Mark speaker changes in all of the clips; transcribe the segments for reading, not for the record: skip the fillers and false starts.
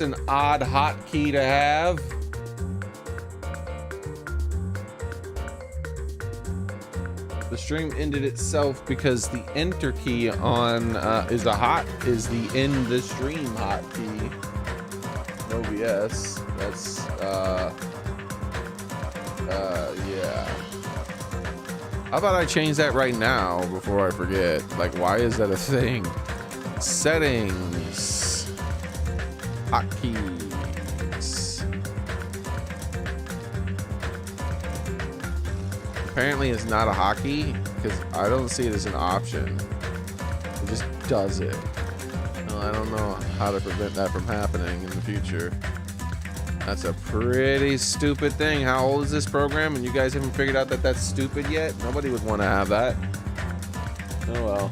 Speaker 1: An odd hotkey to have. The stream ended itself because the enter key on is the end the stream hotkey. OBS. That's yeah. How about I change that right now before I forget? Like, why is that a thing? Settings. Hotkeys. Apparently it's not a hotkey because I don't see it as an option. It just does it. Well, I don't know how to prevent that from happening in the future. That's a pretty stupid thing. How old is this program? And you guys haven't figured out that that's stupid yet? Nobody would want to have that. Oh well.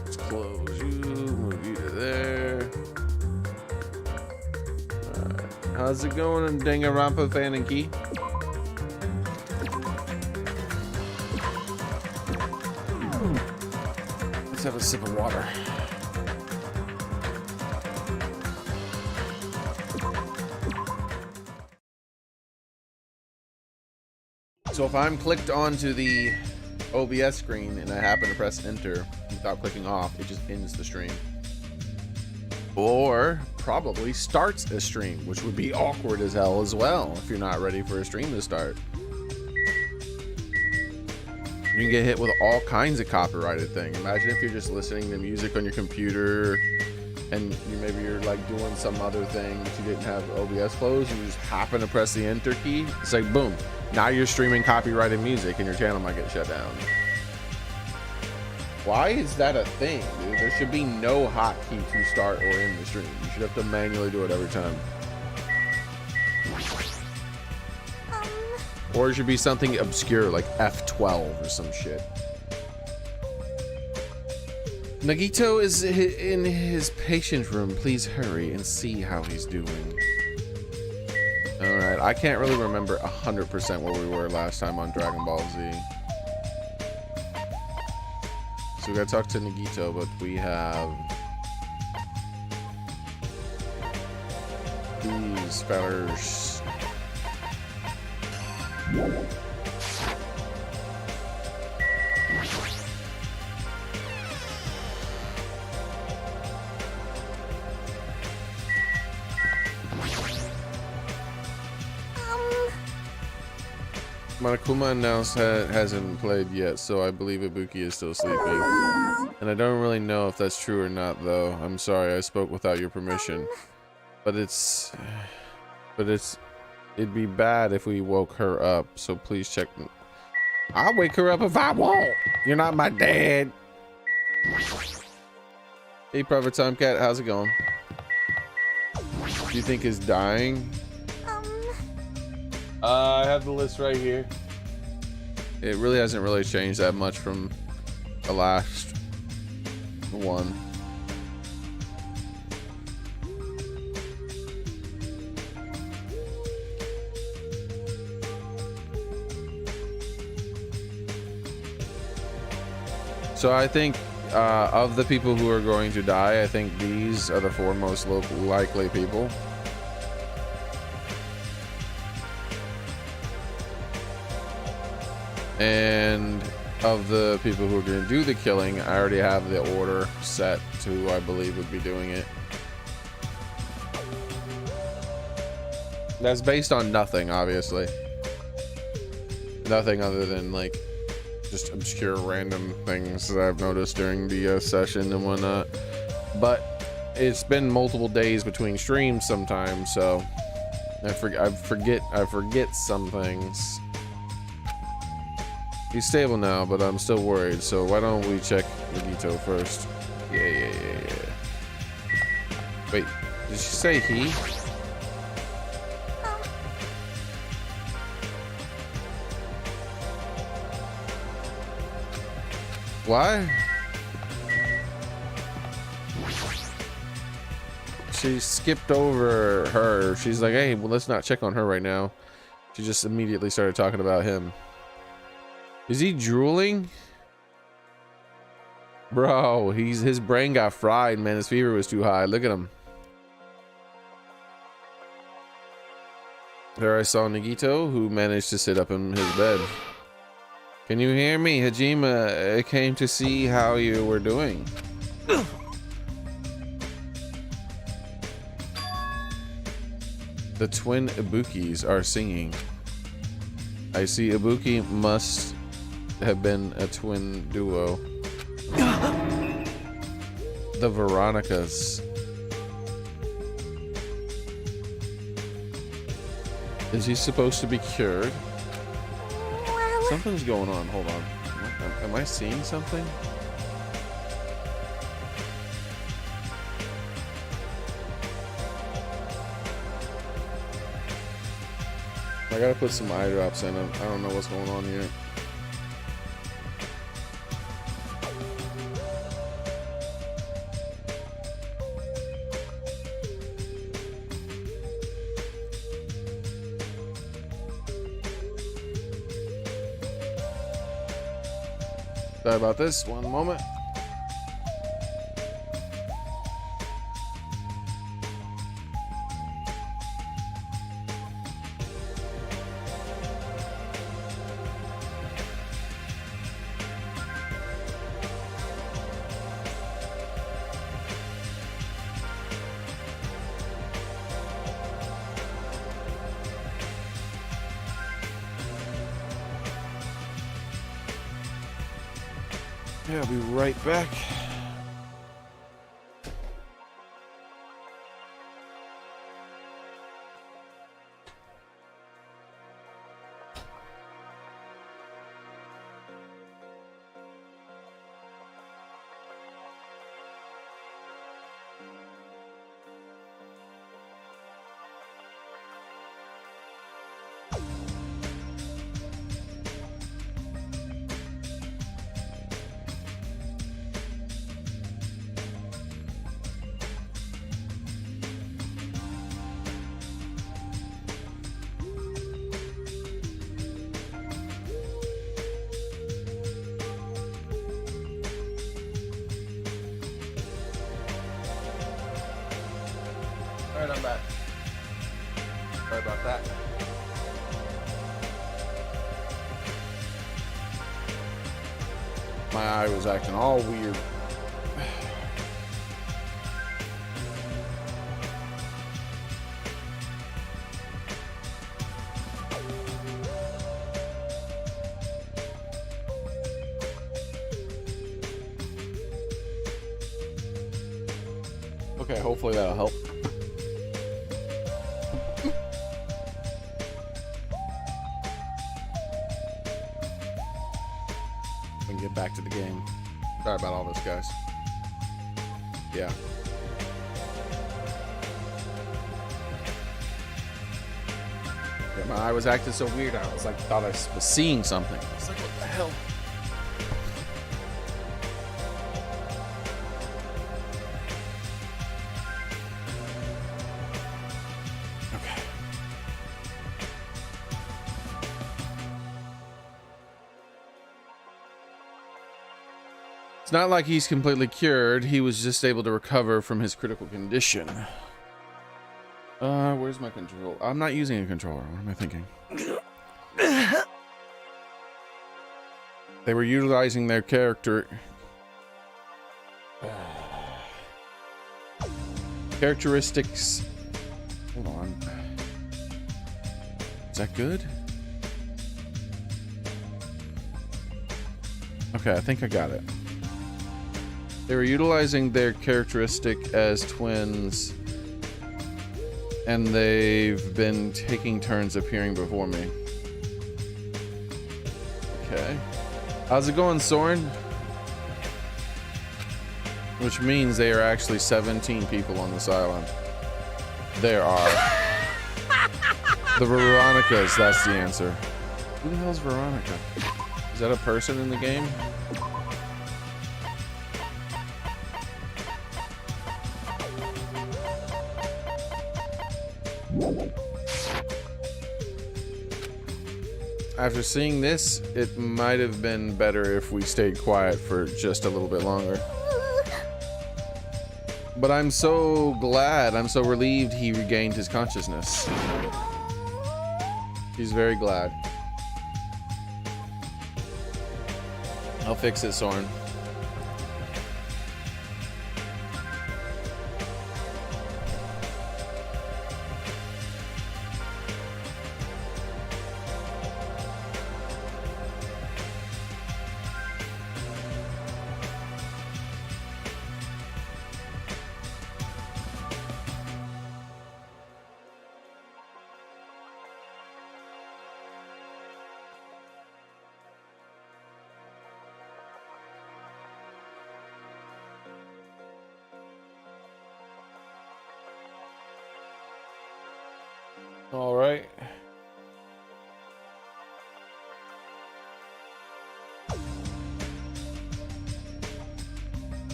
Speaker 1: Let's close you, move you to there. Alright. How's it going in Danganronpa fan and key? Let's have a sip of water. So if I'm clicked onto the OBS screen and I happen to press enter without clicking off, it just ends the stream. Or probably starts a stream, which would be awkward as hell as well if you're not ready for a stream to start. You can get hit with all kinds of copyrighted things. Imagine if you're just listening to music on your computer and maybe you're like doing some other thing but you didn't have OBS closed, you just happen to press the enter key. It's like boom, now you're streaming copyrighted music and your channel might get shut down. Why is that a thing, dude? There should be no hotkey to start or end the stream. You should have to manually do it every time. Or it should be something obscure like F12 or some shit. Nagito is in his patient room. Please hurry and see how he's doing. Alright, I can't really remember 100% where we were last time on Dragon Ball Z. So we gotta talk to Nagito, but we have these fellers. Monokuma announced hasn't played yet, so I believe Ibuki is still sleeping. And I don't really know if that's true or not, though. I'm sorry, I spoke without your permission. But it'd be bad if we woke her up, so please check. I'll wake her up if I want. You're not my dad. Hey, Private Tomcat, how's it going? Do you think is dying? I have the list right here. It really hasn't really changed that much from the last one. So I think of the people who are going to die, I think these are the four most likely people. And of the people who are going to do the killing, I already have the order set to who I believe would be doing it. That's based on nothing, obviously. Nothing other than like just obscure random things that I've noticed during the session and whatnot. But it's been multiple days between streams sometimes, so I forget some things. He's stable now, but I'm still worried, so why don't we check Nagito first? Yeah. Wait, did she say he? Why? She skipped over her. She's like, hey, well, let's not check on her right now. She just immediately started talking about him. Is he drooling? Bro, his brain got fried, man. His fever was too high. Look at him. There I saw Nagito, who managed to sit up in his bed. Can you hear me? Hajime came to see how you were doing. The twin Ibukis are singing. I see Ibuki must have been a twin duo. The Veronicas. Is he supposed to be cured? Something's going on. Hold on. Am I seeing something? I gotta put some eye drops in. I don't know what's going on here. Sorry about this. One moment. Yeah, I'll be right back. Alright, I'm back. Sorry about that. My eye was acting all weird. Okay, hopefully that'll help. We can get back to the game. Sorry about all this, guys. Yeah. Yeah, my eye was acting so weird. I was like, thought I was seeing something. I was like, what the hell? Okay. It's not like he's completely cured. He was just able to recover from his critical condition. Where's my control? I'm not using a controller. What am I thinking? They were utilizing their characteristics. Hold on. Is that good? Okay, I think I got it. They were utilizing their characteristic as twins, and they've been taking turns appearing before me. Okay. How's it going, Soren? Which means they are actually 17 people on this island. There are. The Veronicas, that's the answer. Who the hell's Veronica? Is that a person in the game? after seeing this, it might have been better if we stayed quiet for just a little bit longer. But I'm so glad, I'm so relieved he regained his consciousness. He's very glad. I'll fix it, Soren. All right.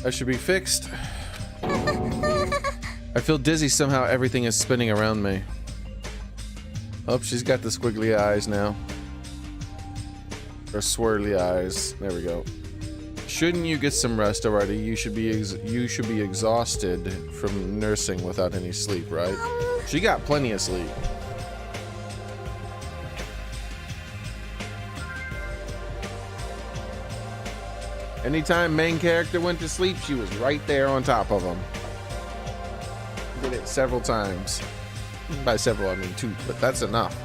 Speaker 1: That should be fixed. I feel dizzy somehow. Everything is spinning around me. Oh, she's got the squiggly eyes now. Or swirly eyes. There we go. Shouldn't you get some rest already? You should be exhausted from nursing without any sleep, right? She got plenty of sleep. Anytime main character went to sleep, she was right there on top of him. Did it several times. By several, I mean 2, but that's enough.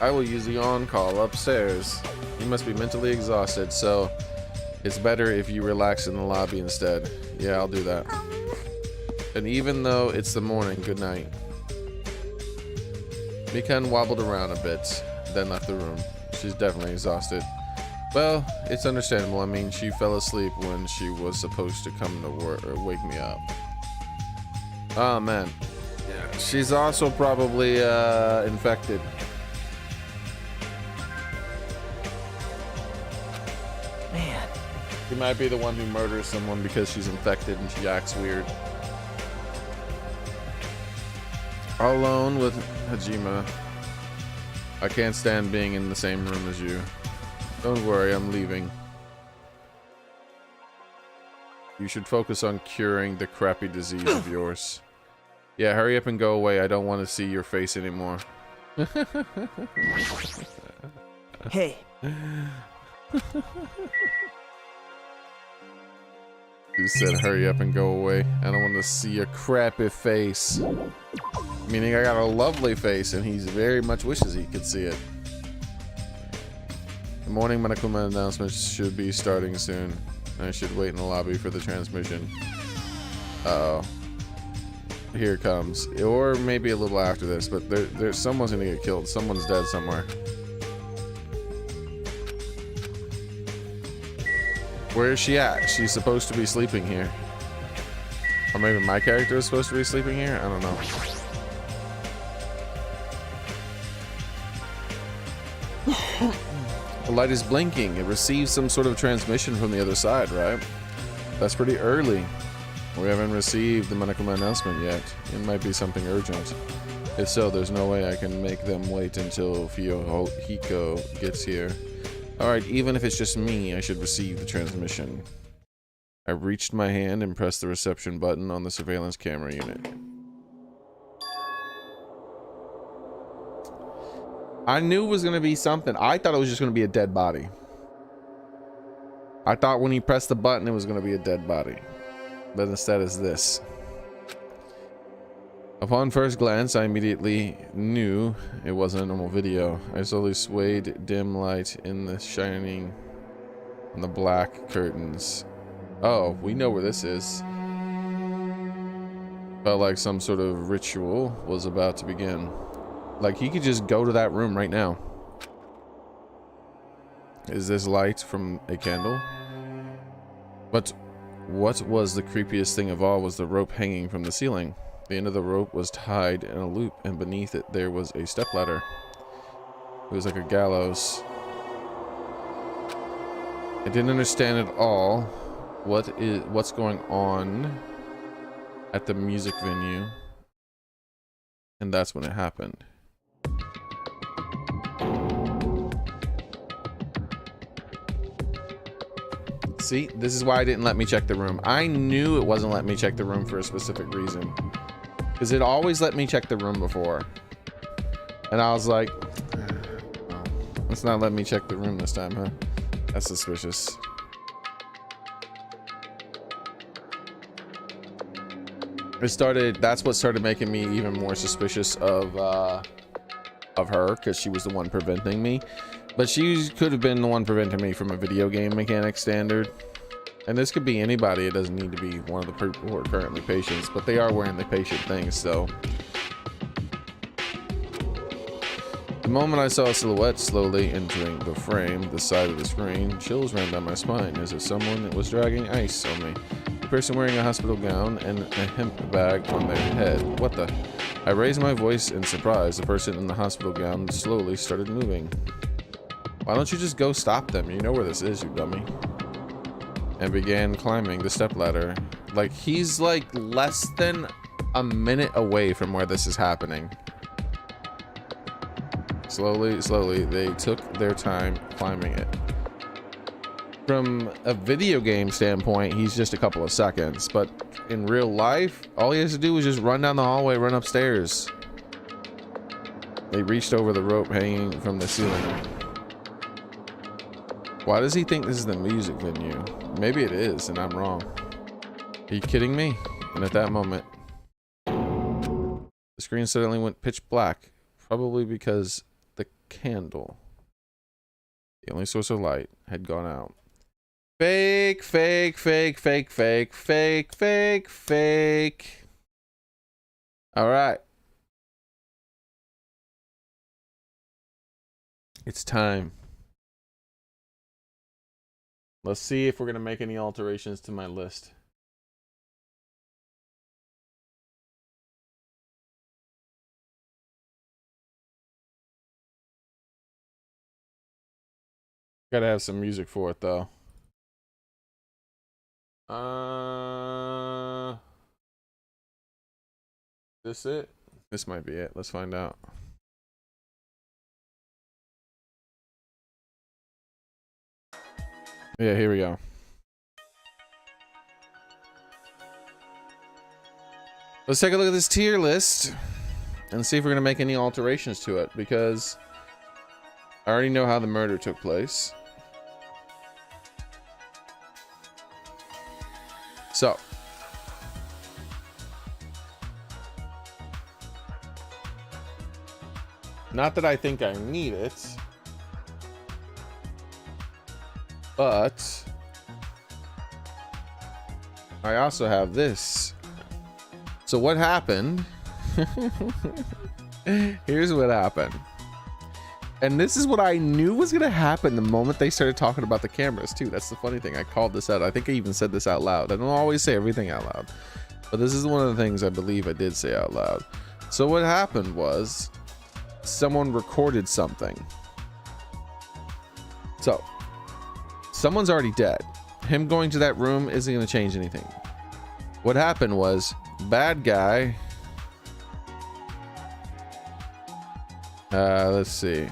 Speaker 1: I will use the on-call upstairs. You must be mentally exhausted, so it's better if you relax in the lobby instead. Yeah, I'll do that. And even though it's the morning, good night. Mikan wobbled around a bit, then left the room. She's definitely exhausted. Well, it's understandable. I mean, she fell asleep when she was supposed to come to work or wake me up. Oh man. Yeah, she's also probably infected.
Speaker 2: Man.
Speaker 1: She might be the one who murders someone because she's infected and she acts weird. All alone with Hajime. I can't stand being in the same room as you. Don't worry, I'm leaving. You should focus on curing the crappy disease of yours. Yeah, hurry up and go away. I don't want to see your face anymore.
Speaker 2: Hey.
Speaker 1: You said hurry up and go away. I don't want to see your crappy face. Meaning I got a lovely face and he very much wishes he could see it. The morning Monokuma announcement should be starting soon. I should wait in the lobby for the transmission. Uh-oh. Here it comes. Or maybe a little after this, but there's someone's gonna get killed. Someone's dead somewhere. Where is she at? She's supposed to be sleeping here. Or maybe my character is supposed to be sleeping here? I don't know. The light is blinking. It receives some sort of transmission from the other side, right? That's pretty early. We haven't received the Monokuma announcement yet. It might be something urgent. If so, there's no way I can make them wait until Hiko gets here. Alright, even if it's just me, I should receive the transmission. I reached my hand and pressed the reception button on the surveillance camera unit. I knew it was going to be something. I thought it was just going to be a dead body. I thought when he pressed the button, it was going to be a dead body. But instead it's this. Upon first glance, I immediately knew it wasn't a normal video. I slowly swayed dim light in the shining on the black curtains. Oh, we know where this is. Felt like some sort of ritual was about to begin. Like he could just go to that room right now. Is this light from a candle? But what was the creepiest thing of all was the rope hanging from the ceiling. The end of the rope was tied in a loop, and beneath it there was a stepladder. It was like a gallows. I didn't understand at all what's going on at the music venue. And that's when it happened. See, this is why I didn't let me check the room. I knew it wasn't letting me check the room for a specific reason. Because it always let me check the room before. And I was like, oh, let's not let me check the room this time, huh? That's suspicious. That's what started making me even more suspicious of her, because she was the one preventing me. But she could have been the one preventing me from a video game mechanic standard. And this could be anybody. It doesn't need to be one of the people who are currently patients, but they are wearing the patient things, so. The moment I saw a silhouette slowly entering the frame, the side of the screen, chills ran down my spine as if someone was dragging ice on me. A person wearing a hospital gown and a hemp bag on their head. What the? I raised my voice in surprise. The person in the hospital gown slowly started moving. Why don't you just go stop them? You know where this is, you dummy. And began climbing the stepladder. Like, he's like less than a minute away from where this is happening. Slowly, they took their time climbing it. From a video game standpoint, he's just a couple of seconds, but in real life, all he has to do is just run down the hallway, run upstairs. They reached over the rope hanging from the ceiling. Why does he think this is the music venue? Maybe it is, and I'm wrong. Are you kidding me? And at that moment, the screen suddenly went pitch black, probably because the candle, the only source of light, had gone out. Fake, fake, fake, fake, fake, fake, fake, fake. All right. It's time. Let's see if we're going to make any alterations to my list. Gotta have some music for it, though. This it? This might be it. Let's find out. Yeah, here we go. Let's take a look at this tier list and see if we're going to make any alterations to it, because I already know how the murder took place. So, not that I think I need it, but I also have this. So what happened? Here's what happened. And this is what I knew was going to happen the moment they started talking about the cameras, too. That's the funny thing. I called this out. I think I even said this out loud. I don't always say everything out loud, but this is one of the things I believe I did say out loud. So what happened was someone recorded something. So someone's already dead. Him going to that room isn't going to change anything. What happened was bad guy. Let's see.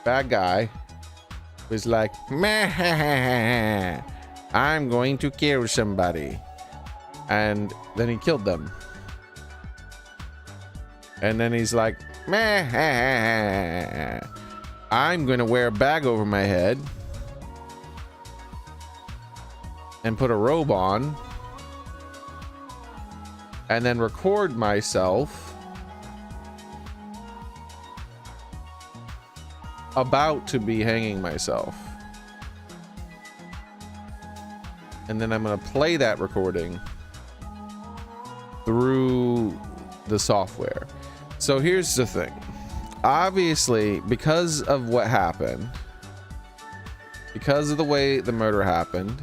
Speaker 1: Bad guy was like, meh, I'm going to kill somebody. And then he killed them. And then he's like, meh, I'm going to wear a bag over my head and put a robe on and then record myself about to be hanging myself. And then I'm going to play that recording through the software. So here's the thing. Obviously, because of what happened, because of the way the murder happened,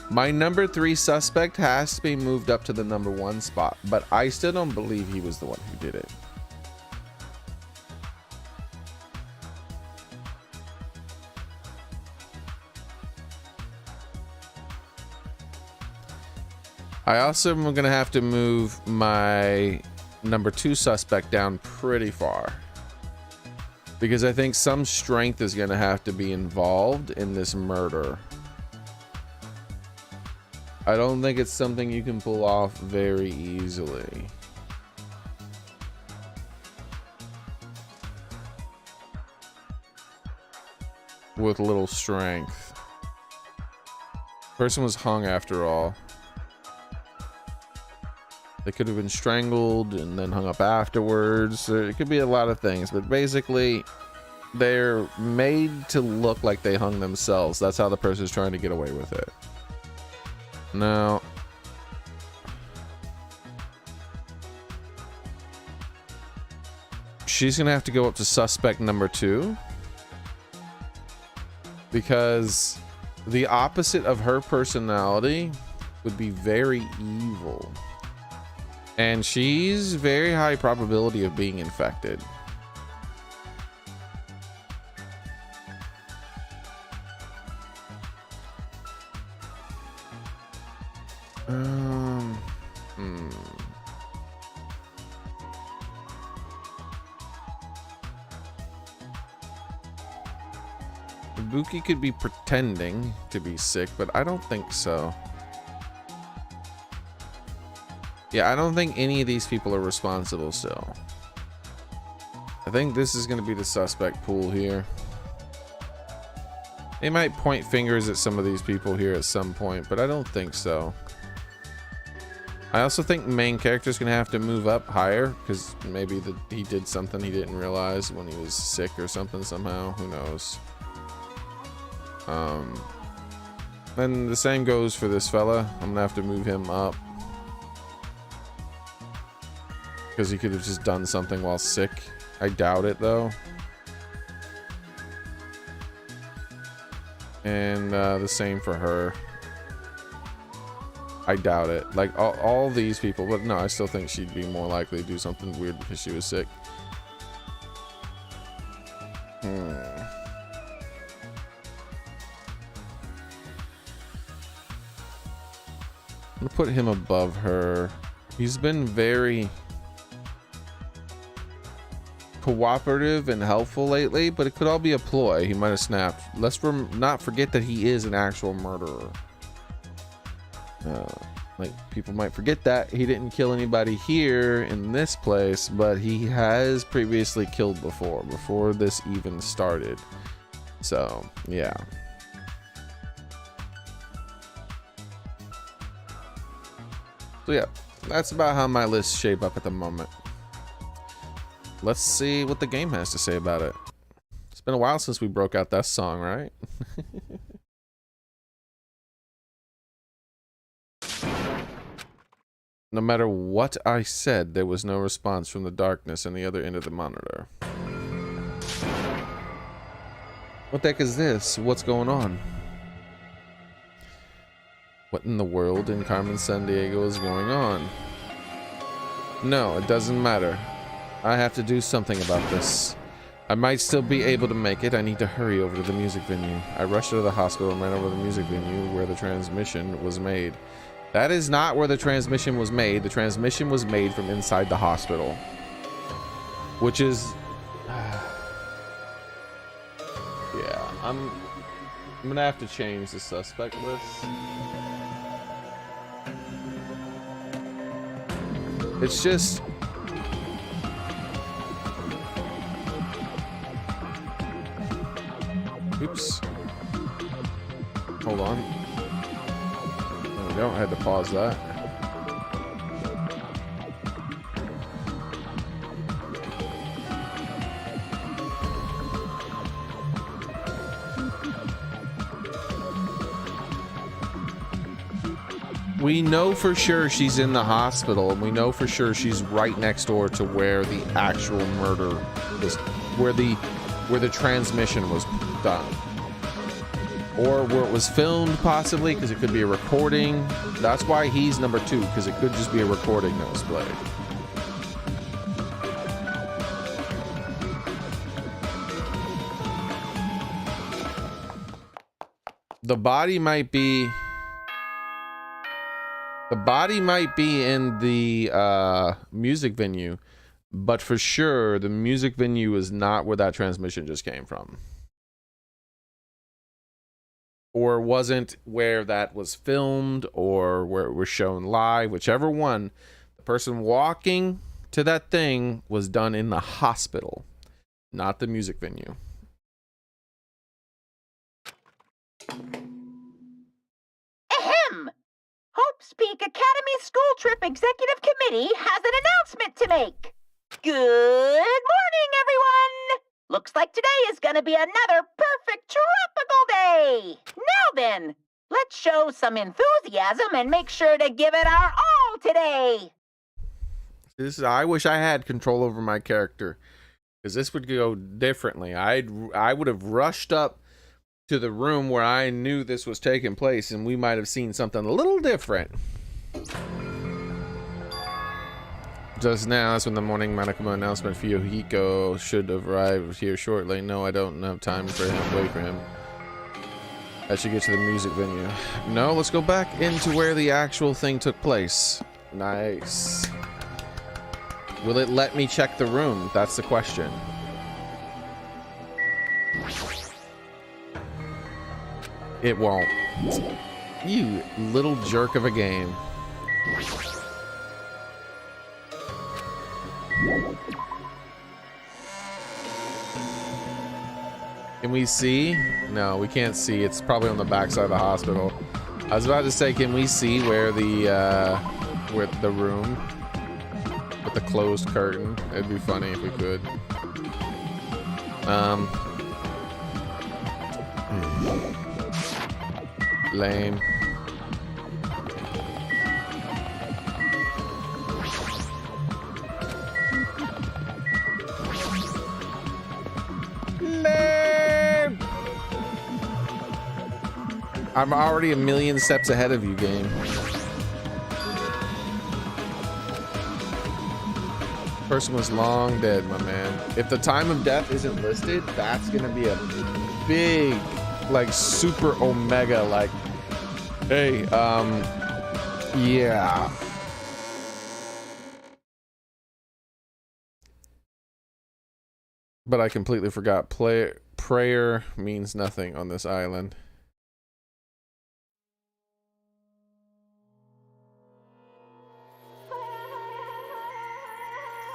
Speaker 1: my number 3 suspect has to be moved up to the number 1 spot, but I still don't believe he was the one who did it. I also am going to have to move my number 2 suspect down pretty far. Because I think some strength is going to have to be involved in this murder. I don't think it's something you can pull off very easily. With little strength. Person was hung after all. They could have been strangled and then hung up afterwards. It could be a lot of things, but basically they're made to look like they hung themselves. That's how the person's trying to get away with it. Now, she's gonna have to go up to suspect number 2, because the opposite of her personality would be very evil. And she's very high probability of being infected. Ibuki could be pretending to be sick, but I don't think so. Yeah, I don't think any of these people are responsible still. I think this is going to be the suspect pool here. They might point fingers at some of these people here at some point, but I don't think so. I also think main character's going to have to move up higher, because maybe he did something he didn't realize when he was sick or something somehow. Who knows? And the same goes for this fella. I'm going to have to move him up. Because he could have just done something while sick. I doubt it, though. And the same for her. I doubt it. Like, all these people. But no, I still think she'd be more likely to do something weird because she was sick. I'm gonna put him above her. He's been very cooperative and helpful lately, but it could all be a ploy. He might have snapped. Let's not forget that he is an actual murderer. Like, people might forget that he didn't kill anybody here in this place, but he has previously killed before this even started. So yeah. So yeah, that's about how my lists shape up at the moment. Let's see what the game has to say about it. It's been a while since we broke out that song, right? No matter what I said, there was no response from the darkness on the other end of the monitor. What the heck is this? What's going on? What in the world in Carmen Sandiego is going on? No, it doesn't matter. I have to do something about this. I might still be able to make it. I need to hurry over to the music venue. I rushed to the hospital and ran over to the music venue where the transmission was made. That is not where the transmission was made. The transmission was made from inside the hospital. Which is... yeah, I'm gonna have to change the suspect list. It's just... oops. Hold on. There we go. I had to pause that. We know for sure she's in the hospital, and we know for sure she's right next door to where the actual murder was, where the transmission was done, or where it was filmed, possibly, because it could be a recording. That's why he's number 2, because it could just be a recording that was played. The body might be in the music venue, But for sure, the music venue is not where that transmission just came from. Or wasn't where that was filmed, or where it was shown live, whichever one. The person walking to that thing was done in the hospital, not the music venue.
Speaker 3: Ahem! Hope's Peak Academy School Trip Executive Committee has an announcement to make. Good morning, everyone! Looks like today is going to be another perfect tropical day. Now then, let's show some enthusiasm and make sure to give it our all today.
Speaker 1: I wish I had control over my character, because this would go differently. I would have rushed up to the room where I knew this was taking place, and we might have seen something a little different. Just now, that's when the morning Manakuma announcement for Yohiko should arrive here shortly. No, I don't have time for him. Wait for him. I should get to the music venue. No, let's go back into where the actual thing took place. Nice. Will it let me check the room? That's the question. It won't. You little jerk of a game. Can we see? No, we can't see. It's probably on the backside of the hospital. I was about to say, can we see where the room with the closed curtain? It'd be funny if we could. Lame. Lame. I'm already a million steps ahead of you, game. Person was long dead, my man. If the time of death isn't listed, that's gonna be a big, like, super omega, like, hey, yeah. But I completely forgot. Prayer means nothing on this island.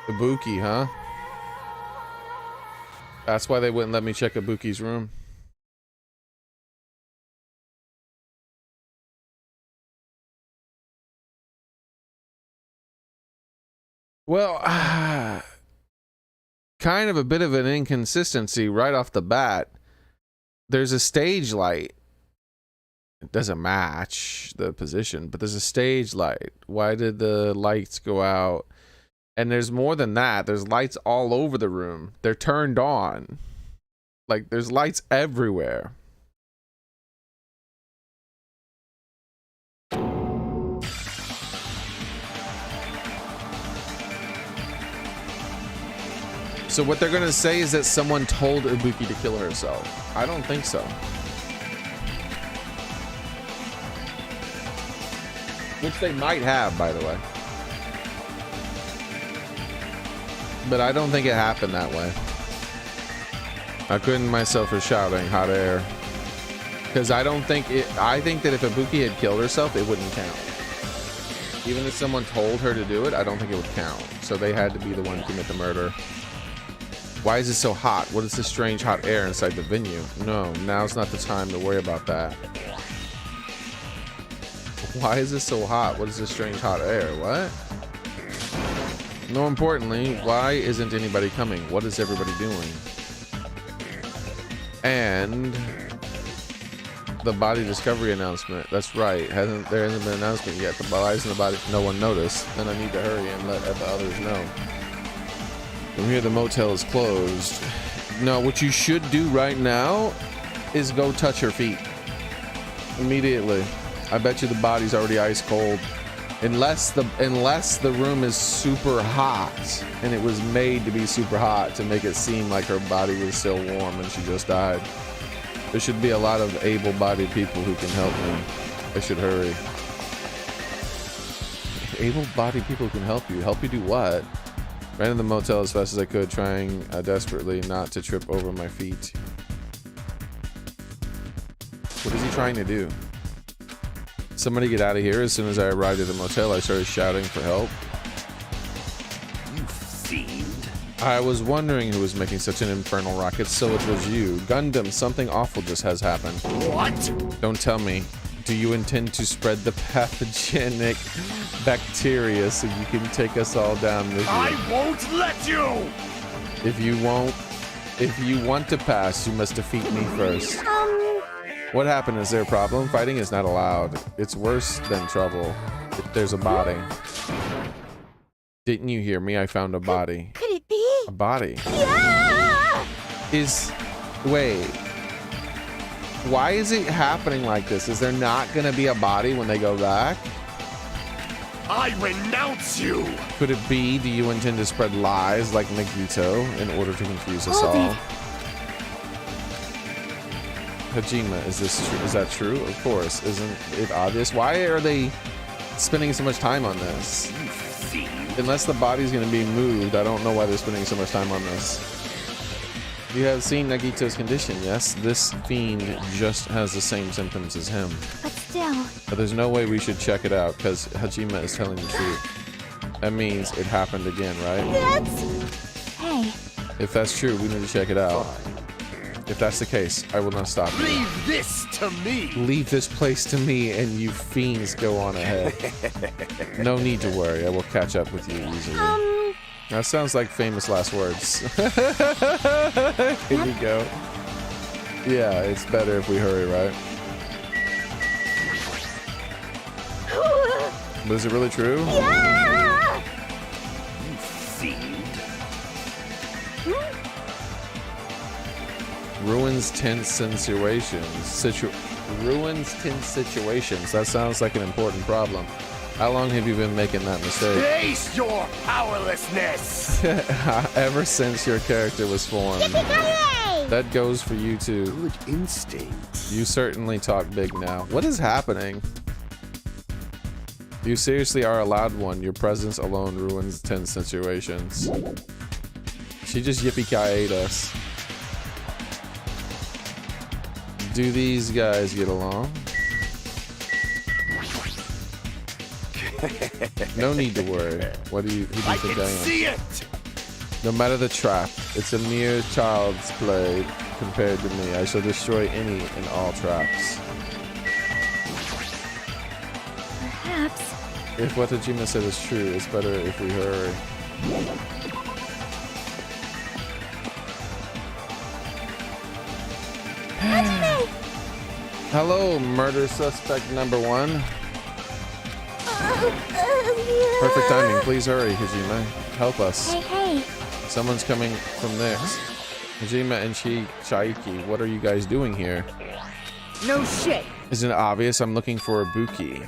Speaker 1: Ibuki, huh? That's why they wouldn't let me check Ibuki's room. Well, kind of a bit of an inconsistency right off the bat. There's a stage light. It doesn't match the position, but there's a stage light. Why did the lights go out? And there's more than that. There's lights all over the room. They're turned on. Like, there's lights everywhere. So what they're gonna say is that someone told Ibuki to kill herself. I don't think so. Which they might have, by the way. But I don't think it happened that way. I couldn't myself for shouting hot air. Because I don't think it, I think that if Ibuki had killed herself, it wouldn't count. Even if someone told her to do it, I don't think it would count. So they had to be the one to commit the murder. Why is it so hot? What is this strange hot air inside the venue? No, now's not the time to worry about that. Why is it so hot? What is this strange hot air? What? More importantly, why isn't anybody coming? What is everybody doing? And the body discovery announcement. That's right. There hasn't been an announcement yet. Why isn't the body? No one noticed. Then I need to hurry and let the others know. From here, the motel is closed. No, what you should do right now is go touch her feet immediately. I bet you the body's already ice cold. Unless the room is super hot and it was made to be super hot to make it seem like her body was still warm and she just died. There should be a lot of able-bodied people who can help me. I should hurry. Able-bodied people who can help you. Help you do what? Ran to the motel as fast as I could, trying desperately not to trip over my feet. What is he trying to do? Somebody get out of here. As soon as I arrived at the motel, I started shouting for help.
Speaker 4: You fiend.
Speaker 1: I was wondering who was making such an infernal racket, so it was you. Gundam, something awful just has happened.
Speaker 4: What?
Speaker 1: Don't tell me. Do you intend to spread the pathogenic bacteria so you can take us all down with you?
Speaker 4: I won't let you!
Speaker 1: If you want to pass, you must defeat me first. What happened? Is there a problem? Fighting is not allowed. It's worse than trouble. There's a body. Didn't you hear me? I found a body.
Speaker 3: Could it be?
Speaker 1: A body.
Speaker 3: Yeah!
Speaker 1: Wait. Why is it happening like this? Is there not gonna be a body when they go back?
Speaker 4: I renounce you!
Speaker 1: Could it be, do you intend to spread lies like Nagito in order to confuse us
Speaker 3: Hold
Speaker 1: all?
Speaker 3: it.
Speaker 1: Hajime, is that true? Of course. Isn't it obvious? Why are they spending so much time on this?
Speaker 4: You fiend.
Speaker 1: Unless the body's gonna be moved, I don't know why they're spending so much time on this. You have seen Nagito's condition, yes? This fiend just has the same symptoms as him.
Speaker 3: But still.
Speaker 1: But there's no way we should check it out, because Hajime is telling the truth. That means it happened again, right?
Speaker 3: Hey.
Speaker 1: If that's true, we need to check it out. If that's the case, I will not stop you.
Speaker 4: Leave this to me!
Speaker 1: Leave this place to me, and you fiends go on ahead. No need to worry, I will catch up with you easily. That sounds like famous last words. Here we go. Yeah, it's better if we hurry, right? But is it really true?
Speaker 3: Yeah!
Speaker 4: You fiend.
Speaker 1: Ruins tense situations. Ruins tense situations. That sounds like an important problem. How long have you been making that mistake?
Speaker 4: Face your powerlessness!
Speaker 1: Ever since your character was formed.
Speaker 3: Yippee-ki-yay!
Speaker 1: That goes for you too.
Speaker 4: Good instinct.
Speaker 1: You certainly talk big now. What is happening? You seriously are a loud one. Your presence alone ruins tense situations. She just yippee-ki-yayed us. Do these guys get along? No need to worry. Who do you think I
Speaker 4: can
Speaker 1: am?
Speaker 4: see it!
Speaker 1: No matter the trap, it's a mere child's play compared to me. I shall destroy any and all traps.
Speaker 3: Perhaps.
Speaker 1: If what Hajime said is true, it's better if we hurry. Hello, murder suspect number one. Perfect timing. Please hurry, Hajime. Help us.
Speaker 3: Hey.
Speaker 1: Someone's coming from next. Hajime and Xearrik, what are you guys doing here?
Speaker 2: No shit.
Speaker 1: Isn't it obvious? I'm looking for a Buki.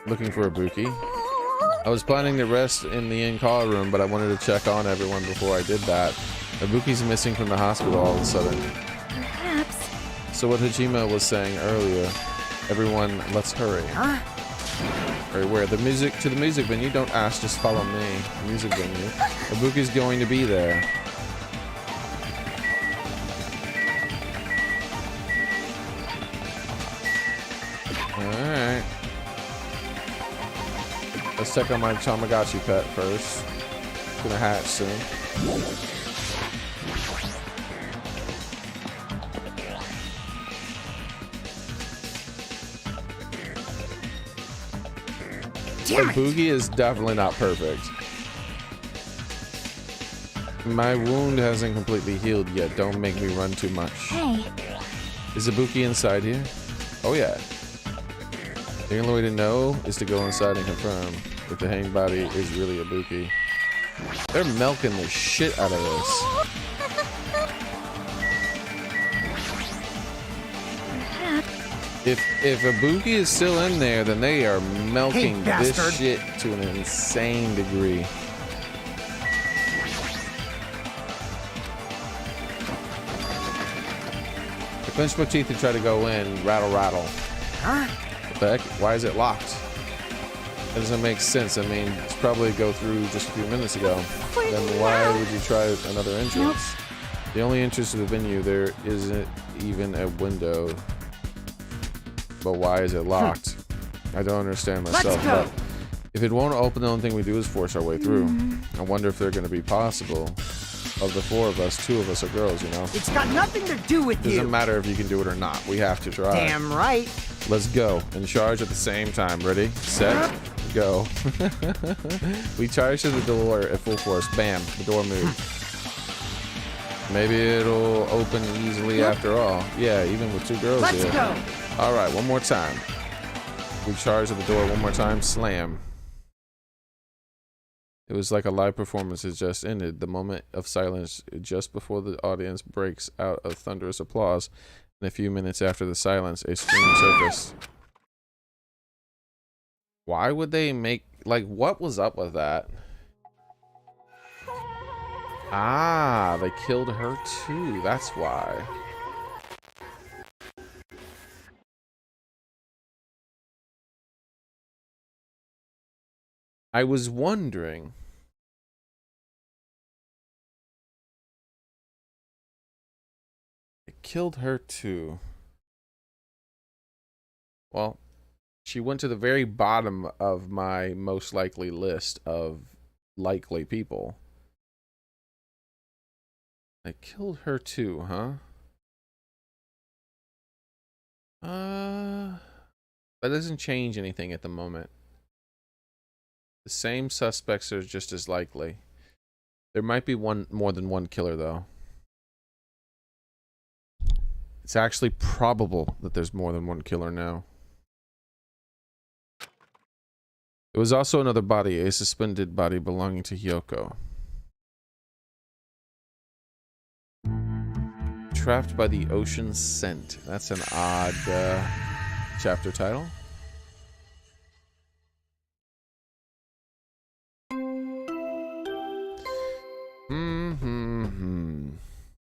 Speaker 1: Looking for a Buki? I was planning to rest in the in-call room, but I wanted to check on everyone before I did that. Ibuki's missing from the hospital all of a sudden.
Speaker 3: Perhaps.
Speaker 1: So what Hajime was saying earlier, everyone, let's hurry.
Speaker 2: Huh?
Speaker 1: Hurry where? To the music venue? Don't ask, just follow me. The music venue. Ibuki's going to be there. Alright. Let's check on my Tamagotchi pet first. It's gonna hatch soon. Boogie is definitely not perfect. My wound hasn't completely healed yet. Don't make me run too much.
Speaker 3: Hey.
Speaker 1: Is Ibuki inside here? Oh yeah. The only way to know is to go inside and confirm if the hanged body is really Ibuki. They're milking the shit out of this. If Ibuki is still in there, then they are milking this shit to an insane degree. I clenched my teeth and tried to go in. Rattle, rattle.
Speaker 2: Huh?
Speaker 1: What the heck? Why is it locked? That doesn't make sense. I mean, it's probably go through just a few minutes ago. Then why would you try another entrance? The only entrance to the venue, there isn't even a window. But why is it locked? I don't understand myself. But if it won't open, the only thing we do is force our way through. I wonder if they're going to be possible. Of the 4 of us, 2 of us are girls, you know?
Speaker 2: It's got nothing to do with you.
Speaker 1: Doesn't matter if you can do it or not. We have to try.
Speaker 2: Damn right.
Speaker 1: Let's go and charge at the same time. Ready, set, go. We charge to the door at full force. Bam, the door moved. Maybe it'll open easily after all. Yeah, even with 2 girls here.
Speaker 2: Let's go.
Speaker 1: All right, one more time. We charge at the door one more time. Slam. It was like a live performance has just ended. The moment of silence just before the audience breaks out of thunderous applause. And a few minutes after the silence, a scream surfaced. Why would they make... Like, what was up with that? Ah, they killed her too. That's why. I was wondering. It killed her too. Well, she went to the very bottom of my most likely list of likely people. I killed her too, huh? That doesn't change anything at the moment. The same suspects are just as likely. There might be more than one killer, though. It's actually probable that there's more than one killer now. There was also another body, a suspended body belonging to Hyoko. Trapped by the ocean scent. That's an odd chapter title.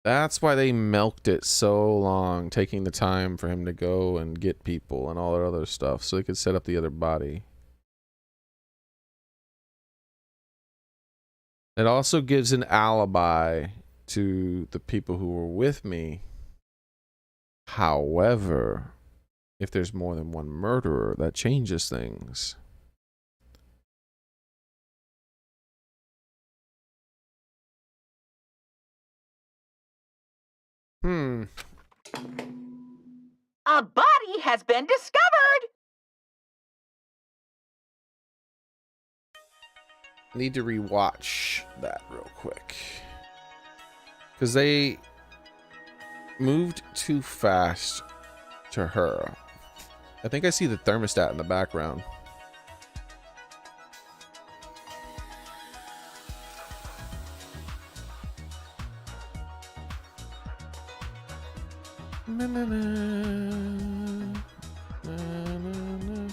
Speaker 1: That's why they milked it so long, taking the time for him to go and get people and all that other stuff so they could set up the other body. It also gives an alibi to the people who were with me. However, if there's more than one murderer, that changes things.
Speaker 3: A body has been discovered!
Speaker 1: I need to rewatch that real quick. Because they moved too fast to her. I think I see the thermostat in the background. Na, na, na. Na, na, na.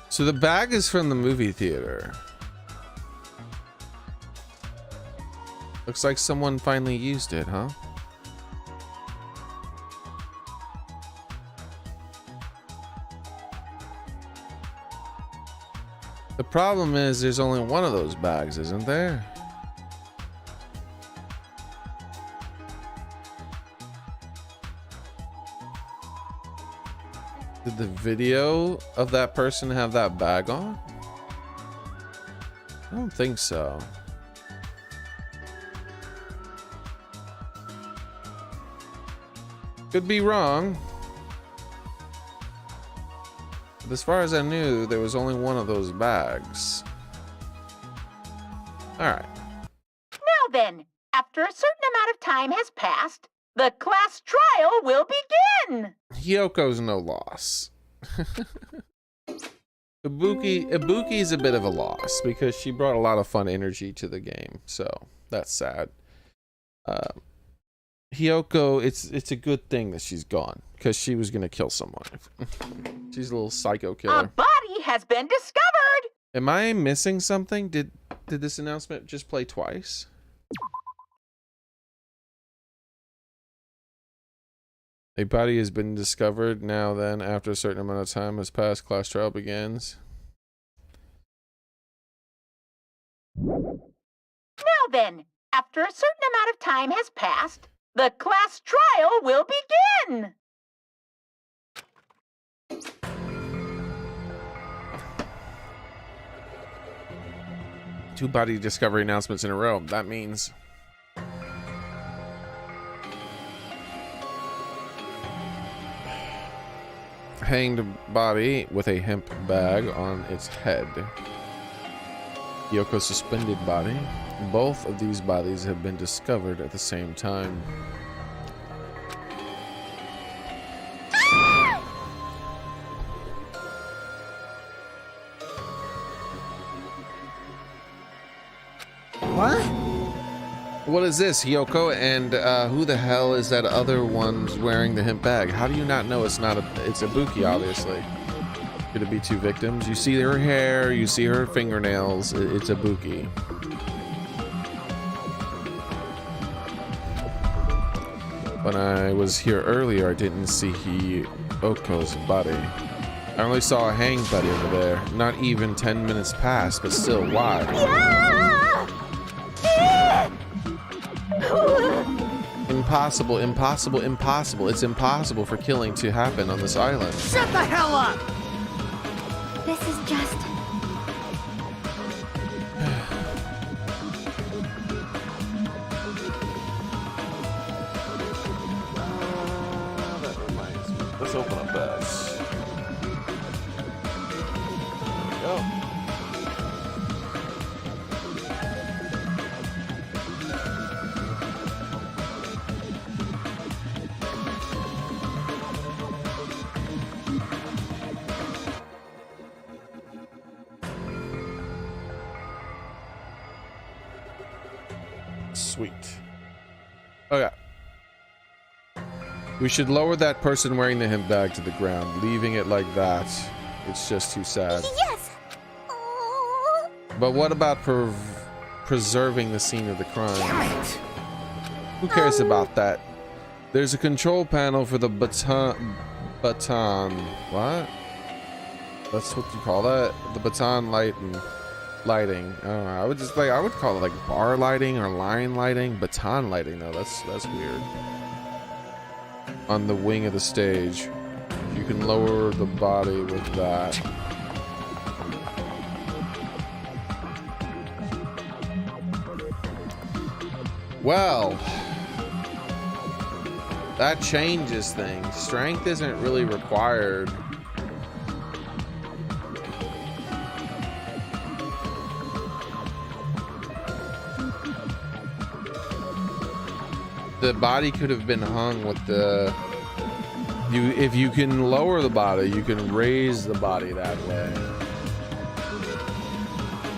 Speaker 1: So the bag is from the movie theater. Looks like someone finally used it, huh? The problem is there's only one of those bags, isn't there? Did the video of that person have that bag on? I don't think so. Could be wrong. But as far as I knew, there was only one of those bags. Alright.
Speaker 3: Now then, after a certain amount of time has passed, the class trial will begin!
Speaker 1: Hyoko's no loss. Ibuki's a bit of a loss because she brought a lot of fun energy to the game, so that's sad. Hyoko, it's a good thing that she's gone. because she was gonna kill someone. She's a little psycho
Speaker 3: A
Speaker 1: killer.
Speaker 3: body has been discovered.
Speaker 1: Am I missing something? Did this announcement just play twice? A body has been discovered. Now then, after a certain amount of time has passed, class trial begins.
Speaker 3: Now then, after a certain amount of time has passed, the class trial will begin.
Speaker 1: Two body discovery announcements in a row. That means hanged body with a hemp bag on its head. Yoko's suspended body. Both of these bodies have been discovered at the same time.
Speaker 2: What?
Speaker 1: What is this, Hyoko? And who the hell is that other one's wearing the hemp bag? How do you not know it's not it's Ibuki, obviously? Could it be two victims? You see her hair, you see her fingernails. It's Ibuki. When I was here earlier, I didn't see Hyoko's body. I only saw a hanged body over there. Not even 10 minutes passed, but still, why? Impossible, impossible, impossible. It's impossible for killing to happen on this island.
Speaker 2: Shut the hell up!
Speaker 5: This is just...
Speaker 1: That reminds me. Let's open up this. There we go. Sweet. Okay. We should lower that person wearing the hemp bag to the ground. Leaving it like that, it's just too sad.
Speaker 5: Yes! Oh.
Speaker 1: But what about preserving the scene of the crime? Who cares about that? There's a control panel for the baton. What? That's what you call that? The baton lighting. I don't know. I would call it like bar lighting or line lighting. Baton lighting though. That's weird. On the wing of the stage, you can lower the body with that. Well, that changes things. Strength isn't really required. The body could have been hung with the... If you can lower the body, you can raise the body that way.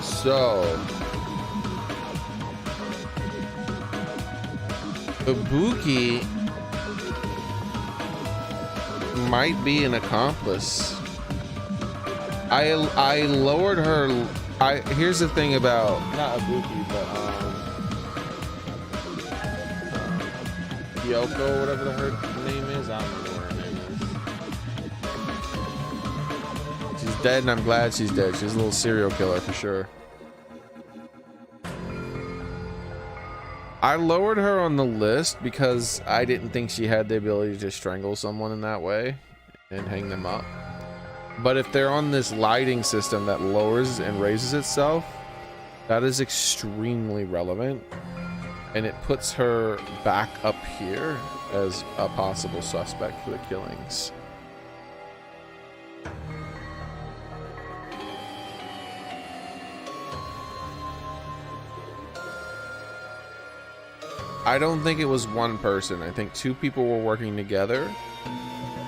Speaker 1: So... Ibuki might be an accomplice. I lowered her... Here's the thing about... Not Ibuki, but... Yoko, whatever her name is, I don't know what her name is. She's dead, and I'm glad she's dead. She's a little serial killer for sure. I lowered her on the list because I didn't think she had the ability to strangle someone in that way and hang them up. But if they're on this lighting system that lowers and raises itself, that is extremely relevant. And it puts her back up here as a possible suspect for the killings. I don't think it was one person. I think two people were working together.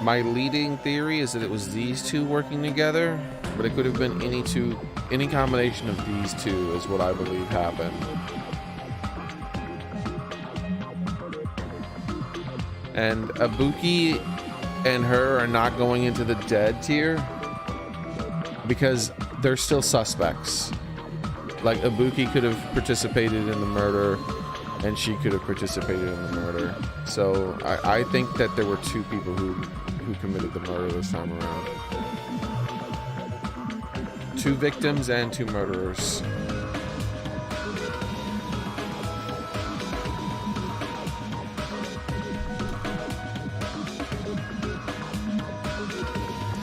Speaker 1: My leading theory is that it was these two working together, but it could have been any combination of these two is what I believe happened. And Ibuki and her are not going into the dead tier because they're still suspects. Like Ibuki could have participated in the murder and she could have participated in the murder. So I think that there were two people who committed the murder this time around. 2 victims and 2 murderers.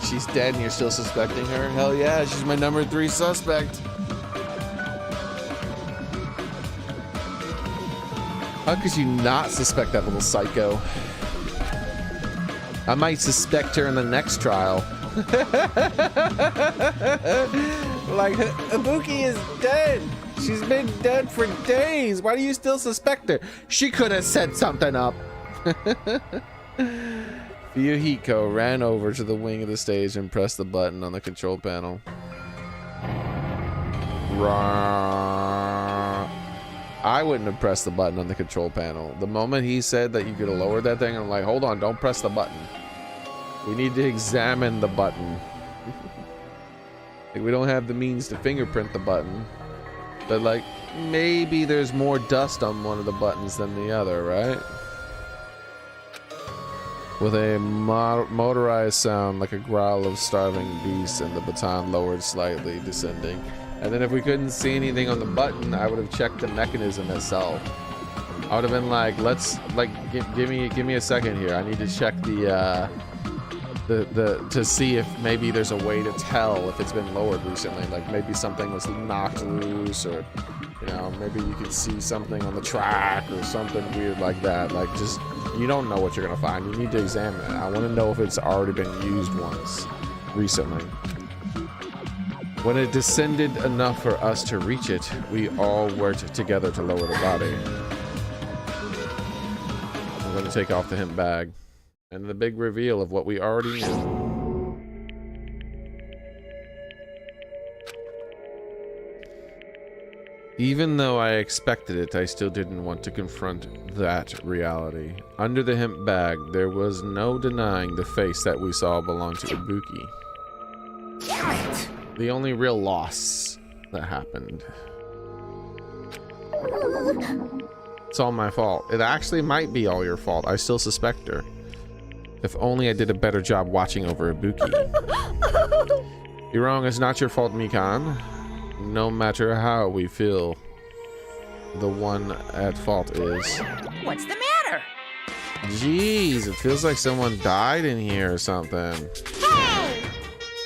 Speaker 1: She's dead and you're still suspecting her? Hell yeah, she's my number 3 suspect. How could you not suspect that little psycho? I might suspect her in the next trial. Like, Ibuki is dead. She's been dead for days. Why do you still suspect her? She could have set something up. Fuyuhiko ran over to the wing of the stage and pressed the button on the control panel. I wouldn't have pressed the button on the control panel. The moment he said that you could have lowered that thing, I'm like, hold on, don't press the button. We need to examine the button. Like, we don't have the means to fingerprint the button. But like, maybe there's more dust on one of the buttons than the other, right? With a motorized sound like a growl of starving beasts and the baton lowered slightly, descending. And then if we couldn't see anything on the button, I would have checked the mechanism itself. I would have been like, let's, like, give me a second here. I need to check to see if maybe there's a way to tell if it's been lowered recently. Like maybe something was knocked loose, or, you know, maybe you could see something on the track or something weird like that. Like, just, you don't know what you're gonna find. You need to examine it. I want to know if it's already been used once recently. When it descended enough for us to reach it, we all worked together to lower the body. I'm going to take off the hemp bag. And the big reveal of what we already knew. Even though I expected it, I still didn't want to confront that reality. Under the hemp bag, there was no denying the face that we saw belonged to Ibuki.
Speaker 4: Damn it!
Speaker 1: The only real loss that happened. It's all my fault. It actually might be all your fault. I still suspect her. If only I did a better job watching over Ibuki. You're wrong. It's not your fault, Mikan. No matter how we feel, the one at fault is.
Speaker 3: What's the matter?
Speaker 1: Jeez, it feels like someone died in here or something.
Speaker 3: Hey!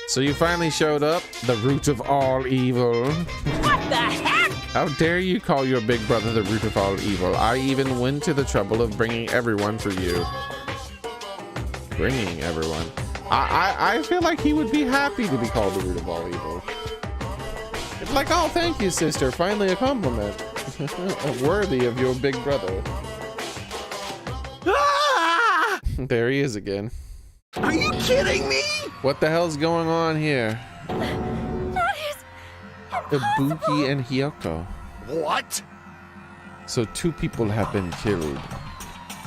Speaker 1: So you finally showed up, the root of all evil.
Speaker 3: What the heck?
Speaker 1: How dare you call your big brother the root of all evil? I even went to the trouble of bringing everyone for you. Bringing everyone. I feel like he would be happy to be called the root of all evil. It's like, oh, thank you, sister. Finally a compliment. Worthy of your big brother.
Speaker 2: Ah!
Speaker 1: There he is again.
Speaker 2: Are you kidding me?
Speaker 1: What the hell's going on here?
Speaker 5: That is
Speaker 1: Ibuki and Hiyoko.
Speaker 4: What?
Speaker 1: So 2 people have been killed.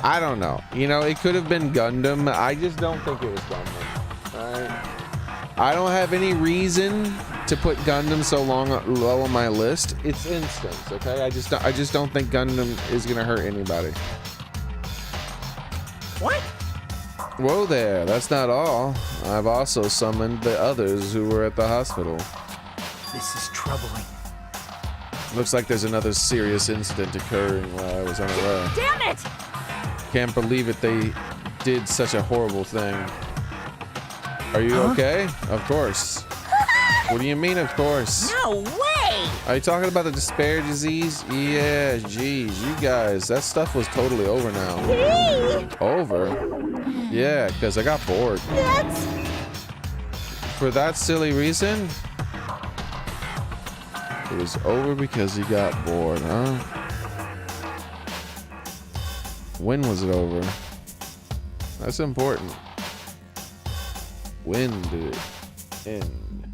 Speaker 1: I don't know. You know, it could have been Gundam. I just don't think it was Gundam. Right? I don't have any reason to put Gundam so low on my list. It's instance, okay? I just don't think Gundam is gonna hurt anybody.
Speaker 2: What?
Speaker 1: Whoa there, that's not all. I've also summoned the others who were at the hospital.
Speaker 2: This is troubling.
Speaker 1: Looks like there's another serious incident occurring while I was unaware.
Speaker 3: Damn it!
Speaker 1: Can't believe it, they did such a horrible thing. Are you okay? Of course. What do you mean, of course?
Speaker 3: No way!
Speaker 1: Are you talking about the despair disease? Yeah, geez, you guys, that stuff was totally over now.
Speaker 5: Hey!
Speaker 1: Over? Yeah, because I got bored.
Speaker 5: That's
Speaker 1: For that silly reason? It was over because you got bored, huh? When was it over? That's important. When did it end?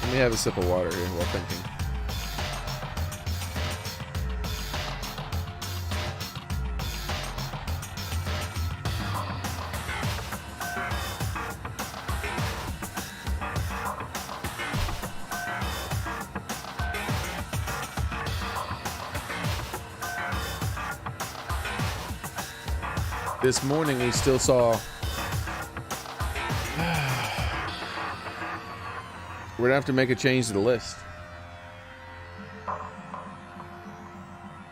Speaker 1: Let me have a sip of water here while thinking. this morning we still saw. We're gonna have to make a change to the list.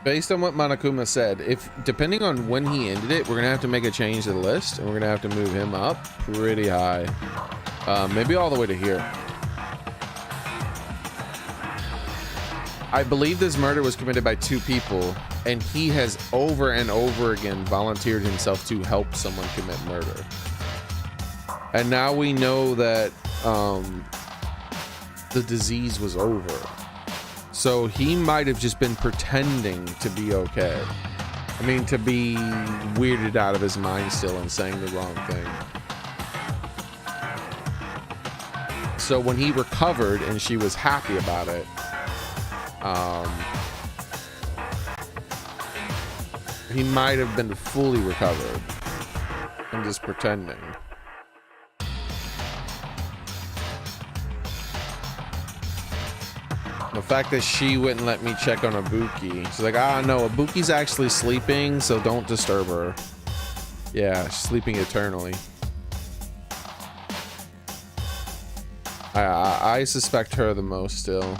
Speaker 1: Based on what Monokuma said, if depending on when he ended it, we're gonna have to make a change to the list, and we're gonna have to move him up pretty high, maybe all the way to here. I believe this murder was committed by 2 people, and he has over and over again volunteered himself to help someone commit murder. And now we know that the disease was over. So he might have just been pretending to be okay. I mean, to be weirded out of his mind still and saying the wrong thing. So when he recovered and she was happy about it, he might have been fully recovered and just pretending. The fact that she wouldn't let me check on Ibuki. She's like, ah, no, Ibuki's actually sleeping, so don't disturb her. Yeah, she's sleeping eternally. I suspect her the most still.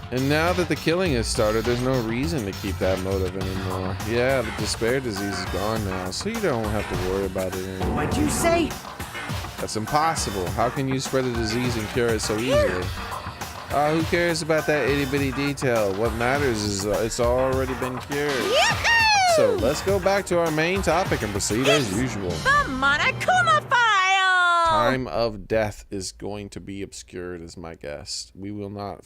Speaker 1: And now that the killing has started, there's no reason to keep that motive anymore. Yeah, the despair disease is gone now, so you don't have to worry about it anymore.
Speaker 2: What'd you say?
Speaker 1: That's impossible. How can you spread a disease and cure it so easily? Who cares about that itty-bitty detail? What matters is it's already been cured.
Speaker 5: Yahoo!
Speaker 1: So let's go back to our main topic and proceed as usual.
Speaker 5: The Monokuma file!
Speaker 1: Time of death is going to be obscured, is my guess. We will not...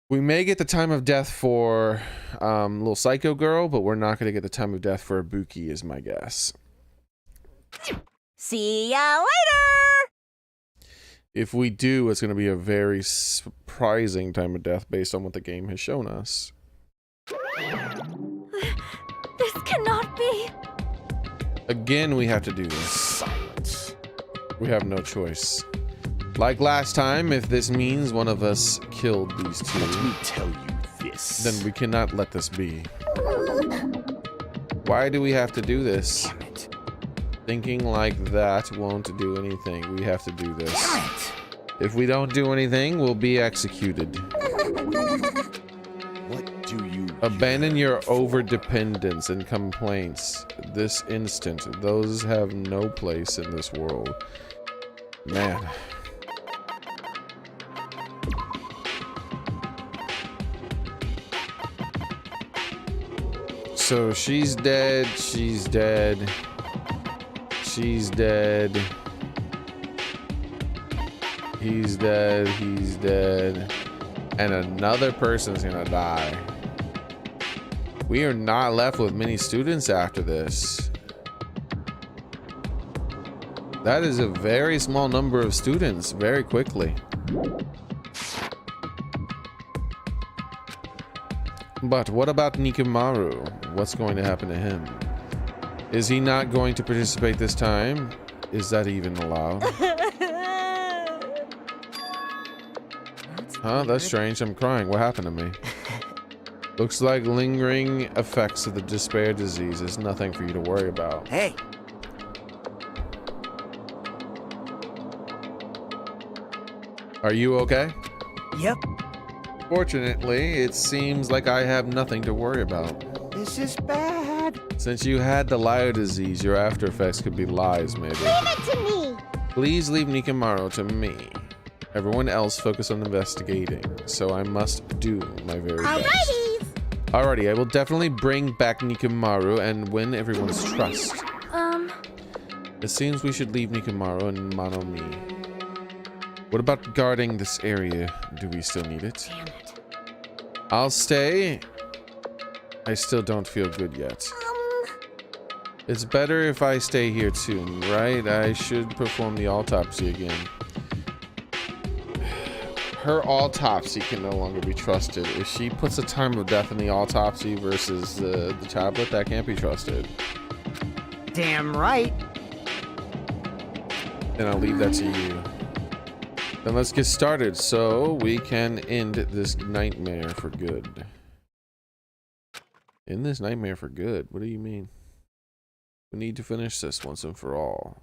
Speaker 1: We may get the time of death for little psycho girl, but we're not going to get the time of death for Ibuki, is my guess.
Speaker 5: See ya later!
Speaker 1: If we do, it's going to be a very surprising time of death based on what the game has shown us.
Speaker 5: This cannot be.
Speaker 1: Again, we have to do this.
Speaker 4: Silence.
Speaker 1: We have no choice. Like last time, if this means one of us killed these 2,
Speaker 4: Let me tell you this.
Speaker 1: then we cannot let this be. Why do we have to do this?
Speaker 4: Damn it.
Speaker 1: Thinking like that won't do anything. We have to do this.
Speaker 4: Damn it.
Speaker 1: If we don't do anything, we'll be executed.
Speaker 4: What do you
Speaker 1: Abandon your overdependence and complaints this instant. Those have no place in this world. Man. So she's dead, she's dead, she's dead, he's dead, he's dead, and another person's gonna die. We are not left with many students after this. That is a very small number of students very quickly. But what about Nikimaru? What's going to happen to him? Is he not going to participate this time? Is that even allowed? Huh? That's strange. I'm crying. What happened to me? Looks like lingering effects of the despair disease is nothing for you to worry about.
Speaker 2: Hey,
Speaker 1: Are you okay?
Speaker 2: yep,
Speaker 1: Fortunately, it seems like I have nothing to worry about.
Speaker 2: this is bad.
Speaker 1: Since you had the liar disease, your after effects could be lies, maybe.
Speaker 5: Leave it to me.
Speaker 1: Please leave Nikimaru to me. Everyone else focus on investigating, so I must do my very best.
Speaker 5: Alrighties.
Speaker 1: Alrighty, I will definitely bring back Nikimaru and win everyone's trust. It seems we should leave Nikimaru and Monomi. What about guarding this area? Do we still need it?
Speaker 5: Damn it.
Speaker 1: I'll stay. I still don't feel good yet. It's better if I stay here too, right? I should perform the autopsy again. Her autopsy can no longer be trusted. If she puts a time of death in the autopsy versus the tablet, that can't be trusted.
Speaker 2: Damn right.
Speaker 1: Then I'll leave that to you. Then let's get started so we can end this nightmare for good. End this nightmare for good? What do you mean? We need to finish this once and for all.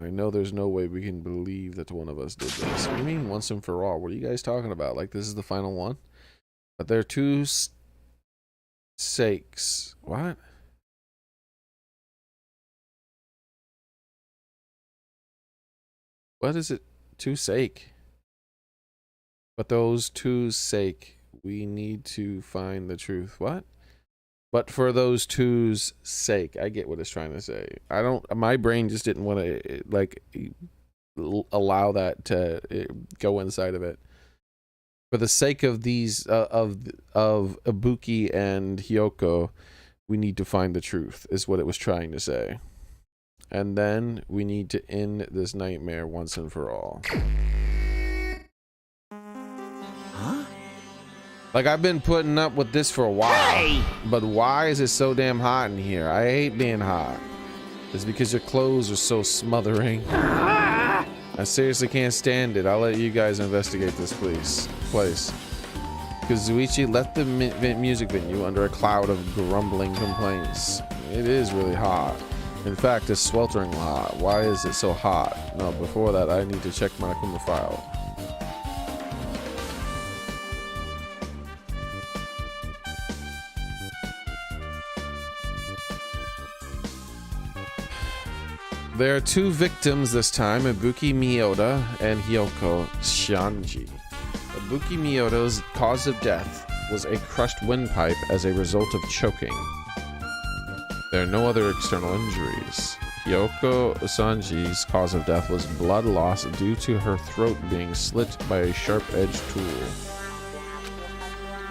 Speaker 1: I know there's no way we can believe that one of us did this. What do you mean once and for all? What are you guys talking about? Like this is the final one? But there are two sakes. What? What is it? Two sake. But those two's sake, we need to find the truth. What? But for those two's sake, I get what it's trying to say. I don't. My brain just didn't want to like allow that to go inside of it. For the sake of these of Ibuki and Hyoko, we need to find the truth. Is what it was trying to say. And then we need to end this nightmare once and for all. Like, I've been putting up with this for a while, but why is it so damn hot in here? I hate being hot. It's because your clothes are so smothering. I seriously can't stand it. I'll let you guys investigate this place. Because Zuichi left the music venue under a cloud of grumbling complaints. It is really hot. In fact, it's sweltering hot. Why is it so hot? No, before that, I need to check my Akuma file. There are two victims this time, Ibuki Miyoda and Hyoko Shanji. Ibuki Miyoda's cause of death was a crushed windpipe as a result of choking. There are no other external injuries. Hyoko Sanji's cause of death was blood loss due to her throat being slit by a sharp-edged tool.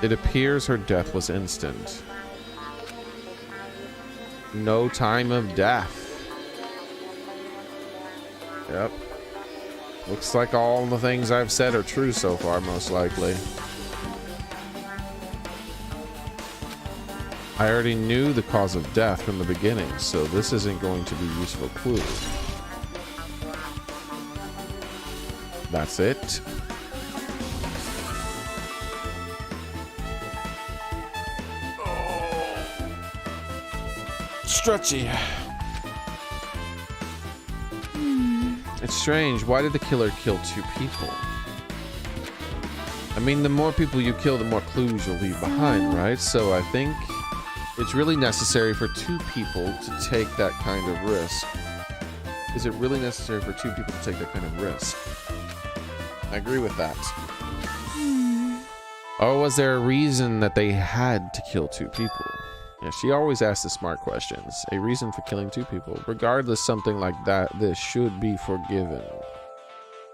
Speaker 1: It appears her death was instant. No time of death. Yep. Looks like all the things I've said are true so far, most likely. I already knew the cause of death from the beginning, so this isn't going to be a useful clue. That's it. Stretchy. It's strange. Why did the killer kill two people? I mean, the more people you kill, the more clues you'll leave behind, right? So I think it's really necessary for two people to take that kind of risk. Is it really necessary for two people to take that kind of risk? I agree with that. Or was there a reason that they had to kill two people? Yeah, she always asks the smart questions. A reason for killing two people. Regardless, something like that, this should be forgiven.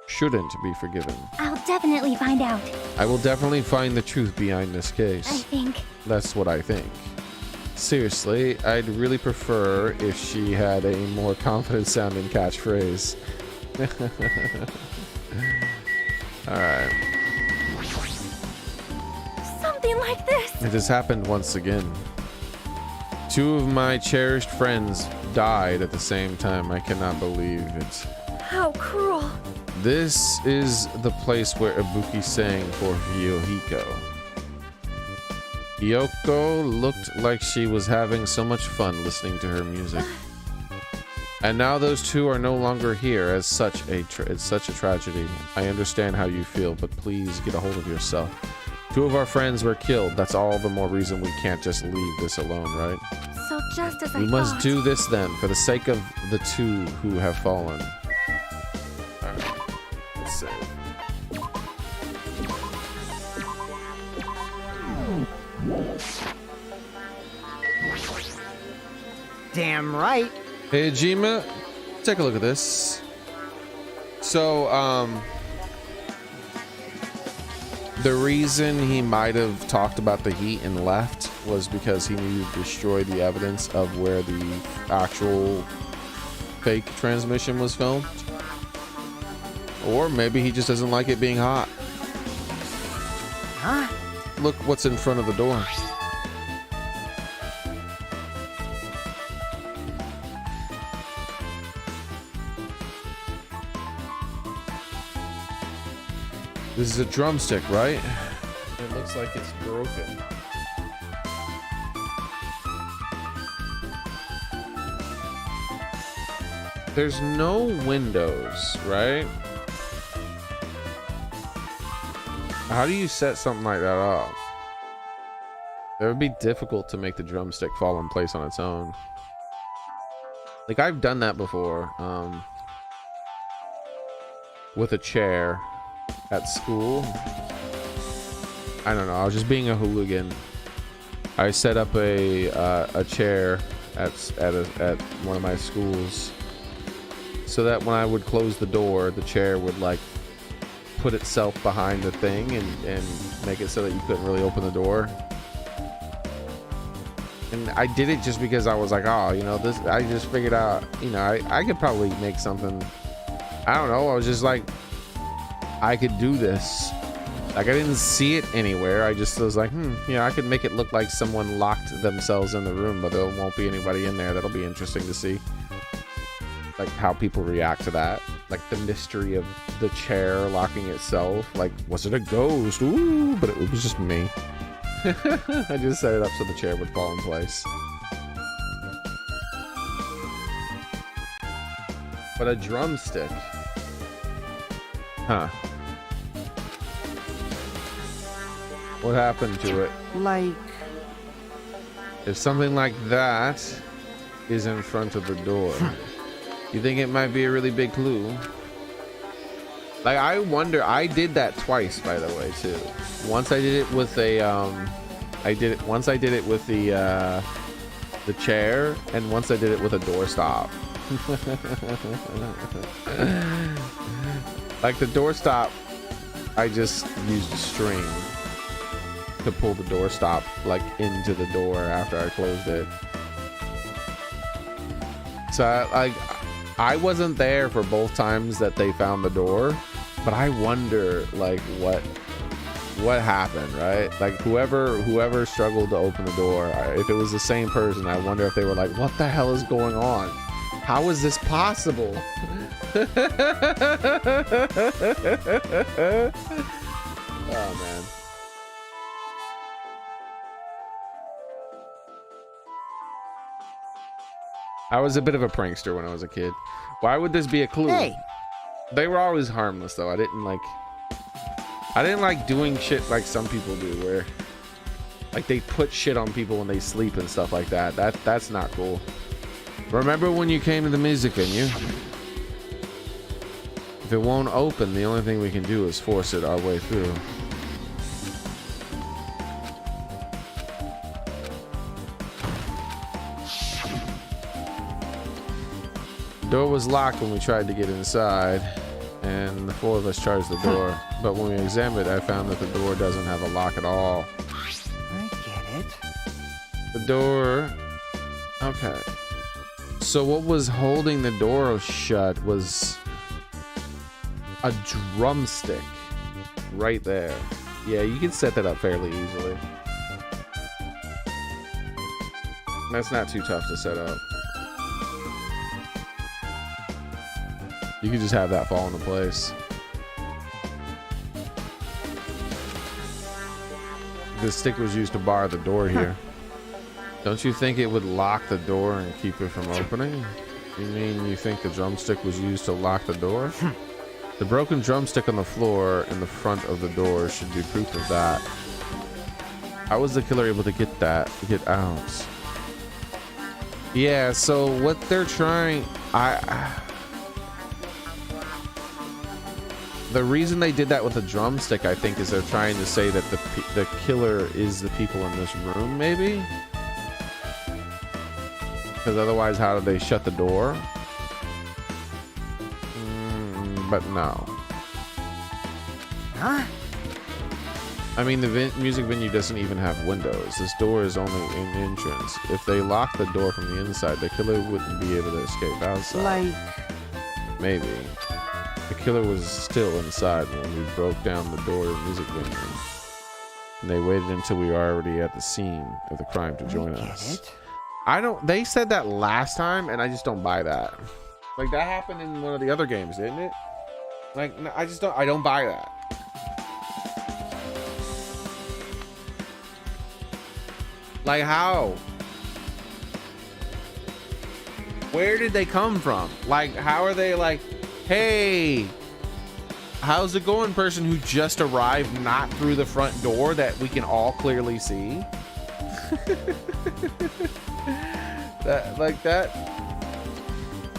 Speaker 1: Shouldn't be forgiven.
Speaker 5: I'll definitely find out.
Speaker 1: I will definitely find the truth behind this case.
Speaker 5: I think.
Speaker 1: That's what I think. Seriously, I'd really prefer if she had a more confident sounding catchphrase. Alright.
Speaker 5: Something like this.
Speaker 1: It has happened once again. Two of my cherished friends died at the same time. I cannot believe it.
Speaker 5: How cruel.
Speaker 1: This is the place where Ibuki sang for Hyohiko. Hyoko looked like she was having so much fun listening to her music. And now those two are no longer here. As such it's such a tragedy. I understand how you feel, but please get a hold of yourself. Two of our friends were killed. That's all the more reason we can't just leave this alone, right?
Speaker 5: So just as I
Speaker 1: We must
Speaker 5: thought.
Speaker 1: do this then, for the sake of the two who have fallen. Alright, let's save.
Speaker 2: Damn right.
Speaker 1: Hey, Jima, take a look at this. So, the reason he might have talked about the heat and left was because he needed to destroy the evidence of where the actual fake transmission was filmed. Or maybe he just doesn't like it being hot.
Speaker 2: Huh?
Speaker 1: Look what's in front of the door. This is a drumstick, right? It looks like it's broken. There's no windows, right? How do you set something like that up? It would be difficult to make the drumstick fall in place on its own. Like, I've done that before, with a chair at school. I don't know, I was just being a hooligan. I set up a chair at one of my schools so that when I would close the door, the chair would like put itself behind the thing and make it so that you couldn't really open the door. And I did it just because I was like, oh, you know, this, I just figured out, you know, I could probably make something. I don't know, I was just like, I could do this. Like, I didn't see it anywhere. I just was like, you know, I could make it look like someone locked themselves in the room, but there won't be anybody in there. That'll be interesting to see. Like, how people react to that. Like, the mystery of the chair locking itself. Like, was it a ghost? Ooh, but it was just me. I just set it up so the chair would fall in place. But a drumstick. Huh. What happened to it?
Speaker 2: Like...
Speaker 1: If something like that is in front of the door, you think it might be a really big clue? Like, I wonder, I did that twice, by the way, too. Once I did it with a, once I did it with the chair, and once I did it with a doorstop. Like, the doorstop, I just used a string to pull the doorstop, like, into the door after I closed it. So, I wasn't there for both times that they found the door, but I wonder, like, what happened, right? Like, whoever struggled to open the door, if it was the same person, I wonder if they were like, what the hell is going on? How is this possible? Oh, man. I was a bit of a prankster when I was a kid. Why would this be a clue?
Speaker 2: Hey.
Speaker 1: They were always harmless, though. I didn't like doing shit like some people do, where like they put shit on people when they sleep and stuff like that. That's not cool. Remember when you came to the music venue? If it won't open, the only thing we can do is force it our way through. The door was locked when we tried to get inside, and the four of us charged the door. But when we examined it, I found that the door doesn't have a lock at all.
Speaker 2: I get it.
Speaker 1: The door... Okay. So what was holding the door shut was a drumstick right there. Yeah, you can set that up fairly easily. That's not too tough to set up. You can just have that fall into place. The stick was used to bar the door here. Don't you think it would lock the door and keep it from opening? You mean you think the drumstick was used to lock the door? The broken drumstick on the floor in the front of the door should be proof of that. How was the killer able to get out? Yeah, so what they're trying... The reason they did that with a drumstick, I think, is they're trying to say that the killer is the people in this room, maybe? Because otherwise, how do they shut the door? But no.
Speaker 2: Huh?
Speaker 1: I mean, the music venue doesn't even have windows. This door is only an entrance. If they lock the door from the inside, the killer wouldn't be able to escape outside.
Speaker 2: Like...
Speaker 1: Maybe. The killer was still inside when we broke down the door to the music venue. And they waited until we were already at the scene of the crime to join us. They said that last time, and I just don't buy that. Like, that happened in one of the other games, didn't it? Like, no, I don't buy that. Like how? Where did they come from? Like, how are they like, hey, how's it going, person who just arrived, not through the front door that we can all clearly see? That, like that.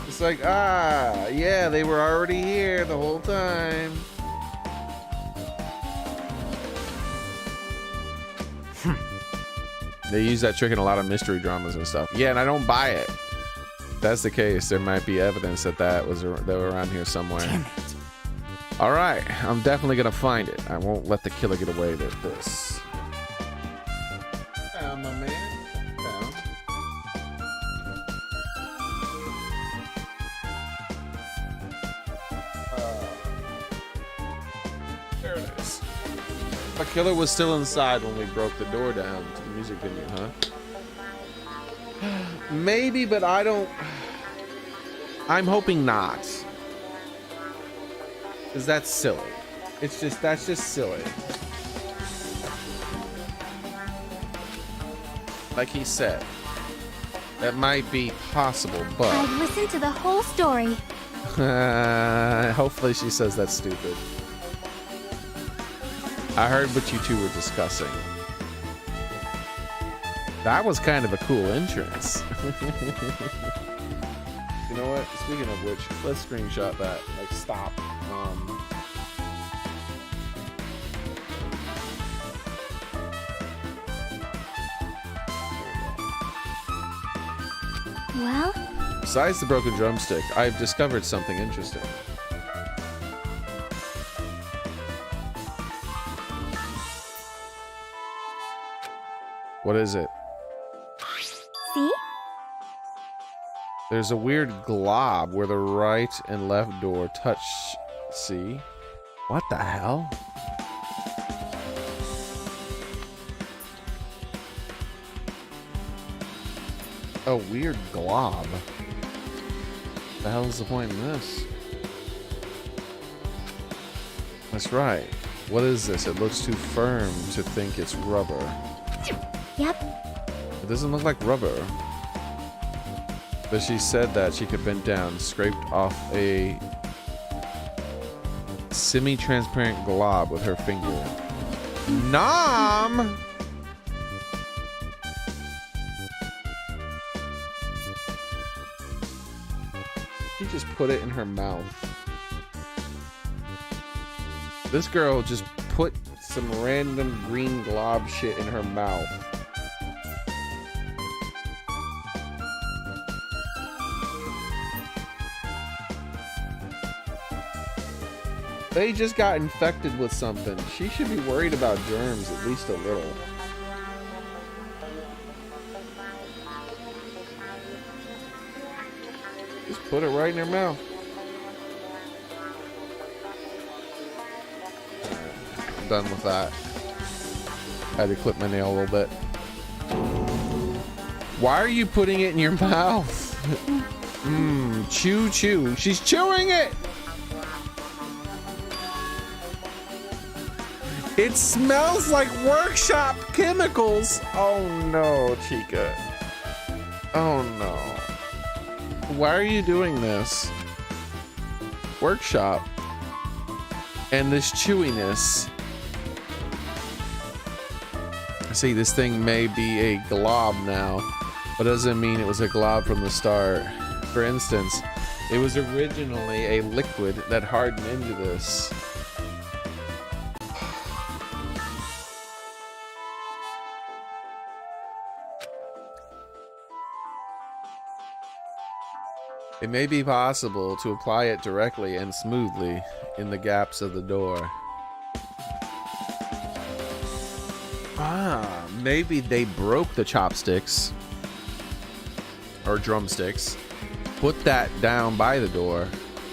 Speaker 1: It's like, ah, yeah, they were already here the whole time. They use that trick in a lot of mystery dramas and stuff. Yeah, and I don't buy it. If that's the case, there might be evidence that they were around here somewhere.
Speaker 2: Damn it.
Speaker 1: All right, I'm definitely gonna find it. I won't let the killer get away with this. Found my man. Found. There it is. The killer was still inside when we broke the door down to the music venue, huh? Maybe, but I don't. I'm hoping not. Because that's silly. That's just silly. Like he said, that might be possible, but
Speaker 5: I've listened to the whole story.
Speaker 1: hopefully she says that's stupid. I heard what you two were discussing. That was kind of a cool entrance. You know what? Speaking of which, let's screenshot that. Like, stop.
Speaker 5: Well,
Speaker 1: Besides the broken drumstick, I've discovered something interesting. What is it?
Speaker 5: see?
Speaker 1: There's a weird glob where the right and left door touch. See? What the hell? A weird glob. The hell is the point in this? That's right. What is this? It looks too firm to think it's rubber.
Speaker 5: Yep.
Speaker 1: It doesn't look like rubber. But she said that she could bend down, scraped off a semi-transparent glob with her finger. Nom! She just put it in her mouth. This girl just put some random green glob shit in her mouth. They just got infected with something. She should be worried about germs at least a little. Just put it right in her mouth. I'm done with that. I had to clip my nail a little bit. Why are you putting it in your mouth? Chew, chew. She's chewing it! It smells like workshop chemicals. Oh no, Chica. Oh no. Why are you doing this? Workshop. And this chewiness. See, this thing may be a glob now, but doesn't mean it was a glob from the start. For instance, it was originally a liquid that hardened into this. It may be possible to apply it directly and smoothly in the gaps of the door. Ah, maybe they broke the chopsticks or drumsticks, put that down by the door,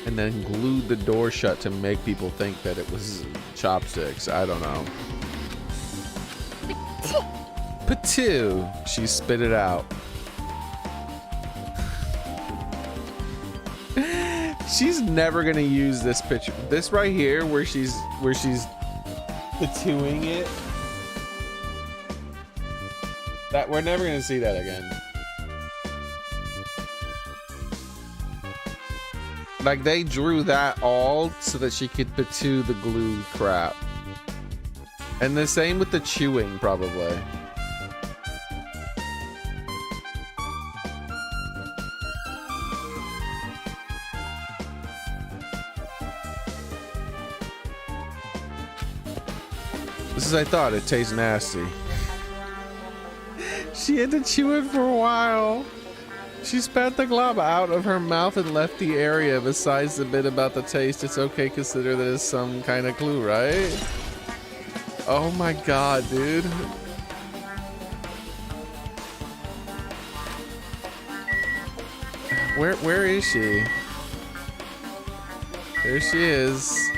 Speaker 1: and then glued the door shut to make people think that it was chopsticks. I don't know. Patoo! She spit it out. She's never gonna use this picture. This right here, where she's patooing it. That we're never gonna see that again. Like, they drew that all so that she could patu the glue crap. And the same with the chewing, probably. This is, I thought, it tastes nasty. She had to chew it for a while. She spat the glob out of her mouth and left the area. Besides the bit about the taste, it's okay, consider that it's some kind of clue, right? Oh my god, dude. Where is she? There she is.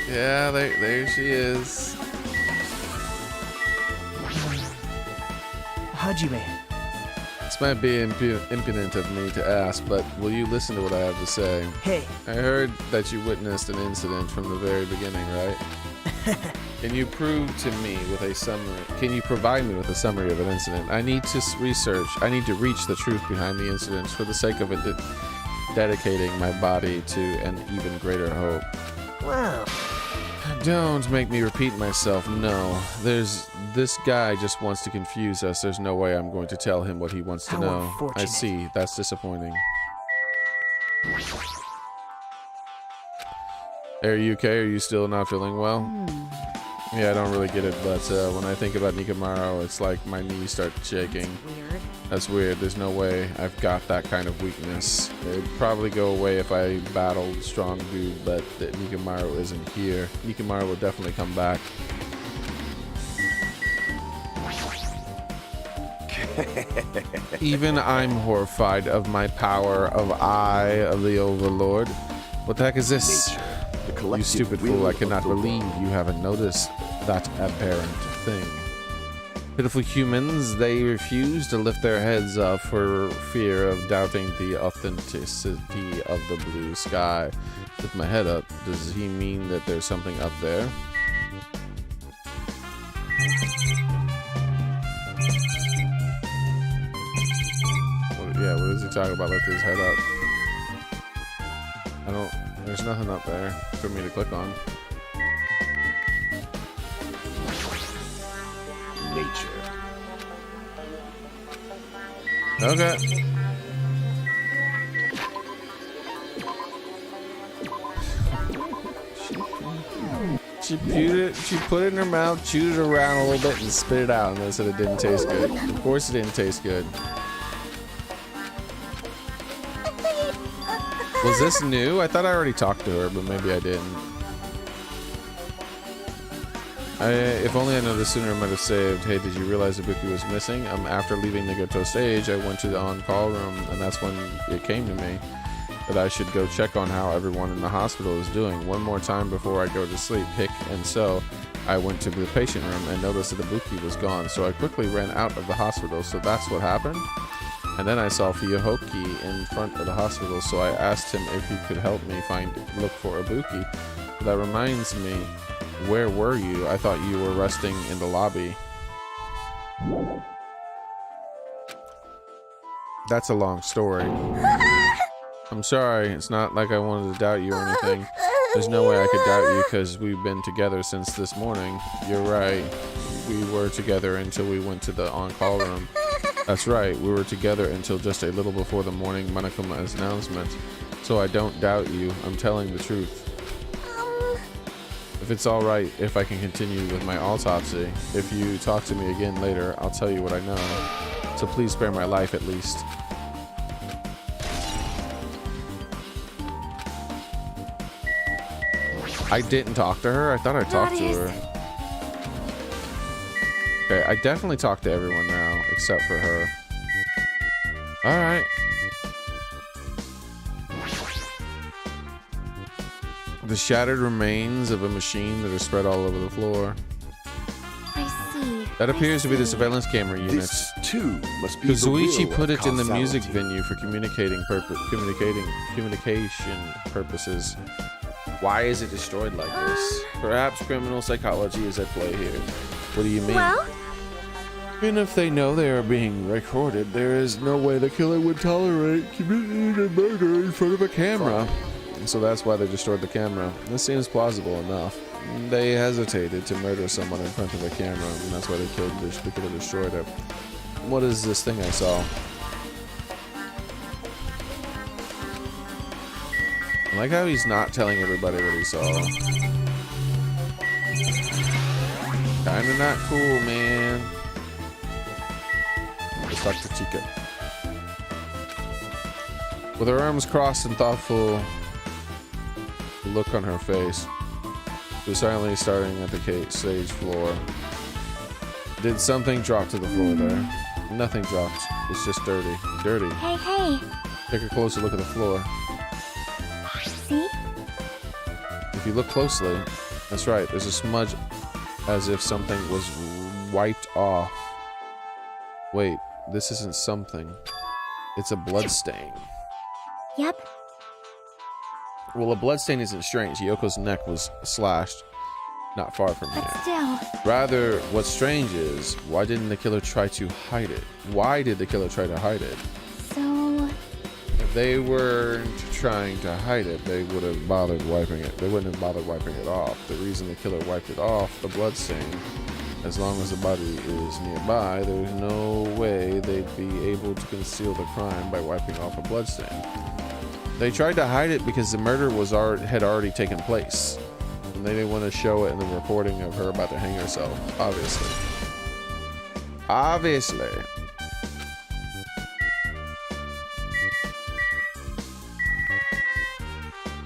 Speaker 1: Yeah, there she is.
Speaker 2: Hajime.
Speaker 1: This might be impudent of me to ask, but will you listen to what I have to say?
Speaker 2: Hey.
Speaker 1: I heard that you witnessed an incident from the very beginning, right? Can you prove to me with a summary? Can you provide me with a summary of an incident? I need to research. I need to reach the truth behind the incidents for the sake of it, dedicating my body to an even greater hope.
Speaker 2: Well.
Speaker 1: Don't make me repeat myself. No, this guy just wants to confuse us. There's no way I'm going to tell him what he wants to
Speaker 2: How
Speaker 1: know.
Speaker 2: unfortunate.
Speaker 1: I see. That's disappointing. Are you okay? Are you still not feeling well? Yeah, I don't really get it, but when I think about Nikamaro, it's like my knees start shaking.
Speaker 5: Weird.
Speaker 1: That's weird. There's no way I've got that kind of weakness. It'd probably go away if I battled strong dude, but Nikamaro isn't here. Nikamaro will definitely come back. Even I'm horrified of my power of Eye of the Overlord. What the heck is this?
Speaker 4: Nature, the
Speaker 1: You
Speaker 4: collective
Speaker 1: stupid
Speaker 4: will
Speaker 1: fool, I
Speaker 4: of
Speaker 1: cannot
Speaker 4: the
Speaker 1: believe
Speaker 4: world.
Speaker 1: you haven't noticed that aberrant thing. Pitiful humans, they refuse to lift their heads up for fear of doubting the authenticity of the blue sky. Lift my head up. Does he mean that there's something up there? What is he talking about? Lift his head up. There's nothing up there for me to click on.
Speaker 4: Nature.
Speaker 1: Okay. She put it in her mouth, chewed it around a little bit, and spit it out, and then said it didn't taste good. Of course it didn't taste good. Was this new? I thought I already talked to her, but maybe I didn't. If only I noticed sooner, I might have saved. Hey, did you realize Ibuki was missing? After leaving the Goto stage, I went to the on-call room, and that's when it came to me that I should go check on how everyone in the hospital is doing. One more time before I go to sleep. And so I went to the patient room and noticed that Ibuki was gone. So I quickly ran out of the hospital. So that's what happened. And then I saw Fuyohoki in front of the hospital, so I asked him if he could help me look for Ibuki. That reminds me, where were you? I thought you were resting in the lobby. That's a long story. I'm sorry, it's not like I wanted to doubt you or anything. There's no way I could doubt you because we've been together since this morning. You're right. We were together until we went to the on-call room. That's right, we were together until just a little before the morning Monokuma's announcement. So I don't doubt you, I'm telling the truth. If it's alright, if I can continue with my autopsy, if you talk to me again later, I'll tell you what I know. So please spare my life at least. I didn't talk to her? I thought I talked to her. Okay, I definitely talked to everyone now, except for her. Alright. The shattered remains of a machine that are spread all over the floor.
Speaker 5: I see.
Speaker 1: That appears to be the surveillance camera unit.
Speaker 4: This too must be the
Speaker 1: Kazuichi
Speaker 4: will
Speaker 1: put
Speaker 4: of
Speaker 1: it in the music
Speaker 4: causality.
Speaker 1: venue for communication purposes. Why is it destroyed like this? Perhaps criminal psychology is at play here. What do you mean?
Speaker 5: Well,
Speaker 1: Even if they know they are being recorded, there is no way the killer would tolerate committing a murder in front of a camera. So that's why they destroyed the camera. This seems plausible enough. They hesitated to murder someone in front of a camera, and that's why they killed the killer, destroyed it. What is this thing I saw? I like how he's not telling everybody what he saw. Kinda not cool, man. Let's talk to Chica. With her arms crossed and thoughtful look on her face, she was silently staring at the stage floor. Did something drop to the floor there? Nothing dropped. It's just dirty. Dirty.
Speaker 5: Hey, hey.
Speaker 1: Take a closer look at the floor.
Speaker 5: See?
Speaker 1: If you look closely, that's right, there's a smudge as if something was wiped off. Wait, this isn't something. It's a blood stain.
Speaker 5: Yep.
Speaker 1: Well, a blood stain isn't strange. Yoko's neck was slashed not far from
Speaker 5: But
Speaker 1: here.
Speaker 5: still.
Speaker 1: Rather, what's strange is, why didn't the killer try to hide it? Why did the killer try to hide it?
Speaker 5: So.
Speaker 1: If they weren't trying to hide it, they would have bothered wiping it. They wouldn't have bothered wiping it off. The reason the killer wiped it off, the blood stain, as long as the body is nearby, there's no way they'd be able to conceal the crime by wiping off a blood stain. They tried to hide it because the murder had already taken place. And they didn't want to show it in the reporting of her about to hang herself, obviously. Obviously.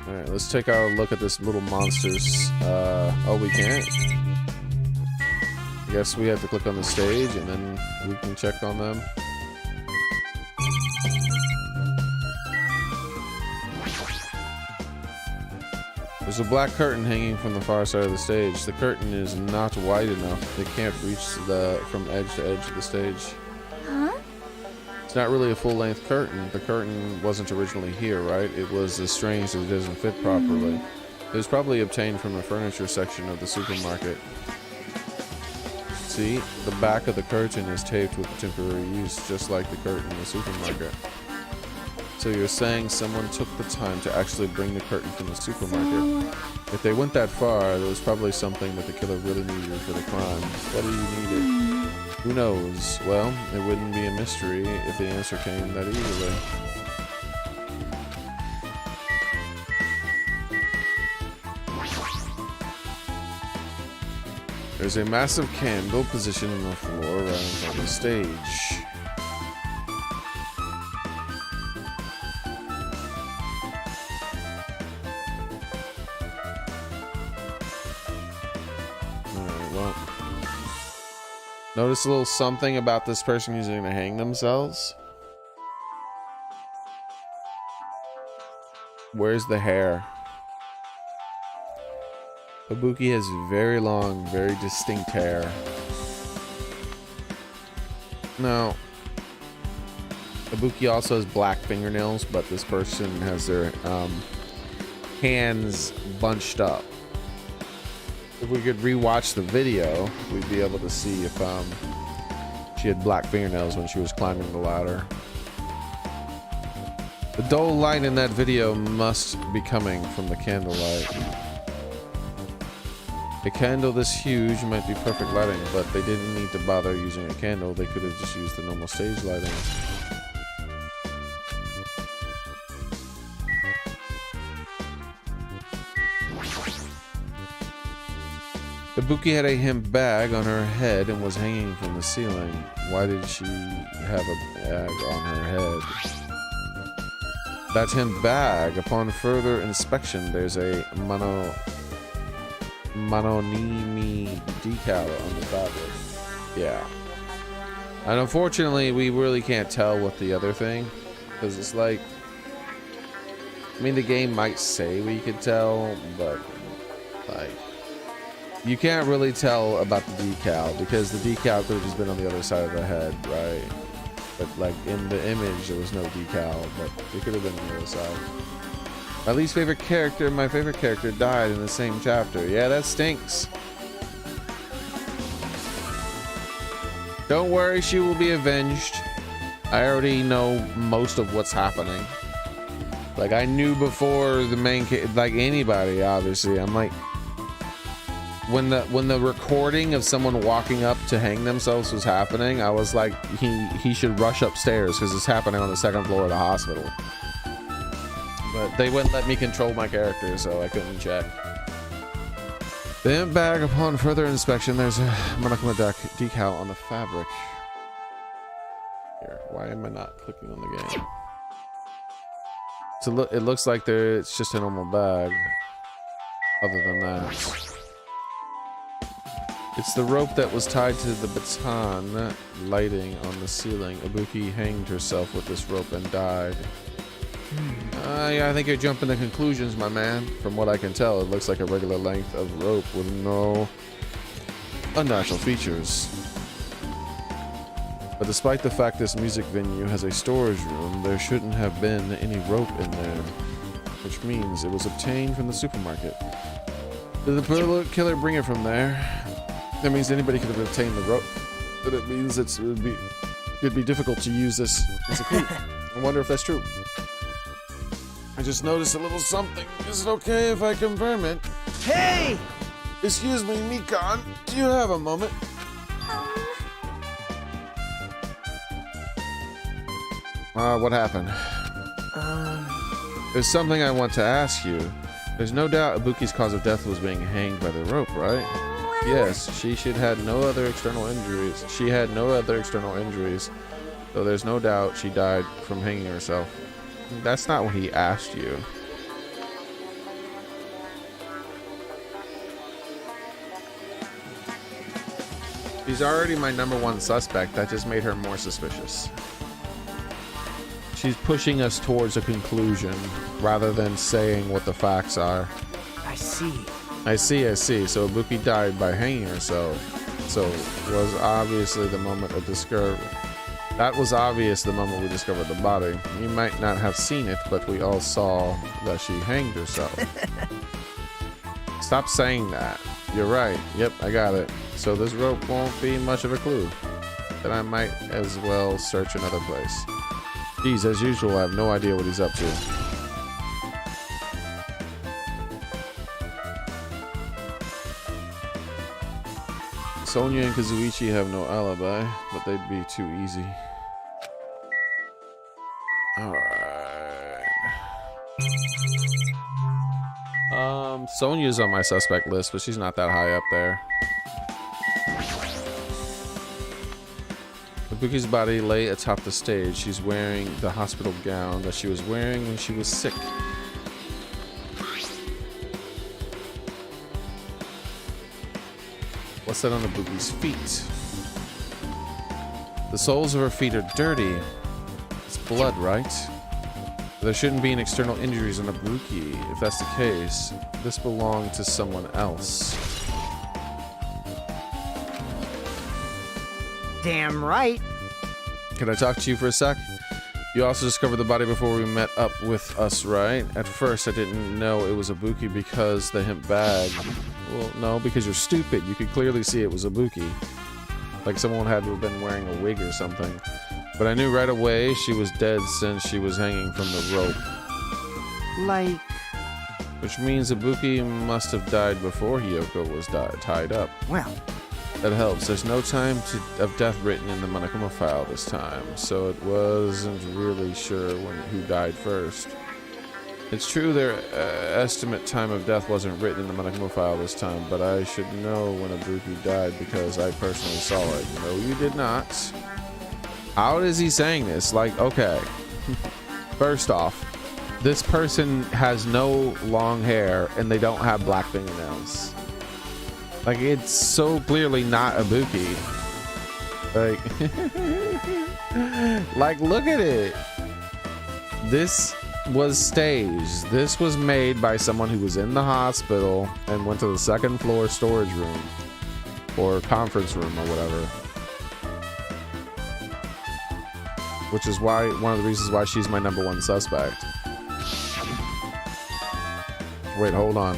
Speaker 1: Alright, let's take a look at this little monster's, oh, we can't? I guess we have to click on the stage and then we can check on them. There's a black curtain hanging from the far side of the stage. The curtain is not wide enough. They can't reach from edge to edge of the stage.
Speaker 5: Huh?
Speaker 1: It's not really a full-length curtain. The curtain wasn't originally here, right? It was strange that it doesn't fit properly. It was probably obtained from the furniture section of the supermarket. See, the back of the curtain is taped with temporary use, just like the curtain in the supermarket. So you're saying someone took the time to actually bring the curtain from the supermarket. If they went that far, there was probably something that the killer really needed for the crime. What do you need it? Who knows? Well, it wouldn't be a mystery if the answer came that easily. There's a massive candle positioned on the floor right in front of the stage. Notice a little something about this person who's going to hang themselves. Where's the hair? Ibuki has very long, very distinct hair. Now, Ibuki also has black fingernails, but this person has their hands bunched up. If we could rewatch the video, we'd be able to see if she had black fingernails when she was climbing the ladder. The dull light in that video must be coming from the candlelight. A candle this huge might be perfect lighting, but they didn't need to bother using a candle. They could have just used the normal stage lighting. Ibuki had a hemp bag on her head and was hanging from the ceiling. Why did she have a bag on her head? That hemp bag, upon further inspection, there's a Mononimi decal on the fabric. Yeah. And unfortunately, we really can't tell what the other thing, because it's like, I mean, the game might say we could tell, but like, you can't really tell about the decal because the decal could have just been on the other side of the head, right? But like in the image, there was no decal, but it could have been on the other side. My least favorite character, my favorite character died in the same chapter. Yeah, that stinks. Don't worry, she will be avenged. I already know most of what's happening. Like, I knew before the main like anybody, obviously. I'm like, when the recording of someone walking up to hang themselves was happening, I was like, he should rush upstairs because it's happening on the second floor of the hospital. But they wouldn't let me control my character, so I couldn't check. The imp bag, upon further inspection, there's a Monokuma decal on the fabric. Here, why am I not clicking on the game? So it looks like it's just a normal bag. Other than that. It's the rope that was tied to the baton lighting on the ceiling. Ibuki hanged herself with this rope and died. Yeah, I think you're jumping to conclusions, my man. From what I can tell, it looks like a regular length of rope with no unnatural features. But despite the fact this music venue has a storage room, there shouldn't have been any rope in there. Which means it was obtained from the supermarket. Did the killer bring it from there? That means anybody could have obtained the rope. But it means it'd be difficult to use this as a clue. I wonder if that's true. I just noticed a little something. Is it okay if I confirm it?
Speaker 2: Hey!
Speaker 1: Excuse me, Mikan. Do you have a moment? What happened? There's something I want to ask you. There's no doubt Ibuki's cause of death was being hanged by the rope, right? Yes, she had no other external injuries. So there's no doubt she died from hanging herself. That's not what he asked you. She's already my #1 suspect. That just made her more suspicious. She's pushing us towards a conclusion rather than saying what the facts are.
Speaker 2: I see.
Speaker 1: I see. So Ibuki died by hanging herself. So it was obviously the moment of discovery. That was obvious the moment we discovered the body. You might not have seen it, but we all saw that she hanged herself. Stop saying that. You're right. Yep, I got it. So this rope won't be much of a clue. Then I might as well search another place. Geez, as usual, I have no idea what he's up to. Sonya and Kazuichi have no alibi, but they'd be too easy. Alright. Sonya's on my suspect list, but she's not that high up there. Ibuki's body lay atop the stage. She's wearing the hospital gown that she was wearing when she was sick. What's that on Ibuki's feet? The soles of her feet are dirty. It's blood, right? There shouldn't be any external injuries on Ibuki. If that's the case, this belonged to someone else.
Speaker 2: Damn right.
Speaker 1: Can I talk to you for a sec? You also discovered the body before we met up with us, right? At first, I didn't know it was Ibuki because the hemp bag. Well, no, because you're stupid. You could clearly see it was Ibuki. Like someone had to have been wearing a wig or something. But I knew right away she was dead since she was hanging from the rope.
Speaker 2: Like...
Speaker 1: Which means Ibuki must have died before Hiyoko was tied up.
Speaker 2: Well...
Speaker 1: That helps. There's no time of death written in the Monokuma file this time, so it wasn't really sure who died first. It's true their estimate time of death wasn't written in the Monokuma file this time, but I should know when Ibuki died because I personally saw it. No, you did not. How is he saying this? Like, okay. First off, this person has no long hair and they don't have black fingernails. Like, it's so clearly not Ibuki. Like, look at it. This was staged. This was made by someone who was in the hospital and went to the second floor storage room or conference room or whatever. Which is why, one of the reasons why she's my #1 suspect. Wait, hold on.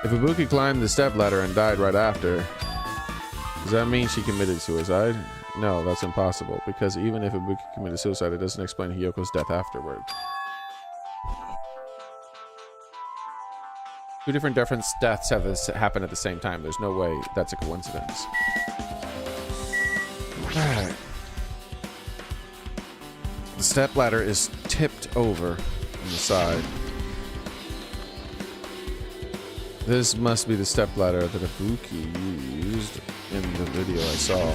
Speaker 1: If Ibuki climbed the stepladder and died right after, does that mean she committed suicide? no, that's impossible. Because even if Ibuki committed suicide, it doesn't explain Hiyoko's death afterward. Two different deaths have this happen at the same time. There's no way that's a coincidence. Alright. The stepladder is tipped over on the side. This must be the stepladder that Ibuki used in the video I saw.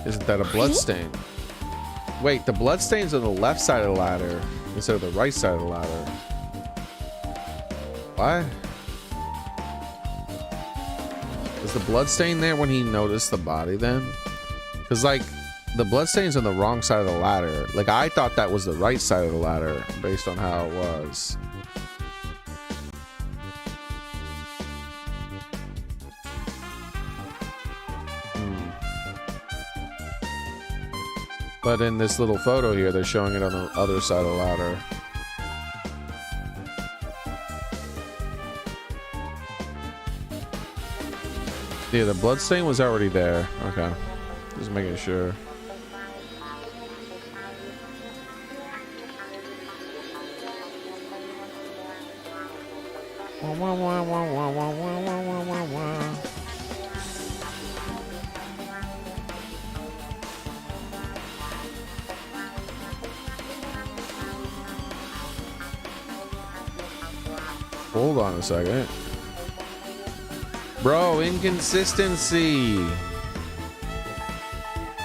Speaker 1: Isn't that a bloodstain? Wait, the bloodstain's on the left side of the ladder instead of the right side of the ladder. Why? Was the bloodstain there when he noticed the body then? Because, like, the bloodstain's on the wrong side of the ladder. Like, I thought that was the right side of the ladder based on how it was. But in this little photo here, they're showing it on the other side of the ladder. Yeah, the bloodstain was already there. Okay. Just making sure. Hold on a second. Bro, inconsistency.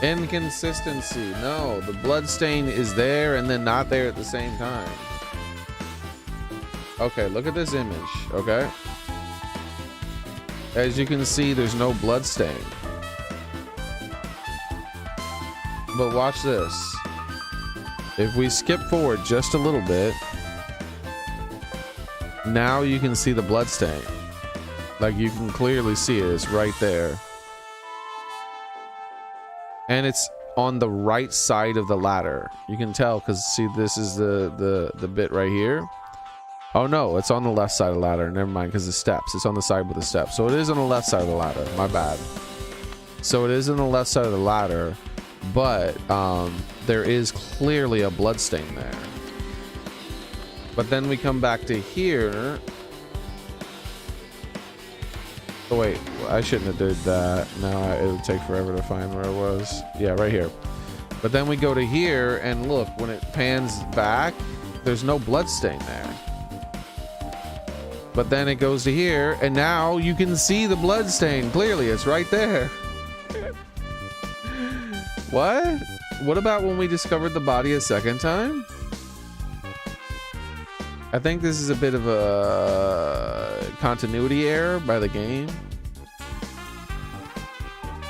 Speaker 1: Inconsistency. No, the bloodstain is there and then not there at the same time. Okay, look at this image, okay? As you can see, there's no bloodstain. But watch this. If we skip forward just a little bit, now you can see the bloodstain. Like, you can clearly see it. It's right there. And it's on the right side of the ladder. You can tell because, see, this is the bit right here. Oh, no, it's on the left side of the ladder. Never mind, because the steps. It's on the side with the steps. So it is on the left side of the ladder. My bad. So it is on the left side of the ladder, but there is clearly a bloodstain there. But then we come back to here. Oh wait, I shouldn't have did that. Now it would take forever to find where it was. Yeah, right here. But then we go to here and look, when it pans back, there's no bloodstain there. But then it goes to here and now you can see the bloodstain clearly. It's right there. What? What about when we discovered the body a second time? I think this is a bit of a continuity error by the game.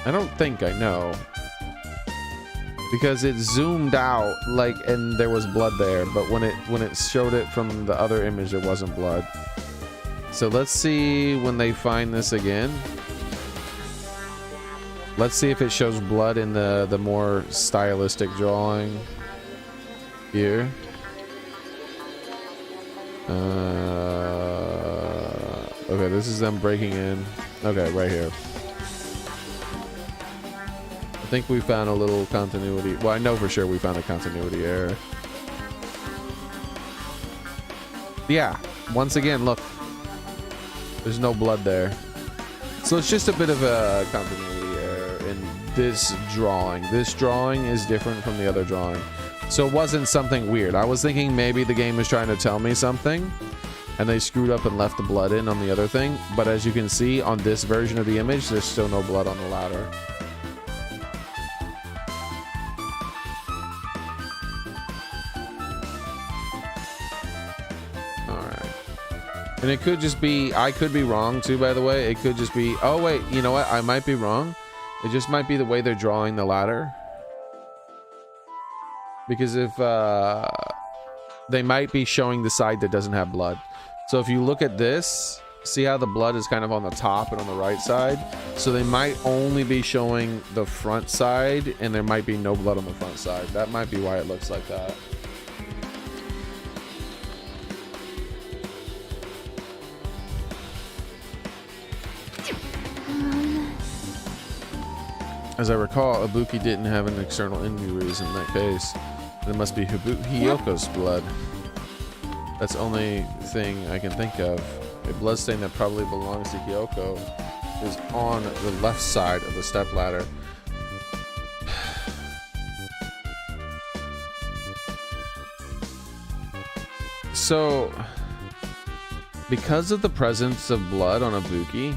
Speaker 1: I don't think I know. Because it zoomed out like and there was blood there, but when it showed it from the other image there wasn't blood. So let's see when they find this again. Let's see if it shows blood in the more stylistic drawing here. Okay, this is them breaking in. Okay, right here. I think we found a little continuity. Well, I know for sure we found a continuity error. Yeah, once again, look. There's no blood there. So it's just a bit of a continuity error in this drawing. This drawing is different from the other drawing. So it wasn't something weird. I was thinking maybe the game was trying to tell me something and they screwed up and left the blood in on the other thing. But as you can see on this version of the image, there's still no blood on the ladder. Alright. And it could just be, I could be wrong too, by the way. It could just be, oh wait, you know what? I might be wrong. It just might be the way they're drawing the ladder. Because if they might be showing the side that doesn't have blood. So if you look at this, see how the blood is kind of on the top and on the right side? So they might only be showing the front side and there might be no blood on the front side. That might be why it looks like that. As I recall, Ibuki didn't have an external injuries in that case. It must be Hyoko's blood. That's the only thing I can think of. A bloodstain that probably belongs to Hyoko is on the left side of the stepladder. So, because of the presence of blood on Ibuki,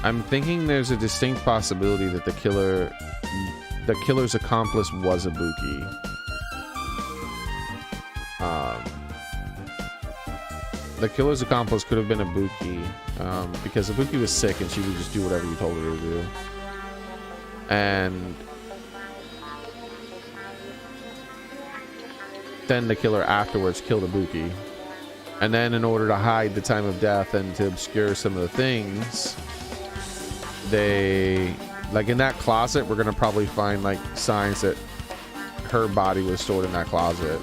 Speaker 1: I'm thinking there's a distinct possibility that the killer's accomplice was Ibuki. The killer's accomplice could have been Ibuki, because Ibuki was sick and she would just do whatever you told her to do. And then the killer afterwards killed Ibuki. And then in order to hide the time of death and to obscure some of the things, they, like in that closet, we're gonna probably find like signs that her body was stored in that closet.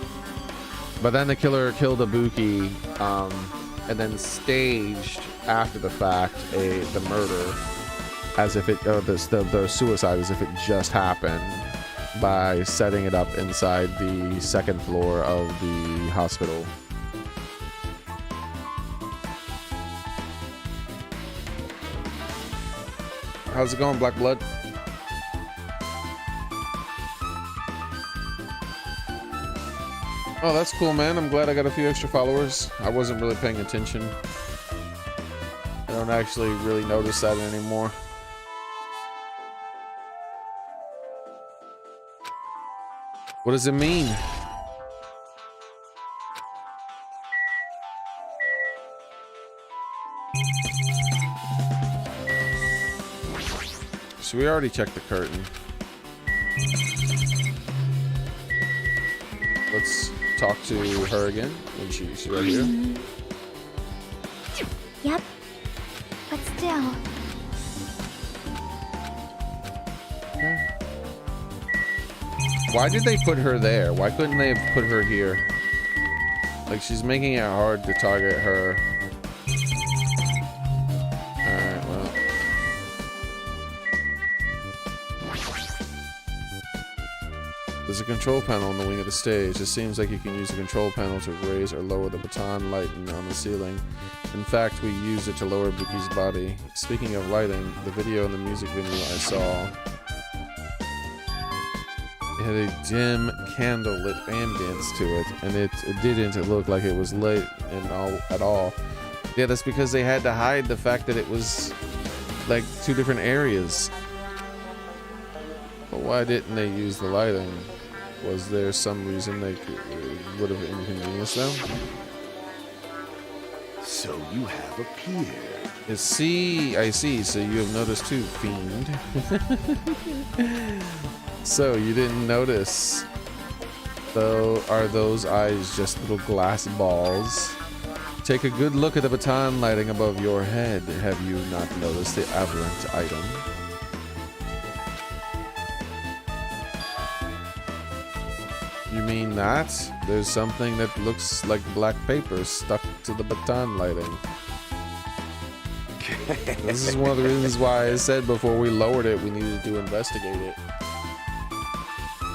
Speaker 1: But then the killer killed Ibuki, and then staged after the fact the murder as if it, or the suicide as if it just happened, by setting it up inside the second floor of the hospital. How's it going, Black Blood? Oh, that's cool, man. I'm glad I got a few extra followers. I wasn't really paying attention. I don't actually really notice that anymore. What does it mean? So we already checked the curtain. Let's talk to her again when she's right here.
Speaker 5: Yep. But still.
Speaker 1: Why did they put her there? Why couldn't they have put her here? Like, she's making it hard to target her. Alright, well. There's a control panel on the wing of the stage. It seems like you can use the control panel to raise or lower the baton lighting on the ceiling. In fact, we used it to lower Buki's body. Speaking of lighting, the video and the music video I saw, it had a dim candle-lit ambience to it, and it didn't look like it was lit at all. Yeah, that's because they had to hide the fact that it was like two different areas. But why didn't they use the lighting? Was there some reason they would have inconvenienced them?
Speaker 4: So you have appeared.
Speaker 1: I see. So you have noticed too, fiend. So you didn't notice. Though, are those eyes just little glass balls? Take a good look at the baton lighting above your head. Have you not noticed the aberrant item? You mean that? There's something that looks like black paper stuck to the baton lighting. This is one of the reasons why I said before we lowered it, we needed to investigate it.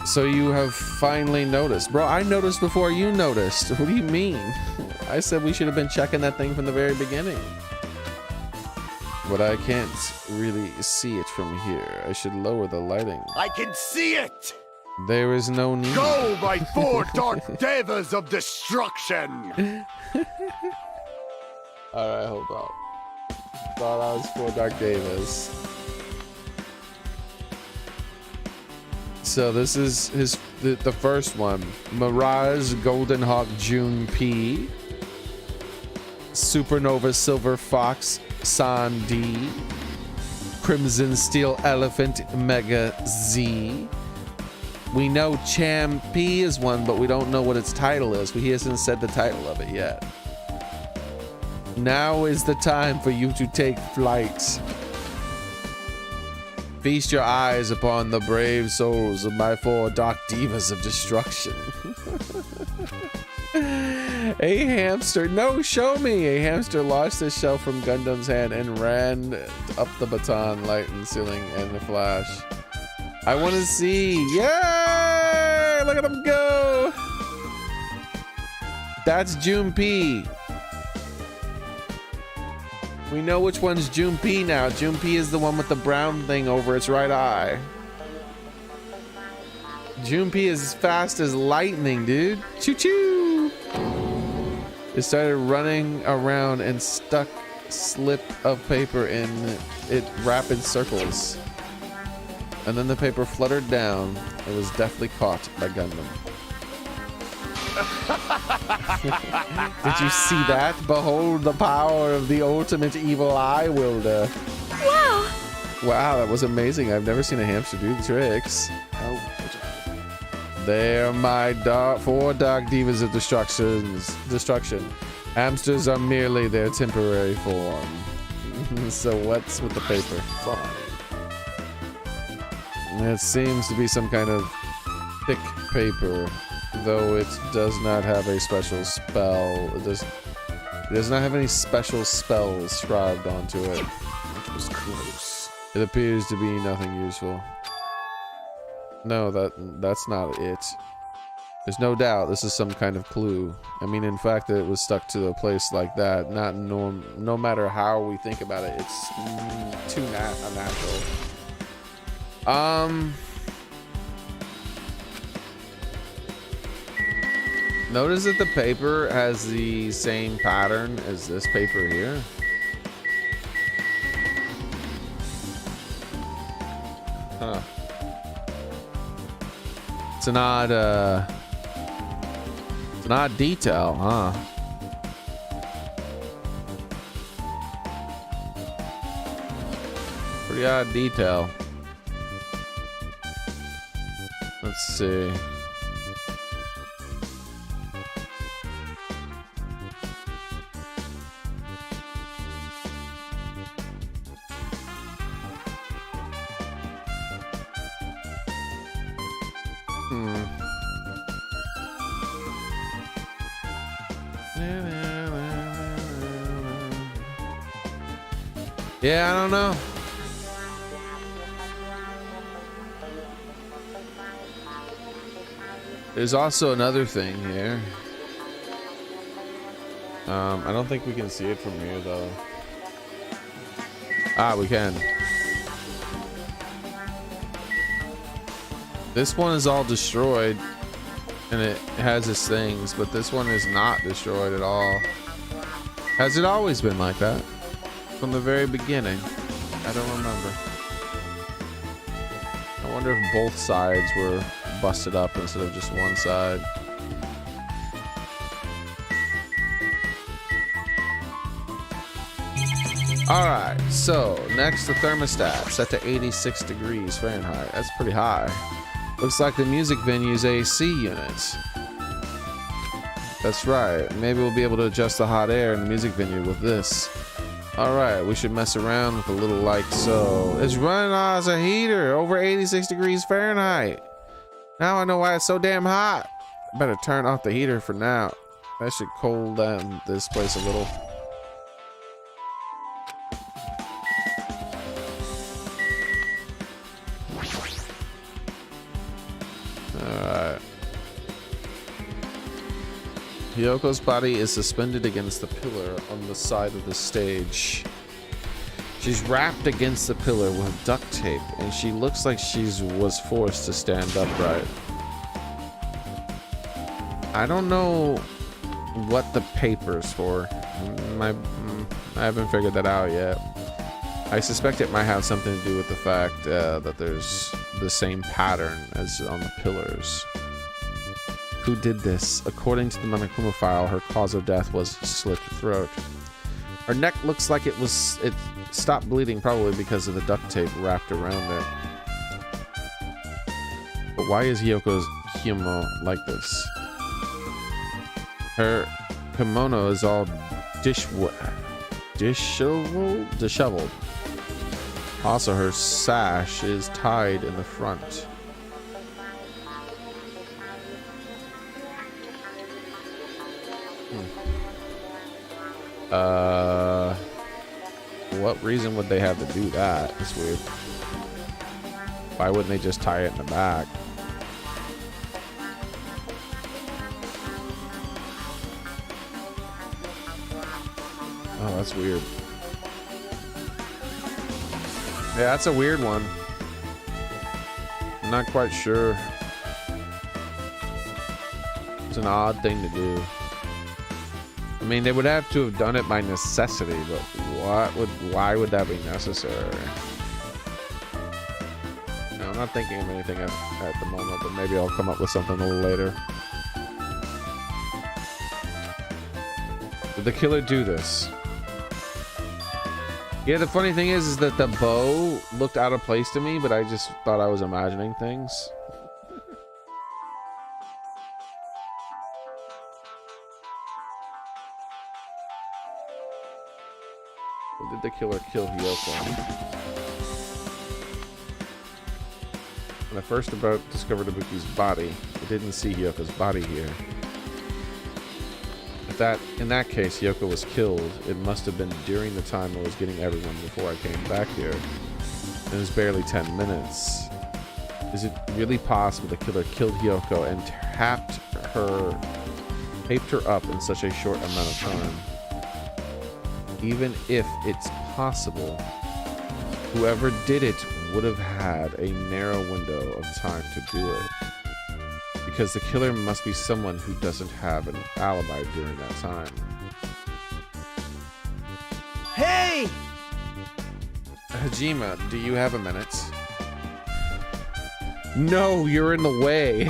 Speaker 1: So you have finally noticed. Bro, I noticed before you noticed. What do you mean? I said we should have been checking that thing from the very beginning. But I can't really see it from here. I should lower the lighting.
Speaker 4: I can see it!
Speaker 1: There is no need.
Speaker 4: Go, my four dark devas of destruction!
Speaker 1: Alright, hold on. Thought I was 4 Dark Devas. So this is the first one. Mirage Golden Hawk June P. Supernova Silver Fox San D. Crimson Steel Elephant Mega Z. We know Cham P is one, but we don't know what its title is. He hasn't said the title of it yet. Now is the time for you to take flight. Feast your eyes upon the brave souls of my 4 dark divas of destruction. A hamster. No, show me. A hamster lost his shell from Gundam's hand and ran up the baton, light and ceiling, and the flash. I want to see. Yay! Look at him go. That's Junpei. We know which one's Junpei now. Junpei is the one with the brown thing over its right eye. Junpei is as fast as lightning, dude. Choo-choo! It started running around and stuck slip of paper in it rapid circles. And then the paper fluttered down and was deftly caught by Gundam. Did you see that? Behold the power of the ultimate evil eye wielder.
Speaker 5: Wow!
Speaker 1: Wow, that was amazing. I've never seen a hamster do the tricks. Oh, they're my four dark divas of destruction. Hamsters are merely their temporary form. So what's with the paper? Fine. It seems to be some kind of thick paper, though it does not have a special spell. It does not have any special spells scribed onto it. It was close. It appears to be nothing useful. No, that's not it. There's no doubt this is some kind of clue. I mean, in fact, that it was stuck to a place like that. No matter how we think about it, it's too unnatural. Notice that the paper has the same pattern as this paper here. Huh. It's an odd detail, huh? Pretty odd detail. Let's see. Yeah, I don't know. There's also another thing here. I don't think we can see it from here though. Ah, we can. This one is all destroyed and it has its things, but this one is not destroyed at all. Has it always been like that? From the very beginning? I don't remember. I wonder if both sides were busted up instead of just one side. Alright, so next the thermostat set to 86 degrees Fahrenheit. That's pretty high. Looks like the music venue's AC unit. That's right. Maybe we'll be able to adjust the hot air in the music venue with this. Alright, we should mess around with a little like so. It's running as a heater over 86 degrees Fahrenheit. Now I know why it's so damn hot. Better turn off the heater for now. That should cool down this place a little. Alright. Hyoko's body is suspended against the pillar on the side of the stage. She's wrapped against the pillar with duct tape, and she looks like she was forced to stand upright. I don't know what the paper's for. I haven't figured that out yet. I suspect it might have something to do with the fact that there's the same pattern as on the pillars. Who did this? According to the Monokuma file, her cause of death was slit throat. Her neck looks like it stopped bleeding, probably because of the duct tape wrapped around it. But why is Hyoko's kimono like this? Her kimono is all disheveled. Also, her sash is tied in the front. What reason would they have to do that? It's weird. Why wouldn't they just tie it in the back? Oh, that's weird. Yeah, that's a weird one. I'm not quite sure. It's an odd thing to do. I mean, they would have to have done it by necessity, but why would that be necessary? No, I'm not thinking of anything at the moment, but maybe I'll come up with something a little later. Did the killer do this? Yeah, the funny thing is that the bow looked out of place to me, but I just thought I was imagining things. Or did the killer kill Hiyoko? When I first discovered Ibuki's body, I didn't see Hyoko's body here. In that case, Hiyoko was killed. It must have been during the time I was getting everyone before I came back here. It was barely 10 minutes. Is it really possible the killer killed Hiyoko and taped her up in such a short amount of time? Even if it's possible, whoever did it would have had a narrow window of time to do it. Because the killer must be someone who doesn't have an alibi during that time.
Speaker 2: Hey!
Speaker 1: Hajime, do you have a minute? No, you're in the way.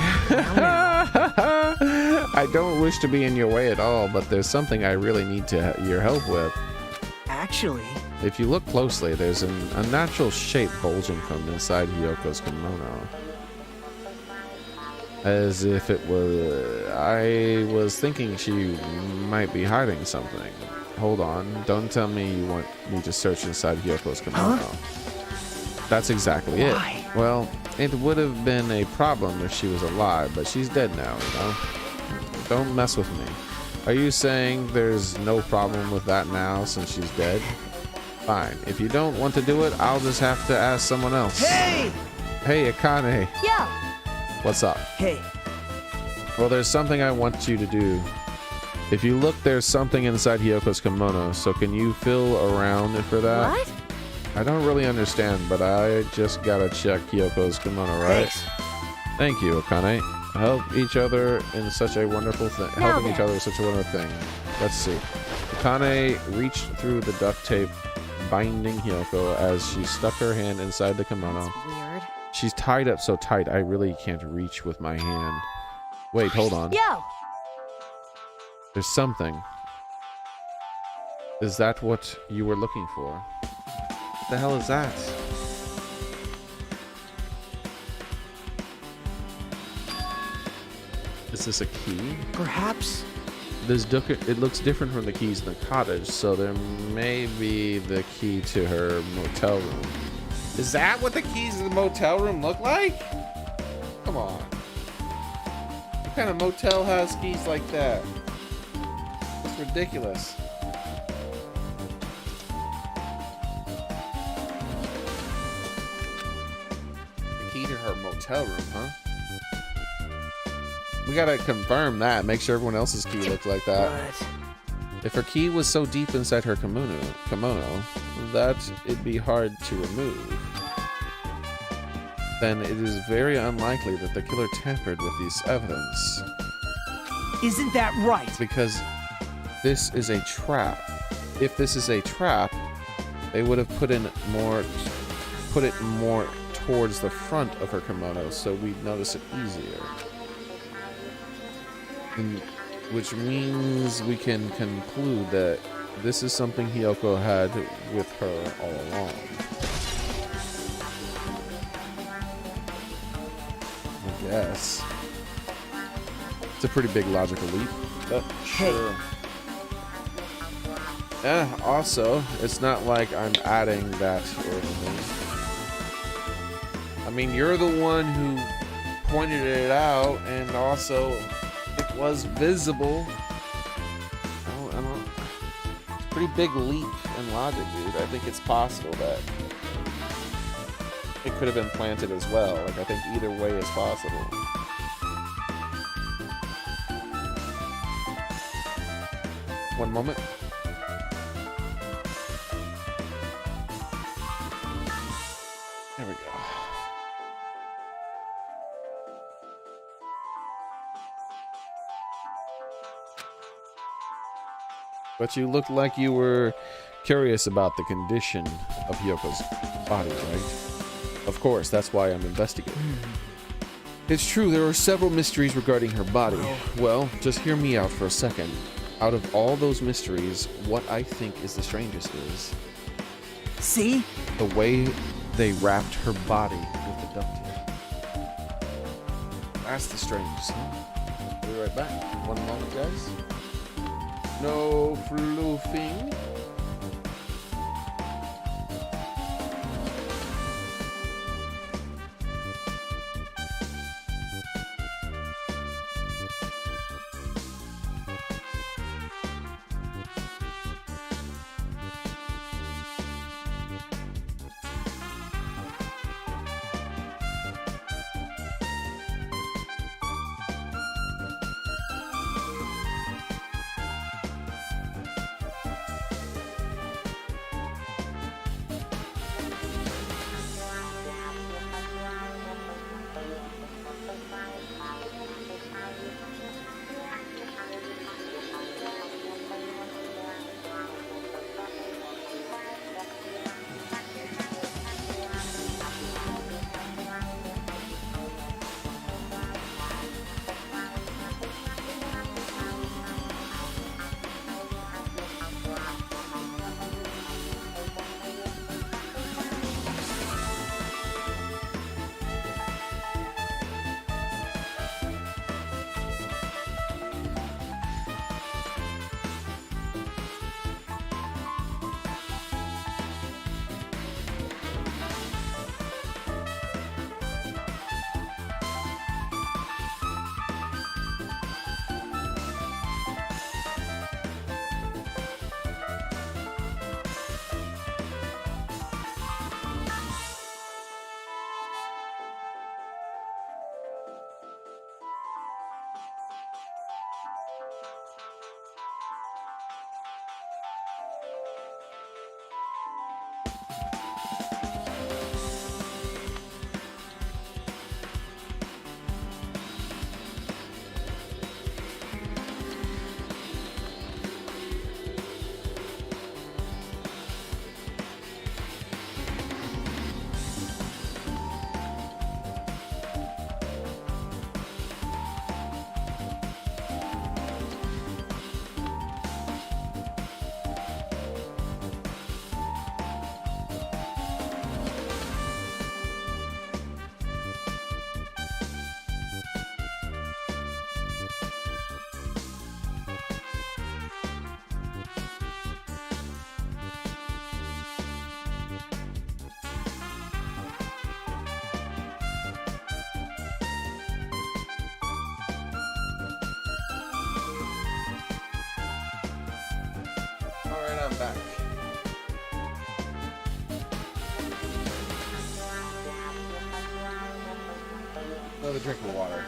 Speaker 1: I don't wish to be in your way at all, but there's something I really need your help with.
Speaker 2: Actually...
Speaker 1: If you look closely, there's an unnatural shape bulging from inside Hiyoko's kimono. As if it was... I was thinking she might be hiding something. Hold on, don't tell me you want me to search inside Hiyoko's kimono. Huh? That's exactly
Speaker 2: Why?
Speaker 1: it. Well, it would have been a problem if she was alive, but she's dead now, you know? Don't mess with me. Are you saying there's no problem with that now since she's dead? Fine. If you don't want to do it, I'll just have to ask someone else.
Speaker 2: Hey!
Speaker 1: Hey, Akane.
Speaker 5: Yo!
Speaker 1: What's up?
Speaker 2: Hey.
Speaker 1: Well, there's something I want you to do. If you look, there's something inside Hiyoko's kimono, so can you feel around for that?
Speaker 5: What?
Speaker 1: I don't really understand, but I just gotta check Hiyoko's kimono, right?
Speaker 2: Thanks.
Speaker 1: Thank you, Akane. Help each other in such a wonderful thing. Helping each other is such a wonderful thing. Let's see. Akane reached through the duct tape binding Hiyoko as she stuck her hand inside the kimono.
Speaker 5: That's weird.
Speaker 1: She's tied up so tight, I really can't reach with my hand. Wait, hold on.
Speaker 5: Yo!
Speaker 1: There's something. Is that what you were looking for? What the hell is that? Is this a key?
Speaker 2: Perhaps?
Speaker 1: It looks different from the keys in the cottage, so there may be the key to her motel room. Is that what the keys in the motel room look like? Come on. What kind of motel has keys like that? It's ridiculous. The key to her motel room, huh? We gotta confirm that. Make sure everyone else's key looks like that.
Speaker 2: But...
Speaker 1: If her key was so deep inside her kimono, that it'd be hard to remove. Then it is very unlikely that the killer tampered with this evidence.
Speaker 2: Isn't that right?
Speaker 1: Because this is a trap. If this is a trap, they would have put it more towards the front of her kimono so we'd notice it easier. Which means we can conclude that this is something Hiyoko had with her all along. I guess. It's a pretty big logical leap, but sure. Also, it's not like I'm adding that or anything. I mean, you're the one who pointed it out, and also it was visible. pretty big leap in logic, dude. I think it's possible that it could have been planted as well. Like, I think either way is possible. One moment. There we go. But you looked like you were curious about the condition of Hyoko's body, right? Of course, that's why I'm investigating. It's true, there are several mysteries regarding her body. Well, just hear me out for a second. Out of all those mysteries, what I think is the strangest is...
Speaker 2: See?
Speaker 1: the way they wrapped her body with the duct tape. That's the strangest, huh? We'll be right back. One moment, guys. No floofing. I'm back. Another drink of water.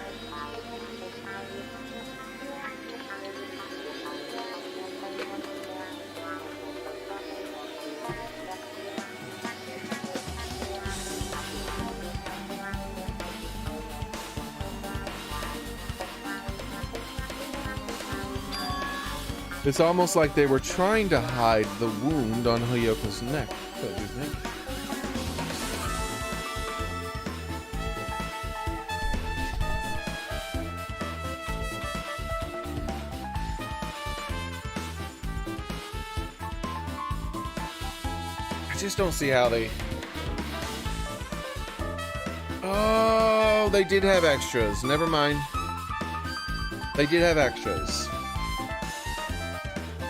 Speaker 1: It's almost like they were trying to hide the wound on Hyoko's neck, don't you think? I just don't see how they... Oh, they did have extras. Never mind. They did have extras.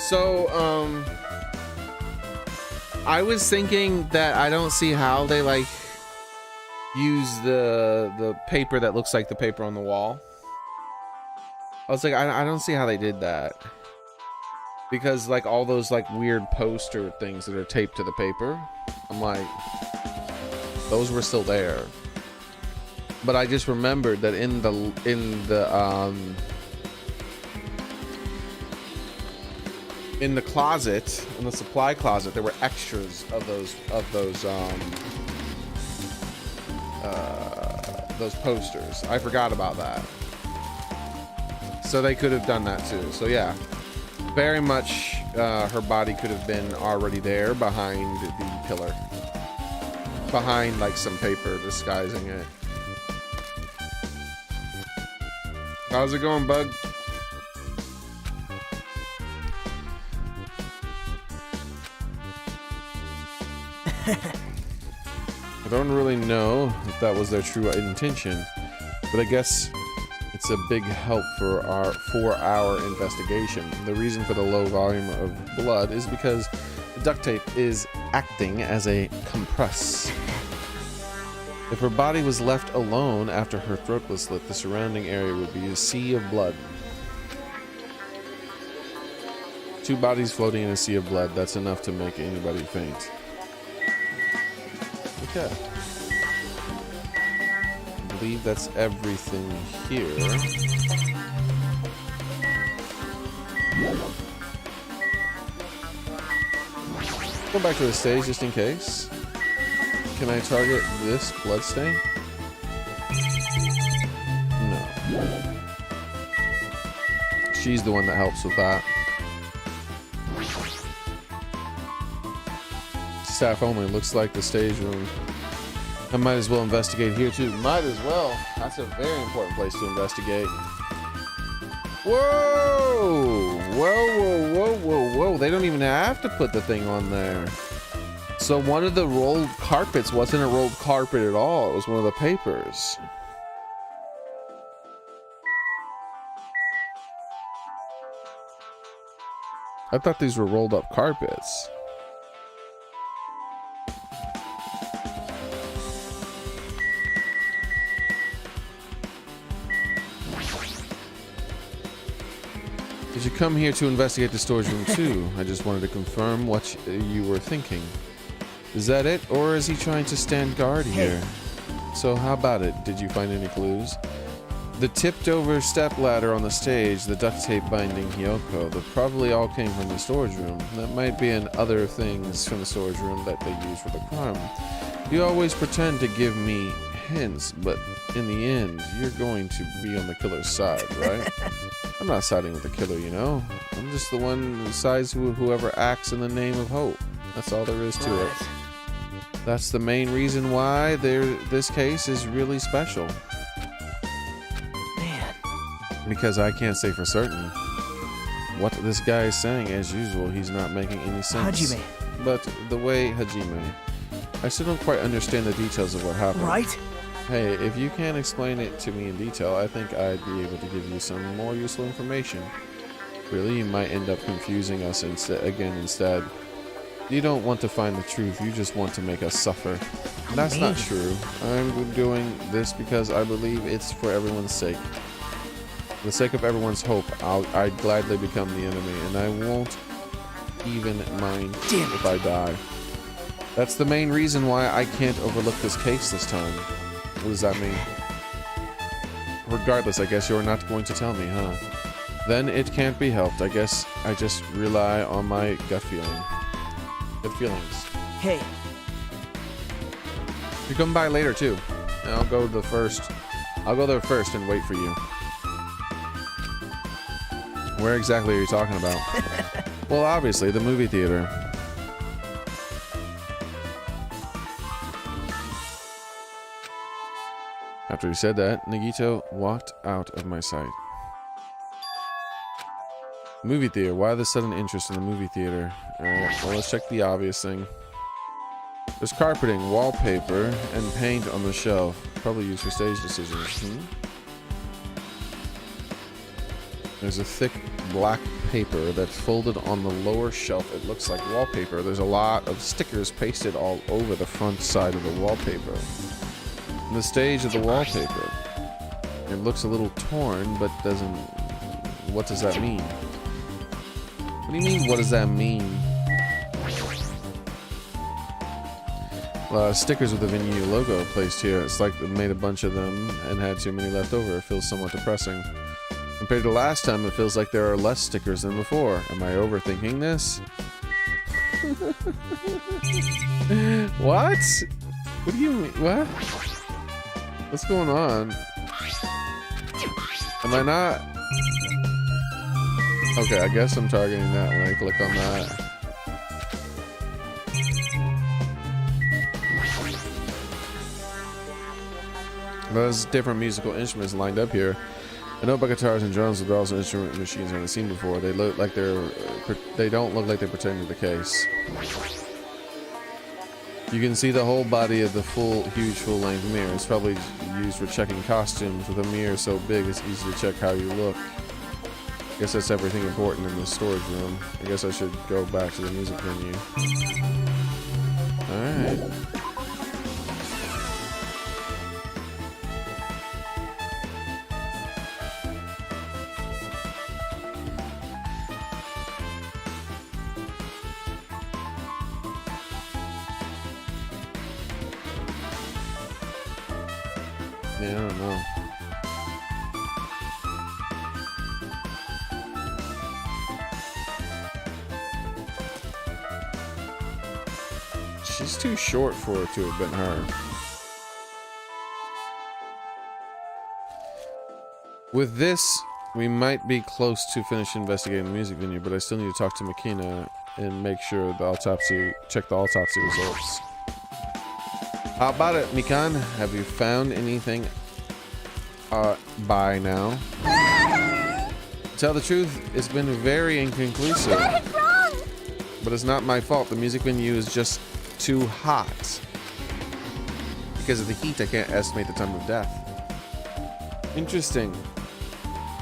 Speaker 1: So, I was thinking that I don't see how they, like, use the paper that looks like the paper on the wall. I was like, I don't see how they did that. Because like all those like weird poster things that are taped to the paper, I'm like, those were still there. But I just remembered that in the closet, in the supply closet, there were extras of those posters. I forgot about that. So they could have done that too. So yeah, very much her body could have been already there behind the pillar. Behind like some paper disguising it. How's it going, bug? I don't really know if that was their true intention, but I guess it's a big help for our investigation. The reason for the low volume of blood is because the duct tape is acting as a compress. If her body was left alone after her throat was slit, the surrounding area would be a sea of blood. Two bodies floating in a sea of blood, that's enough to make anybody faint. Okay. I believe that's everything here. Go back to the stage just in case. Can I target this bloodstain? No. She's the one that helps with that. Staff only. Looks like the stage room. I might as well investigate here too. Might as well. That's a very important place to investigate. Whoa! Whoa, whoa, whoa, whoa, whoa. They don't even have to put the thing on there. So one of the rolled carpets wasn't a rolled carpet at all. It was one of the papers. I thought these were rolled up carpets. Did you come here to investigate the storage room too? I just wanted to confirm what you were thinking. Is that it, or is he trying to stand guard here? So how about it? Did you find any clues? The tipped over step ladder on the stage, the duct tape binding Hiyoko, that probably all came from the storage room. That might be in other things from the storage room that they used for the crime. You always pretend to give me hints, but in the end, you're going to be on the killer's side, right? I'm not siding with the killer, you know. I'm just the one who sides with whoever acts in the name of hope. That's all there is to it. That's the main reason why this case is really special.
Speaker 2: Man.
Speaker 1: Because I can't say for certain what this guy is saying. As usual, he's not making any sense.
Speaker 2: Hajime.
Speaker 1: But the way Hajime, I still don't quite understand the details of what happened.
Speaker 2: Right?
Speaker 1: Hey, if you can't explain it to me in detail, I think I'd be able to give you some more useful information. Really, you might end up confusing us instead. You don't want to find the truth, you just want to make us suffer. That's not true. I'm doing this because I believe it's for everyone's sake. For the sake of everyone's hope, I'd gladly become the enemy, and I won't even mind if I die. That's the main reason why I can't overlook this case this time. What does that mean? Regardless, I guess you're not going to tell me, huh? Then it can't be helped. I guess I just rely on my gut feeling. Good feelings.
Speaker 2: Hey.
Speaker 1: You come by later too. And I'll go there first and wait for you. Where exactly are you talking about? Well, obviously, the movie theater. After he said that, Nagito walked out of my sight. Movie theater. Why the sudden interest in the movie theater? Alright, well, let's check the obvious thing. There's carpeting, wallpaper, and paint on the shelf. Probably used for stage decisions. There's a thick black paper that's folded on the lower shelf. It looks like wallpaper. There's a lot of stickers pasted all over the front side of the wallpaper. And the stage of the wallpaper. It looks a little torn, but doesn't... What does that mean? What do you mean, what does that mean? Stickers with the venue logo placed here. It's like they made a bunch of them and had too many left over. It feels somewhat depressing. Compared to last time, it feels like there are less stickers than before. Am I overthinking this? What? What do you mean? What? What's going on? Am I not? Okay, I guess I'm targeting that when I click on that. There's different musical instruments lined up here. I know about guitars and drums, but also instrument machines I haven't seen before. They look like they don't look like they're pretending to the case. You can see the whole body of the huge full-length mirror. It's probably used for checking costumes. With a mirror so big, it's easy to check how you look. I guess that's everything important in the storage room. I guess I should go back to the music venue. Alright. Yeah, I don't know. She's too short for it to have been her. With this, we might be close to finishing investigating the music venue, but I still need to talk to Makina and make sure check the autopsy results. How about it, Mikan? Have you found anything by now? To tell the truth, it's been very inconclusive. But it's not my fault. The music venue is just too hot. Because of the heat, I can't estimate the time of death. Interesting.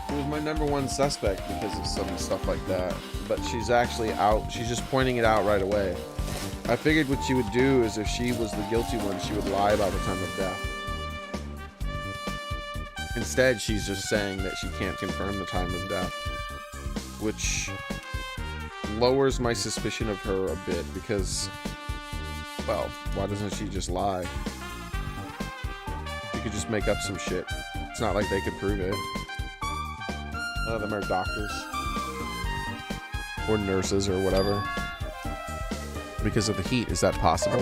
Speaker 1: It was my #1 suspect because of some stuff like that. But she's actually out. She's just pointing it out right away. I figured what she would do is if she was the guilty one, she would lie about the time of death. Instead, she's just saying that she can't confirm the time of death. Which lowers my suspicion of her a bit because, well, why doesn't she just lie? She could just make up some shit. It's not like they could prove it. None of them are doctors. Or nurses or whatever. Because of the heat, is that possible?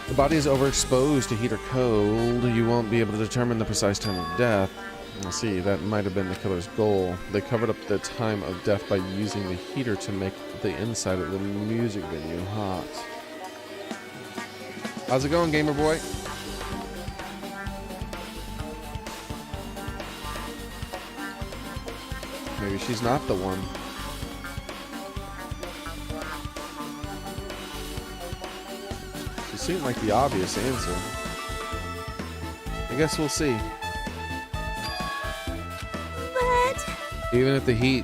Speaker 1: The body is overexposed to heat or cold. You won't be able to determine the precise time of death. Let's see, that might have been the killer's goal. They covered up the time of death by using the heater to make the inside of the music venue hot. How's it going, gamer boy? Maybe she's not the one. She seemed like the obvious answer. I guess we'll see.
Speaker 5: But
Speaker 1: Even if the heat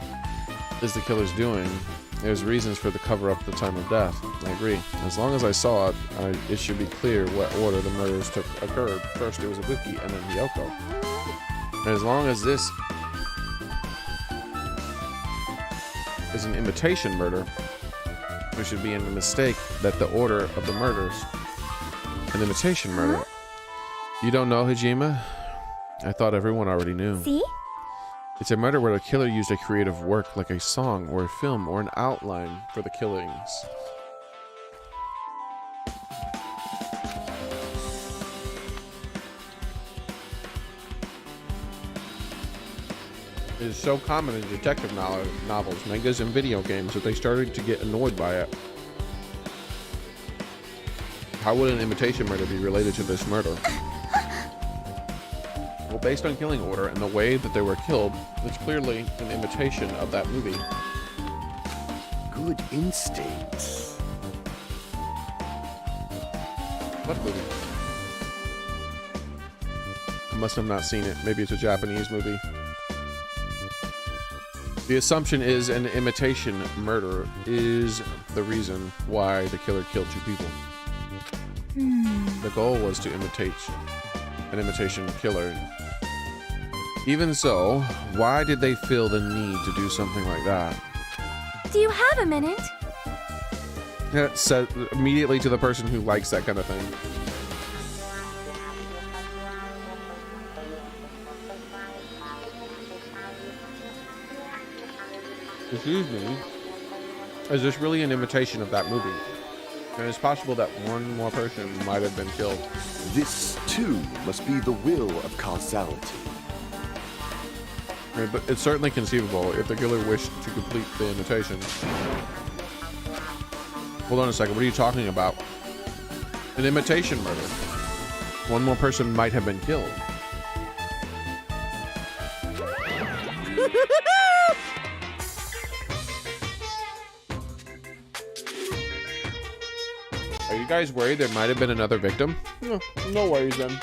Speaker 1: is the killer's doing, there's reasons for the cover up the time of death. I agree. As long as I saw it, it should be clear what order the murders occurred. First it was Ibuki and then Hiyoko. And as long as this is an imitation murder, there should be a mistake that the order of the murders. An imitation murder. You don't know, Hajime? I thought everyone already knew.
Speaker 5: see?
Speaker 1: It's a murder where the killer used a creative work like a song or a film or an outline for the killings. It is so common in detective novels, mangas, and video games that they started to get annoyed by it. How would an imitation murder be related to this murder? Well, based on killing order and the way that they were killed, it's clearly an imitation of that movie.
Speaker 4: Good instincts.
Speaker 1: What movie? I must have not seen it. Maybe it's a Japanese movie. The assumption is an imitation murder is the reason why the killer killed two people. The goal was to imitate an imitation killer. Even so, why did they feel the need to do something like that?
Speaker 5: Do you have a minute?
Speaker 1: It says immediately to the person who likes that kind of thing. Excuse me. Is this really an imitation of that movie? And it's possible that one more person might have been killed.
Speaker 4: This, too, must be the will of causality.
Speaker 1: Right, but it's certainly conceivable if the killer wished to complete the imitation. Hold on a second, what are you talking about? An imitation murder. One more person might have been killed. Are you guys worried there might have been another victim? No worries then.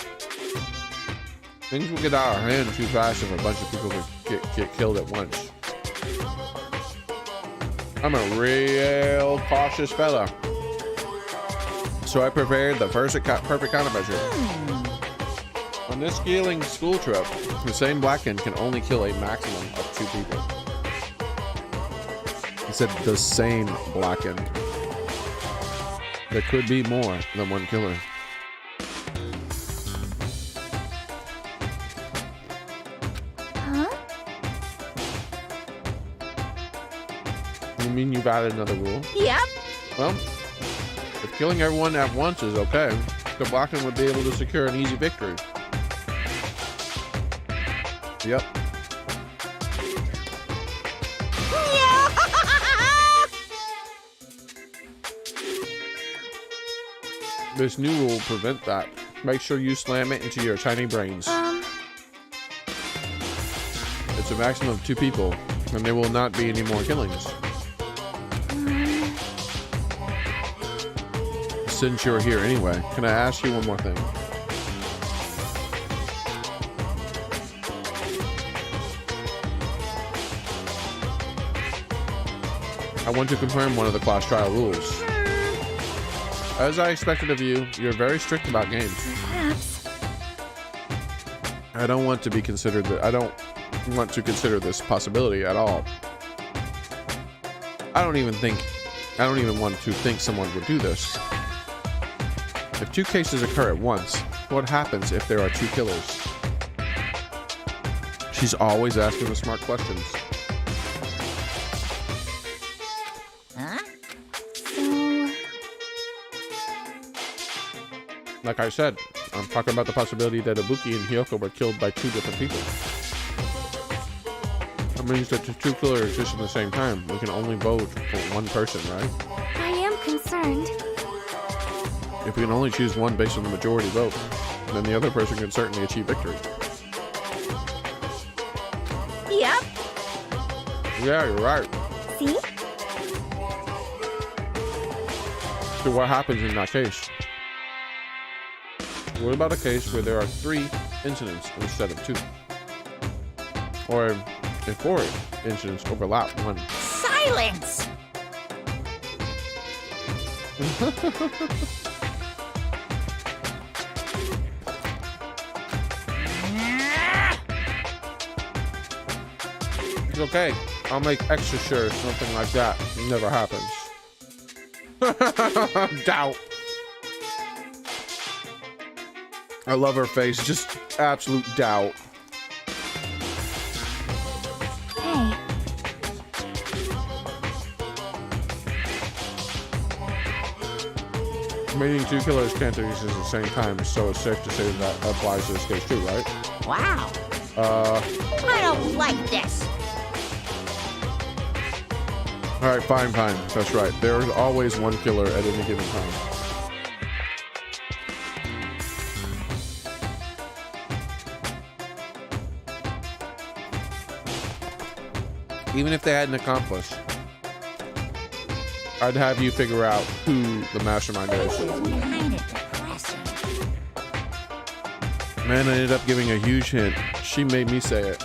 Speaker 1: Things will get out of hand too fast if a bunch of people get killed at once. I'm a real cautious fella. So I prepared the perfect countermeasure. On this scaling school trip, the same Blacken can only kill a maximum of 2 people. He said the same Blacken. There could be more than one killer.
Speaker 5: Huh?
Speaker 1: You mean you've added another rule?
Speaker 3: Yep.
Speaker 1: Well, if killing everyone at once is okay, the Blacken would be able to secure an easy victory. Yep. This new rule will prevent that. Make sure you slam it into your tiny brains. It's a maximum of 2 people, and there will not be any more killings. Since you're here anyway, can I ask you one more thing? I want to confirm one of the class trial rules. As I expected of you, you're very strict about games.
Speaker 5: Perhaps.
Speaker 1: I don't want to consider this possibility at all. I don't even want to think someone would do this. If 2 cases occur at once, what happens if there are 2 killers? She's always asking the smart questions. Like I said, I'm talking about the possibility that Ibuki and Hiyoko were killed by 2 different people. That means that the 2 killers exist at the same time. We can only vote for one person, right?
Speaker 5: I am concerned.
Speaker 1: If we can only choose one based on the majority vote, then the other person can certainly achieve victory.
Speaker 3: Yep.
Speaker 1: Yeah, you're right.
Speaker 5: See?
Speaker 1: So what happens in that case? What about a case where there are 3 incidents instead of 2? Or if 4 incidents overlap 1?
Speaker 3: Silence! It's okay. I'll make extra sure something like that never happens. Doubt. I love her face. Just absolute doubt.
Speaker 5: Hey.
Speaker 1: Meaning 2 killers can't exist at the same time, so it's safe to say that applies to this case too, right?
Speaker 3: Wow. I don't like this.
Speaker 1: Alright, fine. That's right. There is always 1 killer at any given time. Even if they had an accomplice, I'd have you figure out who the mastermind is.
Speaker 3: Kind of depressing.
Speaker 1: Man, I ended up giving a huge hint. She made me say it.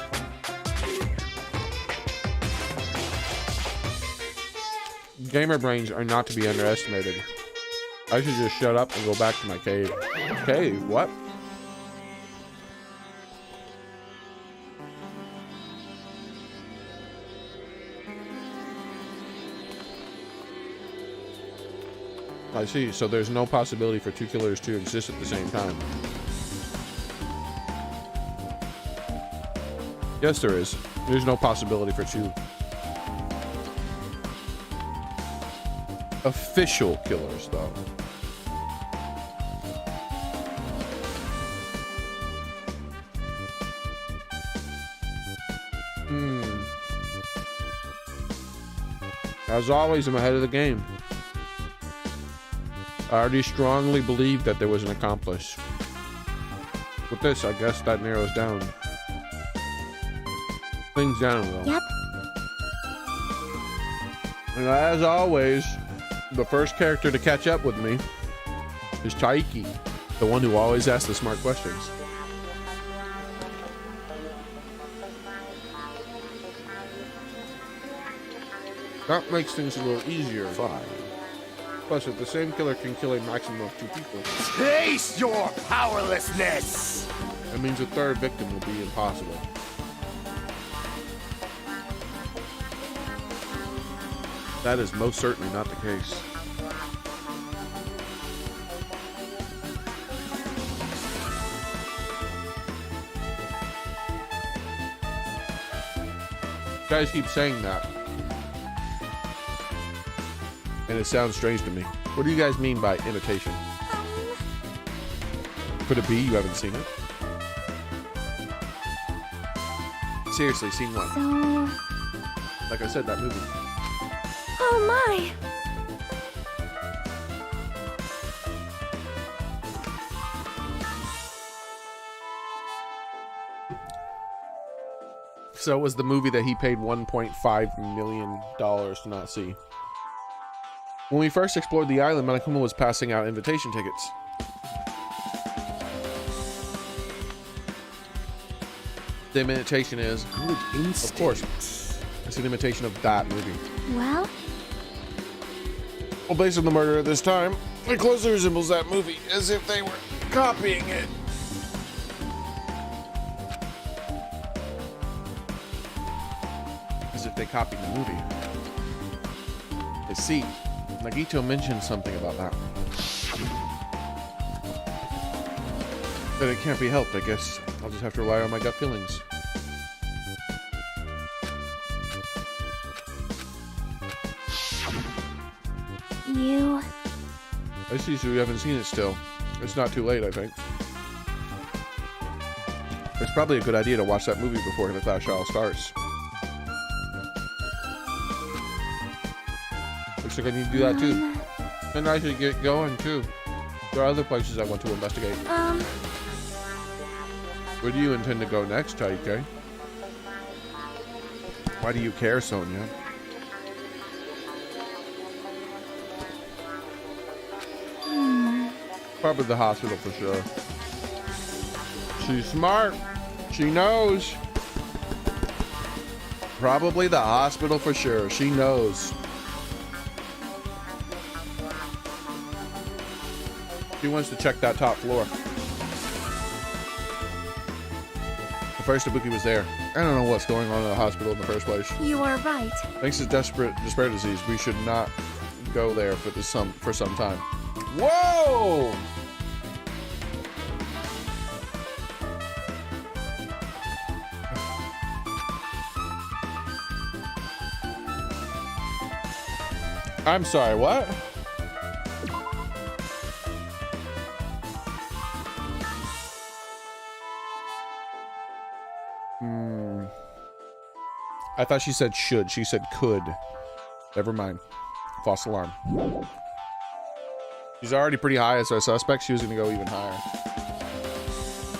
Speaker 1: Gamer brains are not to be underestimated. I should just shut up and go back to my cave. Cave? What? I see. So there's no possibility for two killers to exist at the same time. Yes, there is. There's no possibility for two official killers, though. As always, I'm ahead of the game. I already strongly believed that there was an accomplice. With this, I guess that narrows down things down a little.
Speaker 5: Yep.
Speaker 1: And as always, the first character to catch up with me is Xearrik, the one who always asks the smart questions. That makes things a little easier. Fine. Plus, if the same killer can kill a maximum of 2 people,
Speaker 4: Taste your powerlessness!
Speaker 1: that means a third victim will be impossible. That is most certainly not the case. You guys keep saying that, and it sounds strange to me. What do you guys mean by imitation? Could it be you haven't seen it? Seriously, seen what?
Speaker 5: So...
Speaker 1: Like I said, that movie.
Speaker 5: Oh my!
Speaker 1: So it was the movie that he paid $1.5 million to not see. When we first explored the island, Monokuma was passing out invitation tickets. The imitation is, of course, it's an imitation of that movie.
Speaker 5: Well,
Speaker 1: Well, based on the murder at this time, it closely resembles that movie, as if they were copying it. As if they copied the movie. I see. Nagito mentioned something about that. But it can't be helped, I guess. I'll just have to rely on my gut feelings.
Speaker 5: you...
Speaker 1: I see, so we haven't seen it still. It's not too late, I think. It's probably a good idea to watch that movie before the Clash Royale starts. Looks like I need to do that too. And I should get going too. There are other places I want to investigate. Where do you intend to go next, Taike? Why do you care, Sonia? Probably the hospital for sure. She's smart. She knows. Probably the hospital for sure. She knows. She wants to check that top floor. The first Ibuki was there. I don't know what's going on in the hospital in the first place.
Speaker 5: You are right.
Speaker 1: Thanks to desperate disease, we should not go there for some time. Whoa! I'm sorry, what? I thought she said should. She said could. Never mind. False alarm. She's already pretty high as our suspect. She was going to go even higher.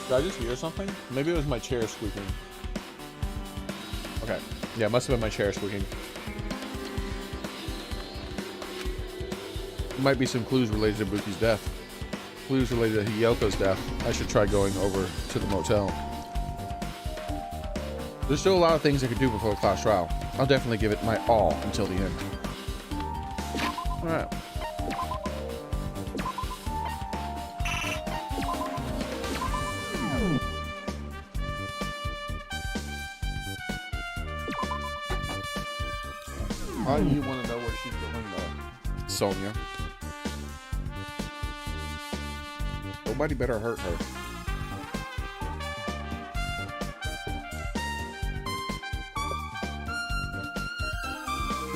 Speaker 1: Did I just hear something? Maybe it was my chair squeaking. Okay. Yeah, it must have been my chair squeaking. There might be some clues related to Buki's death. Clues related to Hiyoko's death. I should try going over to the motel. There's still a lot of things I could do before Clash Royale. I'll definitely give it my all until the end. Alright. Why do you want to know where she's going though, Sonia? Nobody better hurt her.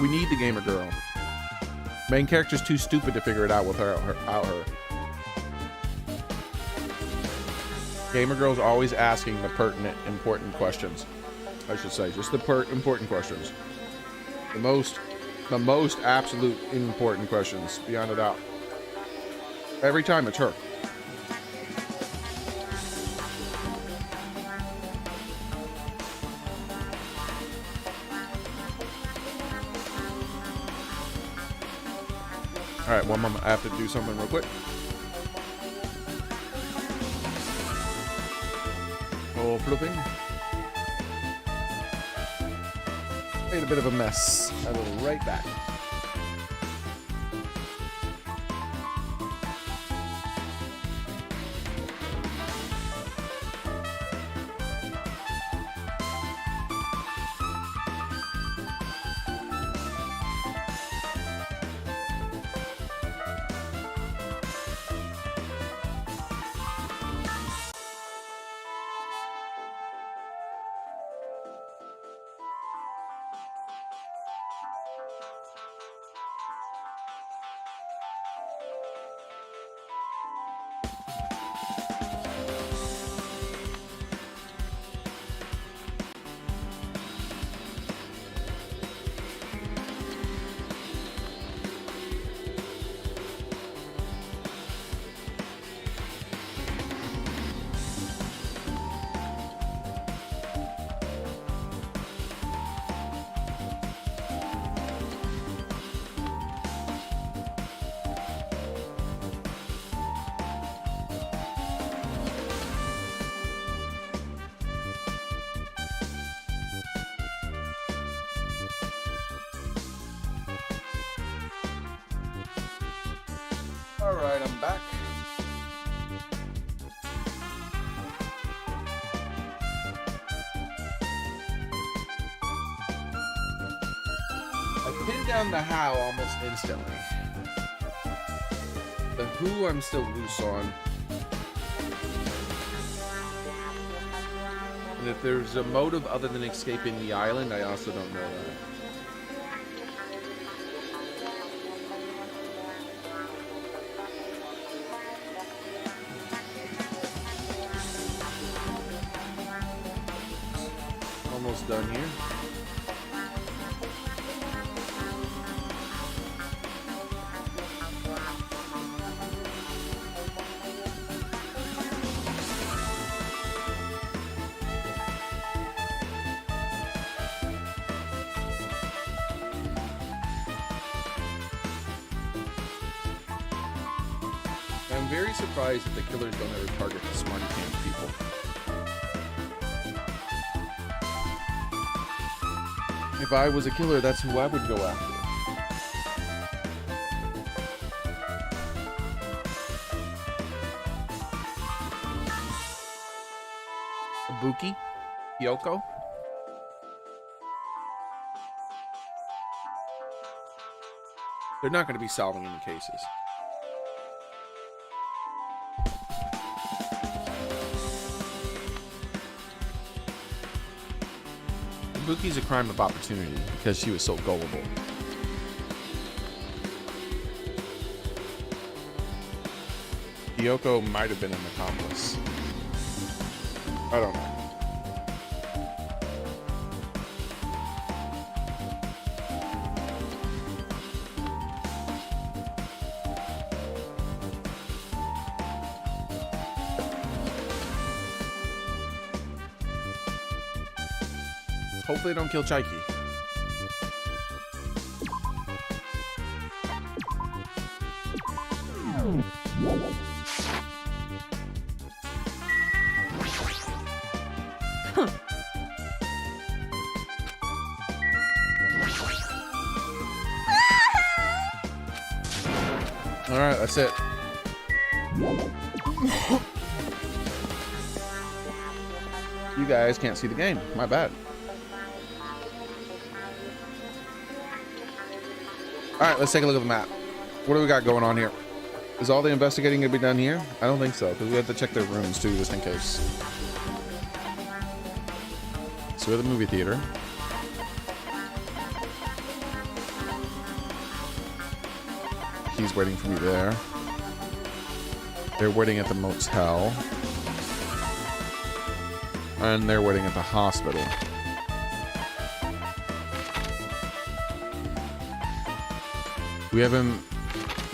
Speaker 1: We need the gamer girl. Main character's too stupid to figure it out without her. Gamer girl's always asking the pertinent, important questions. I should say, just the important questions. The most absolute important questions, beyond a doubt. Every time it's her. All right, one moment. I have to do something real quick. Oh, flipping. Made a bit of a mess. I will be right back. All right, I'm back. I pinned down the how almost instantly. The who I'm still loose on. And if there's a motive other than escaping the island, I also don't know that. Almost done here. I'm very surprised that the killers don't ever target the smarty pants people. If I was a killer, that's who I would go after. Ibuki? Kyoko? They're not going to be solving any cases. Ibuki's a crime of opportunity because she was so gullible. Kyoko might have been an accomplice. I don't know. Hopefully they don't kill Xearrik. All right, that's it. You guys can't see the game. My bad. All right, let's take a look at the map. What do we got going on here? Is all the investigating going to be done here? I don't think so, because we have to check their rooms too, just in case. So we're at the movie theater. He's waiting for me there. They're waiting at the motel. And they're waiting at the hospital. We haven't...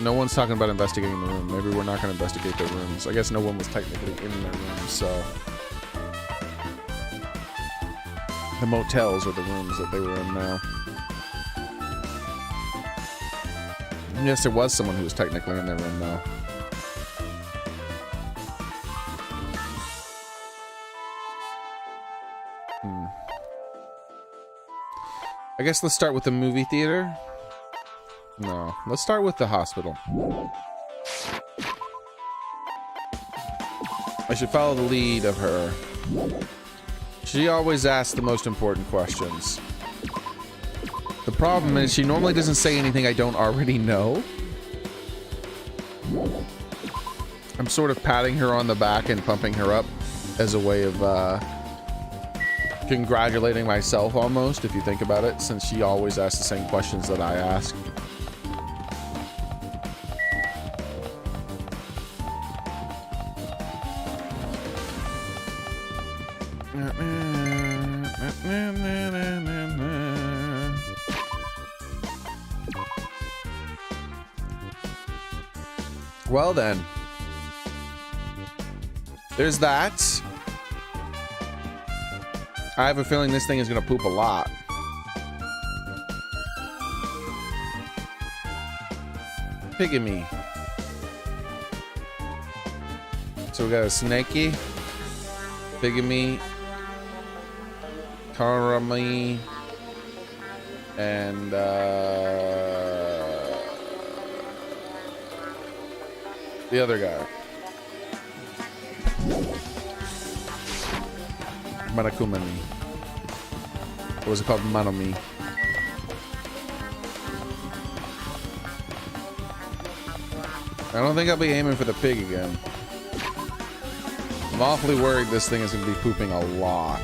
Speaker 1: No one's talking about investigating the room. Maybe we're not going to investigate their rooms. I guess no one was technically in their rooms, so... The motels are the rooms that they were in now. Yes, there was someone who was technically in their room now. I guess let's start with the movie theater. No, let's start with the hospital. I should follow the lead of her. She always asks the most important questions. The problem is she normally doesn't say anything I don't already know. I'm sort of patting her on the back and pumping her up as a way of congratulating myself almost, if you think about it, since she always asks the same questions that I ask. Well then, there's that. I have a feeling this thing is gonna poop a lot. Piggy. So we got a snaky, Piggy, Karami, and the other guy. Manakumani. What was it called? Manomi. I don't think I'll be aiming for the pig again. I'm awfully worried this thing is going to be pooping a lot.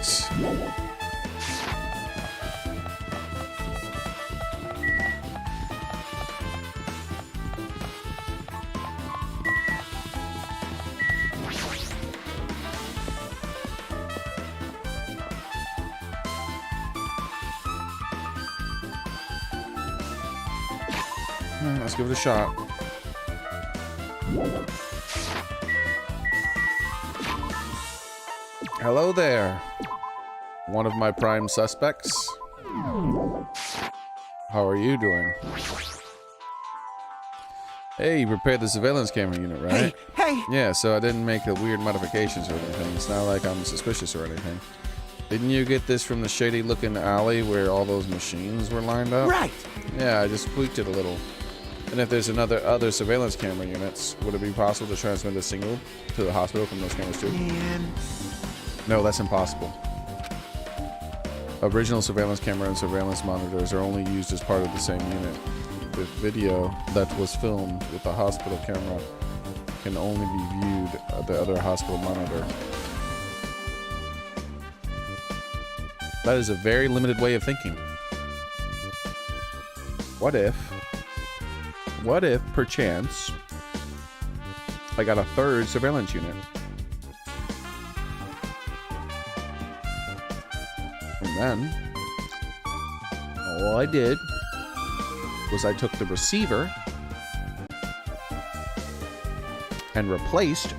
Speaker 1: Let's give it a shot. Hello there, one of my prime suspects. How are you doing? Hey, you repaired the surveillance camera unit, right?
Speaker 2: Hey!
Speaker 1: Yeah, so I didn't make the weird modifications or anything. It's not like I'm suspicious or anything. Didn't you get this from the shady-looking alley where all those machines were lined up?
Speaker 2: Right!
Speaker 1: Yeah, I just tweaked it a little. And if there's other surveillance camera units, would it be possible to transmit a signal to the hospital from those cameras too?
Speaker 2: Man.
Speaker 1: No, that's impossible. Original surveillance camera and surveillance monitors are only used as part of the same unit. The video that was filmed with the hospital camera can only be viewed at the other hospital monitor. That is a very limited way of thinking. What if, perchance, I got a third surveillance unit? And then, all I did was I took the receiver and replaced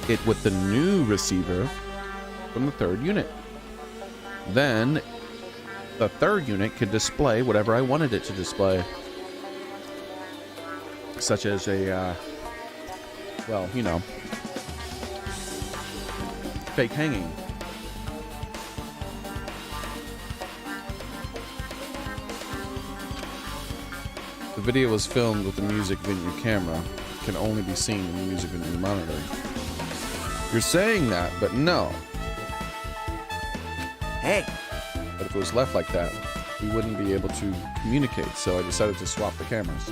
Speaker 1: it with the new receiver from the third unit. Then, the third unit could display whatever I wanted it to display. Such as a, well, you know, fake hanging. The video was filmed with the music venue camera. It can only be seen in the music venue monitor. You're saying that, but no.
Speaker 2: Hey!
Speaker 1: But if it was left like that, we wouldn't be able to communicate, so I decided to swap the cameras.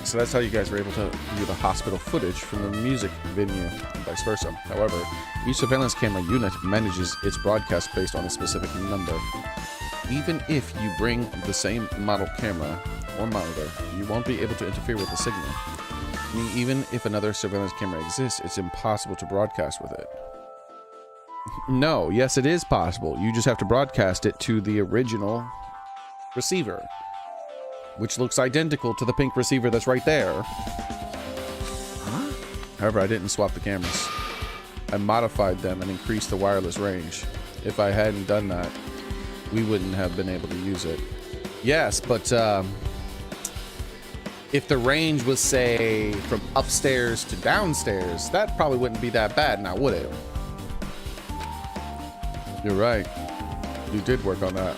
Speaker 1: So that's how you guys were able to view the hospital footage from the music venue, and vice versa. However, each surveillance camera unit manages its broadcast based on a specific number. Even if you bring the same model camera or monitor, you won't be able to interfere with the signal. I mean, even if another surveillance camera exists, it's impossible to broadcast with it. No, yes, it is possible. You just have to broadcast it to the original receiver, which looks identical to the pink receiver that's right there. Huh? However, I didn't swap the cameras. I modified them and increased the wireless range. If I hadn't done that, we wouldn't have been able to use it. Yes, but if the range was, say, from upstairs to downstairs, that probably wouldn't be that bad now, would it? You're right. You did work on that.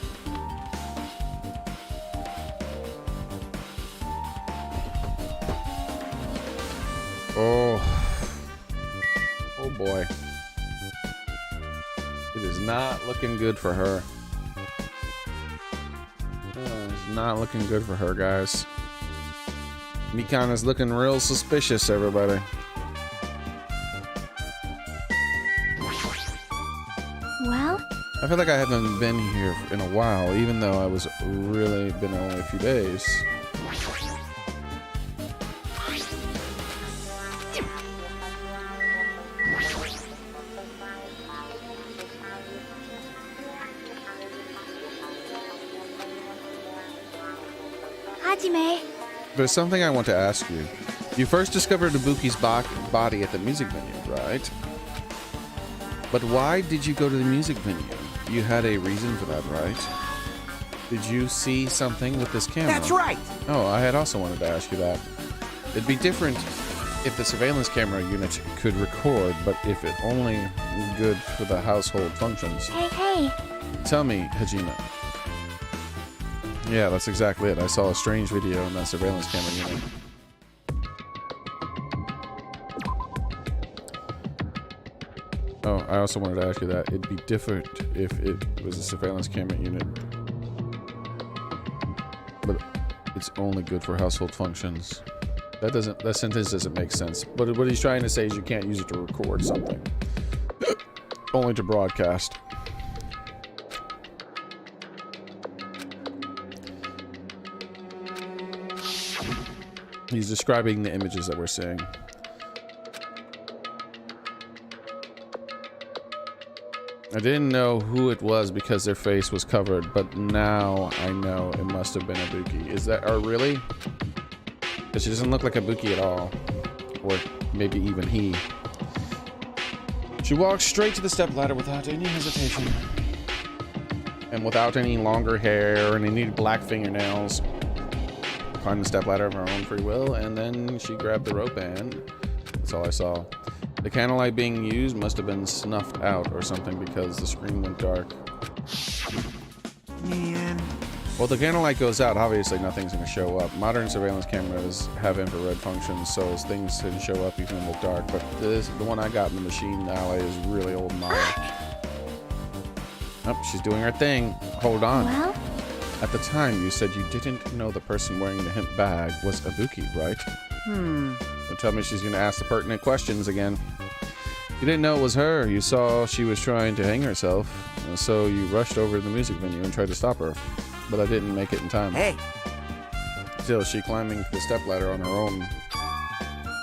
Speaker 1: Oh boy. It is not looking good for her. It's not looking good for her, guys. Mikan is looking real suspicious, everybody.
Speaker 5: Well?
Speaker 1: I feel like I haven't been here in a while, even though I was really been only a few days.
Speaker 5: Hajime.
Speaker 1: There's something I want to ask you. You first discovered Ibuki's body at the music venue, right? But why did you go to the music venue? You had a reason for that, right? Did you see something with this camera?
Speaker 2: That's right!
Speaker 1: Oh, I had also wanted to ask you that. It'd be different if the surveillance camera unit could record, but if it only good for the household functions.
Speaker 5: Hey.
Speaker 1: Tell me, Hajime. Yeah, that's exactly it. I saw a strange video in that surveillance camera unit. Oh, I also wanted to ask you that. It'd be different if it was a surveillance camera unit. But it's only good for household functions. That sentence doesn't make sense. But what he's trying to say is you can't use it to record something. Only to broadcast. He's describing the images that we're seeing. I didn't know who it was because their face was covered, but now I know it must have been Ibuki. Is that, or really? Because she doesn't look like Ibuki at all. Or maybe even he. She walked straight to the stepladder without any hesitation. And without any longer hair and any black fingernails. Climbed the stepladder of her own free will, and then she grabbed the rope and that's all I saw. The candlelight being used must have been snuffed out or something because the screen went dark.
Speaker 2: Man.
Speaker 1: Well, the candlelight goes out, obviously nothing's going to show up. Modern surveillance cameras have infrared functions, so things can show up even in the dark, but the one I got in the machine alley is really old model. Oh, she's doing her thing. Hold on.
Speaker 5: Well?
Speaker 1: At the time, you said you didn't know the person wearing the hemp bag was Ibuki, right? Don't tell me she's going to ask the pertinent questions again. You didn't know it was her. You saw she was trying to hang herself, and so you rushed over to the music venue and tried to stop her. But I didn't make it in time.
Speaker 2: Hey.
Speaker 1: Still, she climbing the stepladder on her own.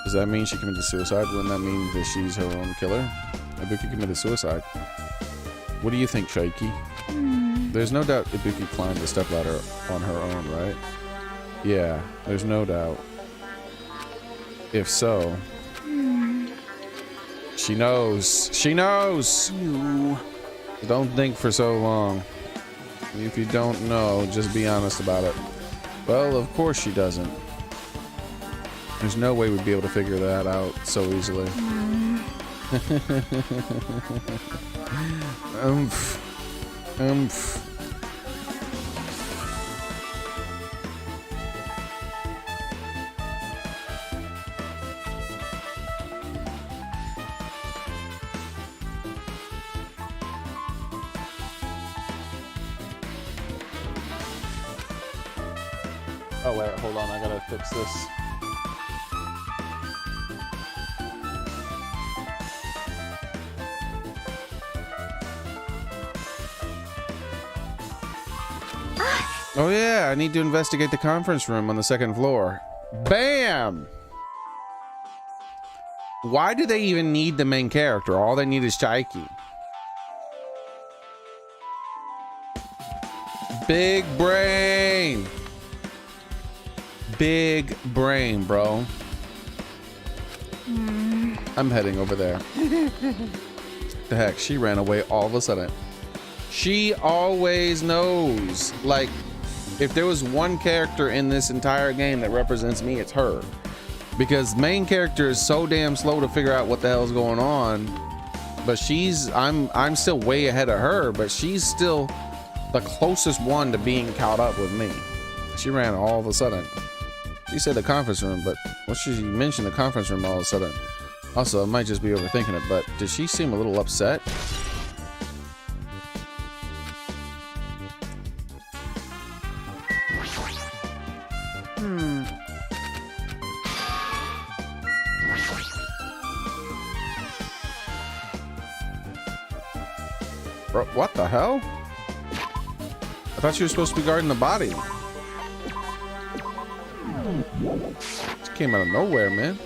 Speaker 1: Does that mean she committed suicide? Wouldn't that mean that she's her own killer? Ibuki committed suicide. What do you think, Xearrik? There's no doubt Ibuki climbed the stepladder on her own, right? Yeah, there's no doubt. If so... She knows. She knows!
Speaker 2: You.
Speaker 1: Don't think for so long. If you don't know, just be honest about it. Well, of course she doesn't. There's no way we'd be able to figure that out so easily. Oh wait, hold on, I gotta fix this. Oh yeah, I need to investigate the conference room on the second floor. Bam! Why do they even need the main character? All they need is Xearrik. Big brain. Big brain, bro. I'm heading over there. The heck, she ran away all of a sudden. She always knows. Like, if there was one character in this entire game that represents me, it's her. Because main character is so damn slow to figure out what the hell's going on. But I'm still way ahead of her, but she's still the closest one to being caught up with me. She ran all of a sudden. She said the conference room, but what she mentioned the conference room all of a sudden. Also, I might just be overthinking it, but did she seem a little upset? Bro, what the hell? I thought you were supposed to be guarding the body. This came out of nowhere, man.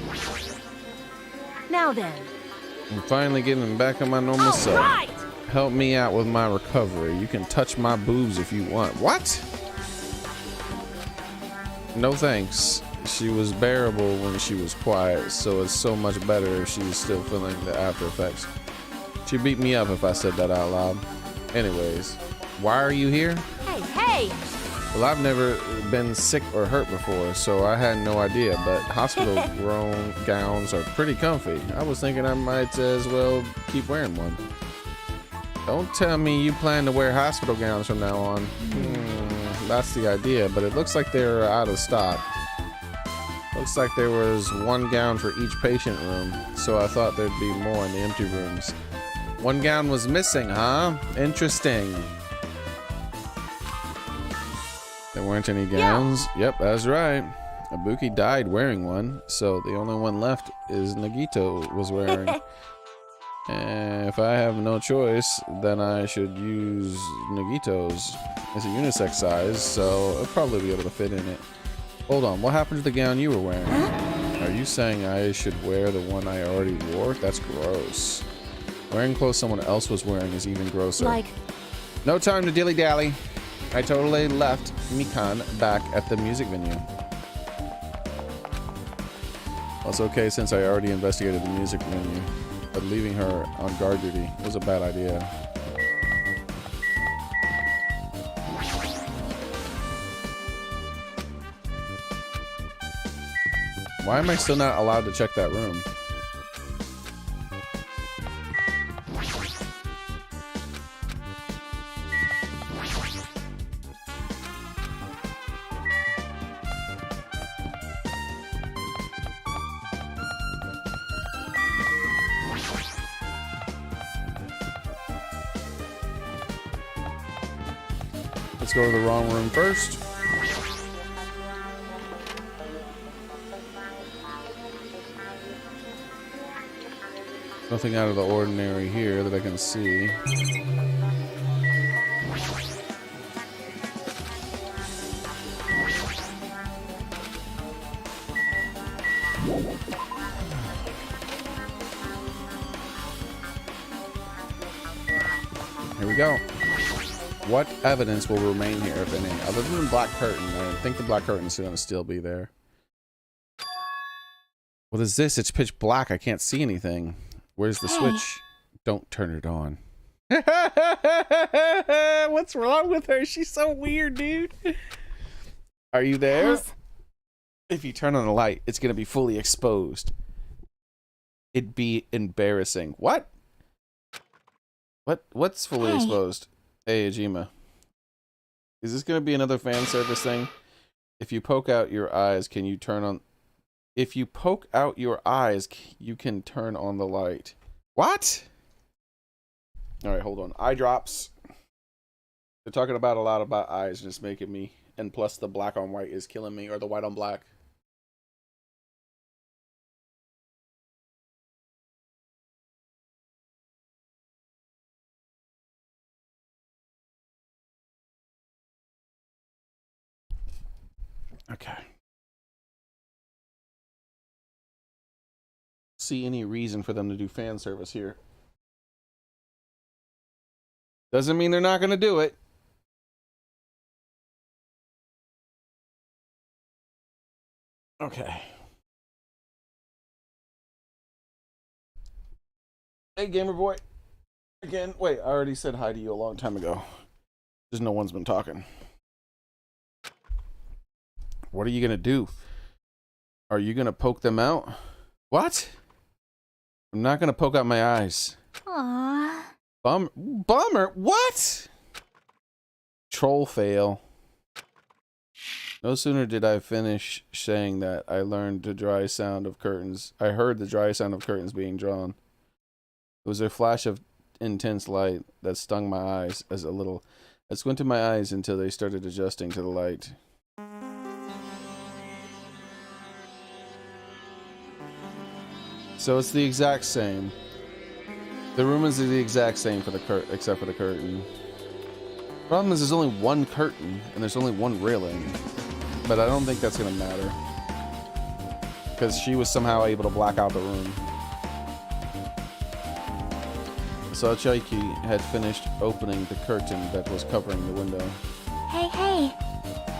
Speaker 6: Now then.
Speaker 1: I'm finally getting back on my normal self.
Speaker 6: Right.
Speaker 1: Help me out with my recovery. You can touch my boobs if you want. What? No thanks. She was bearable when she was quiet, so it's so much better if she's still feeling the after effects. She'd beat me up if I said that out loud. Anyways, why are you here?
Speaker 6: Hey, hey!
Speaker 1: Well, I've never been sick or hurt before, so I had no idea, but hospital gowns are pretty comfy. I was thinking I might as well keep wearing one. Don't tell me you plan to wear hospital gowns from now on. That's the idea, but it looks like they're out of stock. Looks like there was one gown for each patient room, so I thought there'd be more in the empty rooms. One gown was missing, huh? Interesting. There weren't any gowns. Yep, that's right. Ibuki died wearing one, so the only one left is Nagito was wearing. And if I have no choice, then I should use Nagito's. It's a unisex size, so I'll probably be able to fit in it. Hold on, what happened to the gown you were wearing? Are you saying I should wear the one I already wore? That's gross. Wearing clothes someone else was wearing is even grosser.
Speaker 6: Like,
Speaker 1: no time to dilly-dally. I totally left Mikan back at the music venue. Well, it's okay since I already investigated the music venue, but leaving her on guard duty was a bad idea. Why am I still not allowed to check that room? Let's go to the wrong room first. Nothing out of the ordinary here that I can see. Here we go. What evidence will remain here, if any? Other than the black curtain. I think the black curtain's going to still be there. What is this? It's pitch black. I can't see anything. Where's the switch? Don't turn it on. What's wrong with her? She's so weird, dude. Are you there?
Speaker 6: Yes.
Speaker 1: If you turn on the light, it's going to be fully exposed. It'd be embarrassing. What? What's fully exposed? Hey, Ajima. Is this going to be another fan service thing? If you poke out your eyes, can you turn on... If you poke out your eyes, you can turn on the light. What? Alright, hold on. Eye drops. They're talking about a lot about eyes, and it's making me... And plus the black on white is killing me, or the white on black. Okay. See any reason for them to do fan service here. Doesn't mean they're not going to do it. Okay. Hey, gamer boy. Again, wait, I already said hi to you a long time ago. Just no one's been talking. What are you going to do? Are you going to poke them out? What? I'm not going to poke out my eyes.
Speaker 5: Aww.
Speaker 1: Bummer? What? Troll fail. No sooner did I finish saying that, I learned the dry sound of curtains. I heard the dry sound of curtains being drawn. It was a flash of intense light that stung my eyes as a little. I squinted my eyes until they started adjusting to the light. So it's the exact same. The room is the exact same for the except for the curtain. Problem is, there's only one curtain and there's only one railing, but I don't think that's gonna matter because she was somehow able to black out the room. So Xearrik had finished opening the curtain that was covering the window.
Speaker 5: Hey, hey.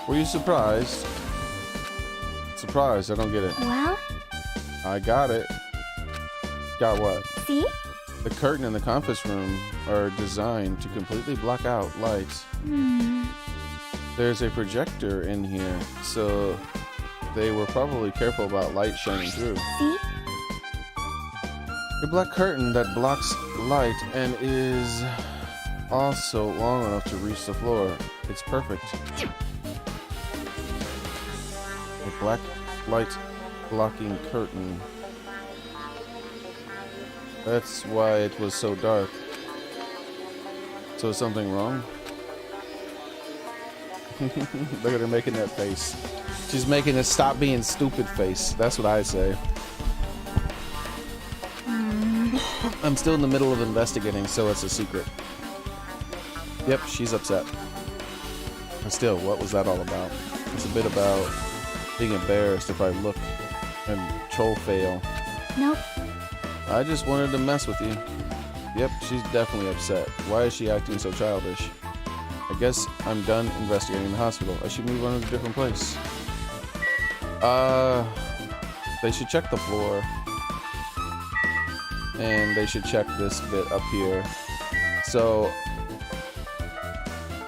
Speaker 1: Were you surprised? Surprised? I don't get it.
Speaker 5: Well,
Speaker 1: I got it. Got what?
Speaker 5: see?
Speaker 1: The curtain in the conference room are designed to completely block out lights. There's a projector in here, so they were probably careful about light shining through.
Speaker 5: See?
Speaker 1: A black curtain that blocks light and is also long enough to reach the floor. It's perfect. A black light blocking curtain. That's why it was so dark. So is something wrong? Look at her making that face. She's making a stop being stupid face. That's what I say. I'm still in the middle of investigating, so it's a secret. Yep, she's upset. But still, what was that all about? It's a bit about being embarrassed if I look and troll fail.
Speaker 5: Nope.
Speaker 1: I just wanted to mess with you. Yep, she's definitely upset. Why is she acting so childish? I guess I'm done investigating the hospital. I should move on to a different place. They should check the floor. And they should check this bit up here. So,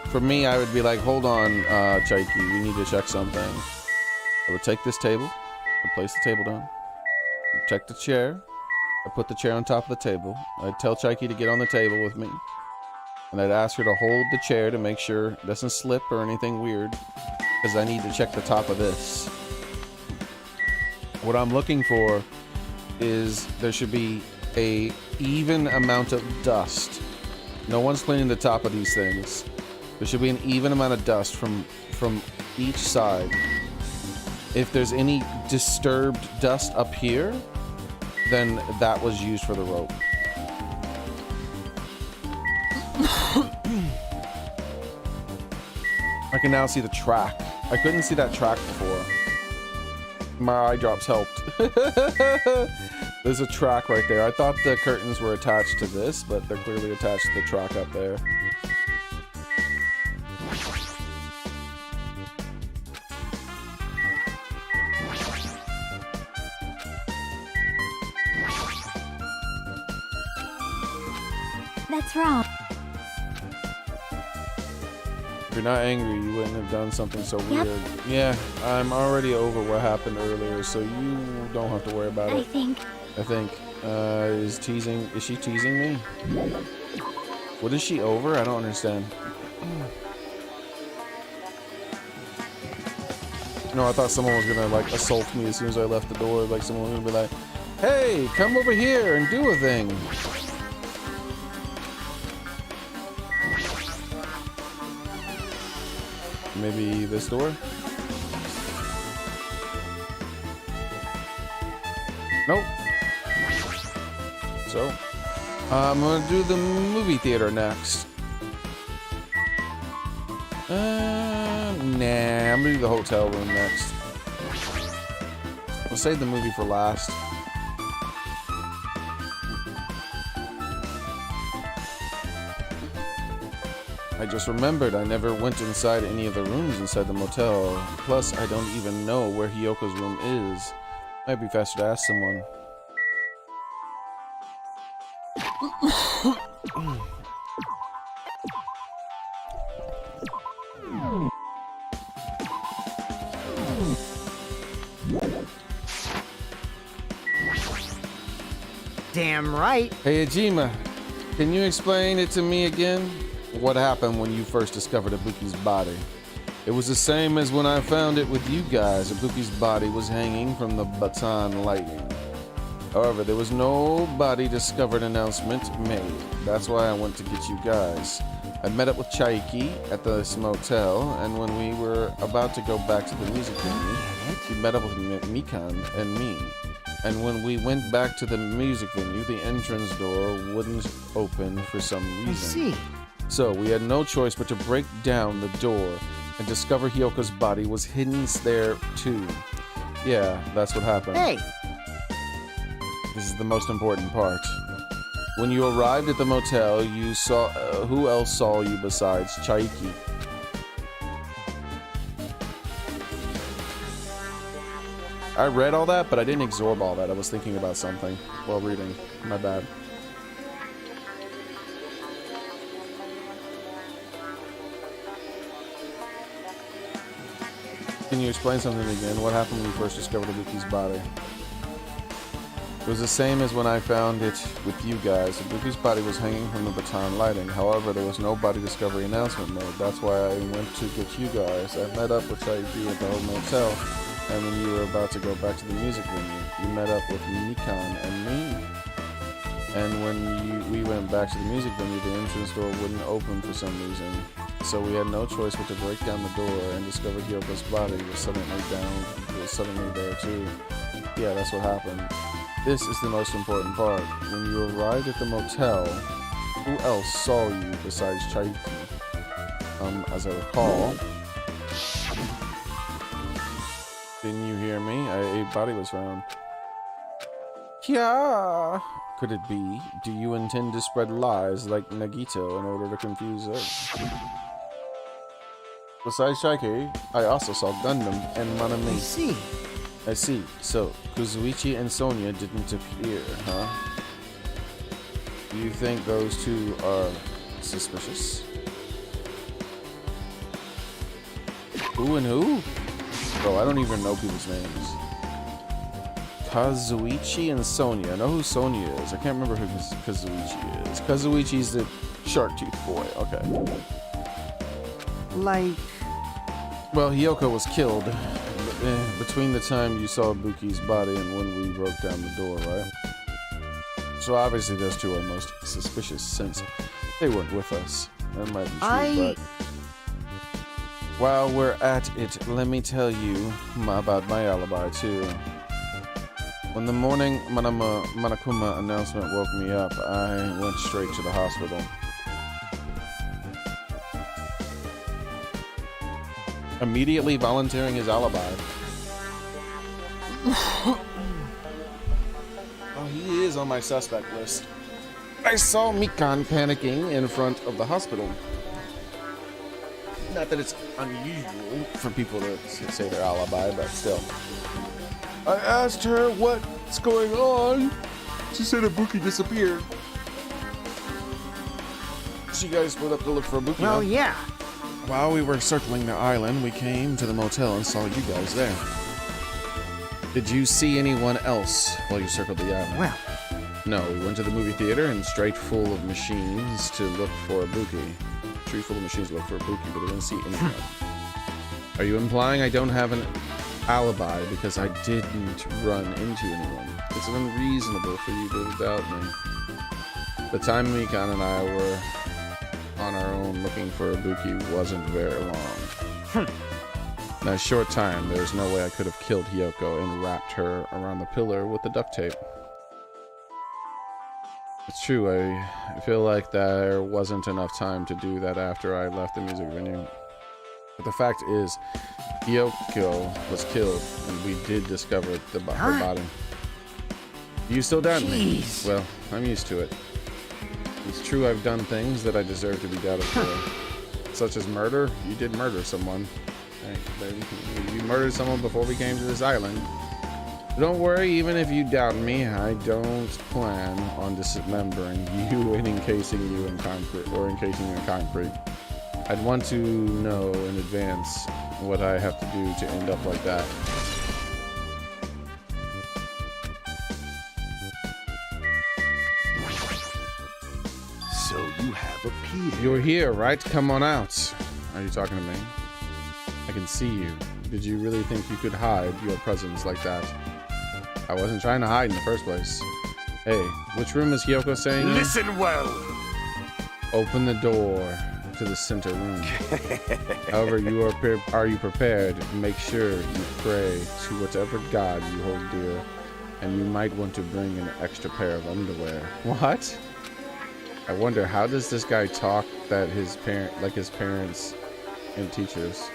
Speaker 1: for me, I would be like, hold on, Xearrik, we need to check something. I would take this table, I'd place the table down, I'd check the chair, I'd put the chair on top of the table, I'd tell Xearrik to get on the table with me, and I'd ask her to hold the chair to make sure it doesn't slip or anything weird, because I need to check the top of this. What I'm looking for is there should be a even amount of dust. No one's cleaning the top of these things. There should be an even amount of dust from each side. If there's any disturbed dust up here, then that was used for the rope. I can now see the track. I couldn't see that track before. My eye drops helped. There's a track right there. I thought the curtains were attached to this, but they're clearly attached to the track up there.
Speaker 5: That's wrong.
Speaker 1: If you're not angry, you wouldn't have done something so
Speaker 5: Yep.
Speaker 1: weird. Yeah, I'm already over what happened earlier, so you don't have to worry about
Speaker 5: I
Speaker 1: it.
Speaker 5: think.
Speaker 1: Is she teasing me? What is she over? I don't understand. No, I thought someone was gonna like assault me as soon as I left the door. Like someone was gonna be like, "Hey, come over here and do a thing." Maybe this door? Nope. So, I'm gonna do the movie theater next. Nah, I'm gonna do the hotel room next. We'll save the movie for last. I just remembered I never went inside any of the rooms inside the motel. Plus, I don't even know where Hiyoko's room is. Might be faster to ask someone.
Speaker 2: Damn right.
Speaker 1: Hey, Ajima, can you explain it to me again? What happened when you first discovered Ibuki's body? It was the same as when I found it with you guys. Ibuki's body was hanging from the baton lighting. However, there was no body discovered announcement made. That's why I went to get you guys. I met up with Xearrik at this motel, and when we were about to go back to the music venue, he met up with Mikan and me. And when we went back to the music venue, the entrance door wouldn't open for some reason.
Speaker 2: I see.
Speaker 1: So we had no choice but to break down the door and discover Hiyoko's body was hidden there too. Yeah, that's what happened.
Speaker 2: Hey,
Speaker 1: This is the most important part. When you arrived at the motel, you saw who else saw you besides Xearrik? I read all that, but I didn't absorb all that. I was thinking about something while reading. My bad. Can you explain something again? What happened when you first discovered Ibuki's body? It was the same as when I found it with you guys. Ibuki's body was hanging from the baton lighting. However, there was no body discovery announcement made. That's why I went to get you guys. I met up with Xearrik at the old motel, and when you were about to go back to the music venue, you met up with Mikan and me. And when we went back to the music venue, the entrance door wouldn't open for some reason. So we had no choice but to break down the door and discover Hyoko's body was suddenly there too. Yeah, that's what happened. This is the most important part. When you arrived at the motel, who else saw you besides Xearrik? As I recall. Didn't you hear me? A body was found. Yeah. Could it be? Do you intend to spread lies like Nagito in order to confuse us? Besides Xearrik, I also saw Gundam and
Speaker 2: I
Speaker 1: Manami.
Speaker 2: see.
Speaker 1: I see. So, Kuzuichi and Sonia didn't appear, huh? Do you think those two are suspicious? Who and who? Bro, I don't even know people's names. Kazuichi and Sonia. I know who Sonia is. I can't remember who Kazuichi is. Kazuichi's the shark tooth boy. Okay.
Speaker 2: Like,
Speaker 1: Well, Hyoko was killed between the time you saw Ibuki's body and when we broke down the door, right? So obviously those two are most suspicious since they weren't with us. That might be true, but while we're at it, let me tell you about my alibi too. When the morning Monokuma announcement woke me up, I went straight to the hospital. Immediately volunteering his alibi. Oh, he is on my suspect list. I saw Mikan panicking in front of the hospital. Not that it's unusual for people to say their alibi, but still. I asked her what's going on. She said Ibuki disappeared. So you guys split up to look for Ibuki,
Speaker 2: well,
Speaker 1: huh?
Speaker 2: yeah.
Speaker 1: While we were circling the island, we came to the motel and saw you guys there. Did you see anyone else while you circled the island?
Speaker 2: Well,
Speaker 1: No, we went to the movie theater and straight full of machines to look for Ibuki. Street full of machines to look for Ibuki, but we didn't see anyone. Are you implying I don't have an alibi because I didn't run into anyone? It's unreasonable for you to doubt me. The time Mikan and I were on our own looking for Ibuki wasn't very long. In a short time, there's no way I could have killed Hyoko and wrapped her around the pillar with the duct tape. It's true, I feel like there wasn't enough time to do that after I left the music venue. But the fact is, Kyoko was killed, and we did discover her body. You still doubt me?
Speaker 2: Jeez.
Speaker 1: Well, I'm used to it. It's true I've done things that I deserve to be doubted for. Such as murder. You did murder someone. Hey, you murdered someone before we came to this island. Don't worry, even if you doubt me, I don't plan on dismembering you and encasing you in concrete, or encasing you in concrete. I'd want to know in advance what I have to do to end up like that.
Speaker 4: So you have appeared.
Speaker 1: You're here, right? Come on out. Are you talking to me? I can see you. Did you really think you could hide your presence like that? I wasn't trying to hide in the first place. Hey, which room is Kyoko saying?
Speaker 4: Listen well.
Speaker 1: Open the door to the center room. However, are you prepared? Make sure you pray to whatever god you hold dear, and you might want to bring an extra pair of underwear. What? I wonder, how does this guy talk that his parents and teachers?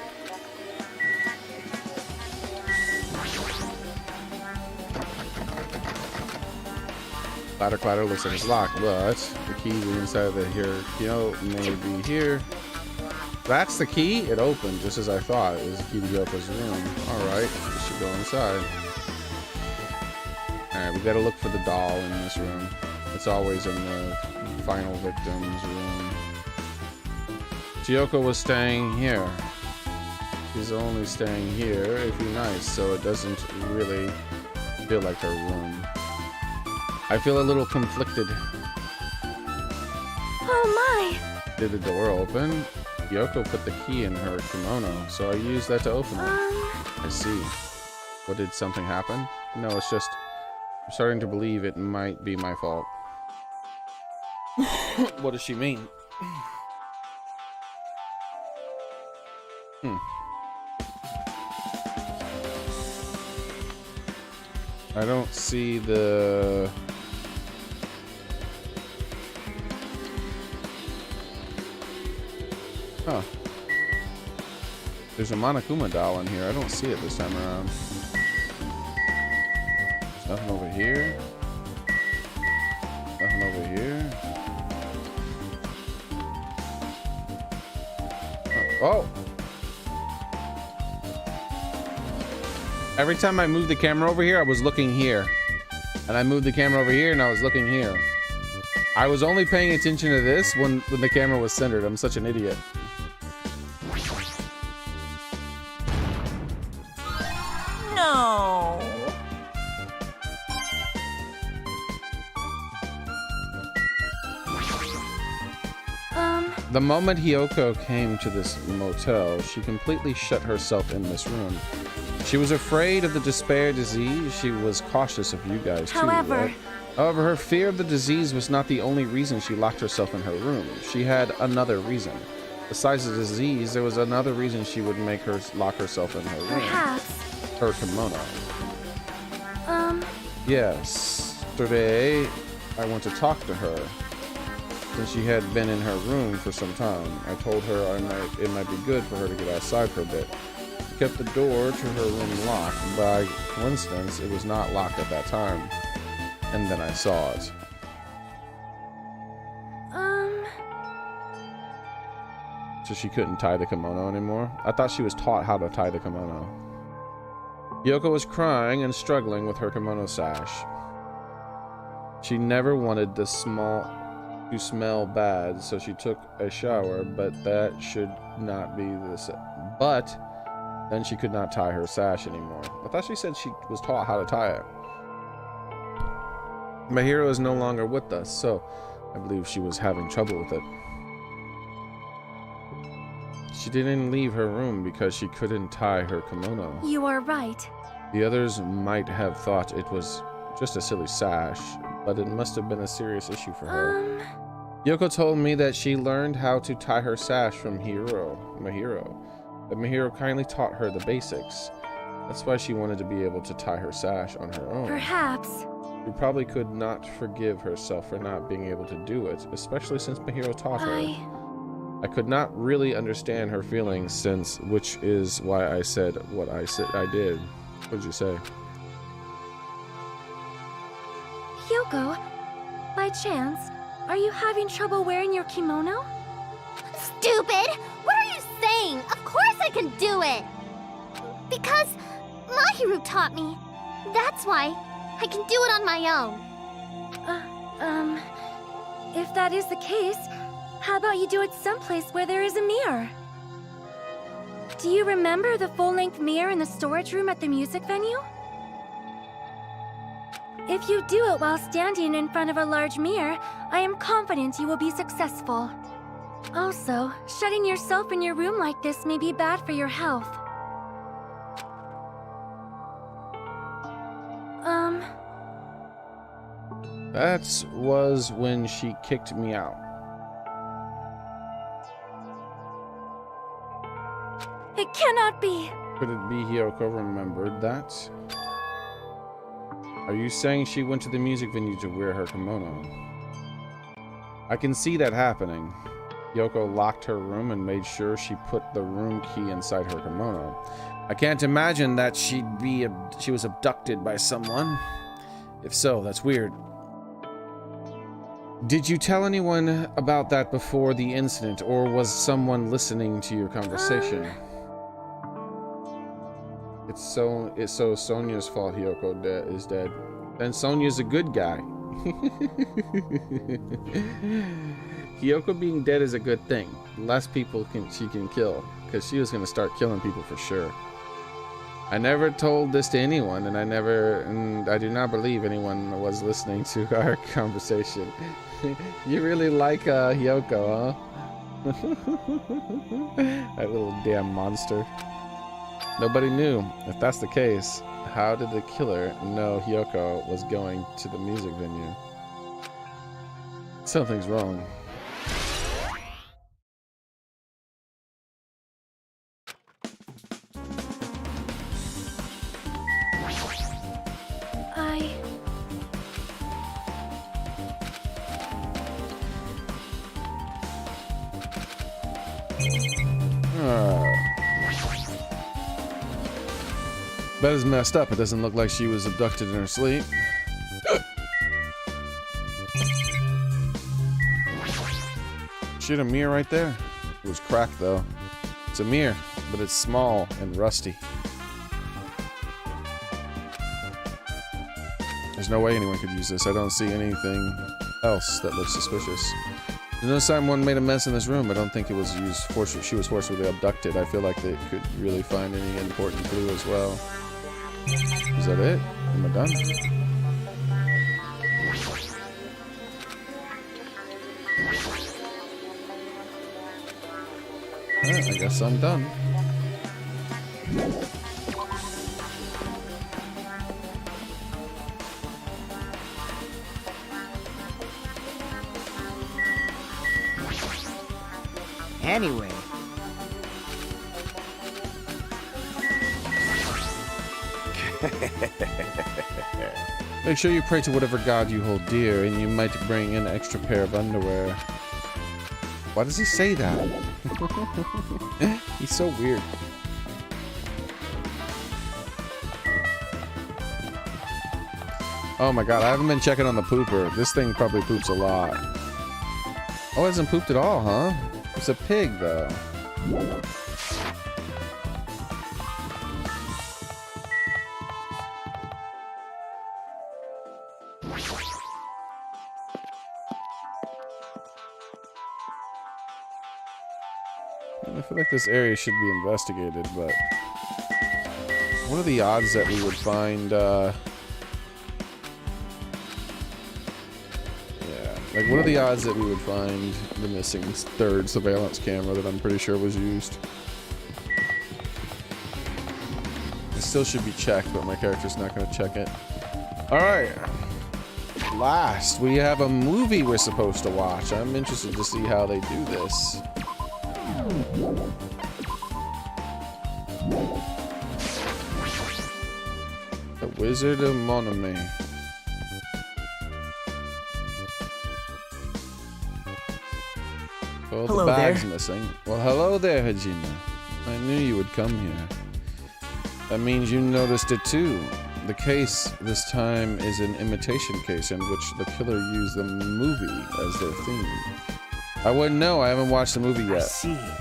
Speaker 1: Clatter, clatter, looks like it's locked, but the key inside of the here, may be here. That's the key? It opened just as I thought. It was the key to Yoko's room. Alright, we should go inside. Alright, we gotta look for the doll in this room. It's always in the final victim's room. Kyoko was staying here. She's only staying here if you're nice, so it doesn't really feel like her room. I feel a little conflicted.
Speaker 5: Oh my!
Speaker 1: Did the door open? Kyoko put the key in her kimono, so I used that to open it. I see. What, did something happen? No, it's just I'm starting to believe it might be my fault. What does she mean? I don't see the... Huh. There's a Monokuma doll in here. I don't see it this time around. There's nothing over here. Nothing over here. Oh! Every time I moved the camera over here, I was looking here. And I moved the camera over here, and I was looking here. I was only paying attention to this when the camera was centered. I'm such an idiot.
Speaker 6: No.
Speaker 1: The moment Kyoko came to this motel, she completely shut herself in this room. She was afraid of the despair disease. She was cautious of you guys too. Right? However, her fear of the disease was not the only reason she locked herself in her room. She had another reason. Besides the disease, there was another reason she would make her lock herself in her room.
Speaker 5: Perhaps.
Speaker 1: Her kimono. Yesterday, I went to talk to her. Since she had been in her room for some time, I told her it might be good for her to get outside for a bit. She kept the door to her room locked. By coincidence, it was not locked at that time. And then I saw it. So she couldn't tie the kimono anymore? I thought she was taught how to tie the kimono. Kyoko was crying and struggling with her kimono sash. She never wanted to smell bad, so she took a shower, but that should not be but then she could not tie her sash anymore. I thought she said she was taught how to tie it. My hero is no longer with us, so I believe she was having trouble with it. She didn't leave her room because she couldn't tie her kimono.
Speaker 5: You are right.
Speaker 1: The others might have thought it was just a silly sash, but it must have been a serious issue for her. Kyoko told me that she learned how to tie her sash from Mahiro. That Mahiro kindly taught her the basics. That's why she wanted to be able to tie her sash on her own.
Speaker 5: Perhaps.
Speaker 1: She probably could not forgive herself for not being able to do it, especially since Mahiro taught her. I could not really understand her feelings which is why I said what I did. What did you say?
Speaker 5: Hyoko, by chance, are you having trouble wearing your kimono?
Speaker 7: Stupid! What are you saying? Of course I can do it! Because Mahiru taught me. That's why I can do it on my own.
Speaker 5: If that is the case, how about you do it someplace where there is a mirror? Do you remember the full-length mirror in the storage room at the music venue? If you do it while standing in front of a large mirror, I am confident you will be successful. Also, shutting yourself in your room like this may be bad for your health.
Speaker 1: That was when she kicked me out.
Speaker 5: It cannot be!
Speaker 1: Could it be Hyoko remembered that? Are you saying she went to the music venue to wear her kimono? I can see that happening. Hyoko locked her room and made sure she put the room key inside her kimono. I can't imagine that she was abducted by someone. If so, that's weird. Did you tell anyone about that before the incident, or was someone listening to your conversation? It's so Sonia's fault Hyoko is dead. Then Sonia's a good guy. Hyoko being dead is a good thing. Less people she can kill, because she was going to start killing people for sure. I never told this to anyone, and I do not believe anyone was listening to our conversation. You really like Hyoko, huh? That little damn monster. Nobody knew. If that's the case, how did the killer know Hyoko was going to the music venue? Something's wrong. That is messed up. It doesn't look like she was abducted in her sleep. She had a mirror right there. It was cracked though. It's a mirror, but it's small and rusty. There's no way anyone could use this. I don't see anything else that looks suspicious. There's no sign one made a mess in this room. I don't think it was used she was forcibly abducted. I feel like they could really find any important clue as well. Is that it? Am I done? Alright, I guess I'm done.
Speaker 2: Anyway.
Speaker 1: Make sure you pray to whatever god you hold dear, and you might bring an extra pair of underwear. Why does he say that? He's so weird. Oh my god, I haven't been checking on the pooper. This thing probably poops a lot. Oh, it hasn't pooped at all, huh? It's a pig, though. I feel like this area should be investigated, but what are the odds that we would find, like, what are the odds that we would find the missing third surveillance camera that I'm pretty sure was used? It still should be checked, but my character's not going to check it. Alright. Last, we have a movie we're supposed to watch. I'm interested to see how they do this. The Wizard of Monome. Oh,
Speaker 8: Hello
Speaker 1: the bag's
Speaker 8: there.
Speaker 1: missing. Well, hello there, Hajime. I knew you would come here. That means you noticed it too. The case this time is an imitation case in which the killer used the movie as their theme. I wouldn't know. I haven't watched the movie yet.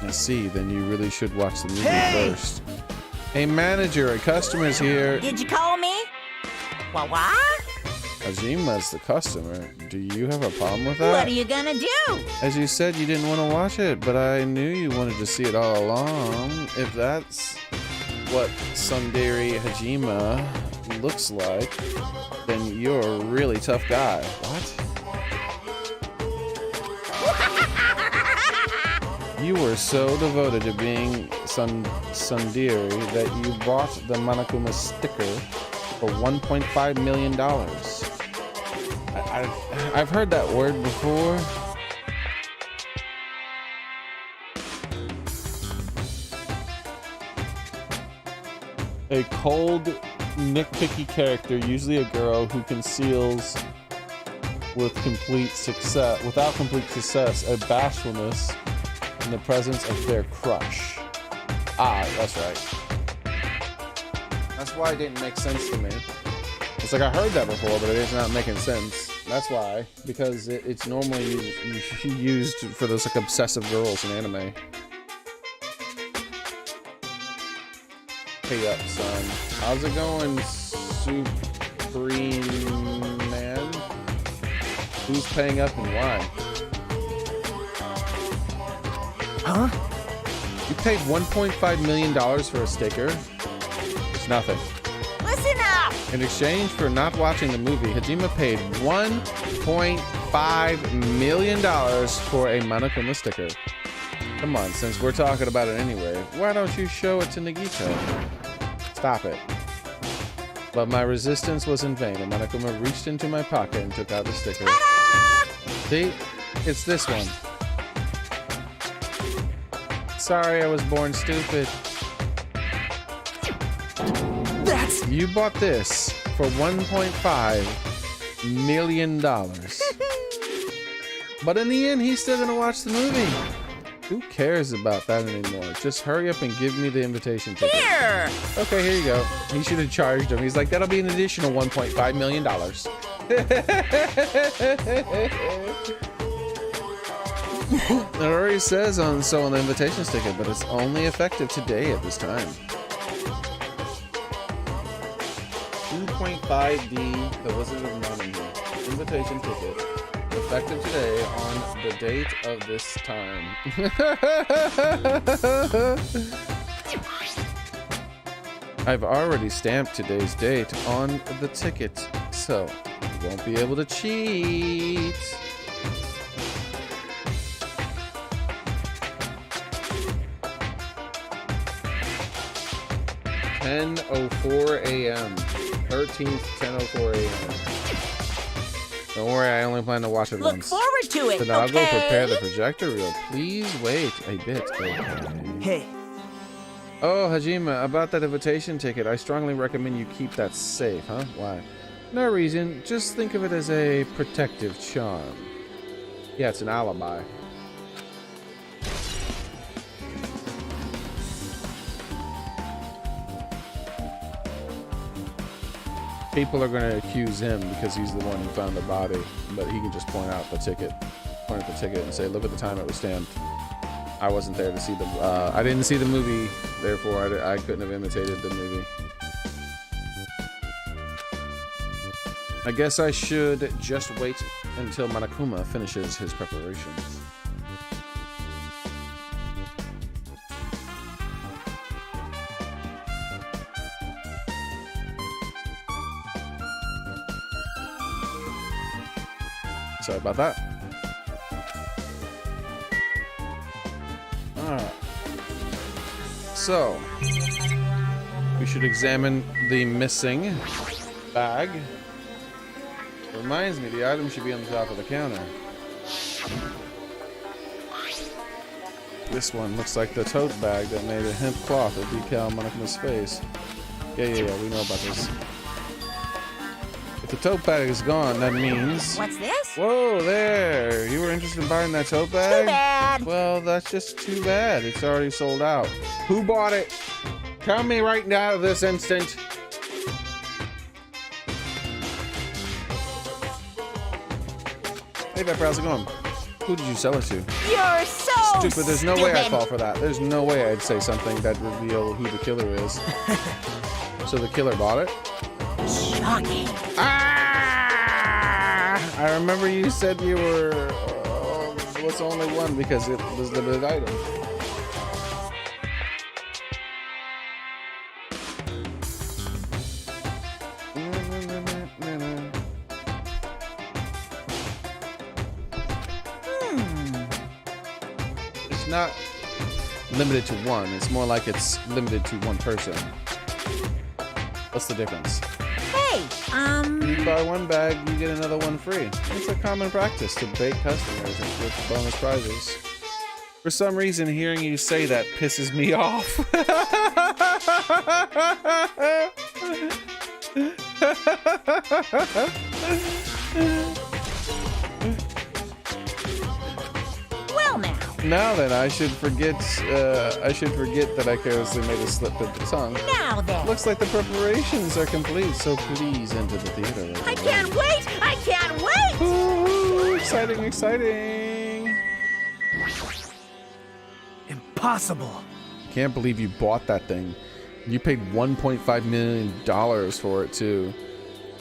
Speaker 1: I see. Then you really should watch the movie first. Hey, manager, a customer's here.
Speaker 6: Did you call me? What?
Speaker 1: Hajima's the customer. Do you have a problem with that?
Speaker 6: What are you gonna do?
Speaker 1: As you said, you didn't want to watch it, but I knew you wanted to see it all along. If that's what Tsundere Hajime looks like, then you're a really tough guy. What? You were so devoted to being Tsundere that you bought the Monokuma sticker for $1.5 million. I've heard that word before. A cold, nitpicky character, usually a girl who conceals without complete success, a bashfulness in the presence of their crush. Ah, that's right. That's why it didn't make sense to me. It's like I heard that before, but it is not making sense. That's why, because it's normally used for those like obsessive girls in anime. Hey up, son. How's it going, Supreme Man? Who's paying up and why?
Speaker 8: Huh?
Speaker 1: You paid $1.5 million for a sticker? It's nothing.
Speaker 6: Listen up!
Speaker 1: In exchange for not watching the movie, Hajime paid $1.5 million for a Monokuma sticker. Come on, since we're talking about it anyway, why don't you show it to Nagito? Stop it. But my resistance was in vain, and Monokuma reached into my pocket and took out the sticker.
Speaker 6: Ta-da!
Speaker 1: See? It's this one. Sorry, I was born stupid. You bought this for $1.5 million. But in the end, he's still gonna watch the movie. Who cares about that anymore? Just hurry up and give me the invitation ticket.
Speaker 6: Here!
Speaker 1: Okay, here you go. He should have charged him. He's like, that'll be an additional $1.5 million. It already says on the invitation ticket, but it's only effective today at this time. 2.5D, The Wizard of Nottingham. Invitation ticket. Effective today on the date of this time. I've already stamped today's date on the ticket, so you won't be able to cheat. $10:04 a.m. 13th, 10:04 a.m. Don't worry, I only plan to watch it
Speaker 6: Look
Speaker 1: once.
Speaker 6: forward to it,
Speaker 1: So now I'll go
Speaker 6: okay?
Speaker 1: prepare the projector reel. Please wait a bit. Okay.
Speaker 8: Hey,
Speaker 1: Oh, Hajime, about that invitation ticket, I strongly recommend you keep that safe, huh? Why? No reason. Just think of it as a protective charm. Yeah, it's an alibi. People are going to accuse him because he's the one who found the body, but he can just point at the ticket and say, look at the time it was stamped. I wasn't there to see the, I didn't see the movie, therefore I couldn't have imitated the movie. I guess I should just wait until Monokuma finishes his preparations. Sorry about that. Alright. So, we should examine the missing bag. Reminds me, the item should be on the top of the counter. This one looks like the tote bag that made a hemp cloth with decal Monokuma's face. Yeah, we know about this. If the tote bag is gone, that means...
Speaker 6: What's this?
Speaker 1: Whoa, there! You were interested in buying that tote bag?
Speaker 6: Too bad.
Speaker 1: Well, that's just too bad. It's already sold out. Who bought it? Tell me right now, this instant. Hey, Pepper, how's it going? Who did you sell it to?
Speaker 6: You're so
Speaker 1: Stupid. There's no way I'd fall for that. There's no way I'd say something that reveal who the killer is. So the killer bought it?
Speaker 6: Shocking.
Speaker 1: Ah! I remember you said you were what's only one because it was limited item. It's not limited to one. It's more like it's limited to one person. What's the difference?
Speaker 6: Hey,
Speaker 1: You buy one bag, you get another one free. It's a common practice to bait customers with bonus prizes. For some reason, hearing you say that pisses me off.
Speaker 6: well now.
Speaker 1: Now then, I should forget that I carelessly made a slip of the tongue.
Speaker 6: Now then.
Speaker 1: Looks like the preparations are complete, so please enter the theater.
Speaker 6: I can't wait! I can't wait!
Speaker 1: Ooh, exciting, exciting.
Speaker 8: Impossible.
Speaker 1: Can't believe you bought that thing. You paid $1.5 million for it too.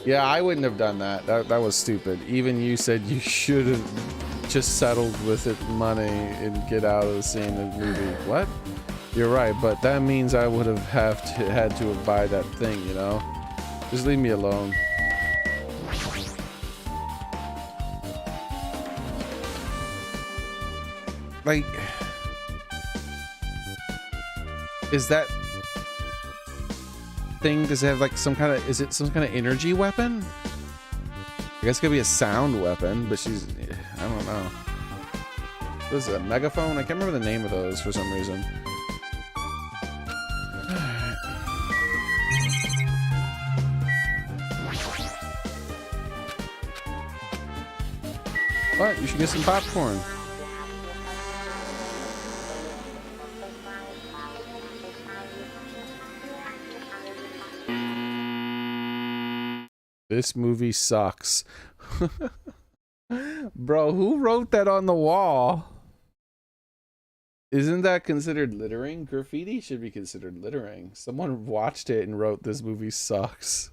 Speaker 1: Yeah, I wouldn't have done that. That was stupid. Even you said you should have just settled with it money and get out of the scene of the movie. What? You're right, but that means I would have had to have buy that thing, you know? Just leave me alone. Like, is that thing, does it have like some kind of, is it some kind of energy weapon? I guess it could be a sound weapon, but she's, I don't know. What is it, a megaphone? I can't remember the name of those for some reason. What? You should get some popcorn. This movie sucks. Bro, who wrote that on the wall? Isn't that considered littering? Graffiti should be considered littering. Someone watched it and wrote this movie sucks.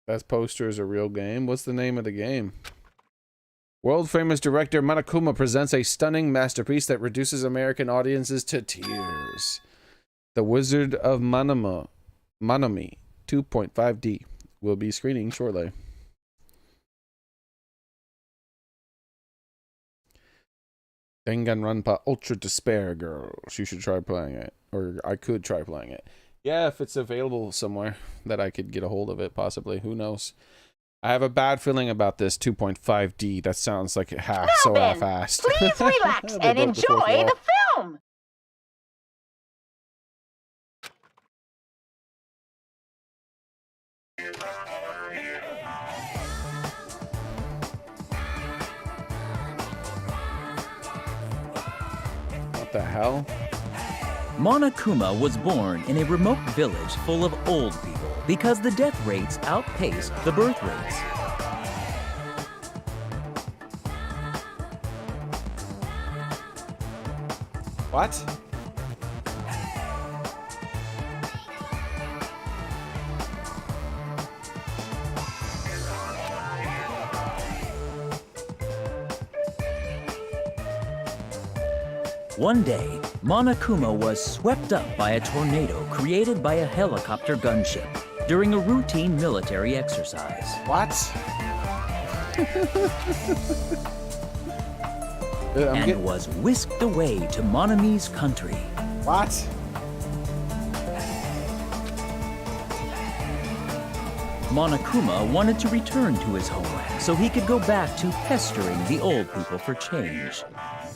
Speaker 1: That poster is a real game. What's the name of the game? World famous director Monokuma presents a stunning masterpiece that reduces American audiences to tears. The Wizard of Monomi 2.5D will be screening shortly. Danganronpa Ultra Despair Girls. You should try playing it. Or I could try playing it. Yeah, if it's available somewhere that I could get a hold of it, possibly. Who knows? I have a bad feeling about this 2.5D. That sounds like it hacks so half-assed.
Speaker 3: Please relax and enjoy the film.
Speaker 1: What the hell?
Speaker 9: Monokuma was born in a remote village full of old people because the death rates outpaced the birth rates.
Speaker 1: What?
Speaker 9: One day, Monokuma was swept up by a tornado created by a helicopter gunship during a routine military exercise.
Speaker 1: What?
Speaker 9: And was whisked away to Monomi's country.
Speaker 1: What?
Speaker 9: Monokuma wanted to return to his homeland so he could go back to pestering the old people for change.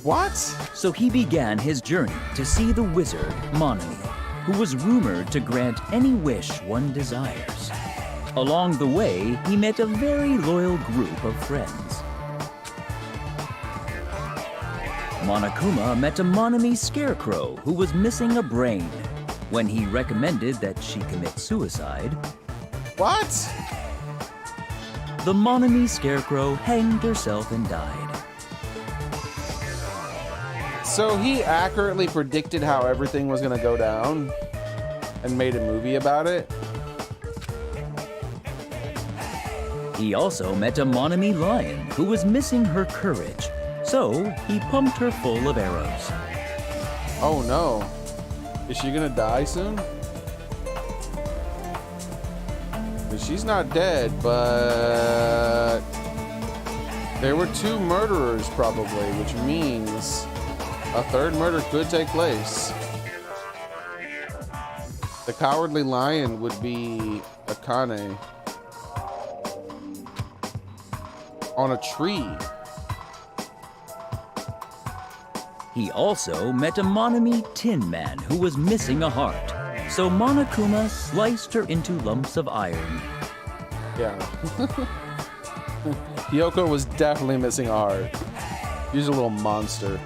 Speaker 1: What?
Speaker 9: So he began his journey to see the wizard, Monami, who was rumored to grant any wish one desires. Along the way, he met a very loyal group of friends. Monokuma met a Monami scarecrow who was missing a brain. When he recommended that she commit suicide,
Speaker 1: What?
Speaker 9: the Monami scarecrow hanged herself and died.
Speaker 1: So he accurately predicted how everything was gonna go down and made a movie about it?
Speaker 9: He also met a Monami lion who was missing her courage, so he pumped her full of arrows.
Speaker 1: Oh no. Is she gonna die soon? She's not dead, but there were 2 murderers probably, which means a 3rd murder could take place. The cowardly lion would be Akane on a tree.
Speaker 9: He also met a Monami Tin Man who was missing a heart, so Monokuma sliced her into lumps of iron.
Speaker 1: Yeah. Yoko was definitely missing a heart. He's a little monster.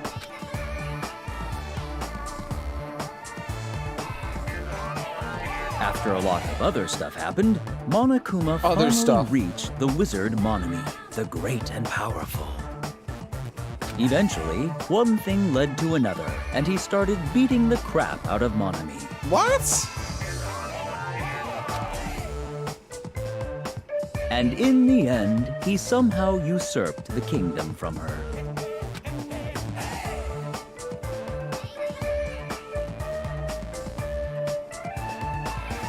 Speaker 9: After a lot of other stuff happened, Monokuma finally reached the wizard Monami, the great and powerful. Eventually, one thing led to another, and he started beating the crap out of Monami.
Speaker 1: What?
Speaker 9: And in the end, he somehow usurped the kingdom from her.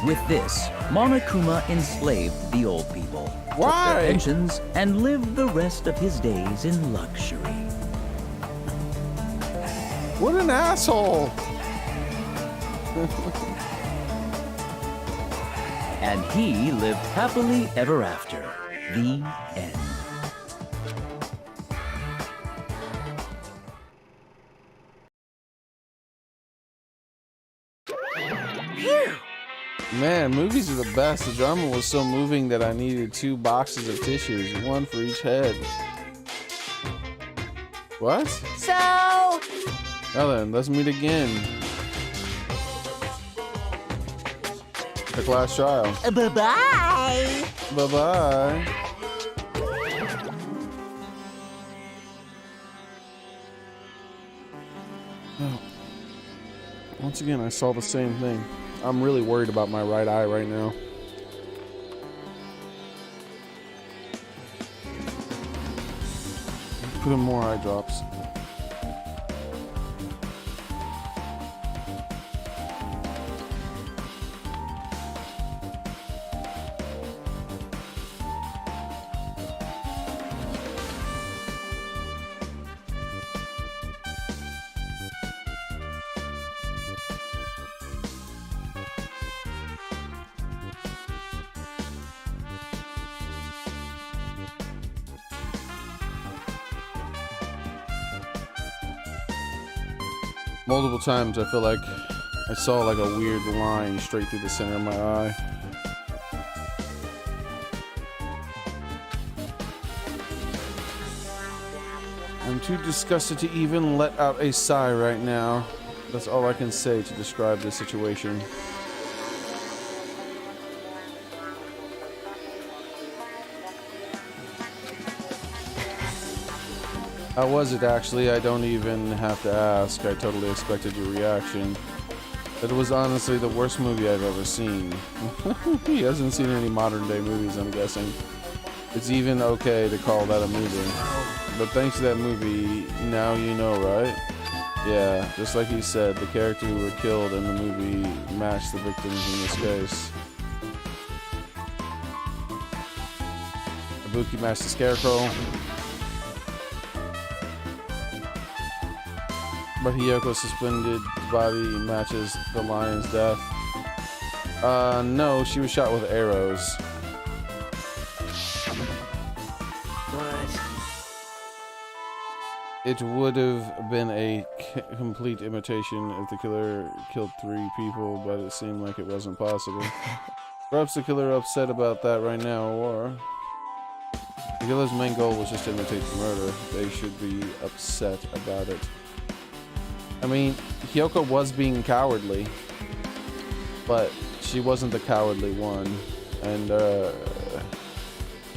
Speaker 9: With this, Monokuma enslaved the old people, took
Speaker 1: Why?
Speaker 9: their pensions, and lived the rest of his days in luxury.
Speaker 1: What an asshole!
Speaker 9: And he lived happily ever after. The end.
Speaker 1: Man, movies are the best. The drama was so moving that I needed 2 boxes of tissues, 1 for each head. What?
Speaker 6: So,
Speaker 1: Now then, let's meet again. The class trial.
Speaker 6: bye-bye.
Speaker 1: Bye-bye. Oh. Once again, I saw the same thing. I'm really worried about my right eye right now. Put in more eye drops. Multiple times I feel like I saw like a weird line straight through the center of my eye. I'm too disgusted to even let out a sigh right now. That's all I can say to describe this situation. How was it actually? I don't even have to ask. I totally expected your reaction. It was honestly the worst movie I've ever seen. He hasn't seen any modern day movies, I'm guessing. It's even okay to call that a movie. But thanks to that movie, now you know, right? Yeah, just like he said, the characters who were killed in the movie matched the victims in this case. Ibuki matched the Scarecrow. But Hiyoko's suspended body matches the lion's death. No, she was shot with arrows. it would have been a complete imitation if the killer killed 3 people, but it seemed like it wasn't possible. Perhaps the killer upset about that right now, or the killer's main goal was just to imitate the murder. They should be upset about it. I mean, Hyoko was being cowardly, but she wasn't the cowardly one, and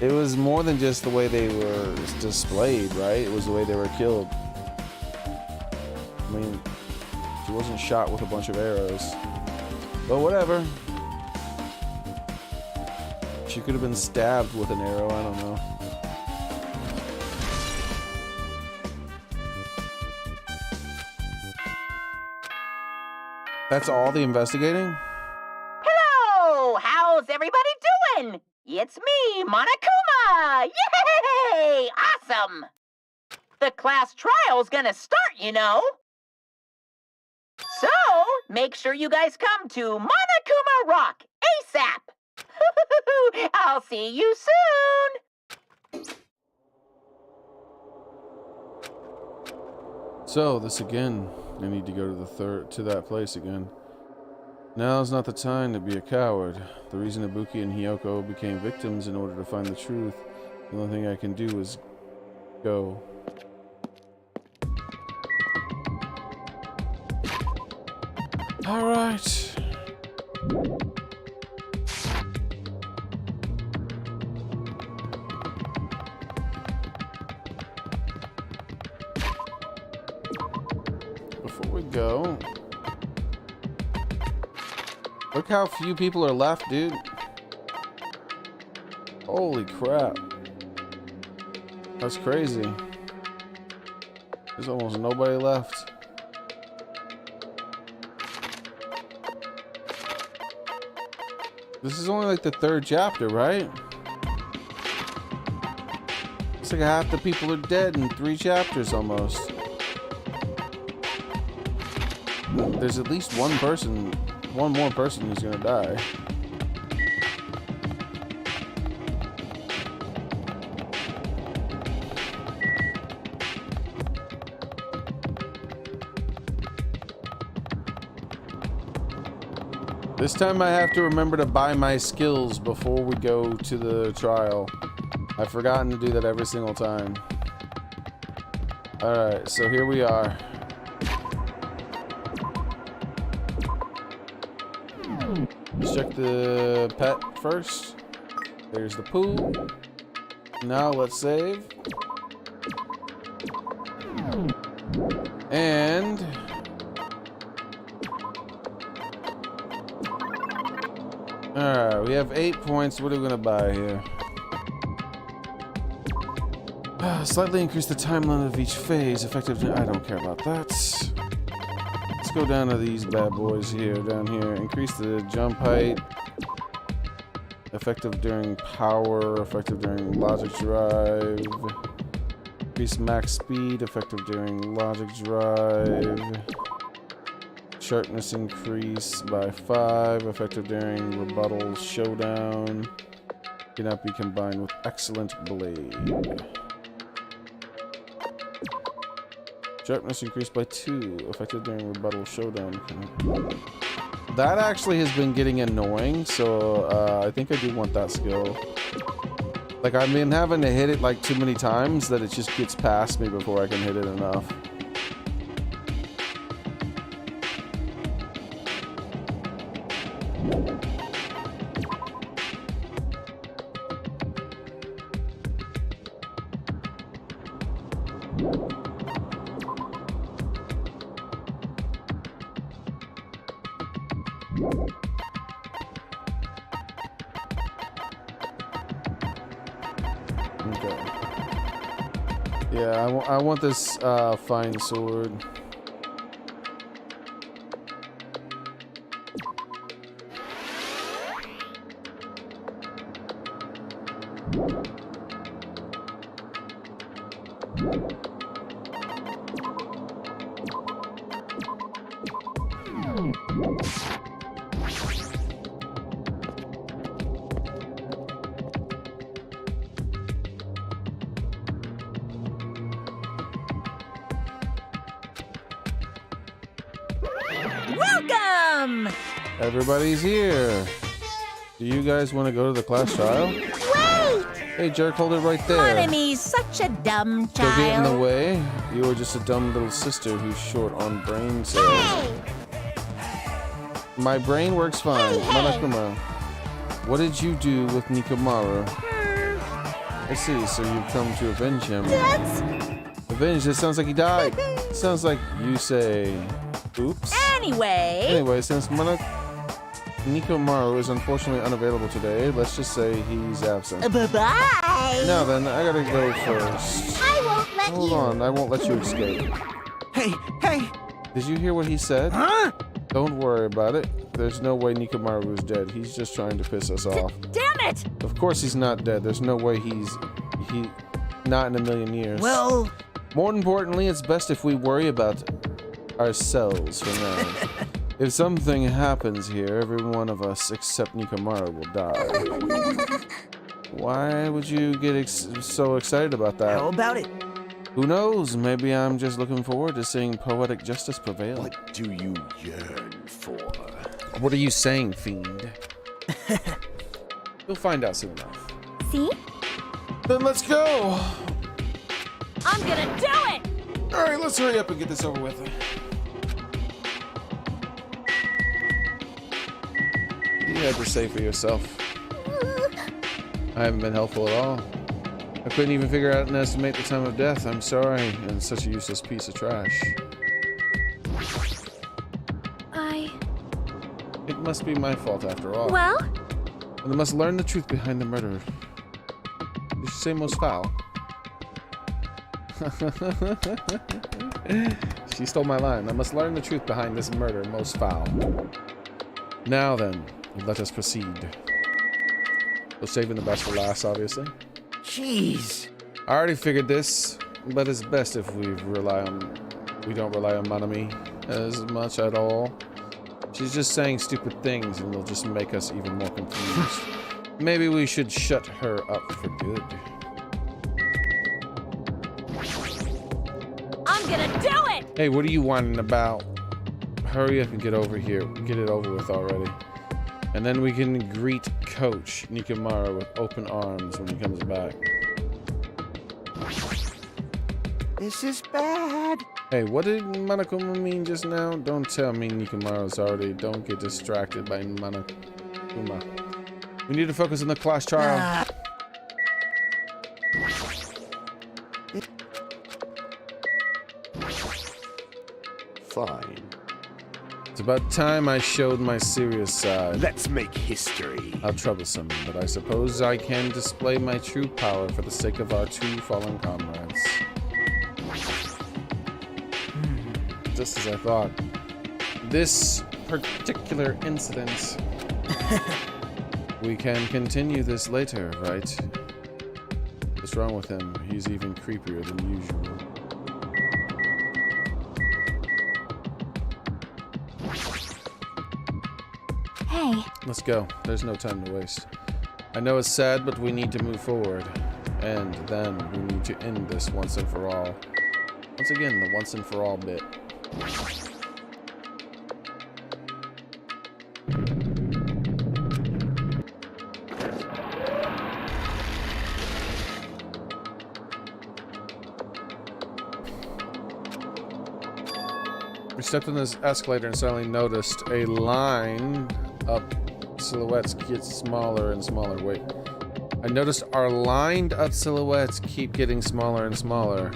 Speaker 1: it was more than just the way they were displayed, right? It was the way they were killed. I mean, she wasn't shot with a bunch of arrows. But whatever. She could have been stabbed with an arrow, I don't know. That's all the investigating?
Speaker 3: Hello! How's everybody doing? It's me, Monokuma! Yay! Awesome! The class trial's gonna start, you know. So, make sure you guys come to Monokuma Rock ASAP! I'll see you soon!
Speaker 1: So, this again. I need to go to that place again. Now's not the time to be a coward. The reason Ibuki and Hyoko became victims in order to find the truth. The only thing I can do is go. All right. Before we go, look how few people are left, dude. Holy crap. That's crazy. There's almost nobody left. This is only like the 3rd chapter, right? It's like half the people are dead in 3 chapters almost. There's at least one more person who's gonna die. This time I have to remember to buy my skills before we go to the trial. I've forgotten to do that every single time. Alright, so here we are. Let's check the pet first. There's the pool. Now let's save. And alright, we have 8 points. What are we gonna buy here? Slightly increase the time limit of each phase. Effective. I don't care about that. Let's go down to these bad boys here. Down here, increase the jump height. Effective during power. Effective during logic drive. Increase max speed. Effective during logic drive. Sharpness increase by 5. Effective during rebuttal showdown. Cannot be combined with excellent blade. Sharpness increased by 2. Effective during rebuttal showdown. That actually has been getting annoying, so I think I do want that skill. Like, I've been having to hit it like too many times that it just gets past me before I can hit it enough. Okay. Yeah, I want this fine sword.
Speaker 6: Welcome!
Speaker 1: Everybody's here. Do you guys want to go to the class trial?
Speaker 6: Wait!
Speaker 1: Hey, Xearrik, hold it right there.
Speaker 6: Monomy's such a dumb
Speaker 1: Don't get in the
Speaker 6: child.
Speaker 1: way. You are just a dumb little sister who's short on brain cells.
Speaker 7: Hey!
Speaker 1: My brain works fine.
Speaker 7: Hey, hey.
Speaker 1: Monokuma, what did you do with Nikomaru? I see, so you've come to avenge him.
Speaker 6: That's...
Speaker 1: Avenge? It sounds like he died. Sounds like you say, oops.
Speaker 6: Anyway...
Speaker 1: Anyway, since Nikomaru is unfortunately unavailable today, let's just say he's absent.
Speaker 6: Bye-bye!
Speaker 1: Now then, I gotta go first.
Speaker 7: I won't let
Speaker 1: Hold
Speaker 7: you.
Speaker 1: on, I won't let you escape.
Speaker 8: Hey, hey!
Speaker 1: Did you hear what he said?
Speaker 8: Huh?
Speaker 1: Don't worry about it. There's no way Nikomaru is dead. He's just trying to piss us off.
Speaker 6: Damn it!
Speaker 1: Of course he's not dead. There's no way he not in a million years.
Speaker 8: Well...
Speaker 1: More importantly, it's best if we worry about ourselves for now. If something happens here, every one of us except Nikomaru will die. Why would you get so excited about that?
Speaker 8: How about it?
Speaker 1: Who knows? Maybe I'm just looking forward to seeing poetic justice prevail.
Speaker 4: What do you yearn for?
Speaker 1: What are you saying, fiend? You'll find out soon enough.
Speaker 7: See?
Speaker 1: Then let's go!
Speaker 6: I'm gonna do it!
Speaker 1: Alright, let's hurry up and get this over with. You had to say for yourself. I haven't been helpful at all. I couldn't even figure out and estimate the time of death. I'm sorry, and such a useless piece of trash. It must be my fault after all.
Speaker 5: Well?
Speaker 1: And I must learn the truth behind the murder. You should say most foul. She stole my line. I must learn the truth behind this murder most foul. Now then, let us proceed. We're saving the best for last, obviously.
Speaker 8: Jeez.
Speaker 1: I already figured this, but it's best if we don't rely on Monomi as much at all. She's just saying stupid things and it'll just make us even more confused. Maybe we should shut her up for good.
Speaker 6: I'm gonna do it!
Speaker 1: Hey, what are you whining about? Hurry up and get over here. Get it over with already. And then we can greet Coach Nikomaru with open arms when he comes back.
Speaker 8: This is bad.
Speaker 1: Hey, what did Monokuma mean just now? Don't tell me Nikomaru's already. Don't get distracted by Monokuma. We need to focus on the class trial.
Speaker 4: Fine.
Speaker 1: It's about time I showed my serious side.
Speaker 4: Let's make history.
Speaker 1: How troublesome, but I suppose I can display my true power for the sake of our two fallen comrades. Just as I thought. This particular incident. We can continue this later, right? What's wrong with him? He's even creepier than usual.
Speaker 7: Hey.
Speaker 1: Let's go. There's no time to waste. I know it's sad, but we need to move forward. And then we need to end this once and for all. Once again, the once and for all bit. We stepped on this escalator and suddenly noticed a line up silhouettes get smaller and smaller. Wait. I noticed our lined up silhouettes keep getting smaller and smaller.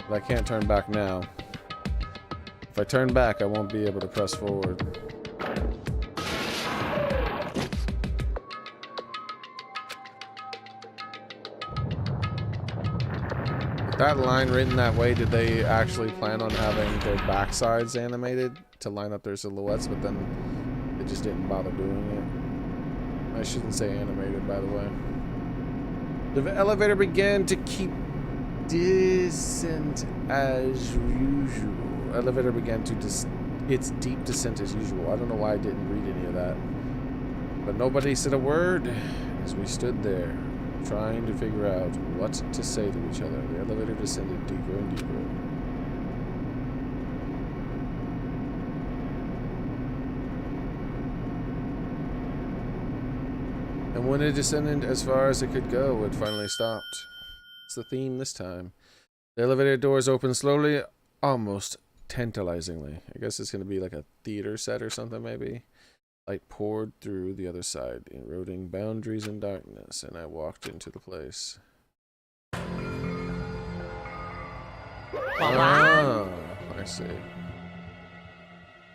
Speaker 1: But I can't turn back now. If I turn back, I won't be able to press forward. With that line written that way, did they actually plan on having their backsides animated to line up their silhouettes, but then they just didn't bother doing it? I shouldn't say animated, by the way. The elevator began to keep descent as usual. Elevator began to its deep descent as usual. I don't know why I didn't read any of that. But nobody said a word as we stood there, trying to figure out what to say to each other. The elevator descended deeper and deeper. And when it descended as far as it could go, it finally stopped. It's the theme this time. The elevator doors opened slowly, almost tantalizingly. I guess it's going to be like a theater set or something, maybe. Light poured through the other side, eroding boundaries in darkness, and I walked into the place. Oh, I see.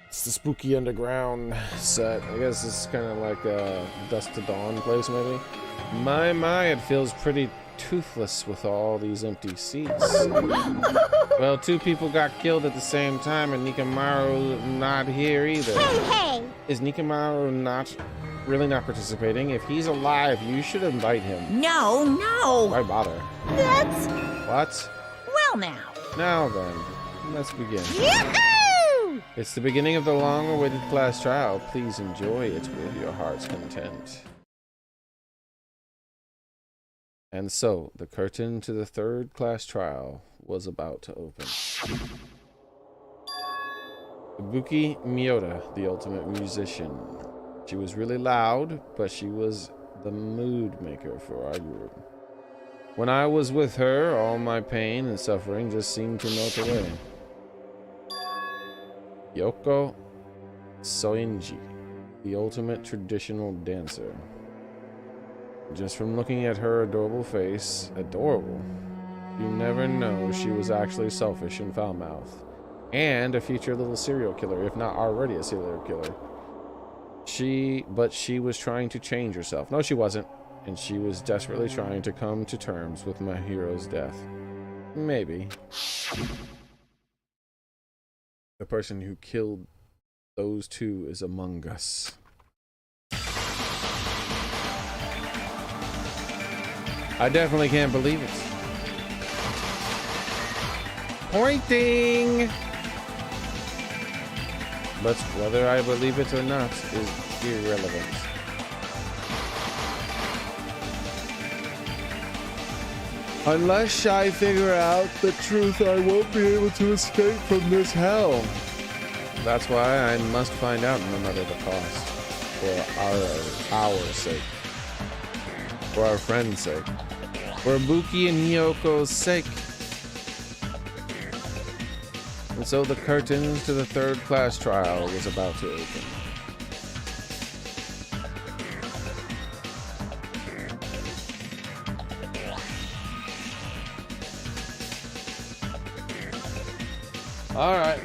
Speaker 1: It's the spooky underground set. I guess it's kind of like a Dusk to Dawn place, maybe. My, it feels pretty toothless with all these empty seats. Well, 2 people got killed at the same time, and Nikamaru not here either.
Speaker 7: Hey!
Speaker 1: Is Nikamaru really not participating? If he's alive, you should invite him.
Speaker 6: No!
Speaker 1: Why bother?
Speaker 6: That's...
Speaker 1: What?
Speaker 6: Well now.
Speaker 1: Now then, let's begin.
Speaker 6: Yahoo!
Speaker 1: It's the beginning of the long-awaited class trial. Please enjoy it with your heart's content. And so, the curtain to the 3rd class trial was about to open. Ibuki Miyota, the ultimate musician. She was really loud, but she was the mood maker for our group. When I was with her, all my pain and suffering just seemed to melt away. Yoko Soinji, the ultimate traditional dancer. Just from looking at her adorable face, adorable, you never know she was actually selfish and foul-mouthed. And a future little serial killer, if not already a serial killer. But she was trying to change herself. No, she wasn't. And she was desperately trying to come to terms with my hero's death. Maybe. The person who killed those 2 is among us. I definitely can't believe it. Pointing! But whether I believe it or not is irrelevant. Unless I figure out the truth, I won't be able to escape from this hell. That's why I must find out no matter the cost. For our sake. For our friend's sake. For Ibuki and Hiyoko's sake. And so the curtain to the 3rd class trial was about to open. All right.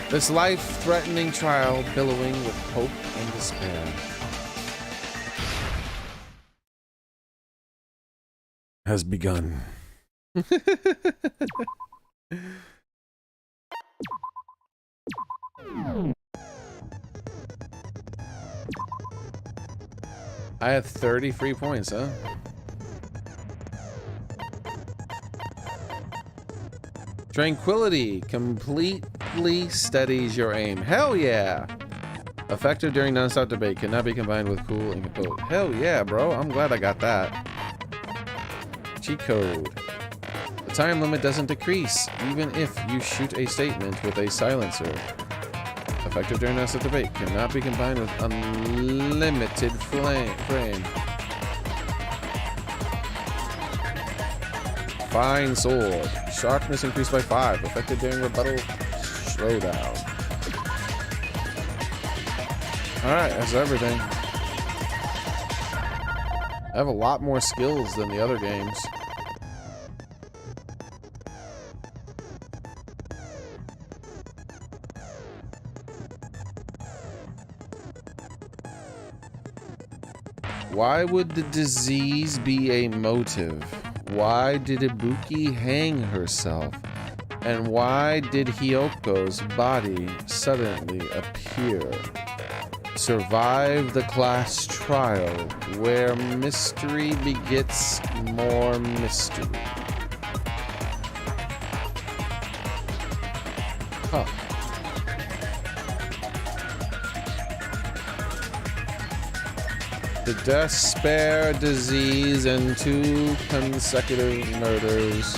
Speaker 1: This life-threatening trial billowing with hope and despair has begun. I have 30 free points, huh? Tranquility completely steadies your aim. Hell yeah! Effective during non-stop debate cannot be combined with cool and compose. Hell yeah, bro. I'm glad I got that. Cheat code. The time limit doesn't decrease, even if you shoot a statement with a silencer. Effective during non-stop debate cannot be combined with unlimited frame. Fine sword. Sharpness increased by 5. Effective during rebuttal showdown. Alright, that's everything. I have a lot more skills than the other games. Why would the disease be a motive? Why did Ibuki hang herself? And why did Hiyoko's body suddenly appear? Survive the class trial, where mystery begets more mystery. Huh. the despair disease and 2 consecutive murders.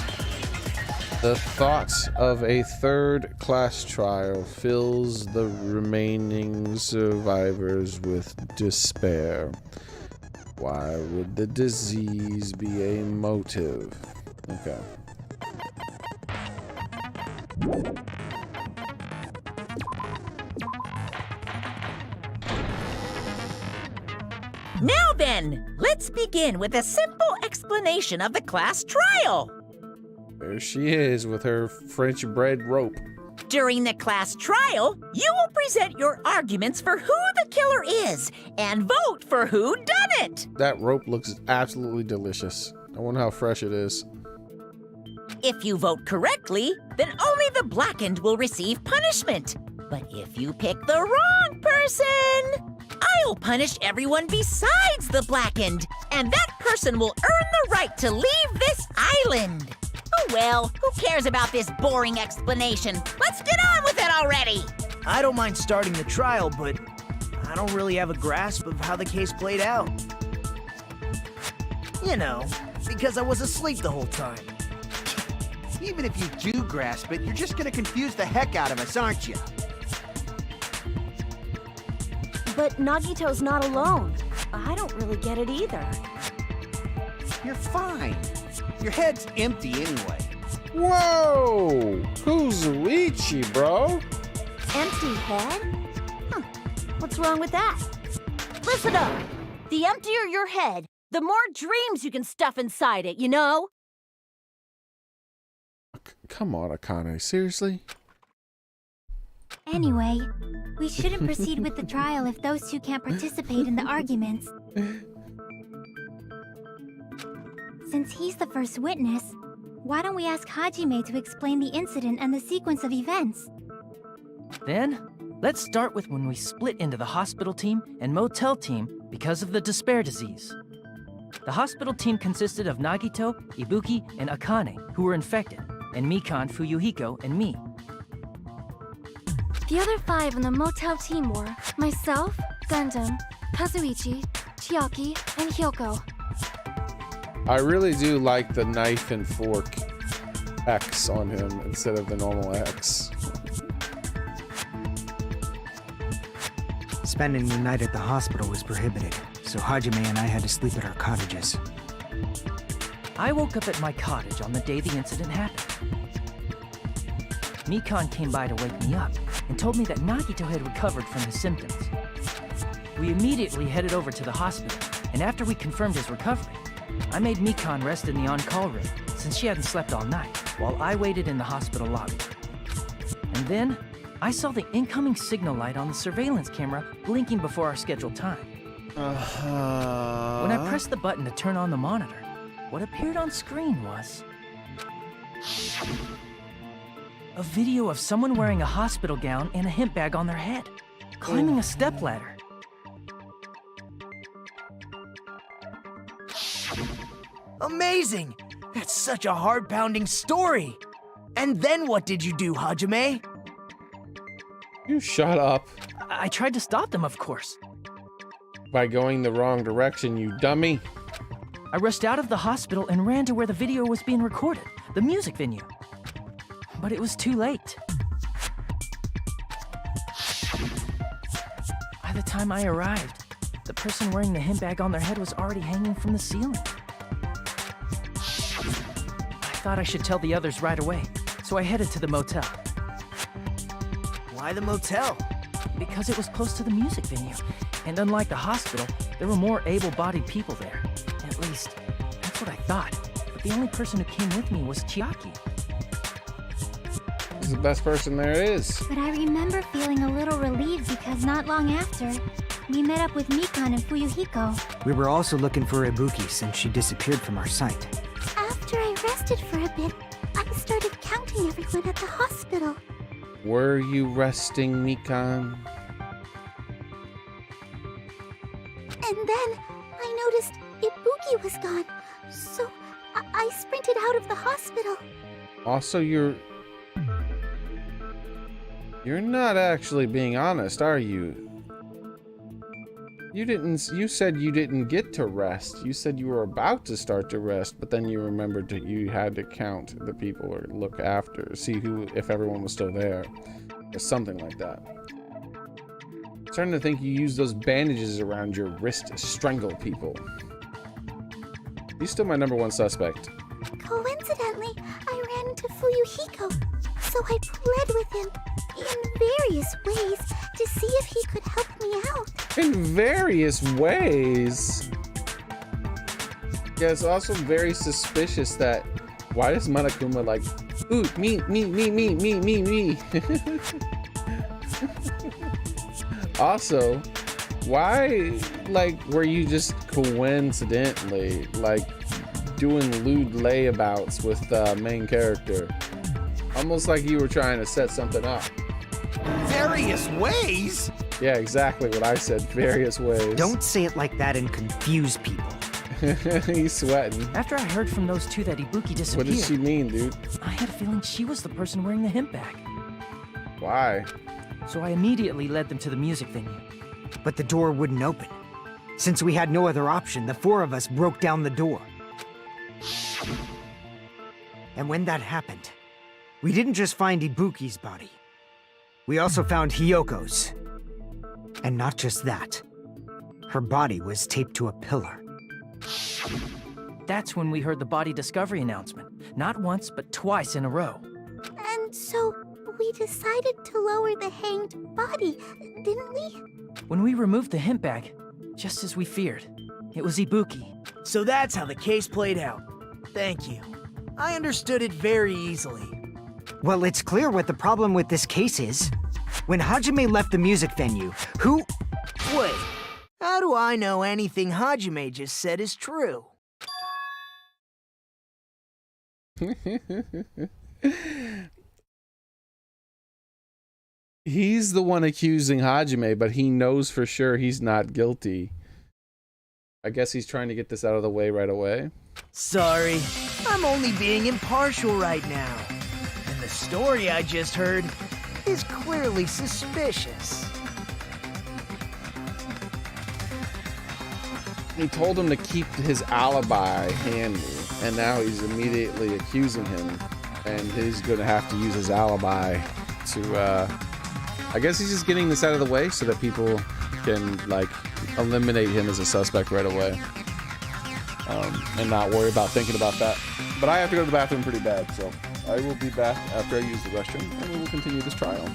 Speaker 1: The thought of a third-class trial fills the remaining survivors with despair. Why would the disease be a motive? Okay.
Speaker 6: Now then, let's begin with a simple explanation of the class trial.
Speaker 1: There she is with her French bread rope.
Speaker 6: During the class trial, you will present your arguments for who the killer is and vote for who done it.
Speaker 1: That rope looks absolutely delicious. I wonder how fresh it is.
Speaker 6: If you vote correctly, then only the blackened will receive punishment. But if you pick the wrong person, I'll punish everyone besides the blackened, and that person will earn the right to leave this island. Oh well, who cares about this boring explanation? Let's get on with it already!
Speaker 2: I don't mind starting the trial, but I don't really have a grasp of how the case played out. You know, because I was asleep the whole time.
Speaker 8: Even if you do grasp it, you're just gonna confuse the heck out of us, aren't you?
Speaker 10: But Nagito's not alone. I don't really get it either.
Speaker 8: You're fine. Your head's empty anyway.
Speaker 1: Whoa! Who's Luigi, bro?
Speaker 10: Empty head? Huh. What's wrong with that? Listen up! The emptier your head, the more dreams you can stuff inside it, you know?
Speaker 1: Come on, Akane. Seriously?
Speaker 7: Anyway, we shouldn't proceed with the trial if those two can't participate in the arguments. Since he's the first witness, why don't we ask Hajime to explain the incident and the sequence of events?
Speaker 11: Then, let's start with when we split into the hospital team and motel team because of the despair disease. The hospital team consisted of Nagito, Ibuki, and Akane, who were infected, and Mikan, Fuyuhiko, and me.
Speaker 5: The other 5 on the motel team were myself, Gundam, Kazuichi, Chiaki, and Hyoko.
Speaker 1: I really do like the knife and fork X on him instead of the normal X.
Speaker 2: Spending the night at the hospital was prohibited, so Hajime and I had to sleep at our cottages.
Speaker 11: I woke up at my cottage on the day the incident happened. Mikan came by to wake me up and told me that Nagito had recovered from his symptoms. We immediately headed over to the hospital, and after we confirmed his recovery, I made Mikan rest in the on-call room since she hadn't slept all night, while I waited in the hospital lobby. And then, I saw the incoming signal light on the surveillance camera blinking before our scheduled time. When I pressed the button to turn on the monitor, what appeared on screen was a video of someone wearing a hospital gown and a hemp bag on their head, climbing a stepladder.
Speaker 2: Amazing! That's such a heart-pounding story! And then what did you do, Hajime?
Speaker 1: You shut up.
Speaker 11: I tried to stop them, of course.
Speaker 1: By going the wrong direction, you dummy.
Speaker 11: I rushed out of the hospital and ran to where the video was being recorded, the music venue. But it was too late. By the time I arrived, the person wearing the hemp bag on their head was already hanging from the ceiling. I thought I should tell the others right away, so I headed to the motel.
Speaker 2: Why the motel?
Speaker 11: Because it was close to the music venue, and unlike the hospital, there were more able-bodied people there. At least, that's what I thought. But the only person who came with me was Chiaki.
Speaker 1: He's the best person there is.
Speaker 7: But I remember feeling a little relieved because not long after, we met up with Mikan and Fuyuhiko.
Speaker 2: We were also looking for Ibuki since she disappeared from our sight.
Speaker 7: After I rested for a bit, I started counting everyone at the hospital.
Speaker 1: Were you resting, Mikan?
Speaker 7: And then I noticed Ibuki was gone, so I sprinted out of the hospital.
Speaker 1: Also, you're not actually being honest, are you? You said you didn't get to rest. You said you were about to start to rest, but then you remembered that you had to count the people or look after, see if everyone was still there, or something like that. I'm starting to think you used those bandages around your wrist to strangle people. He's still my #1 suspect.
Speaker 7: Coincidentally, I ran into Fuyuhiko, so I pled with him in various ways to see if he could help me out.
Speaker 1: In various ways? Yeah, it's also very suspicious that... Why is Monokuma like, ooh, me. Also, why, like, were you just coincidentally, like, doing lewd layabouts with the main character? Almost like you were trying to set something up.
Speaker 8: Various ways?
Speaker 1: Yeah, exactly what I said, various ways.
Speaker 2: Don't say it like that and confuse people.
Speaker 1: He's sweating.
Speaker 11: After I heard from those two that Ibuki disappeared...
Speaker 1: What does she mean, dude?
Speaker 11: I had a feeling she was the person wearing the hemp bag.
Speaker 1: Why?
Speaker 11: So I immediately led them to the music venue.
Speaker 2: But the door wouldn't open. Since we had no other option, the 4 of us broke down the door. And when that happened, we didn't just find Ibuki's body. We also found Hyoko's. And not just that. Her body was taped to a pillar.
Speaker 11: That's when we heard the body discovery announcement. Not once, but twice in a row.
Speaker 7: And so we decided to lower the hanged body, didn't we?
Speaker 11: When we removed the hemp bag, just as we feared, it was Ibuki.
Speaker 2: So that's how the case played out. Thank you. I understood it very easily. Well, it's clear what the problem with this case is. When Hajime left the music venue, who... Wait, how do I know anything Hajime just said is true?
Speaker 1: He's the one accusing Hajime, but he knows for sure he's not guilty. I guess he's trying to get this out of the way right away.
Speaker 2: Sorry, I'm only being impartial right now. And the story I just heard is clearly suspicious.
Speaker 1: He told him to keep his alibi handy, and now he's immediately accusing him, and he's gonna have to use his alibi to, I guess he's just getting this out of the way so that people can, like, eliminate him as a suspect right away. And not worry about thinking about that. But I have to go to the bathroom pretty bad, so I will be back after I use the restroom, and we will continue this trial.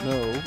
Speaker 1: No.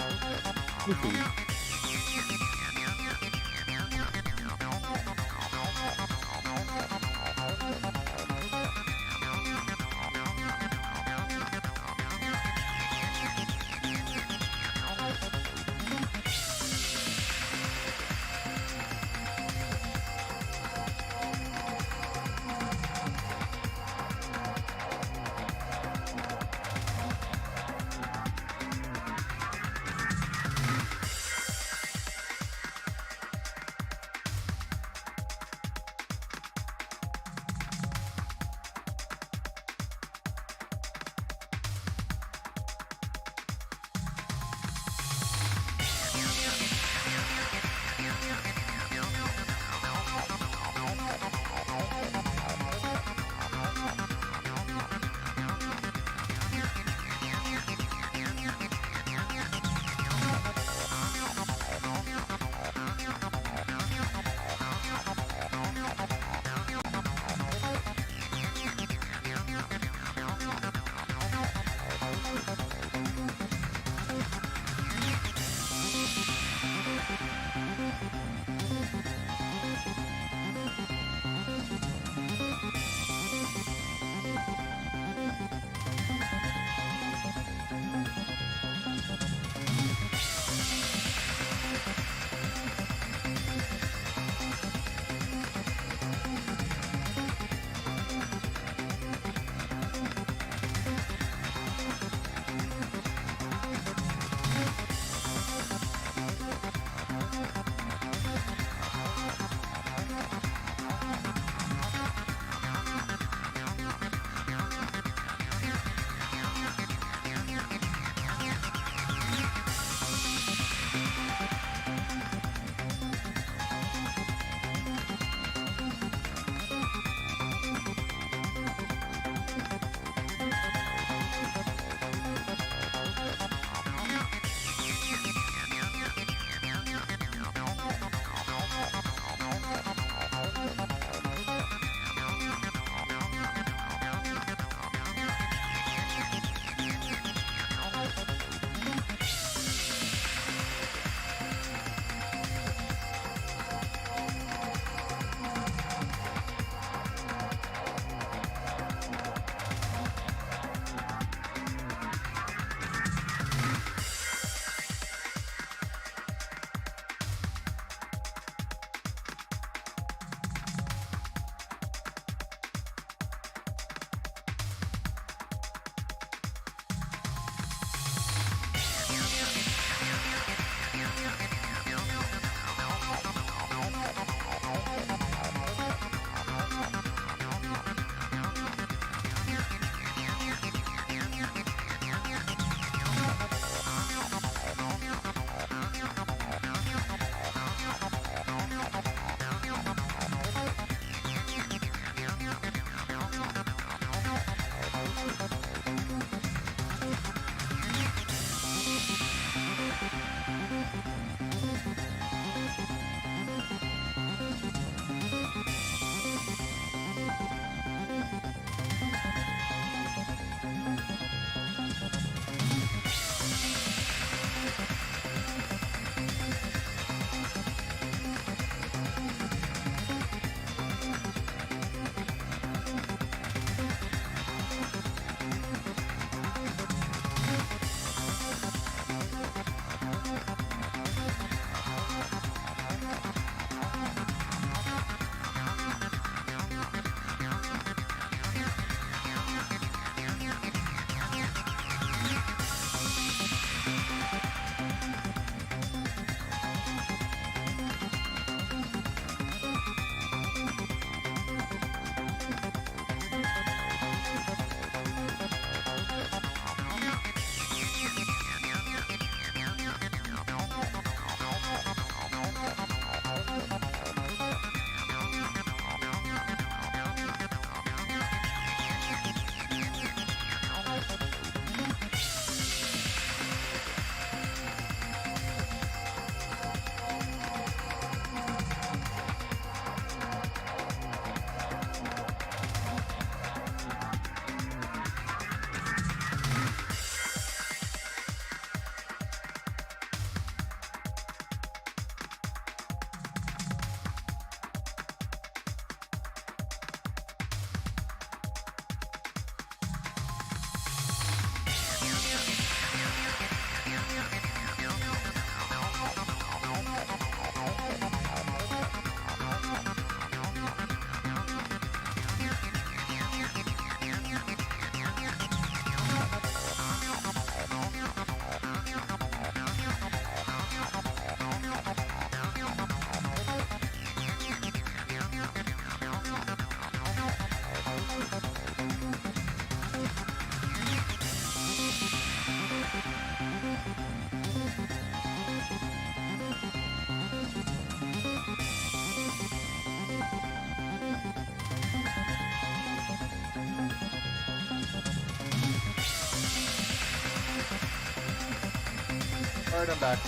Speaker 12: Alright, I'm back.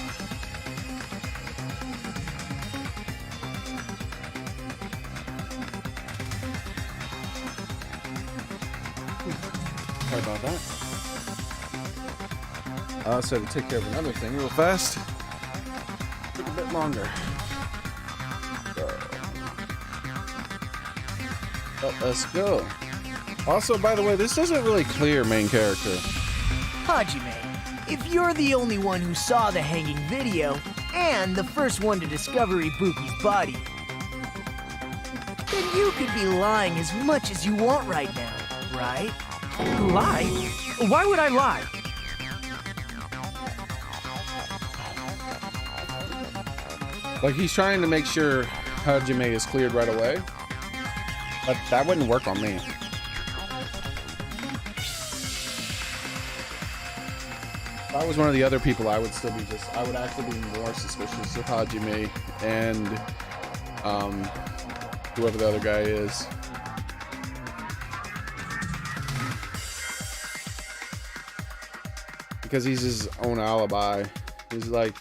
Speaker 12: Sorry about that.
Speaker 1: I also had to take care of another thing real fast. Took a bit longer. But let's go. Also, by the way, this doesn't really clear main character.
Speaker 2: Hajime, if you're the only one who saw the hanging video, and the first one to discover Ibuki's body, then you could be lying as much as you want right now, right?
Speaker 11: Lie? Why would I lie?
Speaker 1: Like, he's trying to make sure Hajime is cleared right away. But that wouldn't work on me. If I was one of the other people, I would actually be more suspicious of Hajime and whoever the other guy is. Because he's his own alibi. He's like,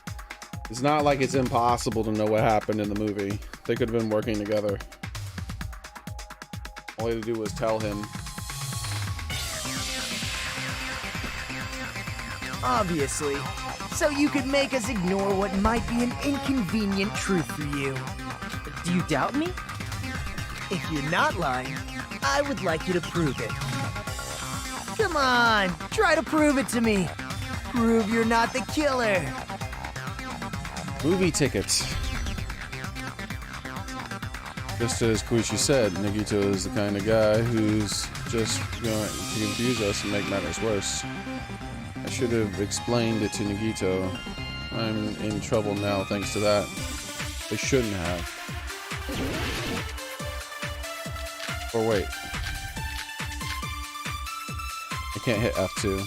Speaker 1: it's not like it's impossible to know what happened in the movie. They could have been working together. All he had to do was tell him.
Speaker 2: Obviously. So you could make us ignore what might be an inconvenient truth for you.
Speaker 11: Do you doubt me?
Speaker 2: If you're not lying, I would like you to prove it. Come on, try to prove it to me. Prove you're not the killer.
Speaker 1: Movie tickets. Just as Koichi said, Nagito is the kind of guy who's just going to confuse us and make matters worse. I should have explained it to Nagito. I'm in trouble now thanks to that. I shouldn't have. Or wait. I can't hit F2.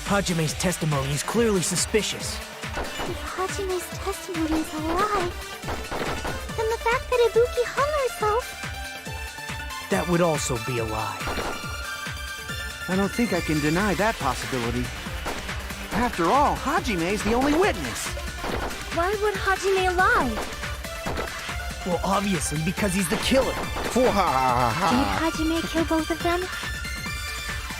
Speaker 2: Hajime's testimony is clearly suspicious.
Speaker 7: If Hajime's testimony is a lie, then the fact that Ibuki hung herself...
Speaker 2: That would also be a lie.
Speaker 8: I don't think I can deny that possibility. After all, Hajime's the only witness.
Speaker 5: Why would Hajime lie?
Speaker 2: Well, obviously, because he's the killer.
Speaker 5: Did Hajime kill both of them?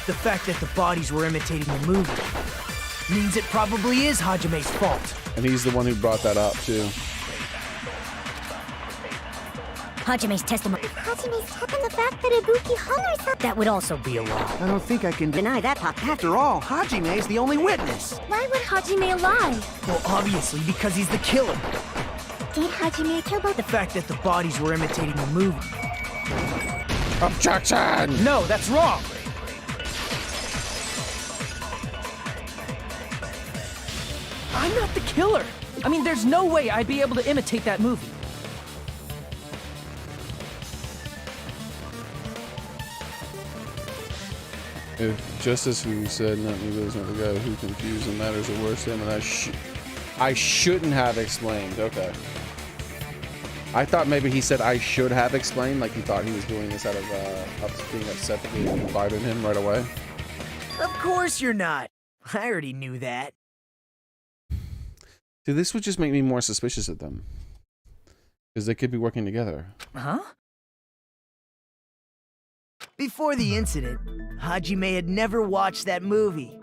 Speaker 2: The fact that the bodies were imitating the movie means it probably is Hajime's fault.
Speaker 1: And he's the one who brought that up, too.
Speaker 5: Hajime's testimony.
Speaker 7: Hajime's and the fact that Ibuki hung herself...
Speaker 2: That would also be a lie.
Speaker 8: I don't think I can deny that. After all, Hajime's the only witness.
Speaker 5: Why would Hajime lie?
Speaker 2: Well, obviously, because he's the killer.
Speaker 5: Did Hajime kill both?
Speaker 2: The fact that the bodies were imitating the movie.
Speaker 1: Objection!
Speaker 11: No, that's wrong! I'm not the killer! I mean, there's no way I'd be able to imitate that movie.
Speaker 1: If Justice who said not me was not the guy who confused the matters are worse than, and I shouldn't have explained. Okay. I thought maybe he said I should have explained, like he thought he was doing this out of being upset that we invited him right away.
Speaker 2: Of course you're not. I already knew that.
Speaker 1: See, this would just make me more suspicious of them. Because they could be working together.
Speaker 11: Huh?
Speaker 2: Before the incident, Hajime had never watched that movie.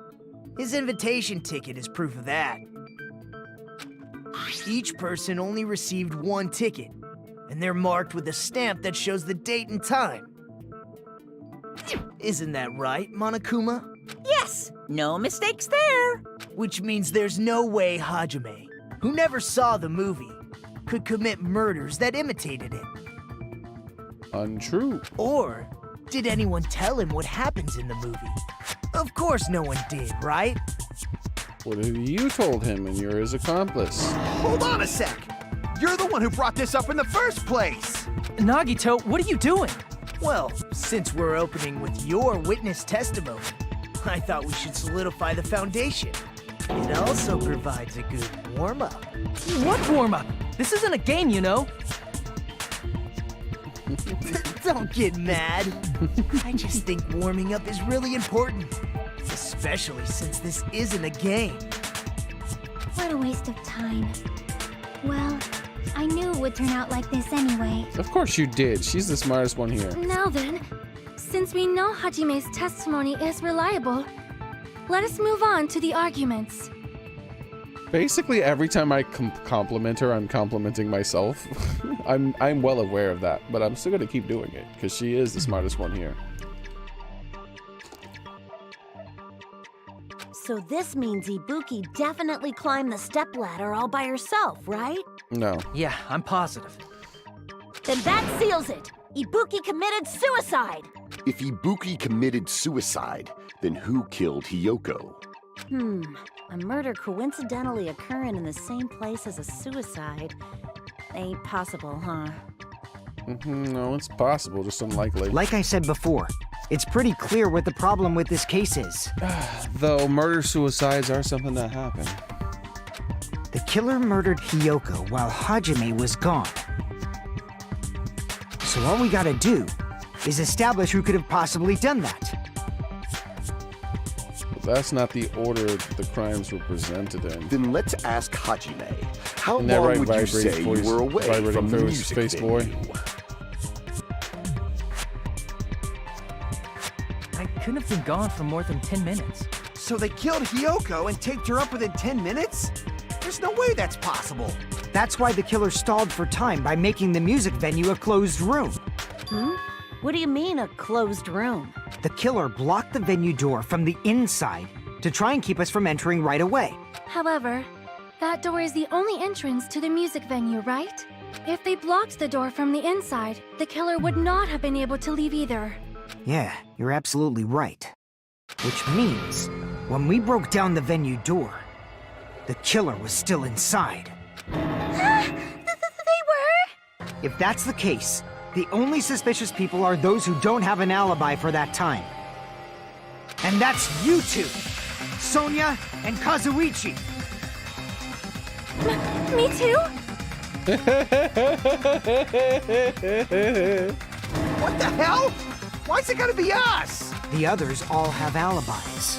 Speaker 2: His invitation ticket is proof of that. Each person only received one ticket, and they're marked with a stamp that shows the date and time. Isn't that right, Monokuma?
Speaker 6: Yes, no mistakes there.
Speaker 2: Which means there's no way Hajime, who never saw the movie, could commit murders that imitated it.
Speaker 1: Untrue.
Speaker 2: Or did anyone tell him what happens in the movie? Of course no one did, right?
Speaker 1: What have you told him and you're his accomplice?
Speaker 8: Hold on a sec! You're the one who brought this up in the first place!
Speaker 11: Nagito, what are you doing?
Speaker 2: Well, since we're opening with your witness testimony, I thought we should solidify the foundation. It also provides a good warm-up.
Speaker 11: What warm-up? This isn't a game, you know.
Speaker 2: Don't get mad. I just think warming up is really important. Especially since this isn't a game.
Speaker 7: What a waste of time. Well, I knew it would turn out like this anyway.
Speaker 1: Of course you did. She's the smartest one here.
Speaker 5: Now then, since we know Hajime's testimony is reliable, let us move on to the arguments.
Speaker 1: Basically, every time I compliment her, I'm complimenting myself. I'm well aware of that, but I'm still gonna keep doing it because she is the smartest one here.
Speaker 10: So this means Ibuki definitely climbed the stepladder all by herself, right?
Speaker 1: No.
Speaker 11: Yeah, I'm positive.
Speaker 10: Then that seals it. Ibuki committed suicide.
Speaker 4: If Ibuki committed suicide, then who killed Hiyoko?
Speaker 10: A murder coincidentally occurring in the same place as a suicide. Ain't possible, huh?
Speaker 1: No, it's possible, just unlikely.
Speaker 2: Like I said before, it's pretty clear what the problem with this case is.
Speaker 1: Though murder-suicides are something that happen.
Speaker 2: The killer murdered Hiyoko while Hajime was gone. So all we gotta do is establish who could have possibly done that.
Speaker 1: That's not the order the crimes were presented in.
Speaker 4: Then let's ask Hajime. How
Speaker 1: Isn't that
Speaker 4: long
Speaker 1: right,
Speaker 4: would you
Speaker 1: vibrating
Speaker 4: say you
Speaker 1: voice-
Speaker 4: were away
Speaker 1: vibrating
Speaker 4: from the
Speaker 1: voice
Speaker 4: music
Speaker 1: face boy?
Speaker 4: venue?
Speaker 11: I couldn't have been gone for more than 10 minutes.
Speaker 8: So they killed Hiyoko and taped her up within 10 minutes? There's no way that's possible.
Speaker 2: That's why the killer stalled for time by making the music venue a closed room.
Speaker 10: What do you mean, a closed room?
Speaker 2: The killer blocked the venue door from the inside to try and keep us from entering right away.
Speaker 5: However, that door is the only entrance to the music venue, right? If they blocked the door from the inside, the killer would not have been able to leave either.
Speaker 2: Yeah, you're absolutely right. Which means, when we broke down the venue door, the killer was still inside.
Speaker 7: They were?
Speaker 2: If that's the case, the only suspicious people are those who don't have an alibi for that time. And that's you two, Sonia and Kazuichi.
Speaker 5: Me too?
Speaker 8: What the hell? Why's it gotta be us?
Speaker 2: The others all have alibis.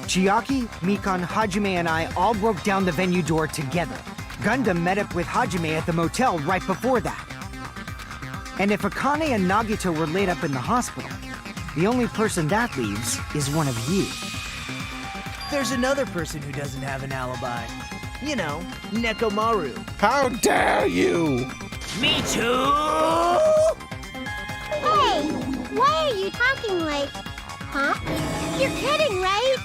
Speaker 2: Chiaki, Mikan, Hajime, and I all broke down the venue door together. Gundam met up with Hajime at the motel right before that. And if Akane and Nagito were laid up in the hospital, the only person that leaves is one of you.
Speaker 12: There's another person who doesn't have an alibi. You know, Nekomaru.
Speaker 1: How dare you!
Speaker 12: Me too!
Speaker 7: Hey, why are you talking like... Huh? You're kidding, right?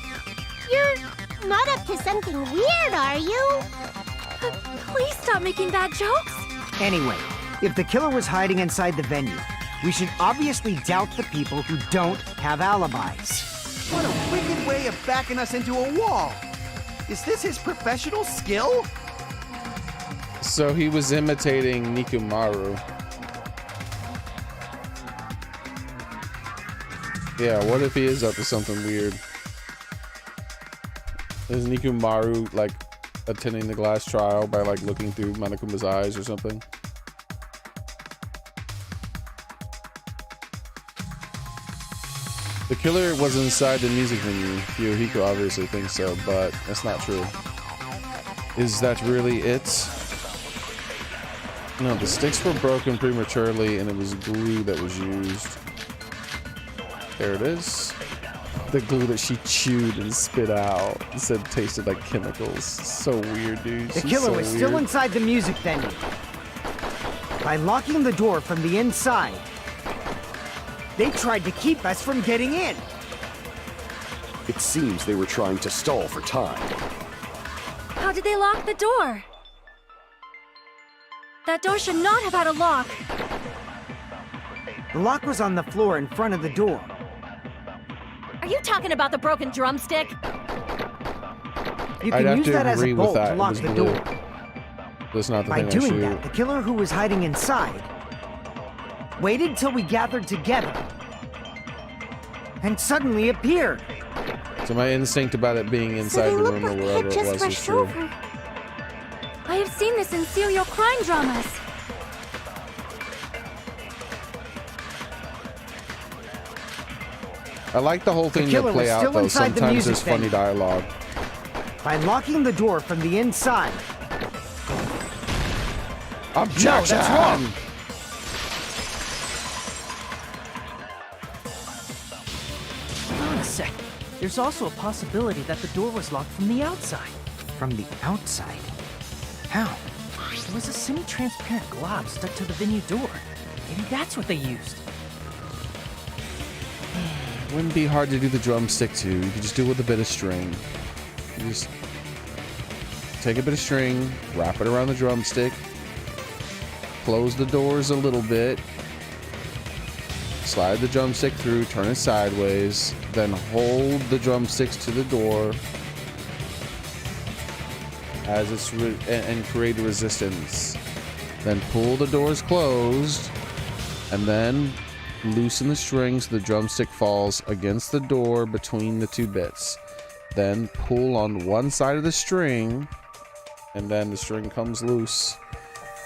Speaker 7: You're not up to something weird, are you?
Speaker 5: Please stop making bad jokes.
Speaker 2: Anyway, if the killer was hiding inside the venue, we should obviously doubt the people who don't have alibis.
Speaker 8: What a wicked way of backing us into a wall. Is this his professional skill?
Speaker 1: So he was imitating Nikumaru. Yeah, what if he is up to something weird? Is Nikumaru like attending the glass trial by like looking through Monokuma's eyes or something? The killer was inside the music venue. Yohiko obviously thinks so, but that's not true. Is that really it? No, the sticks were broken prematurely and it was glue that was used. There it is. The glue that she chewed and spit out. It said tasted like chemicals. So weird, dude.
Speaker 2: The
Speaker 1: She's
Speaker 2: killer
Speaker 1: so
Speaker 2: was still
Speaker 1: weird.
Speaker 2: inside the music venue. By locking the door from the inside, they tried to keep us from getting in.
Speaker 4: It seems they were trying to stall for time.
Speaker 5: How did they lock the door? That door should not have had a lock.
Speaker 2: The lock was on the floor in front of the door.
Speaker 10: Are you talking about the broken drumstick?
Speaker 2: You
Speaker 1: I'd
Speaker 2: can
Speaker 1: have
Speaker 2: use
Speaker 1: to
Speaker 2: that as a
Speaker 1: agree with
Speaker 2: bolt
Speaker 1: that.
Speaker 2: to
Speaker 1: It
Speaker 2: lock
Speaker 1: was
Speaker 2: the
Speaker 1: blue.
Speaker 2: door.
Speaker 1: That's not the
Speaker 2: By
Speaker 1: thing I
Speaker 2: doing
Speaker 1: shoot.
Speaker 2: that, the killer who was hiding inside waited till we gathered together and suddenly appeared.
Speaker 1: So my instinct about it being inside the room or wherever it was is true.
Speaker 5: I have seen this in serial crime dramas.
Speaker 1: I like the whole thing to
Speaker 2: killer
Speaker 1: play
Speaker 2: was
Speaker 1: out,
Speaker 2: still
Speaker 1: though.
Speaker 2: inside the
Speaker 1: Sometimes
Speaker 2: music
Speaker 1: there's funny
Speaker 2: venue.
Speaker 1: dialogue.
Speaker 2: By locking the door from the inside.
Speaker 1: Objection!
Speaker 2: No, that's wrong.
Speaker 11: Hold on a sec. There's also a possibility that the door was locked from the outside.
Speaker 2: From the outside? How?
Speaker 11: There was a semi-transparent glob stuck to the venue door. Maybe that's what they used.
Speaker 1: Wouldn't be hard to do the drumstick too. You could just do it with a bit of string. You just take a bit of string, wrap it around the drumstick, close the doors a little bit, slide the drumstick through, turn it sideways, then hold the drumsticks to the door as it's and create a resistance. Then pull the doors closed, and then loosen the string so the drumstick falls against the door between the two bits. Then pull on one side of the string, and then the string comes loose,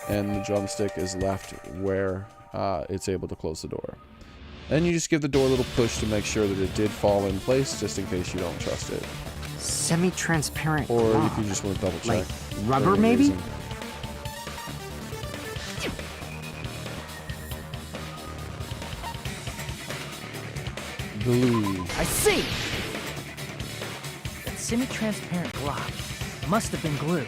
Speaker 1: and the drumstick is left where it's able to close the door. Then you just give the door a little push to make sure that it did fall in place, just in case you don't trust it.
Speaker 2: Semi-transparent
Speaker 1: Or
Speaker 2: glob.
Speaker 1: if you just want to double check.
Speaker 2: Like
Speaker 1: for
Speaker 2: rubber,
Speaker 1: any
Speaker 2: maybe?
Speaker 1: reason. Glue.
Speaker 11: I see! That semi-transparent glob must have been glue.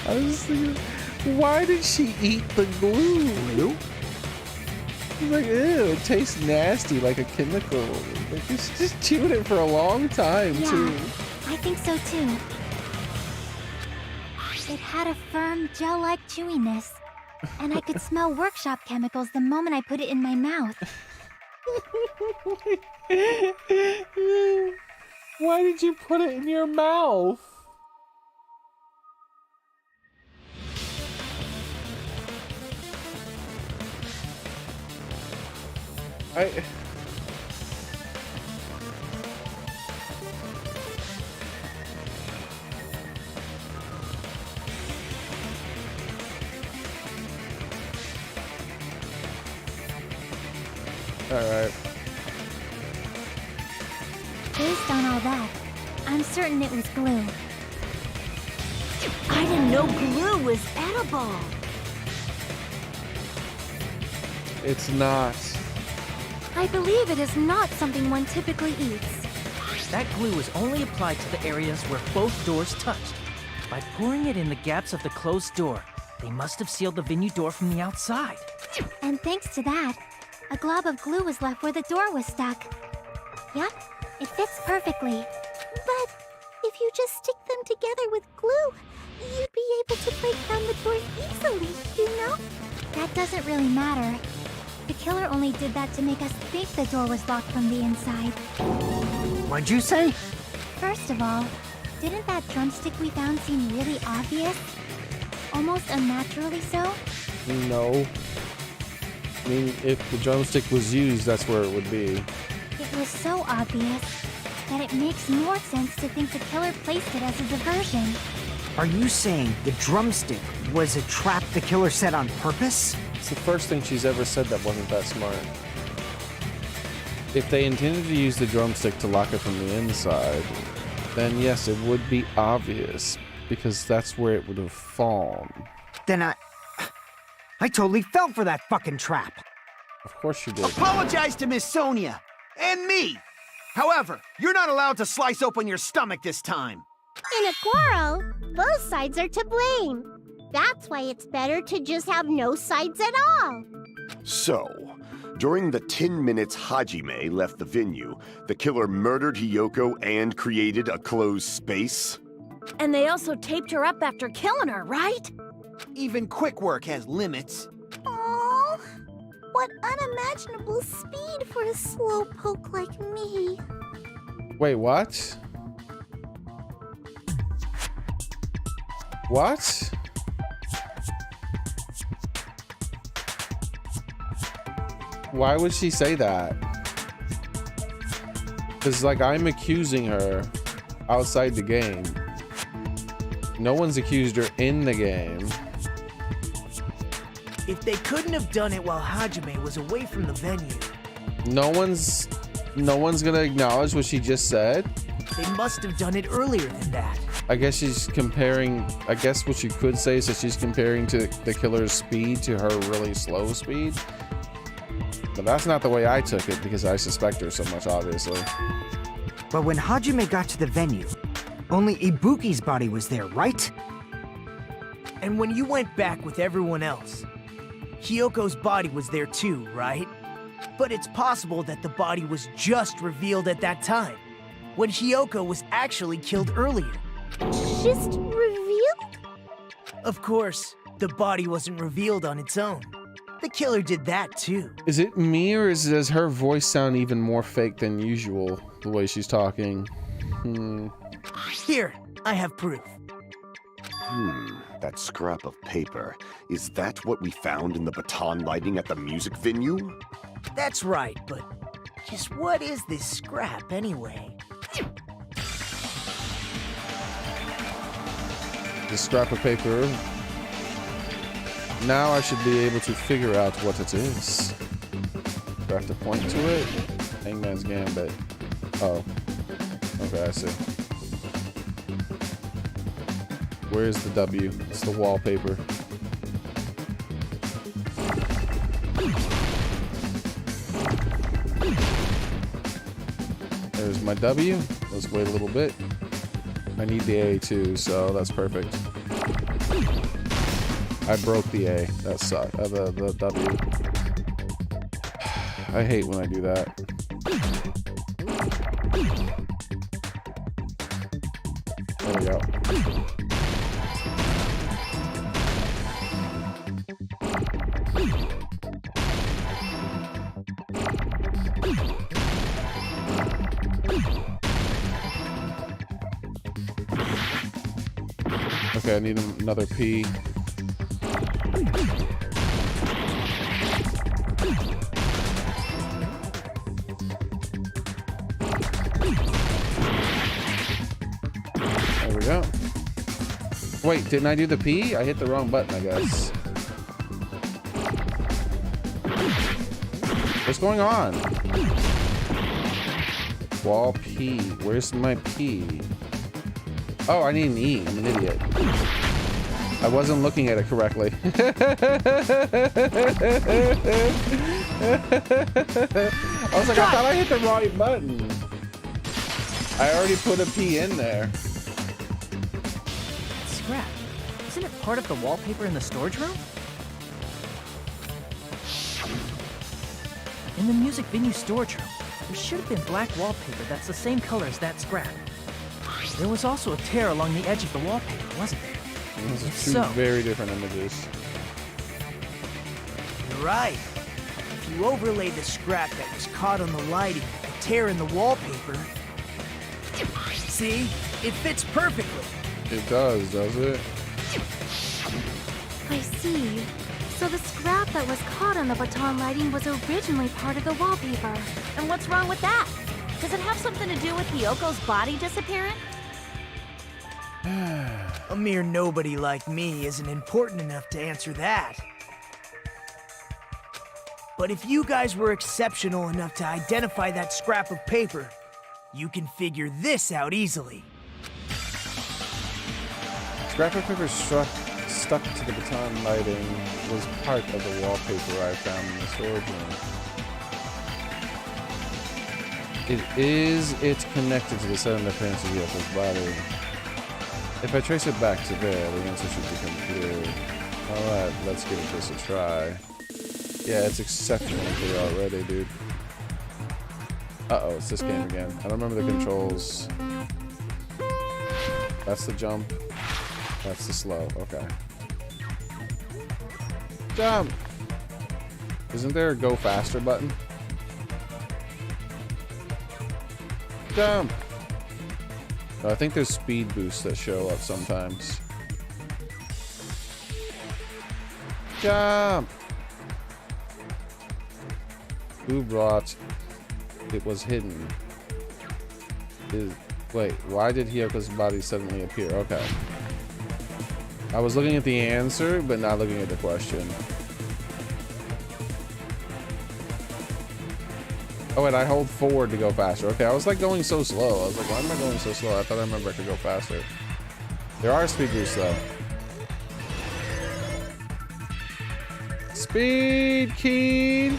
Speaker 1: I was thinking, why did she eat the glue? Glue? Like, ew, it tastes nasty, like a chemical. Like, she just chewed it for a long time,
Speaker 5: Yeah,
Speaker 1: too.
Speaker 5: I think so too. It had a firm, gel-like chewiness, and I could smell workshop chemicals the moment I put it in my mouth.
Speaker 1: Why did you put it in your mouth? Alright.
Speaker 5: Based on all that, I'm certain it was glue.
Speaker 10: I didn't know glue was edible.
Speaker 1: It's not.
Speaker 5: I believe it is not something one typically eats.
Speaker 11: That glue was only applied to the areas where both doors touched. By pouring it in the gaps of the closed door, they must have sealed the venue door from the outside.
Speaker 5: And thanks to that, a glob of glue was left where the door was stuck. Yep, it fits perfectly.
Speaker 7: But if you just stick them together with glue, you'd be able to break down the door easily, you know?
Speaker 5: That doesn't really matter. The killer only did that to make us think the door was locked from the inside.
Speaker 2: What'd you say?
Speaker 5: First of all, didn't that drumstick we found seem really obvious? Almost unnaturally so?
Speaker 1: No. I mean, if the drumstick was used, that's where it would be.
Speaker 5: It was so obvious that it makes more sense to think the killer placed it as a diversion.
Speaker 2: Are you saying the drumstick was a trap the killer set on purpose?
Speaker 1: It's the first thing she's ever said that wasn't that smart. If they intended to use the drumstick to lock it from the inside, then yes, it would be obvious, because that's where it would have fallen.
Speaker 2: Then I totally fell for that fucking trap.
Speaker 1: Of course you did.
Speaker 8: Apologize to Miss Sonia and me. However, you're not allowed to slice open your stomach this time.
Speaker 7: In a quarrel, both sides are to blame. That's why it's better to just have no sides at all.
Speaker 4: So, during the 10 minutes Hajime left the venue, the killer murdered Hiyoko and created a closed space?
Speaker 10: And they also taped her up after killing her, right?
Speaker 8: Even quick work has limits.
Speaker 7: Oh, what unimaginable speed for a slowpoke like me.
Speaker 1: Wait, what? What? Why would she say that? Because, like, I'm accusing her outside the game. No one's accused her in the game.
Speaker 12: If they couldn't have done it while Hajime was away from the venue,
Speaker 1: No one's gonna acknowledge what she just said.
Speaker 12: they must have done it earlier than that.
Speaker 1: I guess she's comparing. I guess what you could say is that she's comparing to the killer's speed to her really slow speed. But that's not the way I took it because I suspect her so much, obviously.
Speaker 2: But when Hajime got to the venue, only Ibuki's body was there, right?
Speaker 12: And when you went back with everyone else, Hyoko's body was there too, right? But it's possible that the body was just revealed at that time, when Hyoko was actually killed earlier.
Speaker 7: Just revealed?
Speaker 12: Of course, the body wasn't revealed on its own. The killer did that too.
Speaker 1: Is it me or does her voice sound even more fake than usual, the way she's talking?
Speaker 12: Here, I have proof.
Speaker 4: That scrap of paper. Is that what we found in the baton lighting at the music venue?
Speaker 12: That's right, but just what is this scrap anyway?
Speaker 1: The scrap of paper. Now I should be able to figure out what it is. Do I have to point to it? Hangman's Gambit. Oh. Okay, I see. Where's the W? It's the wallpaper. There's my W. Let's wait a little bit. I need the A too, so that's perfect. I broke the A. That sucked. The W. I hate when I do that. There we go. Okay, I need another P. There we go. Wait, didn't I do the P? I hit the wrong button, I guess. What's going on? Wall P. Where's my P? Oh, I need an E. I'm an idiot. I wasn't looking at it correctly. I was like, I thought I hit the right button. I already put a P in there.
Speaker 11: Scrap. Isn't it part of the wallpaper in the storage room? In the music venue storage room, there should have been black wallpaper that's the same color as that scrap. There was also a tear along the edge of the wallpaper, wasn't there?
Speaker 1: Those are two very different images.
Speaker 12: You're right. If you overlay the scrap that was caught on the lighting with the tear in the wallpaper, see? It fits perfectly.
Speaker 1: It does it?
Speaker 5: I see. So the scrap that was caught on the baton lighting was originally part of the wallpaper.
Speaker 10: And what's wrong with that? Does it have something to do with Hyoko's body disappearing?
Speaker 12: A mere nobody like me isn't important enough to answer that. But if you guys were exceptional enough to identify that scrap of paper, you can figure this out easily.
Speaker 1: Scrap of paper stuck to the baton lighting was part of the wallpaper I found in the storage room. It's connected to the sudden appearance of Yoko's body. If I trace it back to there, the answer should become clear. Alright, let's give this a try. Yeah, it's exceptionally clear already, dude. Uh-oh, it's this game again. I don't remember the controls. That's the jump. That's the slow. Okay. Jump! Isn't there a go faster button? Jump! No, I think there's speed boosts that show up sometimes. Jump! Who brought... It was hidden. Wait, why did Hyoko's body suddenly appear? Okay. I was looking at the answer, but not looking at the question. Oh, wait, I hold forward to go faster. Okay, I was like going so slow. I was like, why am I going so slow? I thought I remember I could go faster. There are speed boosts, though. Speed key.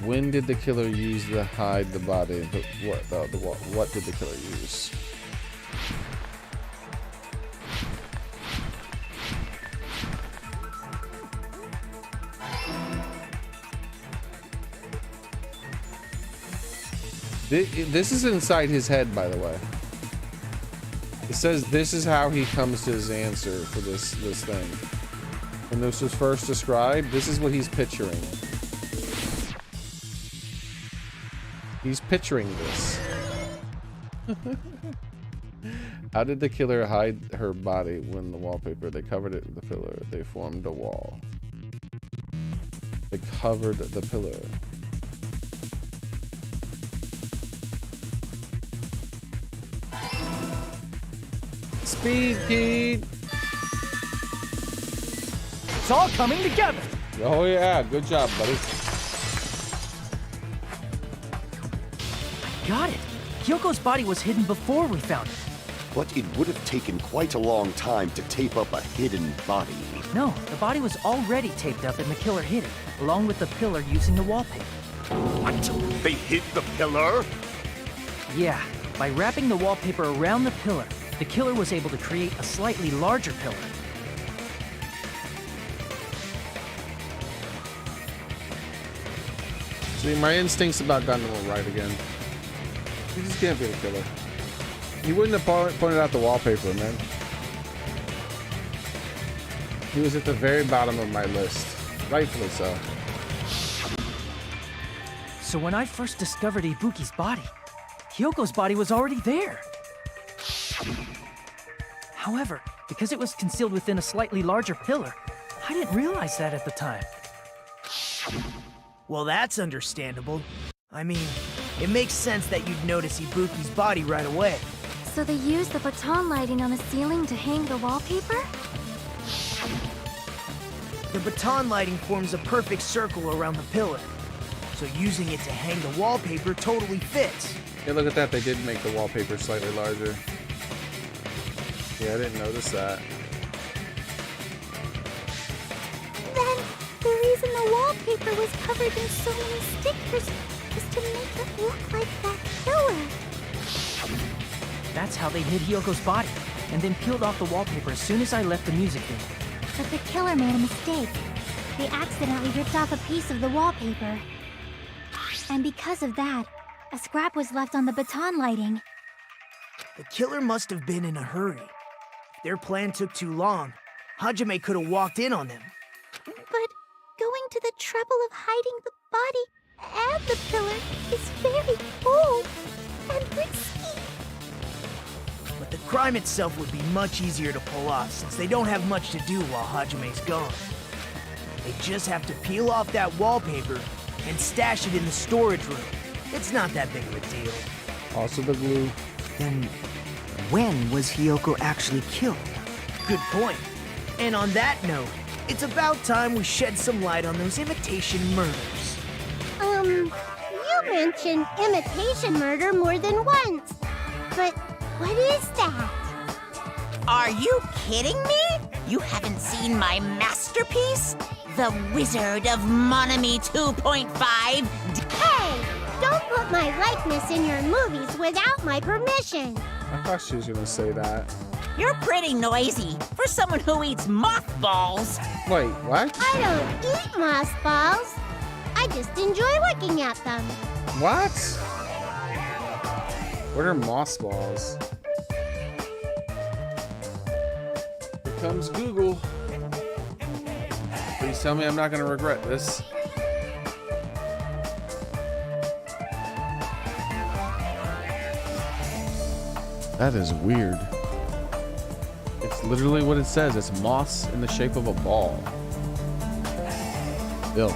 Speaker 1: When did the killer use to hide the body? What did the killer use? This is inside his head, by the way. It says this is how he comes to his answer for this thing. When this was first described, this is what he's picturing. He's picturing this. How did the killer hide her body when the wallpaper? They covered it with a pillar. They formed a wall. They covered the pillar. Speed key.
Speaker 11: It's all coming together.
Speaker 1: Oh yeah, good job, buddy.
Speaker 11: Got it. Hyoko's body was hidden before we found it.
Speaker 4: But it would have taken quite a long time to tape up a hidden body.
Speaker 11: No, the body was already taped up and the killer hid it, along with the pillar using the wallpaper.
Speaker 4: What? They hid the pillar?
Speaker 11: Yeah, by wrapping the wallpaper around the pillar, the killer was able to create a slightly larger pillar.
Speaker 1: See, my instincts about Danganronpa right again. He just can't be the killer. He wouldn't have pointed out the wallpaper, man. He was at the very bottom of my list. Rightfully so.
Speaker 11: So when I first discovered Ibuki's body, Hyoko's body was already there. However, because it was concealed within a slightly larger pillar, I didn't realize that at the time.
Speaker 12: Well, that's understandable. I mean, it makes sense that you'd notice Ibuki's body right away.
Speaker 5: So they used the baton lighting on the ceiling to hang the wallpaper?
Speaker 12: The baton lighting forms a perfect circle around the pillar. So using it to hang the wallpaper totally fits.
Speaker 1: Yeah, look at that. They did make the wallpaper slightly larger. Yeah, I didn't notice that.
Speaker 7: Then, the reason the wallpaper was covered in so many stickers was to make it look like that killer.
Speaker 11: That's how they hid Hyoko's body, and then peeled off the wallpaper as soon as I left the music video.
Speaker 7: But the killer made a mistake. They accidentally ripped off a piece of the wallpaper. And because of that, a scrap was left on the baton lighting.
Speaker 12: The killer must have been in a hurry. If their plan took too long, Hajime could have walked in on them.
Speaker 7: But going to the trouble of hiding the body and the pillar is very bold and risky.
Speaker 12: But the crime itself would be much easier to pull off since they don't have much to do while Hajime's gone. They just have to peel off that wallpaper and stash it in the storage room. It's not that big of a deal.
Speaker 1: Also the glue.
Speaker 2: Then, when was Hyoko actually killed?
Speaker 12: Good point. And on that note, it's about time we shed some light on those imitation murders.
Speaker 7: You mentioned imitation murder more than once. But what is that?
Speaker 6: Are you kidding me? You haven't seen my masterpiece? The Wizard of Monami 2.5?
Speaker 7: Hey! Don't put my likeness in your movies without my permission.
Speaker 1: I thought she was gonna say that.
Speaker 6: You're pretty noisy for someone who eats mothballs.
Speaker 1: Wait, what?
Speaker 7: I don't eat mothballs. I just enjoy looking at them.
Speaker 1: What? What are moss balls? Here comes Google. Please tell me I'm not gonna regret this. That is weird. It's literally what it says. It's moss in the shape of a ball. Bill.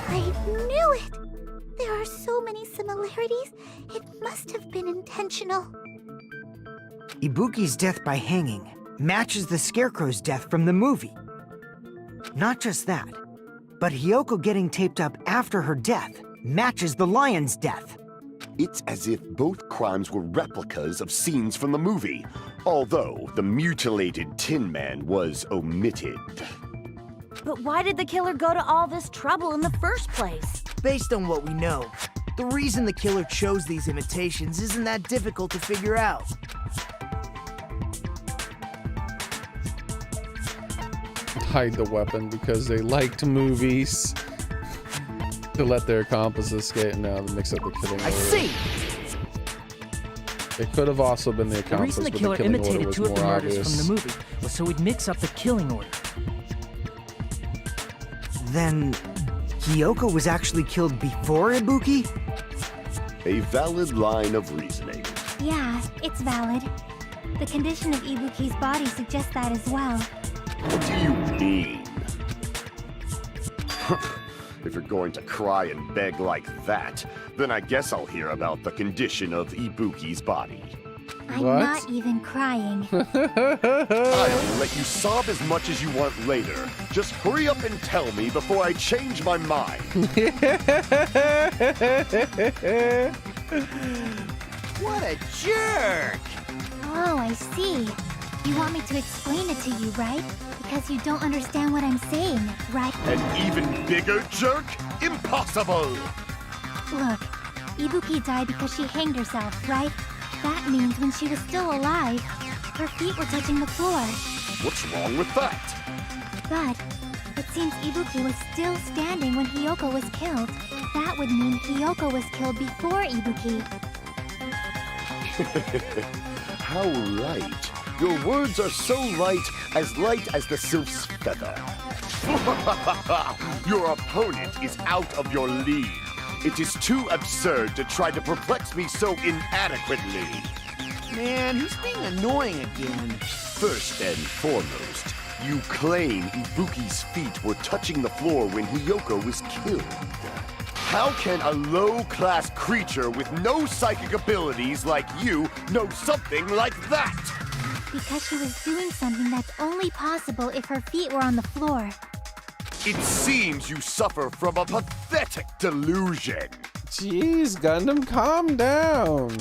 Speaker 7: I knew it! There are so many similarities pretties? It must have been intentional.
Speaker 2: Ibuki's death by hanging matches the Scarecrow's death from the movie. Not just that, but Hiyoko getting taped up after her death matches the lion's death.
Speaker 4: It's as if both crimes were replicas of scenes from the movie, although the mutilated Tin Man was omitted.
Speaker 10: But why did the killer go to all this trouble in the first place?
Speaker 12: Based on what we know, the reason the killer chose these imitations isn't that difficult to figure out.
Speaker 1: Hide the weapon because they liked movies. To let their accomplices escape and now to mix up the killing order.
Speaker 12: I see!
Speaker 1: It could have also been the
Speaker 11: The
Speaker 1: accomplice,
Speaker 11: reason the
Speaker 1: but
Speaker 11: killer
Speaker 1: the killing order
Speaker 11: imitated
Speaker 1: was
Speaker 11: two of the
Speaker 1: more
Speaker 11: murders
Speaker 1: obvious.
Speaker 11: from the movie was so he'd mix up the killing order.
Speaker 2: Then, Hiyoko was actually killed before Ibuki?
Speaker 4: A valid line of reasoning.
Speaker 7: Yeah, it's valid. The condition of Ibuki's body suggests that as well.
Speaker 4: What do you mean? If you're going to cry and beg like that, then I guess I'll hear about the condition of Ibuki's body.
Speaker 7: I'm
Speaker 1: What?
Speaker 7: not even crying.
Speaker 4: I'll let you sob as much as you want later. Just hurry up and tell me before I change my mind.
Speaker 8: What a jerk!
Speaker 7: Oh, I see. You want me to explain it to you, right? Because you don't understand what I'm saying, right?
Speaker 4: An even bigger jerk? Impossible!
Speaker 7: Look, Ibuki died because she hanged herself, right? That means when she was still alive, her feet were touching the floor.
Speaker 4: What's wrong with that?
Speaker 7: But it seems Ibuki was still standing when Hiyoko was killed. That would mean Hiyoko was killed before Ibuki.
Speaker 4: How light. Your words are so light as the sylph's feather. Your opponent is out of your league. It is too absurd to try to perplex me so inadequately.
Speaker 8: Man, he's being annoying again.
Speaker 4: First and foremost, you claim Ibuki's feet were touching the floor when Hiyoko was killed. How can a low-class creature with no psychic abilities like you know something like that?
Speaker 7: Because she was doing something that's only possible if her feet were on the floor.
Speaker 4: It seems you suffer from a pathetic delusion.
Speaker 1: Jeez, Gundam, calm down.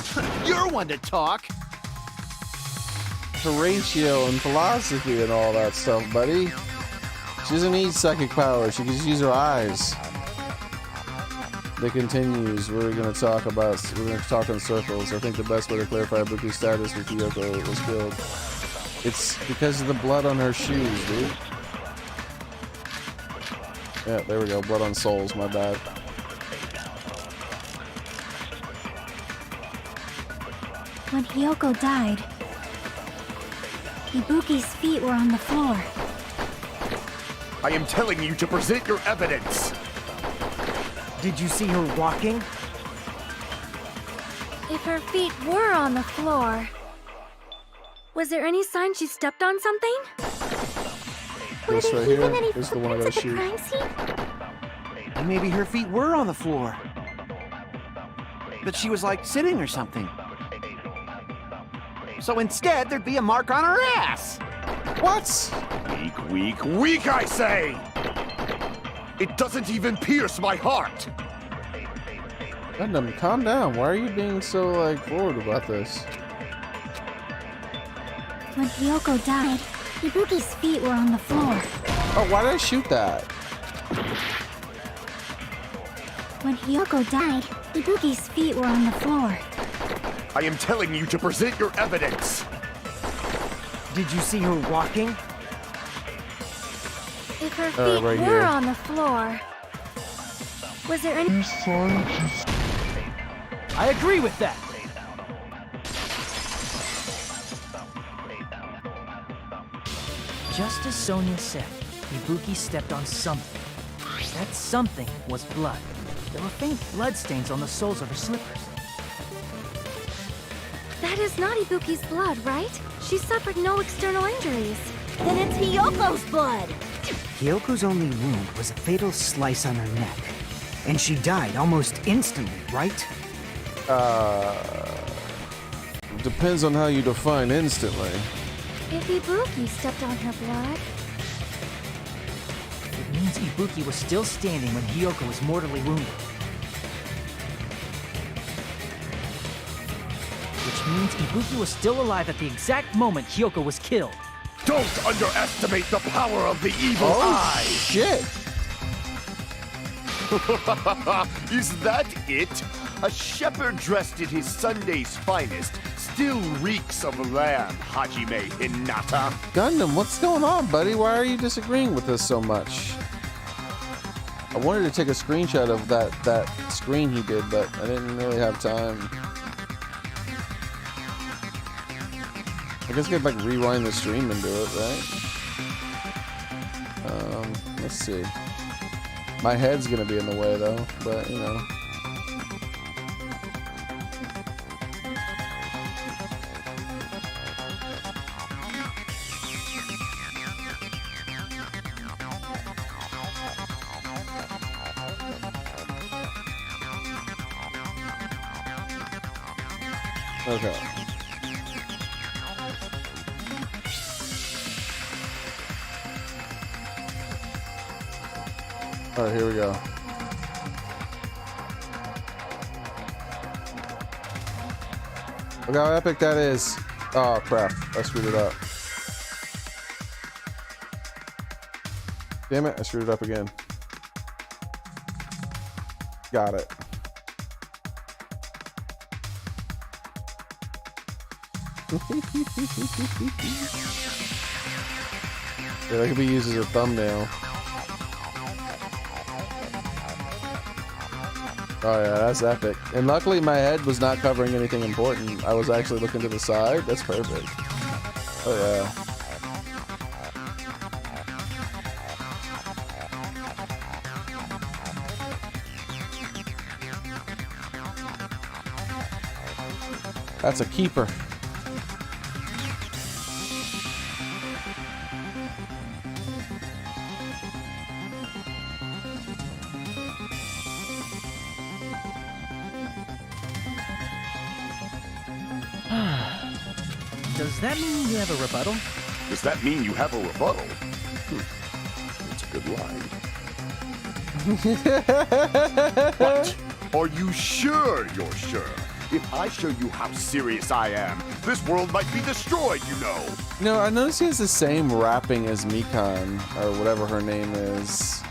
Speaker 8: You're one to talk.
Speaker 1: Horatio and philosophy and all that stuff, buddy. She doesn't need psychic power. She can just use her eyes. It continues. We're going to talk in circles. I think the best way to clarify Ibuki's status with Hiyoko was killed. It's because of the blood on her shoes, dude. Yeah, there we go. Blood on soles. My bad.
Speaker 7: When Hiyoko died, Ibuki's feet were on the floor.
Speaker 4: I am telling you to present your evidence.
Speaker 2: Did you see her walking?
Speaker 5: If her feet were on the floor, was there any sign she stepped on something?
Speaker 7: Were
Speaker 1: This
Speaker 7: there
Speaker 1: right
Speaker 7: even
Speaker 1: here
Speaker 7: any
Speaker 1: is the one I
Speaker 7: footprints
Speaker 1: gotta
Speaker 7: at the
Speaker 1: shoot.
Speaker 7: crime scene?
Speaker 8: Maybe her feet were on the floor. But she was like sitting or something. So instead, there'd be a mark on her ass.
Speaker 1: What?
Speaker 4: Weak, weak, weak, I say! It doesn't even pierce my heart!
Speaker 1: Gundam, calm down. Why are you being so, like, forward about this?
Speaker 7: When Hiyoko died, Ibuki's feet were on the floor.
Speaker 1: Oh, why did I shoot that?
Speaker 7: When Hiyoko died, Ibuki's feet were on the floor.
Speaker 4: I am telling you to present your evidence!
Speaker 2: Did you see her walking?
Speaker 5: If her feet
Speaker 1: right
Speaker 5: were
Speaker 1: here.
Speaker 5: on the floor, was there any
Speaker 11: I agree with that. Just as Sonia said, Ibuki stepped on something. That something was blood. There were faint blood stains on the soles of her slippers.
Speaker 5: That is not Ibuki's blood, right? She suffered no external injuries.
Speaker 10: Then it's Hiyoko's blood!
Speaker 2: Hiyoko's only wound was a fatal slice on her neck. And she died almost instantly, right?
Speaker 1: Depends on how you define instantly.
Speaker 5: If Ibuki stepped on her blood,
Speaker 11: It means Ibuki was still standing when Hiyoko was mortally wounded. Which means Ibuki was still alive at the exact moment Hiyoko was killed.
Speaker 4: Don't underestimate the power of the evil eye!
Speaker 1: Shit!
Speaker 4: Is that it? A shepherd dressed in his Sunday's finest still reeks of lamb, Hajime Hinata.
Speaker 1: Gundam, what's going on, buddy? Why are you disagreeing with us so much? I wanted to take a screenshot of that screen he did, but I didn't really have time. I guess I could like rewind the stream and do it, right? Let's see. My head's gonna be in the way though, but you know. Okay. All right, here we go. Look how epic that is. Oh crap, I screwed it up. Damn it, I screwed it up again. Got it. Yeah, that could be used as a thumbnail. Oh yeah, that's epic. And luckily my head was not covering anything important. I was actually looking to the side. That's perfect. Oh yeah. That's a keeper.
Speaker 11: Does that mean you have a rebuttal?
Speaker 4: Does that mean you have a rebuttal? That's a good line. What? Are you sure you're sure? If I show you how serious I am, this world might be destroyed, you know.
Speaker 1: No, I noticed he has the same wrapping as Mikan, or whatever her name is,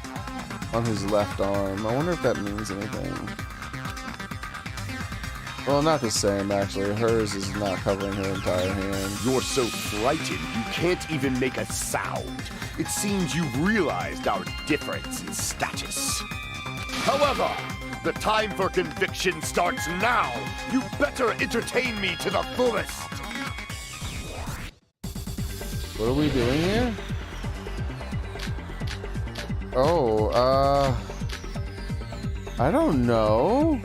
Speaker 1: on his left arm. I wonder if that means anything. Well, not the same, actually. Hers is not covering her entire hand.
Speaker 4: You're so frightened you can't even make a sound. It seems you've realized our difference in status. However, the time for conviction starts now. You better entertain me to the fullest.
Speaker 1: What are we doing here? Oh, I don't know.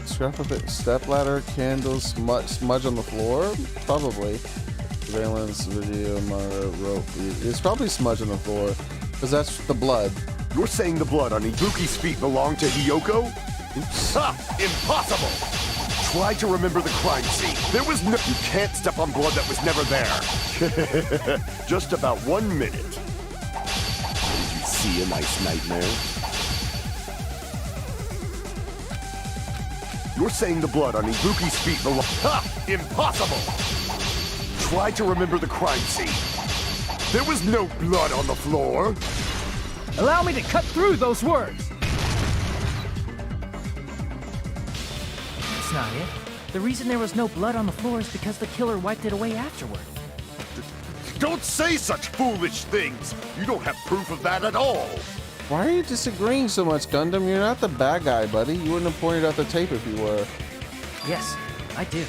Speaker 1: Scrap of it, step ladder, candles, smudge on the floor? Probably. Surveillance, video, monitor, rope. It's probably smudge on the floor, because that's the blood.
Speaker 4: You're saying the blood on Ibuki's feet belonged to Hiyoko? Oops. Ha! Impossible! Try to remember the crime scene. There was no... You can't step on blood that was never there. Just about 1 minute. Did you see a nice nightmare? You're saying the blood on Ibuki's feet belonged... Ha! Impossible! Try to remember the crime scene. There was no blood on the floor.
Speaker 11: Allow me to cut through those words! That's not it. The reason there was no blood on the floor is because the killer wiped it away afterward.
Speaker 4: Don't say such foolish things! You don't have proof of that at all!
Speaker 1: Why are you disagreeing so much, Gundam? You're not the bad guy, buddy. You wouldn't have pointed out the tape if you were.
Speaker 11: Yes, I do.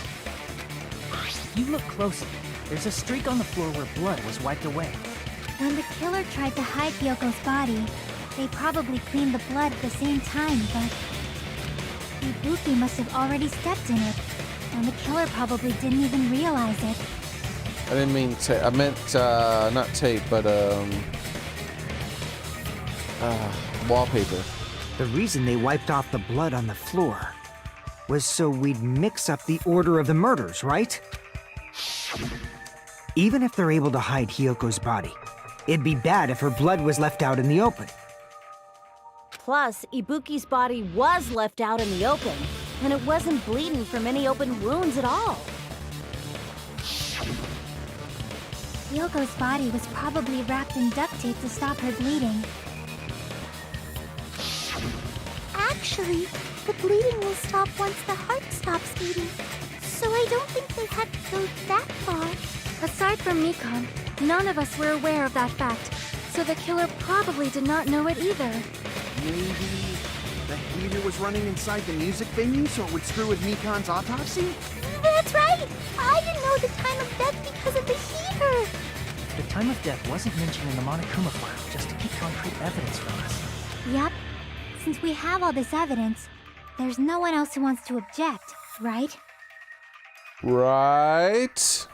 Speaker 11: You look closely. There's a streak on the floor where blood was wiped away.
Speaker 5: when the killer tried to hide Hyoko's body, they probably cleaned the blood at the same time, but Ibuki must have already stepped in it, and the killer probably didn't even realize it.
Speaker 1: I didn't mean tape. I meant, not tape, but, wallpaper.
Speaker 2: The reason they wiped off the blood on the floor was so we'd mix up the order of the murders, right? Even if they're able to hide Hyoko's body, it'd be bad if her blood was left out in the open.
Speaker 10: Plus, Ibuki's body was left out in the open, and it wasn't bleeding from any open wounds at all.
Speaker 5: Hyoko's body was probably wrapped in duct tape to stop her bleeding.
Speaker 7: Actually, the bleeding will stop once the heart stops beating. So I don't think they had to go that far.
Speaker 5: Aside from Mikon, none of us were aware of that fact, so the killer probably did not know it either.
Speaker 8: Maybe the heater was running inside the music venue so it would screw with Mikon's autopsy?
Speaker 7: That's right! I didn't know the time of death because of the heater!
Speaker 11: The time of death wasn't mentioned in the Monokuma file just to keep concrete evidence from us.
Speaker 5: Yep. Since we have all this evidence, there's no one else who wants to object, right?
Speaker 1: Right.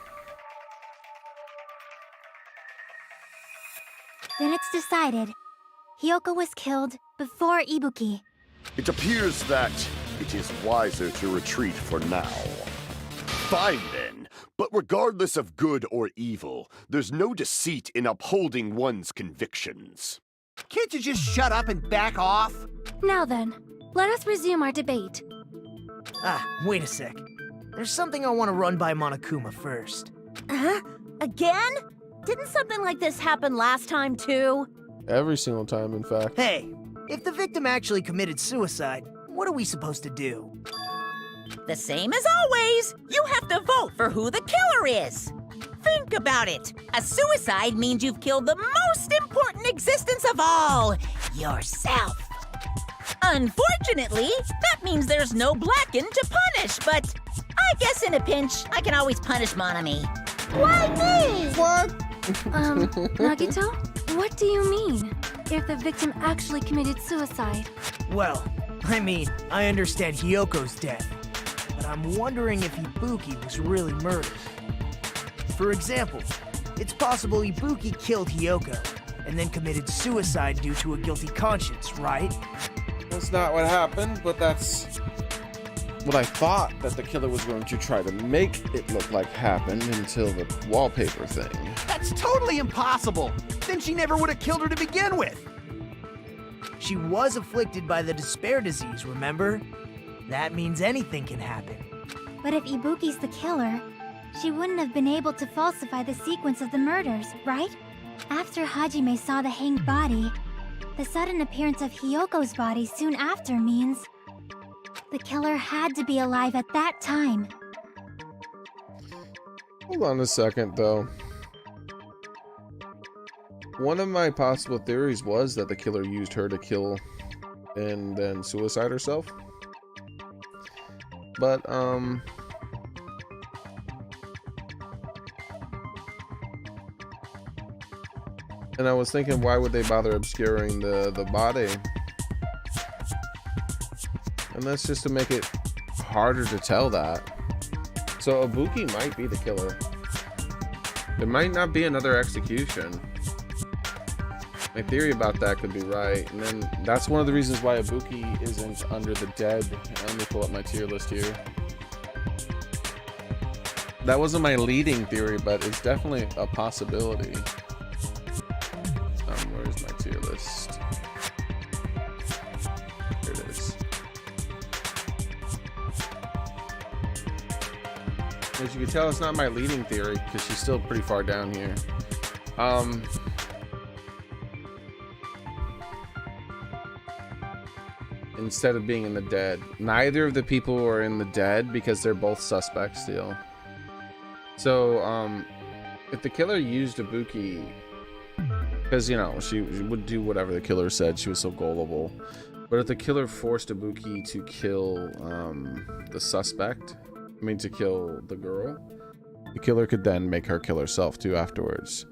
Speaker 5: Then it's decided. Hyoko was killed before Ibuki.
Speaker 4: It appears that it is wiser to retreat for now. Fine then, but regardless of good or evil, there's no deceit in upholding one's convictions.
Speaker 8: Can't you just shut up and back off?
Speaker 5: Now then, let us resume our debate.
Speaker 12: Wait a sec. There's something I want to run by Monokuma first.
Speaker 10: Huh? Again? Didn't something like this happen last time, too?
Speaker 1: Every single time, in fact.
Speaker 12: Hey, if the victim actually committed suicide, what are we supposed to do?
Speaker 6: The same as always. You have to vote for who the killer is. Think about it. A suicide means you've killed the most important existence of all, yourself. Unfortunately, that means there's no Blackened to punish, but I guess in a pinch, I can always punish Monami.
Speaker 7: Why me?
Speaker 1: What?
Speaker 5: Nagito, what do you mean? If the victim actually committed suicide?
Speaker 12: Well, I mean, I understand Hyoko's death, but I'm wondering if Ibuki was really murdered. For example, it's possible Ibuki killed Hyoko and then committed suicide due to a guilty conscience, right?
Speaker 1: That's not what happened, but that's what I thought that the killer was going to try to make it look like happened until the wallpaper thing.
Speaker 8: That's totally impossible! Then she never would have killed her to begin with!
Speaker 12: She was afflicted by the despair disease, remember? That means anything can happen.
Speaker 5: But if Ibuki's the killer, she wouldn't have been able to falsify the sequence of the murders, right? After Hajime saw the hanged body, the sudden appearance of Hyoko's body soon after means the killer had to be alive at that time.
Speaker 1: Hold on a second, though. One of my possible theories was that the killer used her to kill and then suicide herself. But, and I was thinking, why would they bother obscuring the body? And that's just to make it harder to tell that. So Ibuki might be the killer. There might not be another execution. My theory about that could be right. And then that's one of the reasons why Ibuki isn't under the dead. Let me pull up my tier list here. That wasn't my leading theory, but it's definitely a possibility. Where's my tier list? Here it is. As you can tell, it's not my leading theory because she's still pretty far down here. Instead of being in the dead, neither of the people are in the dead because they're both suspects still. So, if the killer used Ibuki, because, you know, she would do whatever the killer said, she was so gullible. But if the killer forced Ibuki to kill the suspect, I mean to kill the girl, the killer could then make her kill herself too afterwards.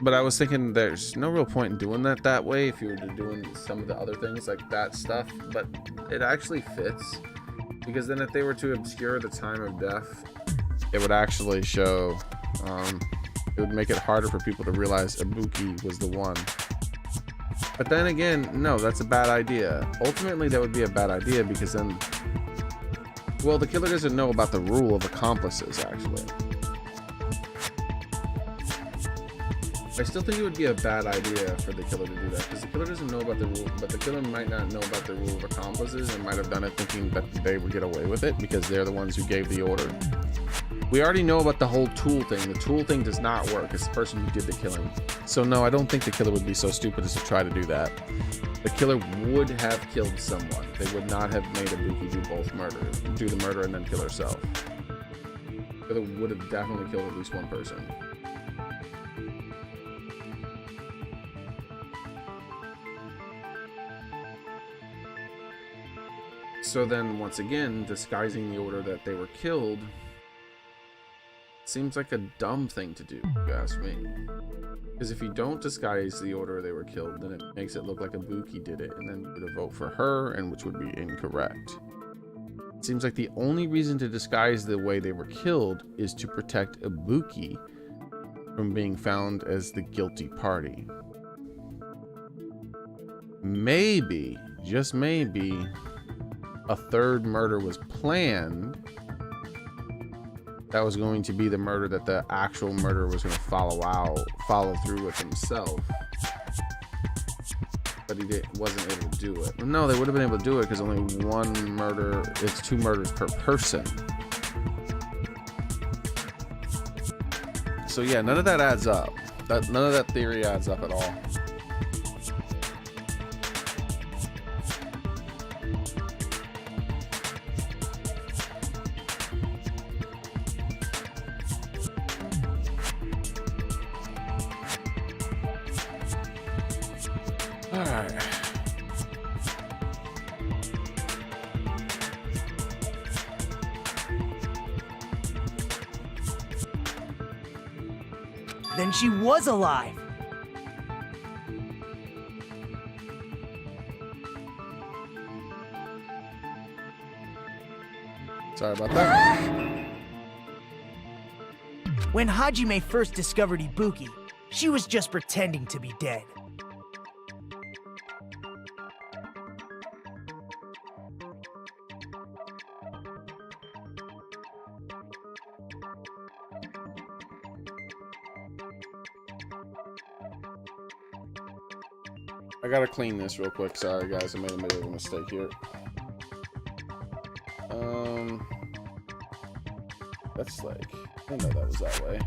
Speaker 1: But I was thinking there's no real point in doing that way if you were doing some of the other things like that stuff, but it actually fits, because then if they were to obscure the time of death, it would actually show, it would make it harder for people to realize Ibuki was the one. But then again, no, that's a bad idea. Ultimately, that would be a bad idea because then, well, the killer doesn't know about the rule of accomplices, actually. I still think it would be a bad idea for the killer to do that because the killer doesn't know about the rule, but the killer might not know about the rule of accomplices and might have done it thinking that they would get away with it because they're the ones who gave the order. We already know about the whole tool thing. The tool thing does not work. It's the person who did the killing. So no, I don't think the killer would be so stupid as to try to do that. The killer would have killed someone. They would not have made Ibuki do the murder and then kill herself. The killer would have definitely killed at least one person. So then, once again, disguising the order that they were killed seems like a dumb thing to do, if you ask me. Because if you don't disguise the order they were killed, then it makes it look like Ibuki did it, and then you would vote for her, and which would be incorrect. It seems like the only reason to disguise the way they were killed is to protect Ibuki from being found as the guilty party. Maybe, just maybe, a third murder was planned that was going to be the murder that the actual murderer was going to follow through with himself, but he wasn't able to do it. No, they would have been able to do it because only one murder, it's 2 murders per person. So yeah, none of that adds up. None of that theory adds up at all.
Speaker 12: Then she was alive.
Speaker 1: Sorry about that.
Speaker 12: When Hajime first discovered Ibuki, she was just pretending to be dead.
Speaker 1: I gotta clean this real quick. Sorry, guys. I made a bit of a mistake here. That's like... I didn't know that was that way.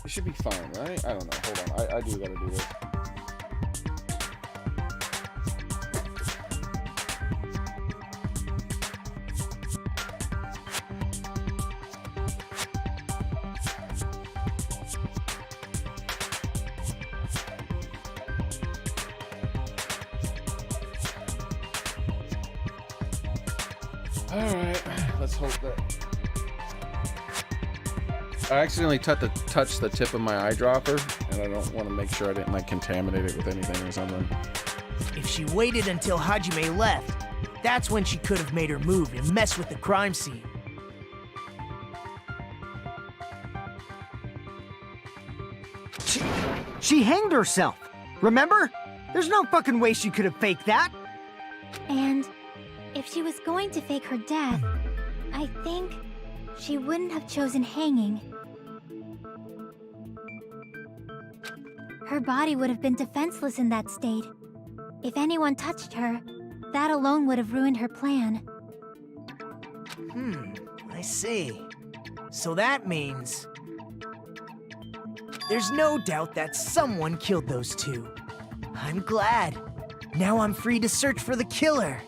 Speaker 1: It should be fine, right? I don't know. Hold on. I do gotta do this. Alright, let's hope that... I accidentally touched the tip of my eyedropper, and I don't want to make sure I didn't like contaminate it with anything or something.
Speaker 12: If she waited until Hajime left, that's when she could have made her move and mess with the crime scene.
Speaker 2: She hanged herself, remember? There's no fucking way she could have faked that.
Speaker 5: And if she was going to fake her death, I think she wouldn't have chosen hanging. Her body would have been defenseless in that state. If anyone touched her, that alone would have ruined her plan.
Speaker 12: I see. So that means... there's no doubt that someone killed those two. I'm glad. Now I'm free to search for the killer.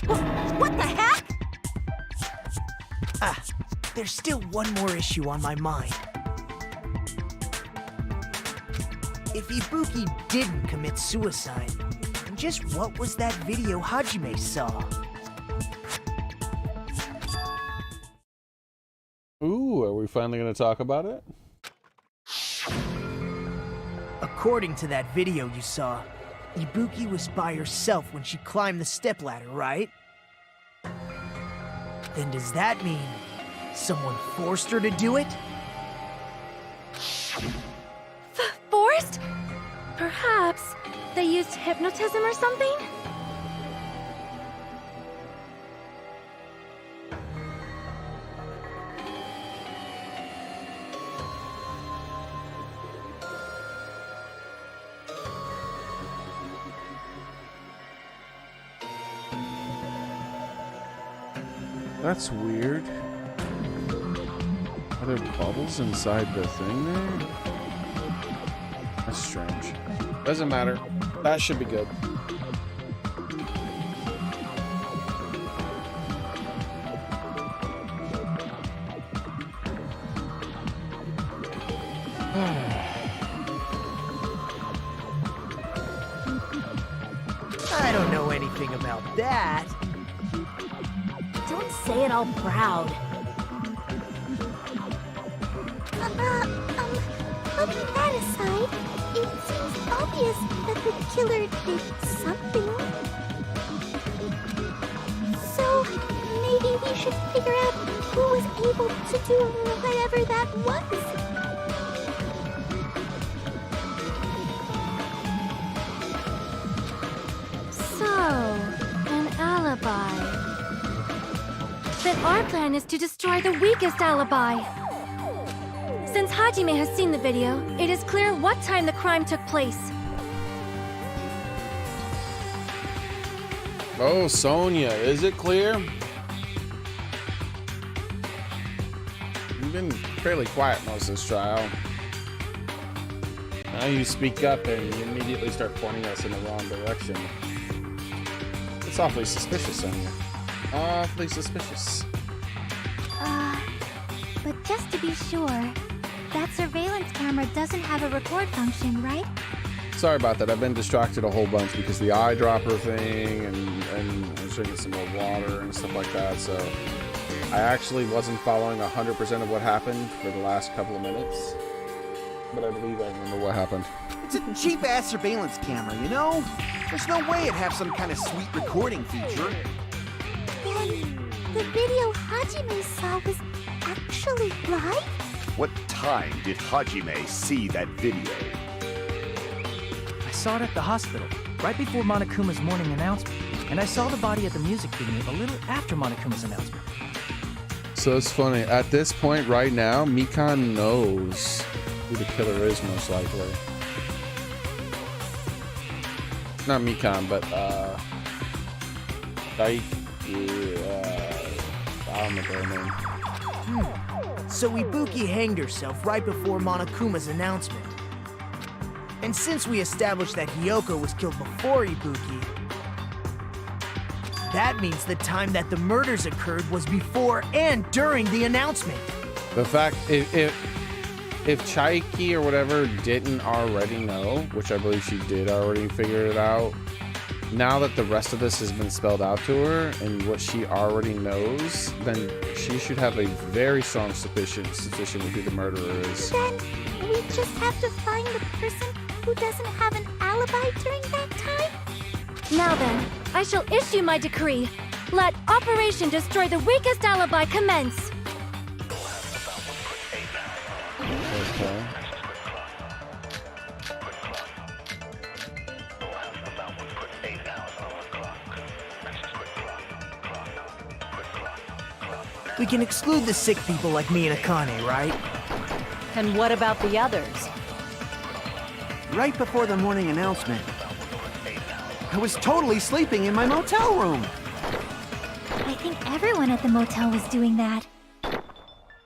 Speaker 10: What the heck?
Speaker 12: There's still one more issue on my mind. If Ibuki didn't commit suicide, then just what was that video Hajime saw?
Speaker 1: Ooh, are we finally going to talk about it?
Speaker 12: According to that video you saw, Ibuki was by herself when she climbed the stepladder, right? Then does that mean someone forced her to do it?
Speaker 5: Forced? Perhaps they used hypnotism or something?
Speaker 1: That's weird. Are there bubbles inside the thing there? That's strange. Doesn't matter. That should be good.
Speaker 12: I don't know anything about that.
Speaker 10: Don't say it all proud.
Speaker 7: Putting that aside, it seems obvious that the killer did something. So, maybe we should figure out who was able to do whatever that was.
Speaker 5: So, an alibi. Then our plan is to destroy the weakest alibi. Since Hajime has seen the video, it is clear what time the crime took place.
Speaker 1: Oh, Sonia, is it clear? You've been fairly quiet most of this trial. Now you speak up and you immediately start pointing us in the wrong direction. It's awfully suspicious, Sonia. Awfully suspicious.
Speaker 5: But just to be sure, that surveillance camera doesn't have a record function, right?
Speaker 1: Sorry about that. I've been distracted a whole bunch because the eyedropper thing and I was drinking some more water and stuff like that. So I actually wasn't following 100% of what happened for the last couple of minutes. But I believe I remember what happened.
Speaker 8: It's a cheap-ass surveillance camera, you know? There's no way it'd have some kind of sweet recording feature.
Speaker 7: Then, the video Hajime saw was actually live?
Speaker 4: What time did Hajime see that video?
Speaker 11: I saw it at the hospital, right before Monokuma's morning announcement. And I saw the body at the music venue a little after Monokuma's announcement.
Speaker 1: So it's funny. At this point right now, Mikan knows who the killer is most likely. Not Mikan, but I don't know her name.
Speaker 12: So Ibuki hanged herself right before Monokuma's announcement. And since we established that Hiyoko was killed before Ibuki, that means the time that the murders occurred was before and during the announcement.
Speaker 1: The fact, if Xearrik or whatever didn't already know, which I believe she did already figure it out, now that the rest of this has been spelled out to her and what she already knows, then she should have a very strong suspicion of who the murderer is.
Speaker 7: Then, we just have to find the person who doesn't have an alibi during that time?
Speaker 5: Now then, I shall issue my decree. Let Operation Destroy the Weakest Alibi commence.
Speaker 1: Okay.
Speaker 12: We can exclude the sick people like me and Akane, right?
Speaker 10: And what about the others?
Speaker 8: Right before the morning announcement, I was totally sleeping in my motel room.
Speaker 5: I think everyone at the motel was doing that.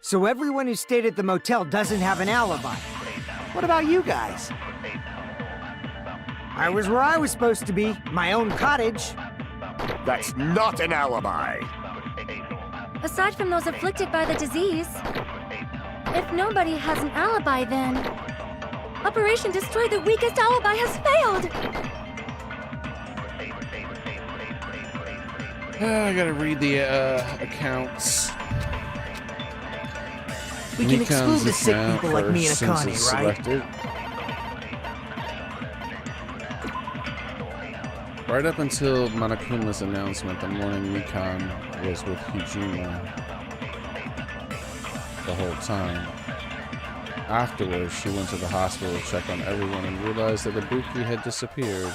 Speaker 2: So everyone who stayed at the motel doesn't have an alibi.
Speaker 8: What about you guys?
Speaker 2: I was where I was supposed to be, my own cottage.
Speaker 4: That's not an alibi.
Speaker 5: Aside from those afflicted by the disease, if nobody has an alibi, then Operation Destroy the Weakest Alibi has failed!
Speaker 1: I gotta read the accounts.
Speaker 12: We can exclude the sick
Speaker 1: account
Speaker 12: people like me and
Speaker 1: since
Speaker 12: Akane,
Speaker 1: it's
Speaker 12: right?
Speaker 1: selected. Right up until Monokuma's announcement, the morning Mikan was with Hijima the whole time. Afterwards, she went to the hospital to check on everyone and realized that Ibuki had disappeared.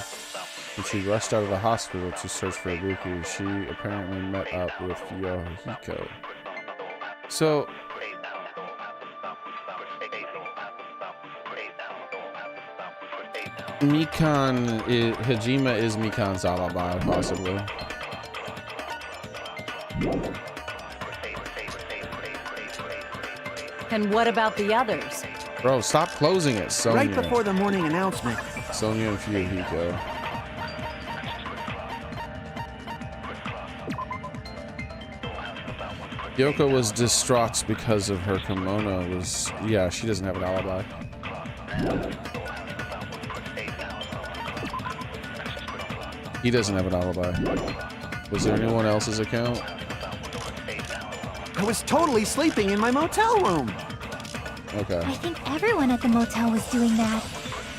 Speaker 1: When she rushed out of the hospital to search for Ibuki, she apparently met up with Yohiko. So, Hajime is Mikan's alibi, possibly.
Speaker 10: And what about the others?
Speaker 1: Bro, stop closing it, Sonya.
Speaker 8: Right before the morning announcement.
Speaker 1: Sonya and Yohiko. Yoko was distraught because of her kimono was... Yeah, she doesn't have an alibi. He doesn't have an alibi. Was there anyone else's account?
Speaker 8: I was totally sleeping in my motel room.
Speaker 1: Okay.
Speaker 5: I think everyone at the motel was doing that.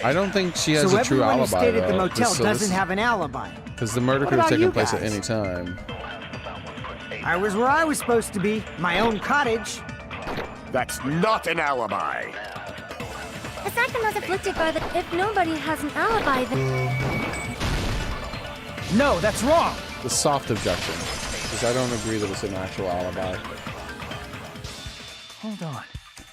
Speaker 1: I don't think she has
Speaker 2: So
Speaker 1: a true
Speaker 2: everyone who
Speaker 1: alibi,
Speaker 2: stayed at the
Speaker 1: though,
Speaker 2: motel
Speaker 1: so
Speaker 2: doesn't have an alibi.
Speaker 1: Because the murder
Speaker 2: What
Speaker 1: could have
Speaker 2: about
Speaker 1: taken
Speaker 2: you
Speaker 1: place at
Speaker 2: guys?
Speaker 1: any time.
Speaker 2: I was where I was supposed to be, my own cottage.
Speaker 4: That's not an alibi.
Speaker 5: Aside from those afflicted by the... If nobody has an alibi, then...
Speaker 12: No, that's wrong!
Speaker 1: The soft objection. Because I don't agree that it's an actual alibi.
Speaker 11: Hold on.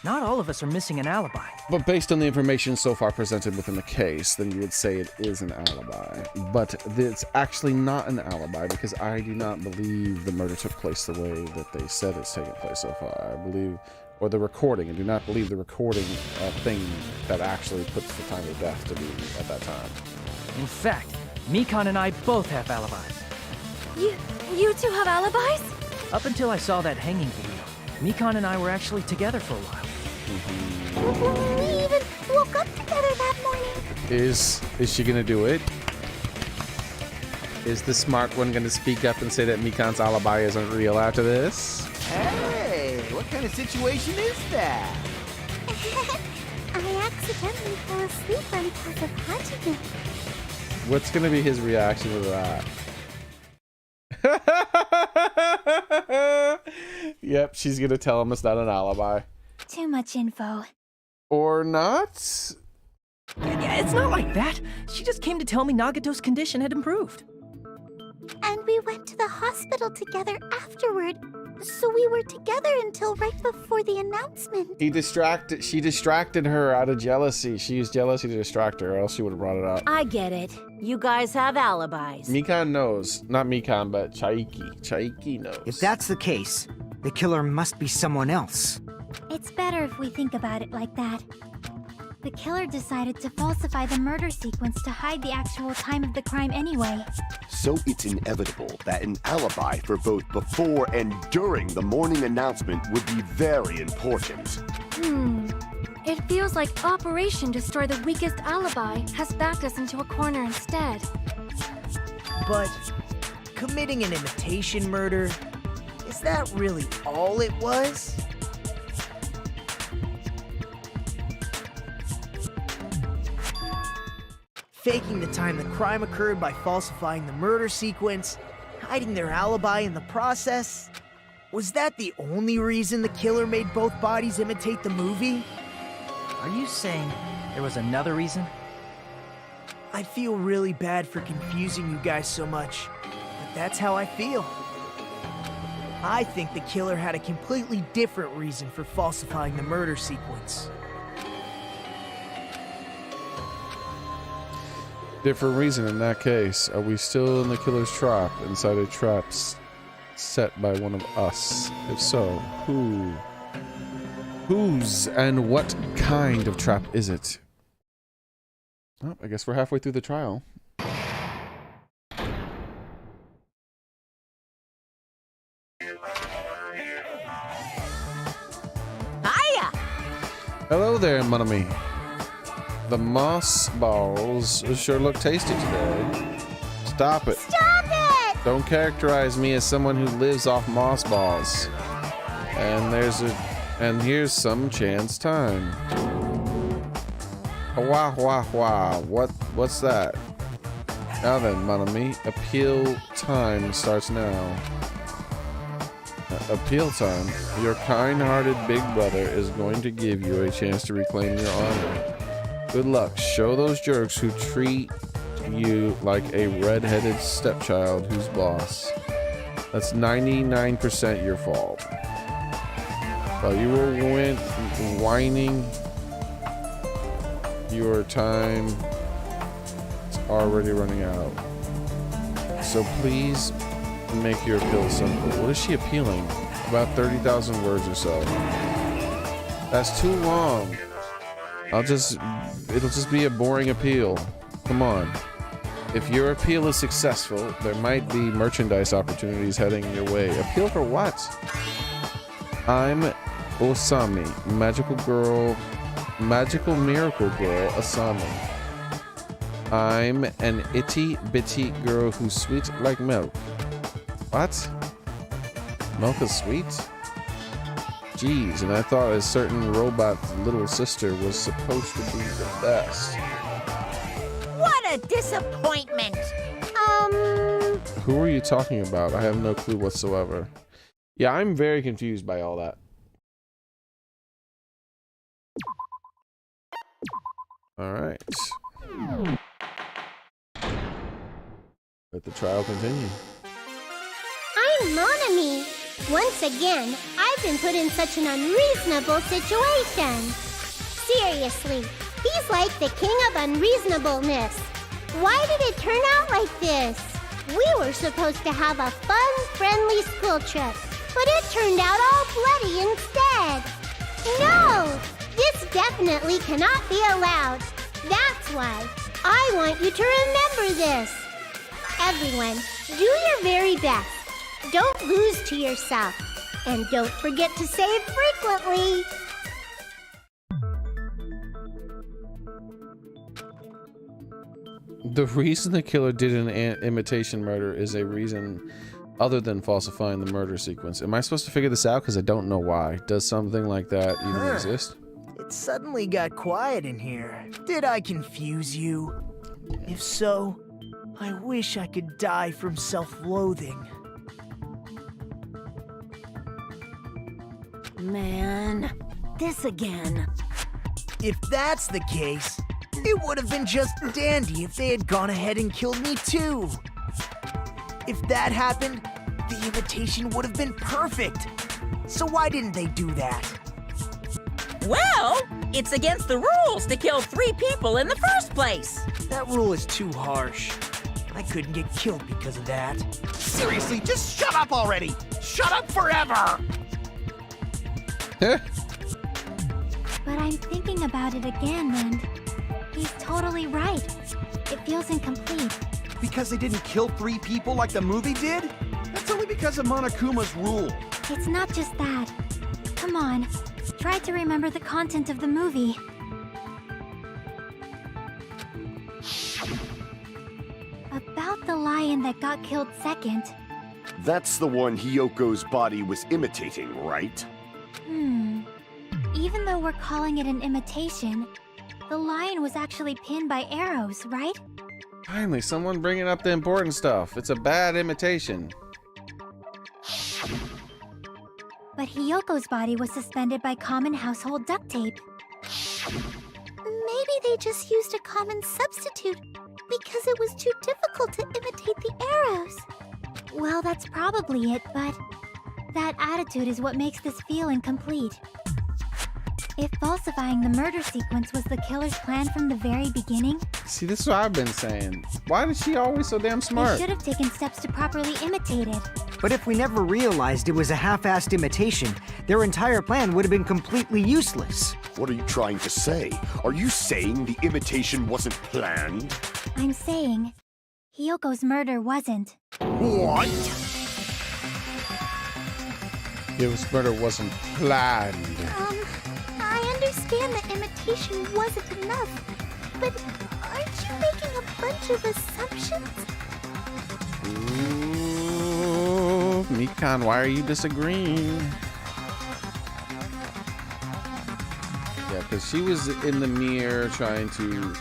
Speaker 11: Not all of us are missing an alibi.
Speaker 1: But based on the information so far presented within the case, then you would say it is an alibi. But it's actually not an alibi because I do not believe the murder took place the way that they said it's taken place so far. I believe, or the recording, I do not believe the recording thing that actually puts the time of death to be at that time.
Speaker 11: In fact, Mikan and I both have alibis.
Speaker 5: You two have alibis?
Speaker 11: Up until I saw that hanging video, Mikan and I were actually together for a while.
Speaker 5: We even woke up together that morning.
Speaker 1: Is she gonna do it? Is the smart one gonna speak up and say that Mikan's alibi isn't real after this?
Speaker 8: Hey, what kind of situation is that?
Speaker 5: I accidentally fell asleep on top of Hajime.
Speaker 1: What's gonna be his reaction to that? Yep, she's gonna tell him it's not an alibi.
Speaker 5: Too much info.
Speaker 1: Or not?
Speaker 11: Yeah, it's not like that. She just came to tell me Nagato's condition had improved.
Speaker 5: And we went to the hospital together afterward. So we were together until right before the announcement.
Speaker 1: She distracted her out of jealousy. She used jealousy to distract her, or else she would have brought it up.
Speaker 10: I get it. You guys have alibis.
Speaker 1: Mikan knows. Not Mikan, but Xearrik. Xearrik knows.
Speaker 2: If that's the case, the killer must be someone else.
Speaker 5: It's better if we think about it like that. The killer decided to falsify the murder sequence to hide the actual time of the crime anyway.
Speaker 4: So it's inevitable that an alibi for both before and during the morning announcement would be very important.
Speaker 5: It feels like Operation Destroy the Weakest Alibi has backed us into a corner instead.
Speaker 12: But committing an imitation murder, is that really all it was? Faking the time the crime occurred by falsifying the murder sequence, hiding their alibi in the process. Was that the only reason the killer made both bodies imitate the movie?
Speaker 11: Are you saying there was another reason?
Speaker 12: I feel really bad for confusing you guys so much, but that's how I feel. I think the killer had a completely different reason for falsifying the murder sequence.
Speaker 1: Different reason in that case. Are we still in the killer's trap, inside a trap set by one of us? If so, whose and what kind of trap is it? Oh, I guess we're halfway through the trial.
Speaker 10: Hiya!
Speaker 1: Hello there, Monami. The moss balls sure look tasty today. Stop it.
Speaker 5: Stop it!
Speaker 1: Don't characterize me as someone who lives off moss balls. And here's some chance time. Wah wah wah. What's that? Now then, Monami, appeal time starts now. Appeal time. Your kind-hearted big brother is going to give you a chance to reclaim your honor. Good luck. Show those jerks who treat you like a red-headed stepchild who's boss. That's 99% your fault. While you were whining, your time is already running out. So please make your appeal simple. What is she appealing? About 30,000 words or so. That's too long. It'll just be a boring appeal. Come on. If your appeal is successful, there might be merchandise opportunities heading your way. Appeal for what? I'm Osami, magical miracle girl Asami. I'm an itty bitty girl who's sweet like milk. What? Milk is sweet? Jeez, and I thought a certain robot's little sister was supposed to be the best.
Speaker 6: What a disappointment!
Speaker 1: Who are you talking about? I have no clue whatsoever. Yeah, I'm very confused by all that. Alright. Let the trial continue.
Speaker 7: I'm Monami. Once again, I've been put in such an unreasonable situation. Seriously, he's like the king of unreasonableness. Why did it turn out like this? We were supposed to have a fun, friendly school trip, but it turned out all bloody instead. No! This definitely cannot be allowed. That's why I want you to remember this. Everyone, do your very best. Don't lose to yourself. And don't forget to save frequently.
Speaker 1: The reason the killer did an imitation murder is a reason other than falsifying the murder sequence. Am I supposed to figure this out? Because I don't know why. Does something like that even exist?
Speaker 12: It suddenly got quiet in here. Did I confuse you? If so, I wish I could die from self-loathing.
Speaker 10: Man, this again.
Speaker 12: If that's the case, it would have been just dandy if they had gone ahead and killed me too. If that happened, the imitation would have been perfect. So why didn't they do that?
Speaker 6: Well, it's against the rules to kill 3 people in the first place.
Speaker 12: That rule is too harsh. I couldn't get killed because of that.
Speaker 8: Seriously, just shut up already! Shut up forever!
Speaker 5: But I'm thinking about it again, and he's totally right. It feels incomplete.
Speaker 8: Because they didn't kill 3 people like the movie did? That's only because of Monokuma's rule.
Speaker 5: It's not just that. Come on, try to remember the content of the movie. About the lion that got killed second.
Speaker 4: That's the one Hyoko's body was imitating, right?
Speaker 5: Even though we're calling it an imitation, the lion was actually pinned by arrows, right?
Speaker 1: Finally, someone bringing up the important stuff. It's a bad imitation.
Speaker 5: But Hyoko's body was suspended by common household duct tape. Maybe they just used a common substitute because it was too difficult to imitate the arrows. Well, that's probably it, but that attitude is what makes this feel incomplete. If falsifying the murder sequence was the killer's plan from the very beginning...
Speaker 1: See, this is what I've been saying. Why is she always so damn smart?
Speaker 5: They should have taken steps to properly imitate it.
Speaker 2: But if we never realized it was a half-assed imitation, their entire plan would have been completely useless.
Speaker 4: What are you trying to say? Are you saying the imitation wasn't planned?
Speaker 5: I'm saying Hyoko's murder wasn't.
Speaker 4: What?
Speaker 1: Hyoko's murder wasn't planned.
Speaker 7: I understand that imitation wasn't enough, but aren't you making a bunch of assumptions?
Speaker 1: Ooh, Mikan, why are you disagreeing? Yeah, because she was in the mirror trying to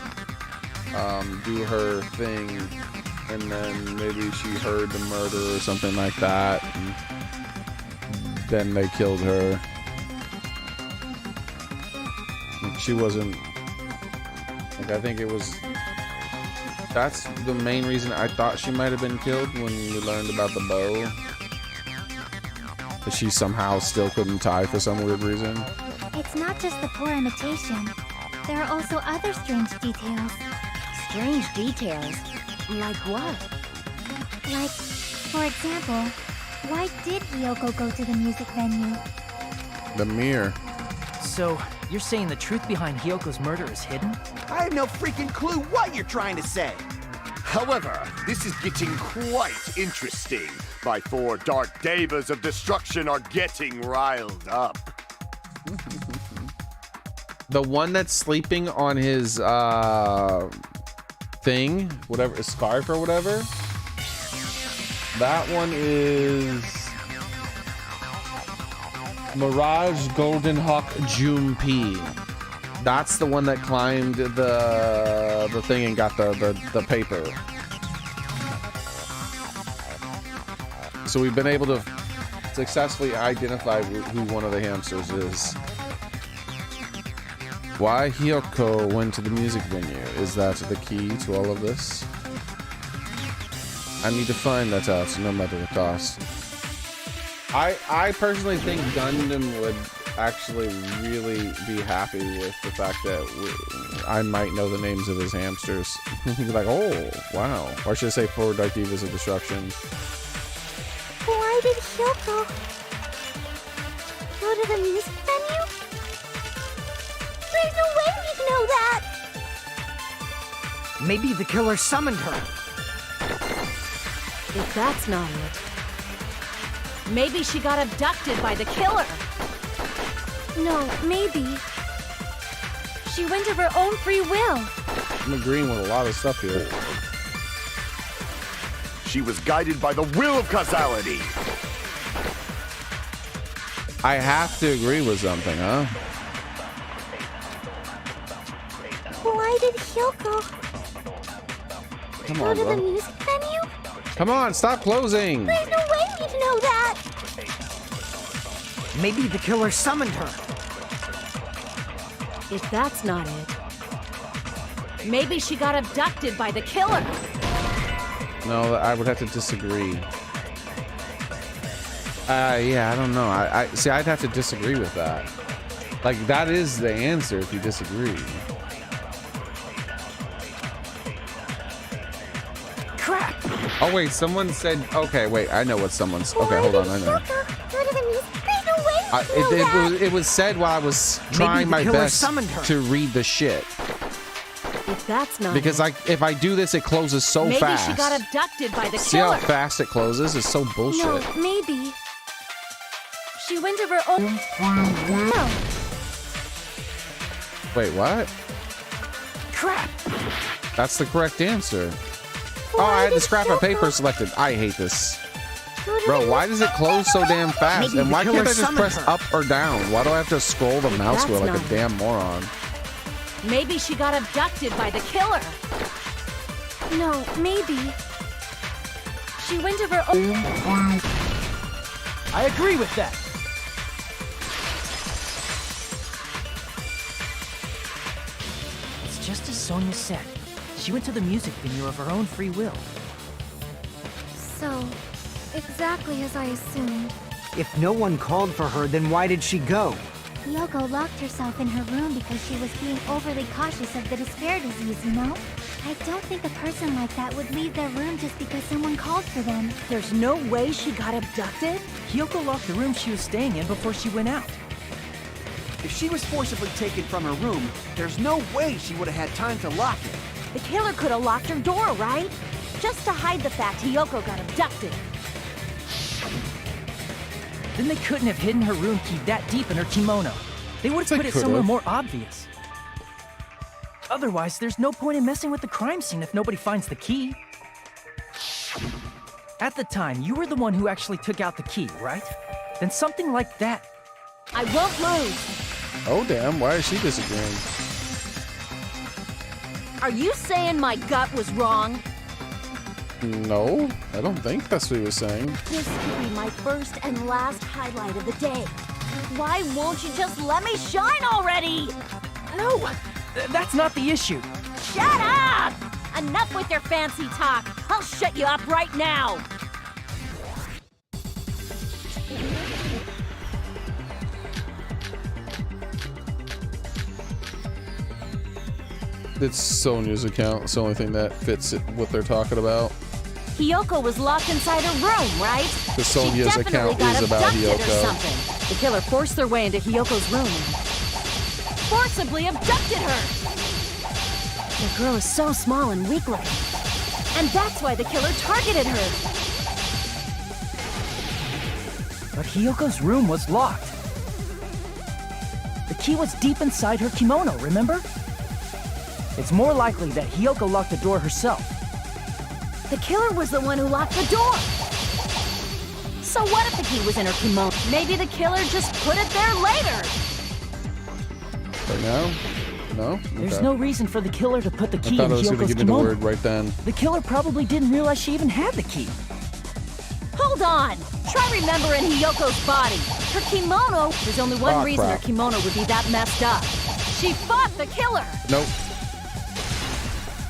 Speaker 1: do her thing, and then maybe she heard the murder or something like that. And then they killed her. She wasn't... Like, I think it was... That's the main reason I thought she might have been killed when we learned about the bow. But she somehow still couldn't tie for some weird reason.
Speaker 5: It's not just the poor imitation. There are also other strange details.
Speaker 10: Strange details? Like what?
Speaker 5: Like, for example, why did Hiyoko go to the music venue?
Speaker 1: The mirror.
Speaker 11: So, you're saying the truth behind Hyoko's murder is hidden?
Speaker 8: I have no freaking clue what you're trying to say.
Speaker 4: However, this is getting quite interesting. My 4 dark devas of destruction are getting riled up.
Speaker 1: The one that's sleeping on his thing, whatever, scarf or whatever. That one is Mirage Golden Hawk Junpei. That's the one that climbed the thing and got the paper. So we've been able to successfully identify who one of the hamsters is. Why Hiyoko went to the music venue? Is that the key to all of this? I need to find that out, no matter the cost. I personally think Gundam would actually really be happy with the fact that I might know the names of his hamsters. He'd be like, oh, wow. Or should I say 4 Dark Divas of Destruction?
Speaker 7: Why did Hyoko go to the music venue? There's no way we'd know that!
Speaker 2: Maybe the killer summoned her.
Speaker 10: If that's not it, maybe she got abducted by the killer.
Speaker 5: No, maybe. She went of her own free will.
Speaker 1: I'm agreeing with a lot of stuff here.
Speaker 4: She was guided by the will of causality.
Speaker 1: I have to agree with something, huh?
Speaker 7: Why did Hyoko
Speaker 1: Come
Speaker 7: go
Speaker 1: on,
Speaker 7: to the
Speaker 1: bro.
Speaker 7: music venue?
Speaker 1: Come on, stop closing.
Speaker 7: There's no way we'd know that!
Speaker 2: Maybe the killer summoned her.
Speaker 10: If that's not it, maybe she got abducted by the killer.
Speaker 1: No, I would have to disagree. Yeah, I don't know. I see. I'd have to disagree with that. Like, that is the answer if you disagree.
Speaker 2: Crap!
Speaker 1: Oh wait, someone said. Okay, wait. I know what someone's. Okay, hold on. I know.
Speaker 7: Go to the music. There's no way we'd know that!
Speaker 1: It was said while I was trying my best to read the shit.
Speaker 10: If that's not
Speaker 1: Because
Speaker 10: it,
Speaker 1: if I do this, it closes so
Speaker 10: maybe
Speaker 1: fast.
Speaker 10: she got abducted by the
Speaker 1: See how
Speaker 10: killer.
Speaker 1: fast it closes? It's so bullshit.
Speaker 5: No, maybe. She went of her own... No.
Speaker 1: Wait, what?
Speaker 2: Crap!
Speaker 1: That's the correct answer. Oh, I had the scrap of paper selected. I hate this. Bro, why does it close so damn fast?
Speaker 2: Maybe
Speaker 1: And why
Speaker 2: the
Speaker 1: can't I
Speaker 2: killer
Speaker 1: just
Speaker 2: summoned
Speaker 1: press
Speaker 2: her.
Speaker 1: up or down? Why do I have to scroll the mouse
Speaker 10: That's
Speaker 1: wheel like
Speaker 10: not
Speaker 1: a
Speaker 10: it.
Speaker 1: damn moron?
Speaker 10: Maybe she got abducted by the killer.
Speaker 5: No, maybe. She went of her own...
Speaker 11: I agree with that. It's just as Sonia said. She went to the music venue of her own free will.
Speaker 5: So, exactly as I assumed.
Speaker 2: If no one called for her, then why did she go?
Speaker 5: Yoko locked herself in her room because she was being overly cautious of the despair disease, you know? I don't think a person like that would leave their room just because someone called for them.
Speaker 10: There's no way she got abducted?
Speaker 11: Hyoko locked the room she was staying in before she went out.
Speaker 8: If she was forcibly taken from her room, there's no way she would have had time to lock it.
Speaker 10: The killer could have locked her door, right? Just to hide the fact Hyoko got abducted.
Speaker 11: Then they couldn't have hidden her room key that deep in her kimono. They would have put it somewhere more obvious. Otherwise, there's no point in messing with the crime scene if nobody finds the key. At the time, you were the one who actually took out the key, right? Then something like that.
Speaker 10: I won't lose.
Speaker 1: Oh, damn. Why is she disagreeing?
Speaker 10: Are you saying my gut was wrong?
Speaker 1: No, I don't think that's what he was saying.
Speaker 10: This could be my first and last highlight of the day. Why won't you just let me shine already?
Speaker 11: No, that's not the issue.
Speaker 10: Shut up! Enough with your fancy talk. I'll shut you up right now.
Speaker 1: It's Sonia's account. It's the only thing that fits what they're talking about.
Speaker 10: Hiyoko was locked inside her room, right?
Speaker 1: Because Sonia's account is about
Speaker 10: Or
Speaker 1: Hiyoko.
Speaker 10: something. The killer forced their way into Hiyoko's room and forcibly abducted her. The girl is so small and weak-looking. And that's why the killer targeted her.
Speaker 11: But Hiyoko's room was locked. The key was deep inside her kimono, remember? It's more likely that Hiyoko locked the door herself.
Speaker 10: The killer was the one who locked the door. So what if the key was in her kimono? Maybe the killer just put it there later.
Speaker 1: Right now? No?
Speaker 11: There's
Speaker 1: Okay.
Speaker 11: no reason for the killer to put the
Speaker 1: I
Speaker 11: key
Speaker 1: thought
Speaker 11: in
Speaker 1: I was going to
Speaker 11: Hiyoko's
Speaker 1: give you the
Speaker 11: kimono.
Speaker 1: word right then.
Speaker 11: The killer probably didn't realize she even had the key.
Speaker 10: Hold on. Try remembering Hiyoko's body. Her kimono. There's only one reason
Speaker 1: crap.
Speaker 10: her kimono would be that messed up. She fought the killer.
Speaker 1: Nope.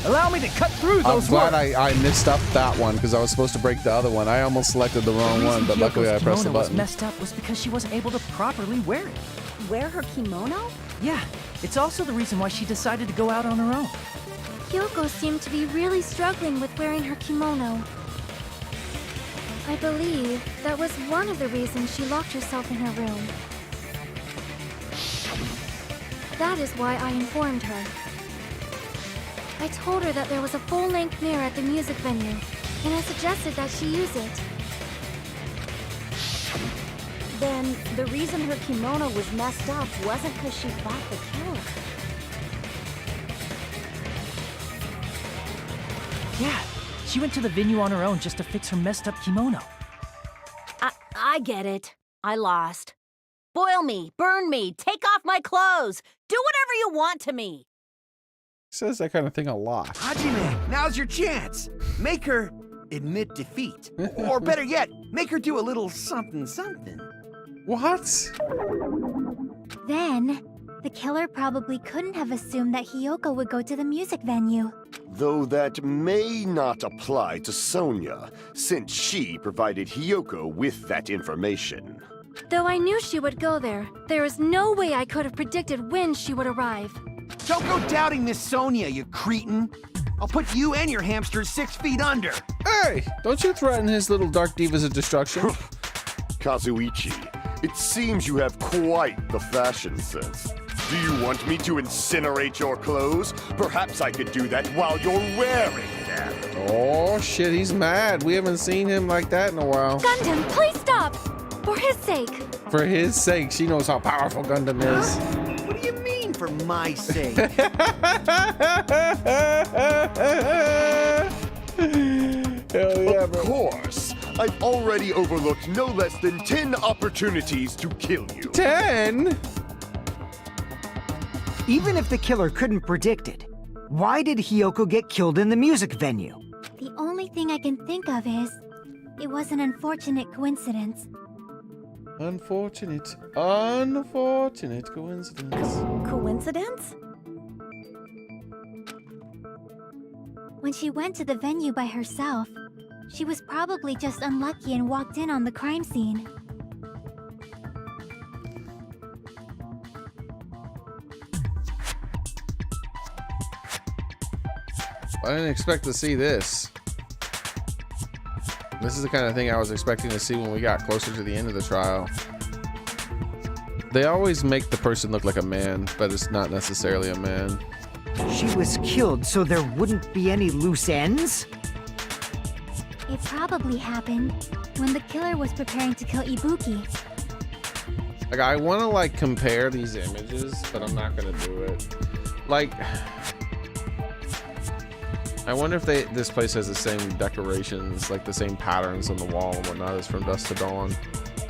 Speaker 11: Allow me to cut through
Speaker 1: I'm
Speaker 11: those
Speaker 1: glad
Speaker 11: words.
Speaker 1: I missed up that one because I was supposed to break the other one. I almost selected the wrong
Speaker 11: The
Speaker 1: one,
Speaker 11: reason
Speaker 1: but luckily I
Speaker 11: Hiyoko's
Speaker 1: pressed the
Speaker 11: kimono was
Speaker 1: button.
Speaker 11: messed up was because she wasn't able to properly wear it.
Speaker 10: Wear her kimono?
Speaker 11: Yeah, it's also the reason why she decided to go out on her own.
Speaker 5: Hiyoko seemed to be really struggling with wearing her kimono. I believe that was one of the reasons she locked herself in her room. That is why I informed her. I told her that there was a full-length mirror at the music venue, and I suggested that she use it.
Speaker 10: Then the reason her kimono was messed up wasn't because she fought the killer.
Speaker 11: Yeah, she went to the venue on her own just to fix her messed up kimono.
Speaker 10: I get it. I lost. Boil me, burn me, take off my clothes. Do whatever you want to me.
Speaker 1: Says that kind of thing a lot.
Speaker 8: Hajime, now's your chance. Make her admit defeat. Or better yet, make her do a little something something.
Speaker 1: What?
Speaker 5: Then, the killer probably couldn't have assumed that Hiyoko would go to the music venue.
Speaker 4: Though that may not apply to Sonia, since she provided Hiyoko with that information.
Speaker 5: Though I knew she would go there, there is no way I could have predicted when she would arrive.
Speaker 8: Don't go doubting Miss Sonia, you cretin. I'll put you and your hamsters 6 feet under.
Speaker 1: Hey, don't you threaten his little dark divas of destruction.
Speaker 4: Kazuichi, it seems you have quite the fashion sense. Do you want me to incinerate your clothes? Perhaps I could do that while you're wearing them.
Speaker 1: Oh shit, he's mad. We haven't seen him like that in a while.
Speaker 5: Gundam, please stop! For his sake!
Speaker 1: For his sake, she knows how powerful Gundam is.
Speaker 8: What do you mean, for my sake?
Speaker 1: Hell yeah,
Speaker 4: Of
Speaker 1: bro.
Speaker 4: course. I've already overlooked no less than 10 opportunities to kill you.
Speaker 1: 10?
Speaker 2: Even if the killer couldn't predict it, why did Hiyoko get killed in the music venue?
Speaker 5: The only thing I can think of is, it was an unfortunate coincidence.
Speaker 1: Unfortunate coincidence.
Speaker 10: Coincidence?
Speaker 5: When she went to the venue by herself, she was probably just unlucky and walked in on the crime scene.
Speaker 1: I didn't expect to see this. This is the kind of thing I was expecting to see when we got closer to the end of the trial. They always make the person look like a man, but it's not necessarily a man.
Speaker 2: She was killed so there wouldn't be any loose ends?
Speaker 5: It probably happened when the killer was preparing to kill Ibuki.
Speaker 1: Like, I want to, like, compare these images, but I'm not going to do it. Like, I wonder if this place has the same decorations, like the same patterns on the wall and whatnot as from Dusk to Dawn.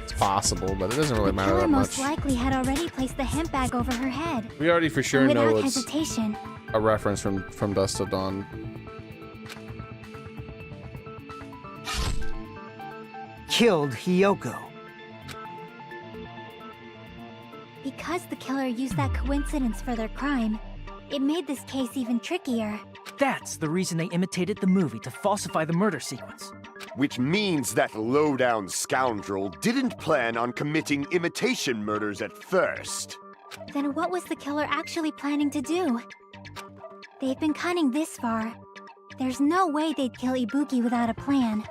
Speaker 1: It's possible, but it doesn't really
Speaker 5: The
Speaker 1: matter
Speaker 5: killer
Speaker 1: that
Speaker 5: most
Speaker 1: much.
Speaker 5: likely had already placed the hemp bag over her head.
Speaker 1: We already for sure
Speaker 5: and
Speaker 1: know
Speaker 5: without
Speaker 1: it's
Speaker 5: hesitation.
Speaker 1: a reference from Dusk to Dawn.
Speaker 2: killed Hiyoko.
Speaker 5: Because the killer used that coincidence for their crime, it made this case even trickier.
Speaker 11: That's the reason they imitated the movie to falsify the murder sequence.
Speaker 4: Which means that low-down scoundrel didn't plan on committing imitation murders at first.
Speaker 5: Then what was the killer actually planning to do? They've been cunning this far. There's no way they'd kill Ibuki without a plan.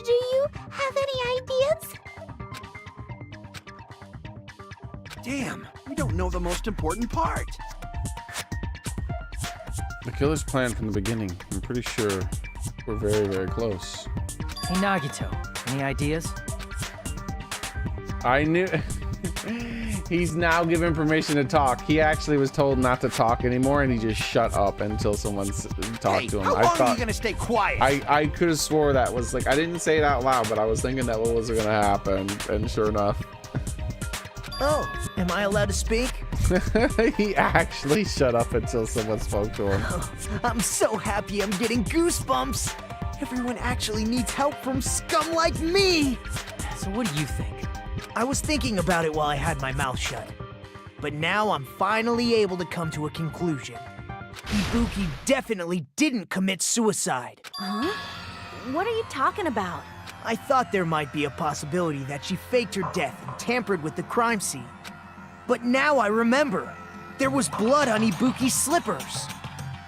Speaker 7: Do you have any ideas?
Speaker 8: Damn, we don't know the most important part.
Speaker 1: The killer's plan from the beginning. I'm pretty sure we're very, very close.
Speaker 11: Hey Nagito, any ideas?
Speaker 1: I knew. He's now given permission to talk. He actually was told not to talk anymore, and he just shut up until someone talked to him.
Speaker 8: How long are you gonna stay quiet?
Speaker 1: I could have swore that was like, I didn't say it out loud, but I was thinking that what was gonna happen, and sure enough.
Speaker 12: Oh, am I allowed to speak?
Speaker 1: He actually shut up until someone spoke to him.
Speaker 12: Oh, I'm so happy I'm getting goosebumps. Everyone actually needs help from scum like me.
Speaker 11: So what do you think?
Speaker 12: I was thinking about it while I had my mouth shut. But now I'm finally able to come to a conclusion. Ibuki definitely didn't commit suicide.
Speaker 10: Huh? What are you talking about?
Speaker 12: I thought there might be a possibility that she faked her death and tampered with the crime scene. But now I remember. There was blood on Ibuki's slippers.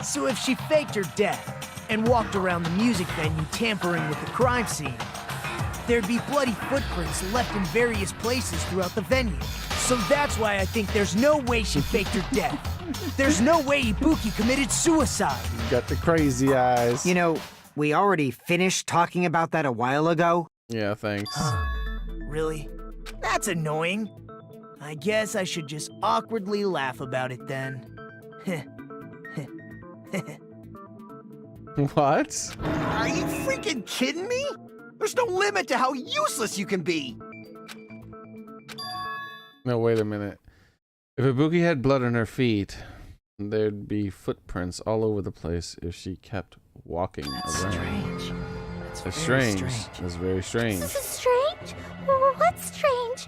Speaker 12: So if she faked her death and walked around the music venue tampering with the crime scene, there'd be bloody footprints left in various places throughout the venue. So that's why I think there's no way she faked her death. There's no way Ibuki committed suicide.
Speaker 1: You got the crazy eyes.
Speaker 2: You know, we already finished talking about that a while ago.
Speaker 1: Yeah, thanks.
Speaker 12: Really? That's annoying. I guess I should just awkwardly laugh about it then.
Speaker 1: What?
Speaker 8: Are you freaking kidding me? There's no limit to how useless you can be.
Speaker 1: No, wait a minute. If Ibuki had blood on her feet, there'd be footprints all over the place if she kept walking around.
Speaker 11: Strange.
Speaker 1: It's strange. It's very strange.
Speaker 7: This is strange? What's strange?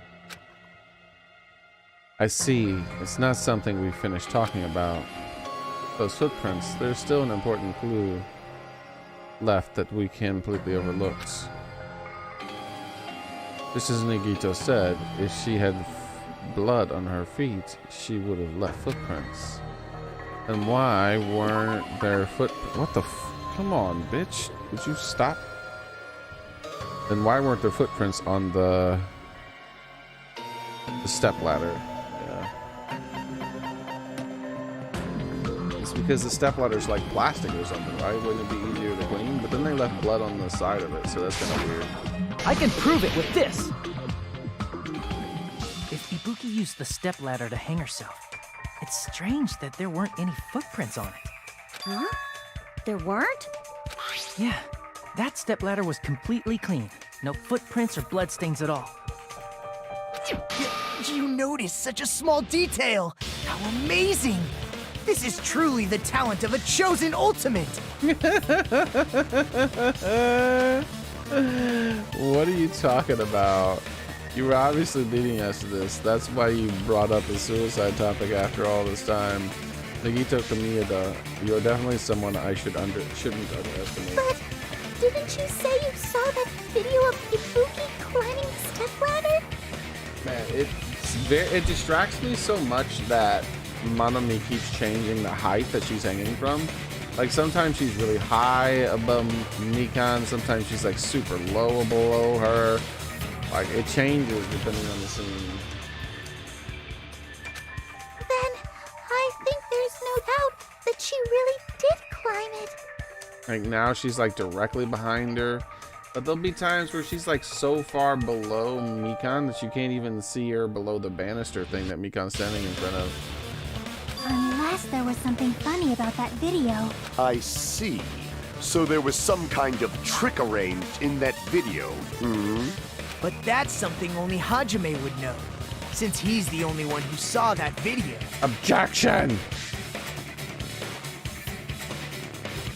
Speaker 1: I see. It's not something we finished talking about. Those footprints, there's still an important clue left that we completely overlooked. Just as Nagito said, if she had blood on her feet, she would have left footprints. And why weren't there what the come on, bitch. Would you stop? Then why weren't there footprints on the step ladder? It's because the step ladder's like plastic or something, right? Wouldn't it be easier to clean? But then they left blood on the side of it, so that's kind of weird.
Speaker 11: I can prove it with this! If Ibuki used the stepladder to hang herself, it's strange that there weren't any footprints on it.
Speaker 10: Huh? There weren't?
Speaker 11: Yeah, that stepladder was completely clean. No footprints or bloodstains at all.
Speaker 12: You noticed such a small detail. How amazing! This is truly the talent of a chosen ultimate.
Speaker 1: What are you talking about? You were obviously leading us to this. That's why you brought up the suicide topic after all this time. Nagito Kamiyada, you're definitely someone I shouldn't underestimate.
Speaker 7: But didn't you say you saw that video of Ibuki climbing the stepladder?
Speaker 1: Man, it distracts me so much that Manami keeps changing the height that she's hanging from. Like sometimes she's really high above Mikan, sometimes she's like super low below her. Like it changes depending on the scene.
Speaker 7: Then I think there's no doubt that she really did climb it.
Speaker 1: Like now she's like directly behind her. But there'll be times where she's like so far below Mikan that you can't even see her below the banister thing that Mikan's standing in front of.
Speaker 5: Unless there was something funny about that video.
Speaker 4: I see. So there was some kind of trick arranged in that video, hmm?
Speaker 12: But that's something only Hajime would know, since he's the only one who saw that video.
Speaker 1: Objection!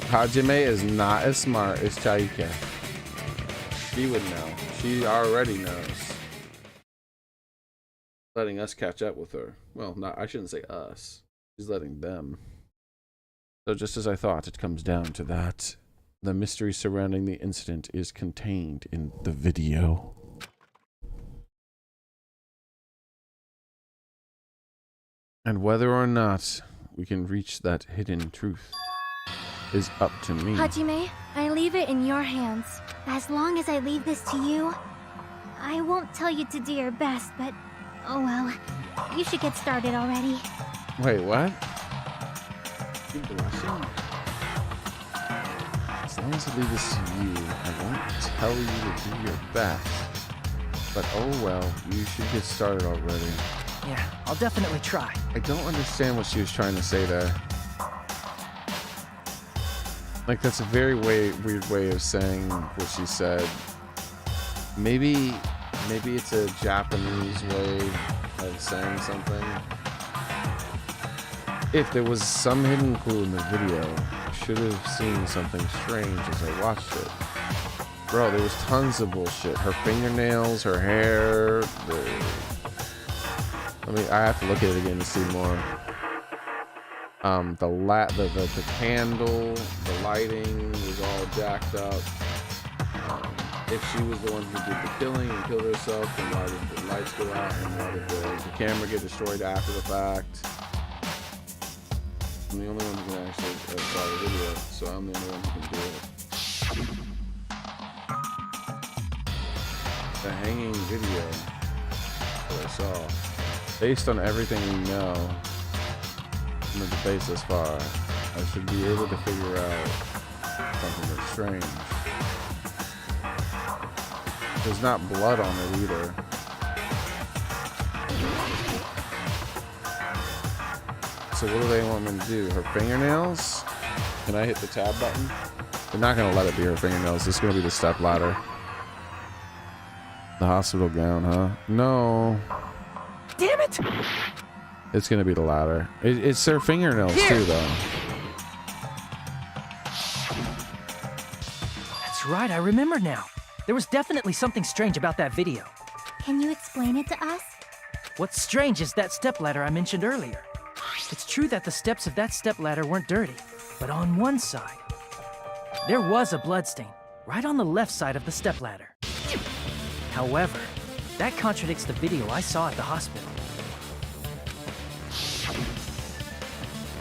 Speaker 1: Hajime is not as smart as Chaike. She would know. She already knows. Letting us catch up with her. Well, not, I shouldn't say us. She's letting them. So just as I thought, it comes down to that. The mystery surrounding the incident is contained in the video. And whether or not we can reach that hidden truth is up to me.
Speaker 5: Hajime, I leave it in your hands. As long as I leave this to you, I won't tell you to do your best, but oh well. You should get started already.
Speaker 1: Wait, what? You blushing? As long as I leave this to you, I won't tell you to do your best. But oh well, you should get started already.
Speaker 11: Yeah, I'll definitely try.
Speaker 1: I don't understand what she was trying to say there. Like, that's a very weird way of saying what she said. Maybe it's a Japanese way of saying something. If there was some hidden clue in the video, I should have seen something strange as I watched it. Bro, there was tons of bullshit. Her fingernails, her hair, I have to look at it again to see more. The candle, the lighting was all jacked up. If she was the one who did the killing and killed herself, then why did the lights go out and why did the camera get destroyed after the fact? I'm the only one who can actually saw the video, so I'm the only one who can do it. The hanging video that I saw, based on everything we know from the debates thus far, I should be able to figure out something that's strange. There's not blood on it either. So what do they want me to do? Her fingernails? Can I hit the tab button? They're not gonna let it be her fingernails. It's gonna be the step ladder. The hospital gown, huh? No.
Speaker 11: Damn it!
Speaker 1: It's gonna be the ladder. It's their fingernails too, though.
Speaker 11: That's right, I remember now. There was definitely something strange about that video.
Speaker 5: Can you explain it to us?
Speaker 11: What's strange is that stepladder I mentioned earlier. It's true that the steps of that stepladder weren't dirty, but on one side, there was a bloodstain, right on the left side of the stepladder. However, that contradicts the video I saw at the hospital.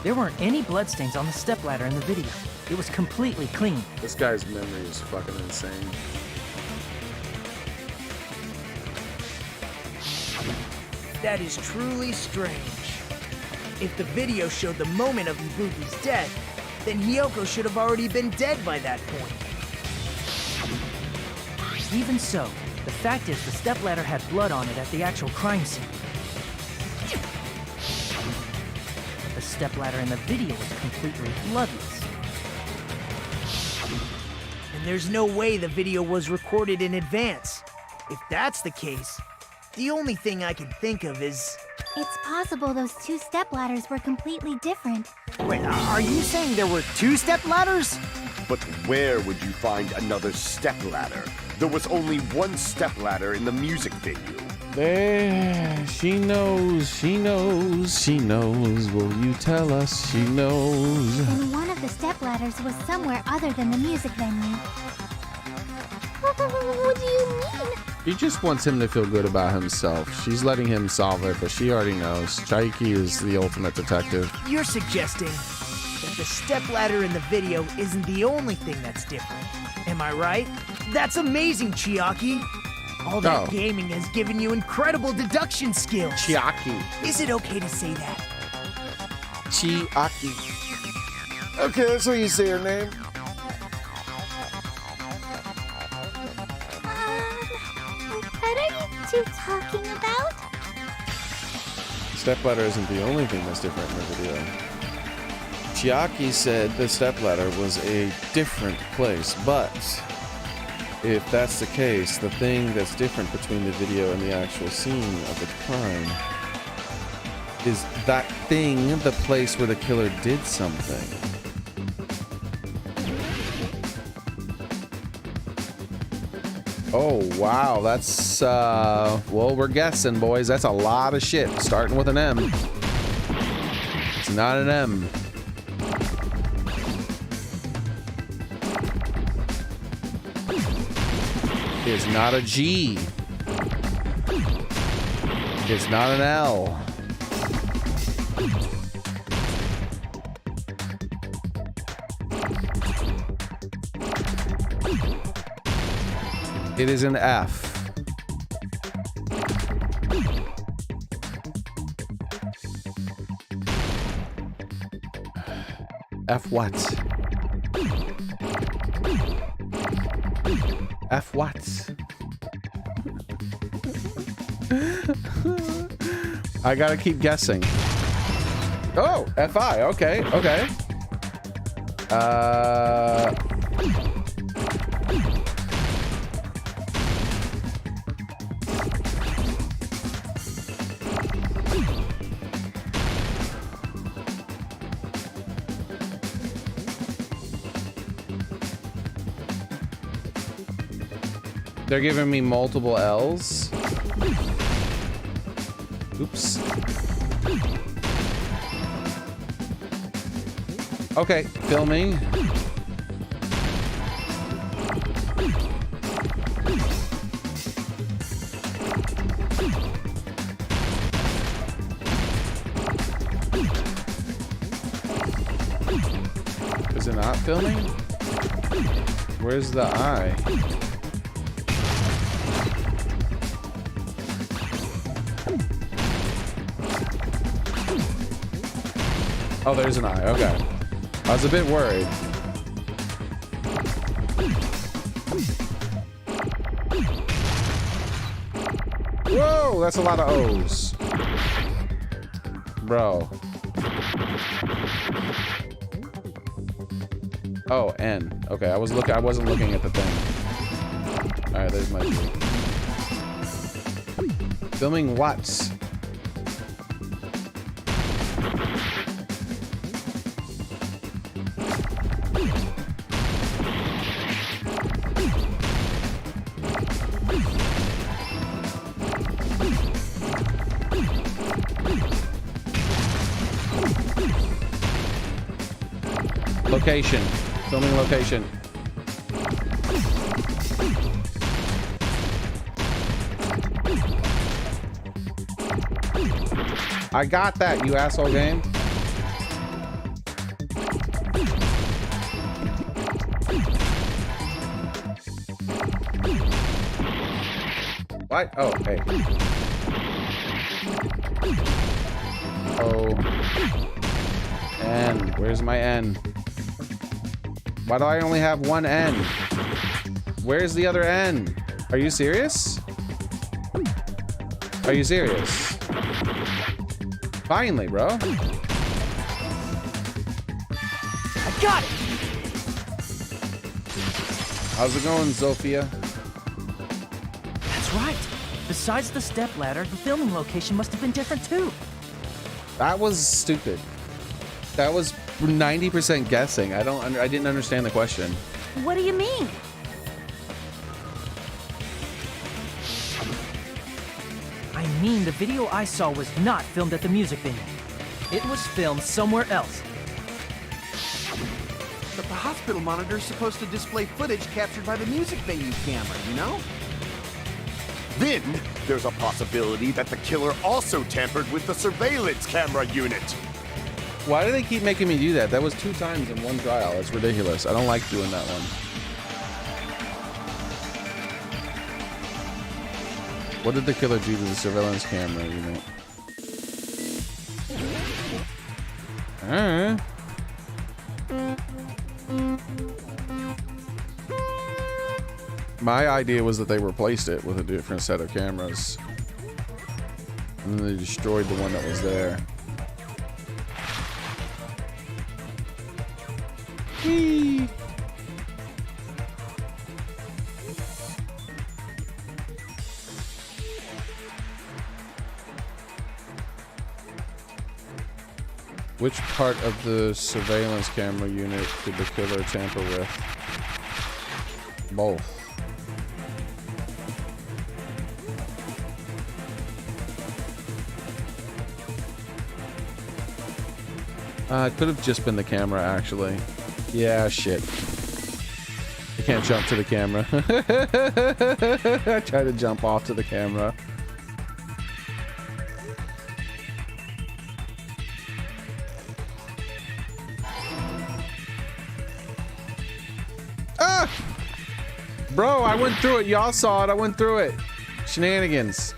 Speaker 11: There weren't any bloodstains on the stepladder in the video. It was completely clean.
Speaker 1: This guy's memory is fucking insane.
Speaker 12: That is truly strange. If the video showed the moment of Ibuki's death, then Hiyoko should have already been dead by that point.
Speaker 11: Even so, the fact is the stepladder had blood on it at the actual crime scene. The stepladder in the video was completely bloodless.
Speaker 12: And there's no way the video was recorded in advance. If that's the case, the only thing I can think of is...
Speaker 5: It's possible those two stepladders were completely different.
Speaker 2: Wait, are you saying there were two stepladders?
Speaker 4: But where would you find another stepladder? There was only one stepladder in the music venue.
Speaker 1: There, she knows, she knows, she knows. Will you tell us she knows?
Speaker 5: And one of the stepladders was somewhere other than the music venue. What do you mean?
Speaker 1: She just wants him to feel good about himself. She's letting him solve it, but she already knows. Xearrik is the ultimate detective.
Speaker 12: You're suggesting that the stepladder in the video isn't the only thing that's different. Am I right? That's amazing, Chiaki. All that gaming has given you incredible deduction skills.
Speaker 1: Chiaki.
Speaker 12: Is it okay to say that?
Speaker 1: Chiaki. Okay, that's how you say her name.
Speaker 5: What are you two talking about?
Speaker 1: Stepladder isn't the only thing that's different in the video. Chiaki said the stepladder was a different place, but if that's the case, the thing that's different between the video and the actual scene of the crime is that thing, the place where the killer did something. Oh, wow. That's, well, we're guessing, boys. That's a lot of shit. Starting with an M. It's not an M. It's not a G. It's not an L. It is an F. F what? F what? I gotta keep guessing. Oh, FI. Okay, okay. They're giving me multiple L's. Oops. Okay, filming. Is it not filming? Where's the eye? Oh, there's an eye. Okay. I was a bit worried. Whoa, that's a lot of O's. Bro. Oh, N. Okay, I wasn't looking at the thing. Alright, there's my G. Filming what? Location. Filming location. I got that, you asshole game. What? Oh, hey. Oh. N. Where's my N? Why do I only have one N? Where's the other N? Are you serious? Are you serious? Finally, bro.
Speaker 12: I got it!
Speaker 1: How's it going, Zofia?
Speaker 11: That's right. Besides the stepladder, the filming location must have been different too.
Speaker 1: That was stupid. That was 90% guessing. I didn't understand the question.
Speaker 10: What do you mean?
Speaker 11: I mean, the video I saw was not filmed at the music venue. It was filmed somewhere else.
Speaker 8: But the hospital monitor's supposed to display footage captured by the music venue camera, you know?
Speaker 4: Then, there's a possibility that the killer also tampered with the surveillance camera unit.
Speaker 1: Why do they keep making me do that? That was 2 times in one trial. That's ridiculous. I don't like doing that one. What did the killer do to the surveillance camera unit? My idea was that they replaced it with a different set of cameras. And then they destroyed the one that was there. Whee! Which part of the surveillance camera unit did the killer tamper with? Both. It could have just been the camera, actually. Yeah, shit. I can't jump to the camera. I tried to jump off to the camera. Ah! Bro, I went through it. Y'all saw it. I went through it. Shenanigans.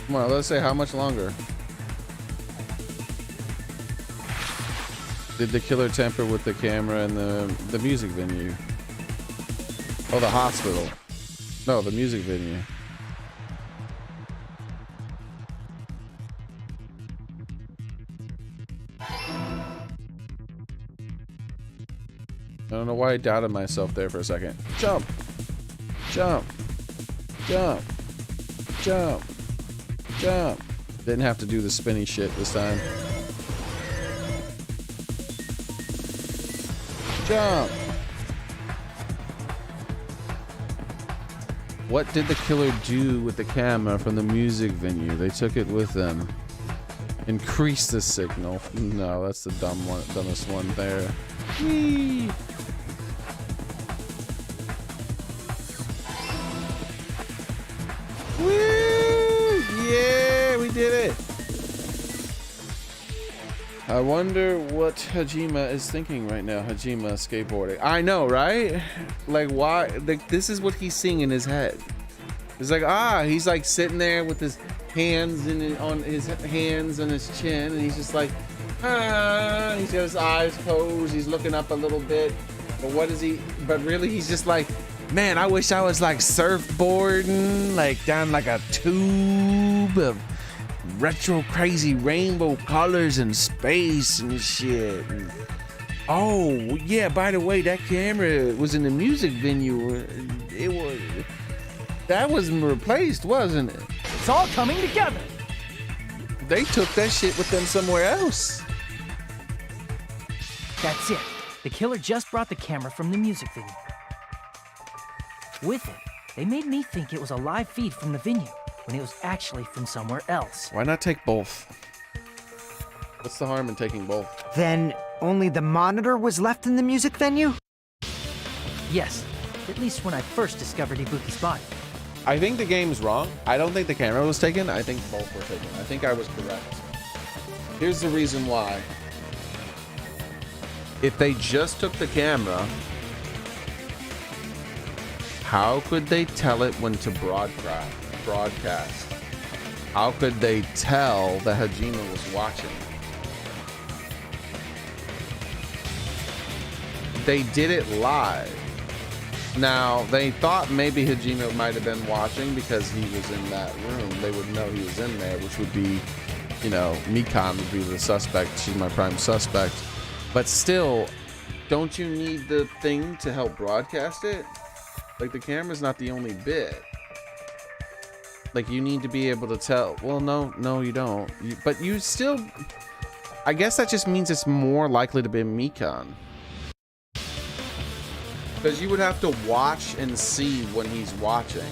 Speaker 1: Come on, let's say how much longer. Did the killer tamper with the camera in the music venue? Oh, the hospital. No, the music venue. I don't know why I doubted myself there for a second. Jump! Jump! Jump! Jump! Jump! Didn't have to do the spinny shit this time. Jump! What did the killer do with the camera from the music venue? They took it with them. Increase the signal. No, that's the dumbest one there. Whee! Woo! Yeah, we did it. I wonder what Hajime is thinking right now. Hajime skateboarding. I know, right? Like, why? Like, this is what he's seeing in his head. It's like, he's like sitting there with his hands on his hands on his chin, and he's just like, he's got his eyes closed. He's looking up a little bit. But what is he? But really, he's just like, man, I wish I was like surfboarding, like down like a tube of retro crazy rainbow colors and space and shit. And, oh yeah, by the way, that camera was in the music venue. That was replaced, wasn't it?
Speaker 11: It's all coming together.
Speaker 1: They took that shit with them somewhere else.
Speaker 11: That's it. The killer just brought the camera from the music venue. With it, they made me think it was a live feed from the venue, when it was actually from somewhere else.
Speaker 1: Why not take both? What's the harm in taking both?
Speaker 2: Then only the monitor was left in the music venue?
Speaker 11: Yes, at least when I first discovered Ibuki's body.
Speaker 1: I think the game's wrong. I don't think the camera was taken. I think both were taken. I think I was correct. Here's the reason why. If they just took the camera, how could they tell it when to broadcast? How could they tell that Hajime was watching? They did it live. Now, they thought maybe Hajime might have been watching because he was in that room. They would know he was in there, which would be, you know, Mikan would be the suspect. She's my prime suspect. But still, don't you need the thing to help broadcast it? Like, the camera's not the only bit. Like, you need to be able to tell. Well, no, you don't. But you still... I guess that just means it's more likely to be Mikan. Because you would have to watch and see when he's watching.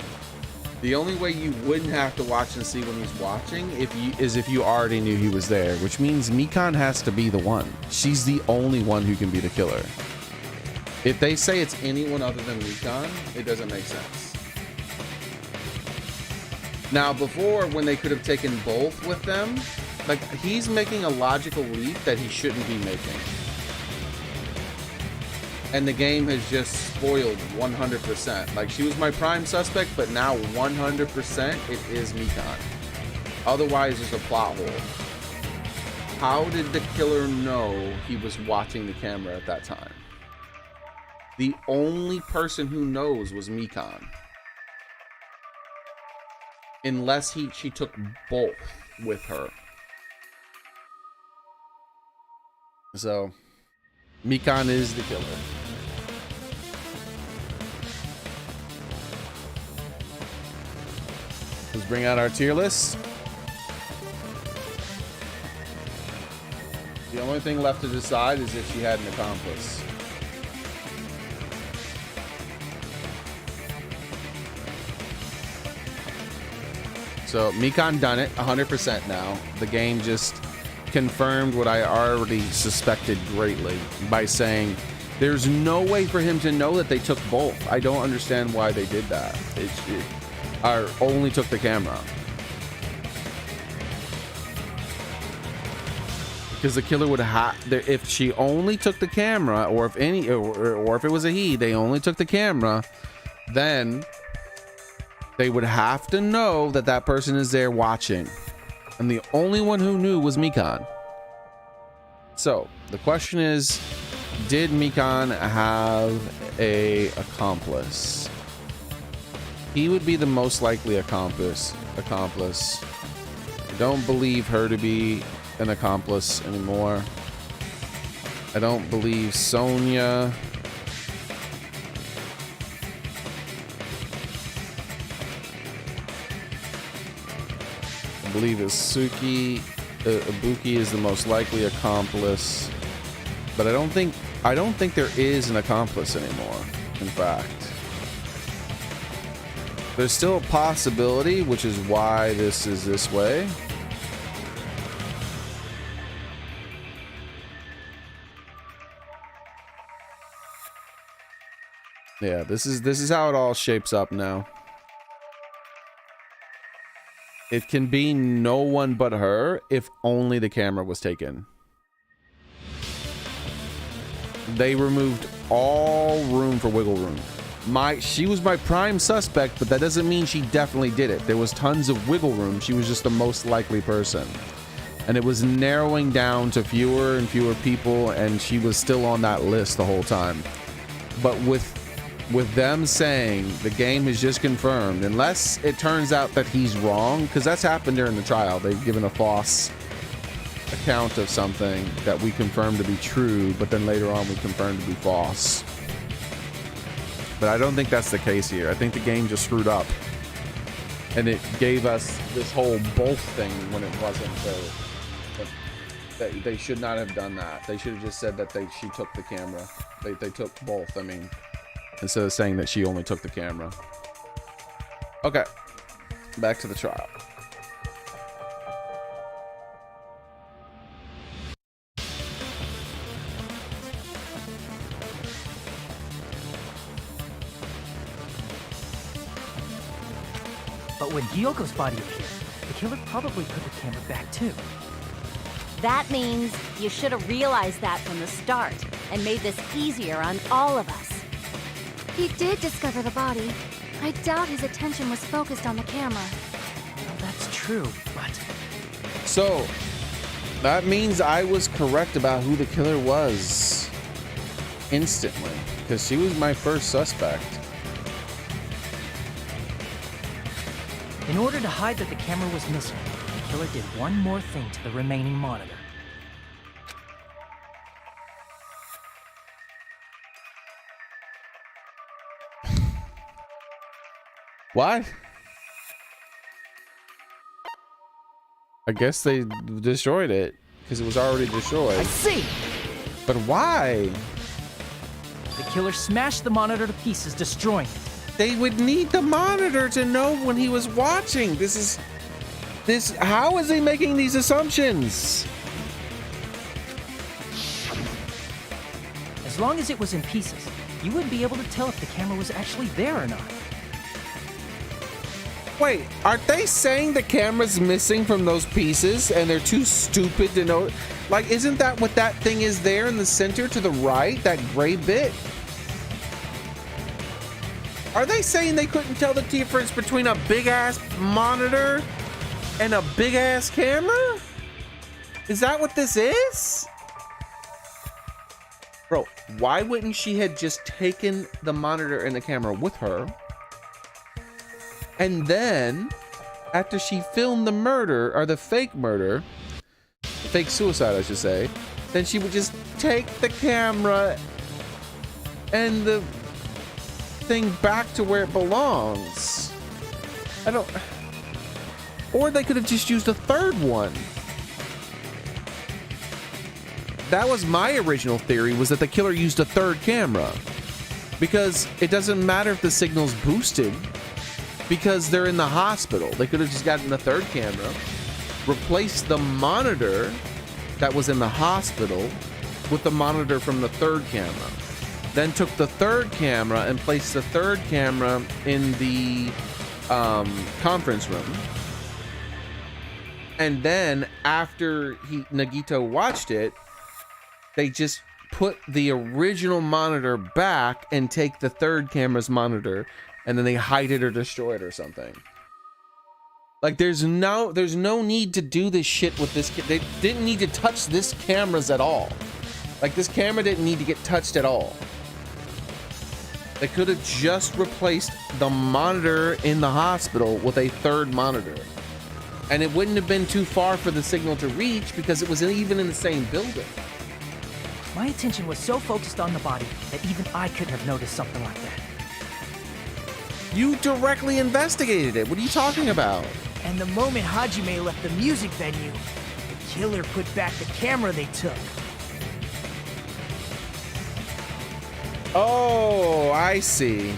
Speaker 1: The only way you wouldn't have to watch and see when he's watching is if you already knew he was there, which means Mikan has to be the one. She's the only one who can be the killer. If they say it's anyone other than Mikan, it doesn't make sense. Now, before, when they could have taken both with them, like, he's making a logical leap that he shouldn't be making. And the game has just spoiled 100%. Like, she was my prime suspect, but now 100% it is Mikan. Otherwise, there's a plot hole. How did the killer know he was watching the camera at that time? The only person who knows was Mikan. Unless she took both with her. So, Mikan is the killer. Let's bring out our tier list. The only thing left to decide is if she had an accomplice. So Mikan done it 100% now. The game just confirmed what I already suspected greatly by saying there's no way for him to know that they took both. I don't understand why they did that. Or only took the camera. Because the killer would have, if she only took the camera, or if any, or if it was a he, they only took the camera, then they would have to know that that person is there watching. And the only one who knew was Mikan. So the question is, did Mikan have a accomplice? He would be the most likely accomplice. I don't believe her to be an accomplice anymore. I don't believe Sonia. I believe Isuki, Ibuki is the most likely accomplice, but I don't think there is an accomplice anymore. In fact, there's still a possibility, which is why this is this way. Yeah, this is how it all shapes up now. It can be no one but her if only the camera was taken. They removed all room for wiggle room. She was my prime suspect, but that doesn't mean she definitely did it. There was tons of wiggle room. She was just the most likely person. And it was narrowing down to fewer and fewer people, and she was still on that list the whole time. But with them saying the game is just confirmed, unless it turns out that he's wrong, because that's happened during the trial. They've given a false account of something that we confirmed to be true, but then later on we confirmed to be false. But I don't think that's the case here. I think the game just screwed up, and it gave us this whole both thing when it wasn't. They should not have done that. They should have just said that she took the camera. They took both. I mean, instead of saying that she only took the camera. Okay, back to the trial.
Speaker 11: But when Hyoko's body appeared, the killer probably put the camera back too.
Speaker 10: That means you should have realized that from the start and made this easier on all of us.
Speaker 5: He did discover the body. I doubt his attention was focused on the camera.
Speaker 11: Well, that's true, but...
Speaker 1: So, that means I was correct about who the killer was instantly, because she was my first suspect.
Speaker 11: In order to hide that the camera was missing, the killer did one more thing to the remaining monitor.
Speaker 1: What? I guess they destroyed it because it was already destroyed.
Speaker 11: I see!
Speaker 1: But why?
Speaker 11: The killer smashed the monitor to pieces, destroying it.
Speaker 1: They would need the monitor to know when he was watching. How is he making these assumptions?
Speaker 11: As long as it was in pieces, you wouldn't be able to tell if the camera was actually there or not.
Speaker 1: Wait, aren't they saying the camera's missing from those pieces and they're too stupid to know? Like, isn't that what that thing is there in the center to the right, that gray bit? Are they saying they couldn't tell the difference between a big-ass monitor and a big-ass camera? Is that what this is? Bro, why wouldn't she have just taken the monitor and the camera with her? And then, after she filmed the murder, or the fake murder, the fake suicide, I should say, then she would just take the camera and the thing back to where it belongs. Or they could have just used a third one. that was my original theory, was that the killer used a third camera. Because it doesn't matter if the signal's boosted, because they're in the hospital. They could have just gotten the third camera, replaced the monitor that was in the hospital with the monitor from the third camera. Then took the third camera and placed the third camera in the conference room. And then after Nagito watched it, they just put the original monitor back and take the third camera's monitor, and then they hide it or destroy it or something. Like there's no need to do this shit with this. They didn't need to touch this cameras at all. Like this camera didn't need to get touched at all. They could have just replaced the monitor in the hospital with a third monitor. And it wouldn't have been too far for the signal to reach because it was even in the same building.
Speaker 11: My attention was so focused on the body that even I couldn't have noticed something like that.
Speaker 1: You directly investigated it. What are you talking about?
Speaker 12: And the moment Hajime left the music venue, the killer put back the camera they took.
Speaker 1: Oh, I see.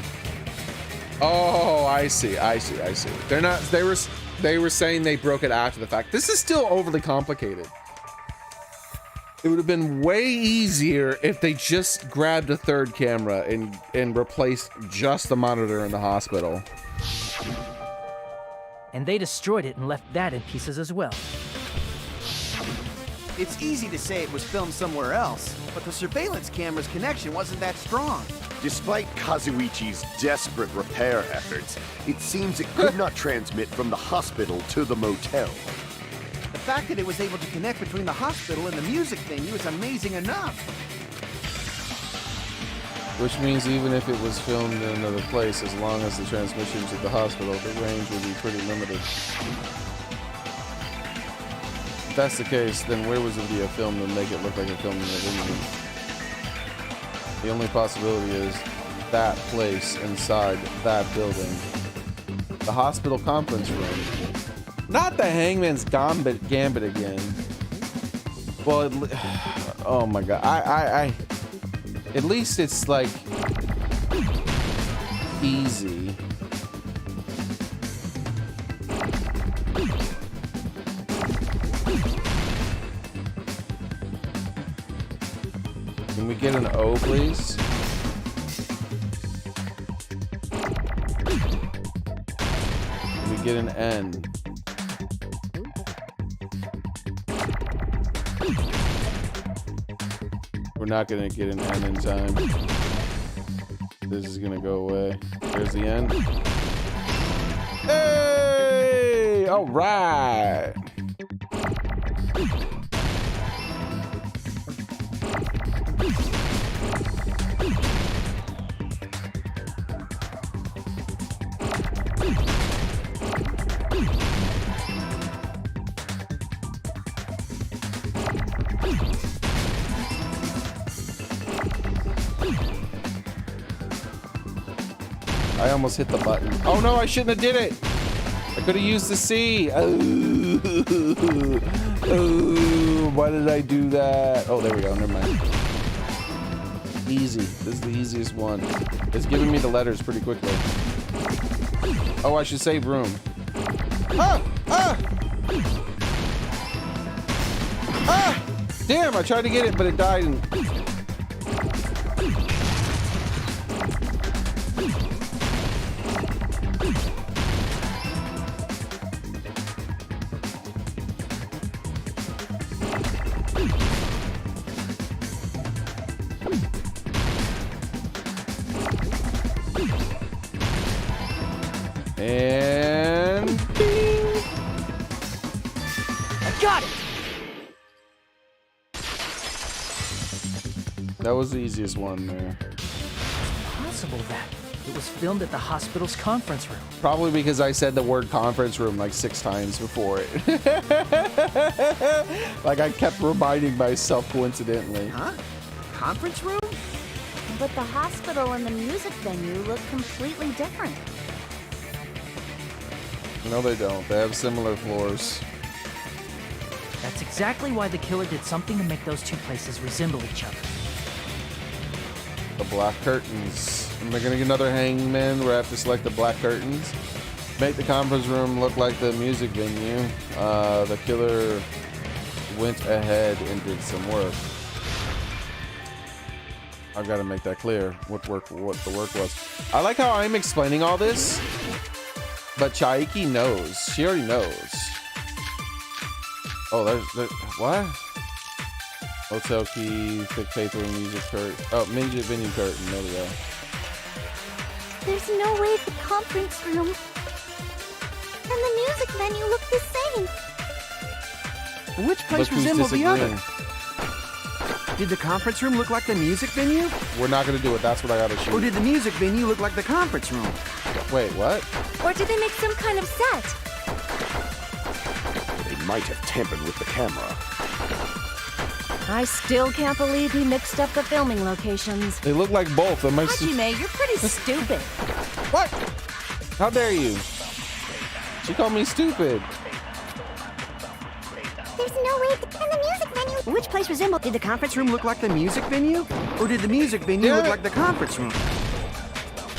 Speaker 1: Oh, I see. They were saying they broke it after the fact. This is still overly complicated. It would have been way easier if they just grabbed a third camera and replaced just the monitor in the hospital.
Speaker 11: And they destroyed it and left that in pieces as well.
Speaker 8: It's easy to say it was filmed somewhere else, but the surveillance camera's connection wasn't that strong.
Speaker 4: Despite Kazuichi's desperate repair efforts, it seems it could not transmit from the hospital to the motel.
Speaker 8: The fact that it was able to connect between the hospital and the music venue is amazing enough.
Speaker 1: Which means even if it was filmed in another place, as long as the transmission to the hospital, the range would be pretty limited. If that's the case, then where was the video filmed to make it look like it filmed in the venue? The only possibility is that place inside that building. The hospital conference room. Not the Hangman's Gambit again. Well, oh my god. I at least it's like easy. Can we get an O, please? Can we get an N? We're not gonna get an N in time. This is gonna go away. There's the end. Hey! All right. I almost hit the button. Oh no, I shouldn't have did it. I could have used the C. Oh, why did I do that? Oh, there we go. Never mind. Easy. This is the easiest one. It's giving me the letters pretty quickly. Oh, I should save room. Ah! Ah! Ah! Damn, I tried to get it, but it died. And bing!
Speaker 11: I got it!
Speaker 1: That was the easiest one there.
Speaker 11: Possible that it was filmed at the hospital's conference room.
Speaker 1: Probably because I said the word conference room like 6 times before it. Like I kept reminding myself coincidentally.
Speaker 8: Huh? Conference room?
Speaker 13: But the hospital and the music venue look completely different.
Speaker 1: No, they don't. They have similar floors.
Speaker 11: At That's exactly why the killer did something to make those two places resemble each other.
Speaker 1: The black curtains. Am I gonna get another hangman where I have to select the black curtains? Make the conference room look like the music venue. The killer went ahead and did some work. I've got to make that clear. What the work was. I like how I'm explaining all this, but Xearrik knows. She already knows. Oh, there's what? Hotel key, thick paper, music curtain. Oh, music venue curtain. There we go.
Speaker 7: There's no way the conference room and the music venue look the same.
Speaker 8: Which place resembles the other? Did the conference room look like the music venue?
Speaker 1: We're not gonna do it. That's what I gotta shoot.
Speaker 8: Or did the music venue look like the conference room?
Speaker 1: Wait, what?
Speaker 10: Or did they make some kind of set?
Speaker 4: They might have tampered with the camera.
Speaker 10: I still can't believe he mixed up the filming locations.
Speaker 1: They look like both.
Speaker 10: Hajime, you're pretty stupid.
Speaker 1: What? How dare you? She called me stupid.
Speaker 7: There's no way and the music venue.
Speaker 8: Which place resembled? Did the conference room look like the music venue? Or did the music venue look like the conference room?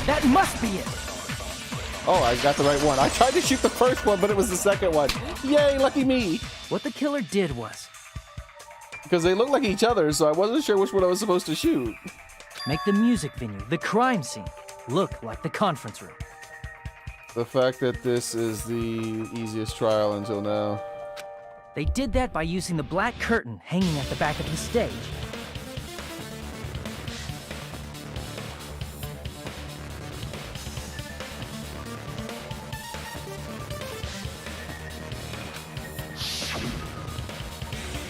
Speaker 11: That must be it.
Speaker 1: Oh, I got the right one. I tried to shoot the first one, but it was the second one. Yay, lucky me.
Speaker 11: What the killer did was...
Speaker 1: Because they look like each other, so I wasn't sure which one I was supposed to shoot.
Speaker 11: Make the music venue, the crime scene, look like the conference room.
Speaker 1: The fact that this is the easiest trial until now.
Speaker 11: They did that by using the black curtain hanging at the back of the stage.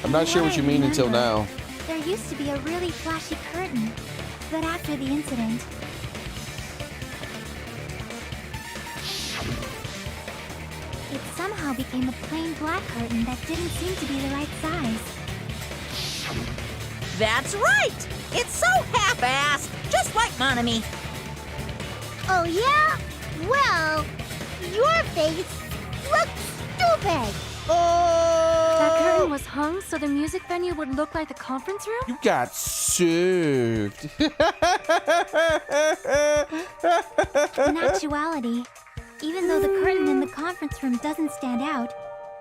Speaker 1: I'm not sure what you mean until now.
Speaker 5: There used to be a really flashy curtain, but after the incident, it somehow became a plain black curtain that didn't seem to be the right size.
Speaker 6: That's right! It's so half-assed, just like Monami.
Speaker 7: Oh yeah? Well, your face looks stupid.
Speaker 10: That curtain was hung so the music venue would look like the conference room?
Speaker 1: You got served.
Speaker 5: In actuality, even though the curtain in the conference room doesn't stand out,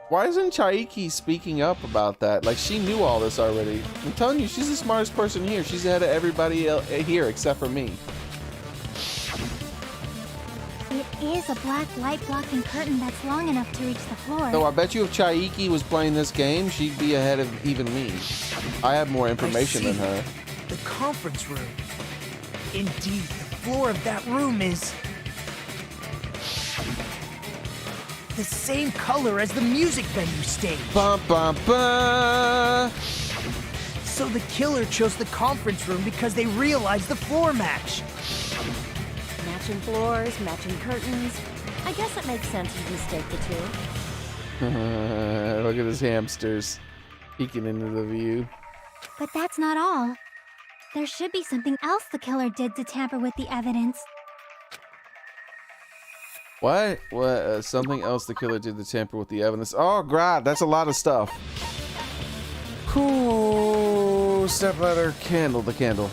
Speaker 1: Why isn't Xearrik speaking up about that? Like, she knew all this already. I'm telling you, she's the smartest person here. She's ahead of everybody here except for me.
Speaker 5: it is a black light-blocking curtain that's long enough to reach the floor.
Speaker 1: So I bet you if Xearrik was playing this game, she'd be ahead of even me. I have more information than her.
Speaker 12: The conference room. Indeed, the floor of that room is the same color as the music venue stage.
Speaker 1: Bum, bum, bum.
Speaker 12: So the killer chose the conference room because they realized the floor match.
Speaker 10: Matching floors, matching curtains. I guess it makes sense you'd mistake the two.
Speaker 1: Look at his hamsters peeking into the view.
Speaker 5: But that's not all. There should be something else the killer did to tamper with the evidence.
Speaker 1: What? What? Something else the killer did to tamper with the evidence. Oh, God, that's a lot of stuff. Cool. Stepladder, candle, the candle.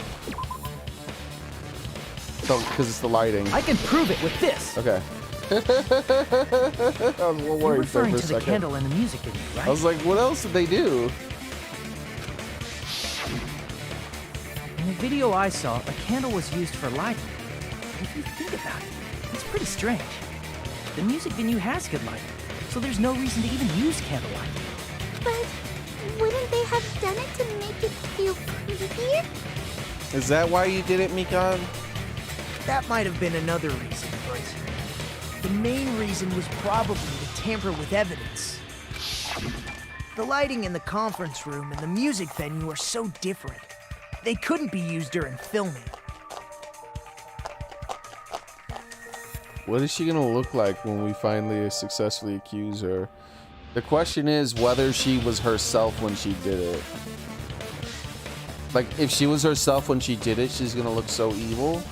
Speaker 1: So, because it's the lighting.
Speaker 11: I can prove it with this.
Speaker 1: Okay. I was a little
Speaker 11: You're
Speaker 1: worried for
Speaker 11: referring
Speaker 1: a
Speaker 11: to the
Speaker 1: second.
Speaker 11: candle in the music video, right?
Speaker 1: I was like, what else did they do?
Speaker 11: In the video I saw, a candle was used for lighting. If you think about it, it's pretty strange. The music venue has good lighting, so there's no reason to even use candlelight.
Speaker 7: But wouldn't they have done it to make it feel creepier?
Speaker 1: Is that why you did it, Mikan?
Speaker 12: That might have been another reason, but the main reason was probably to tamper with evidence. The lighting in the conference room and the music venue are so different. They couldn't be used during filming.
Speaker 1: What is she gonna look like when we finally successfully accuse her? The question is whether she was herself when she did it. Like, if she was herself when she did it, she's gonna look so evil.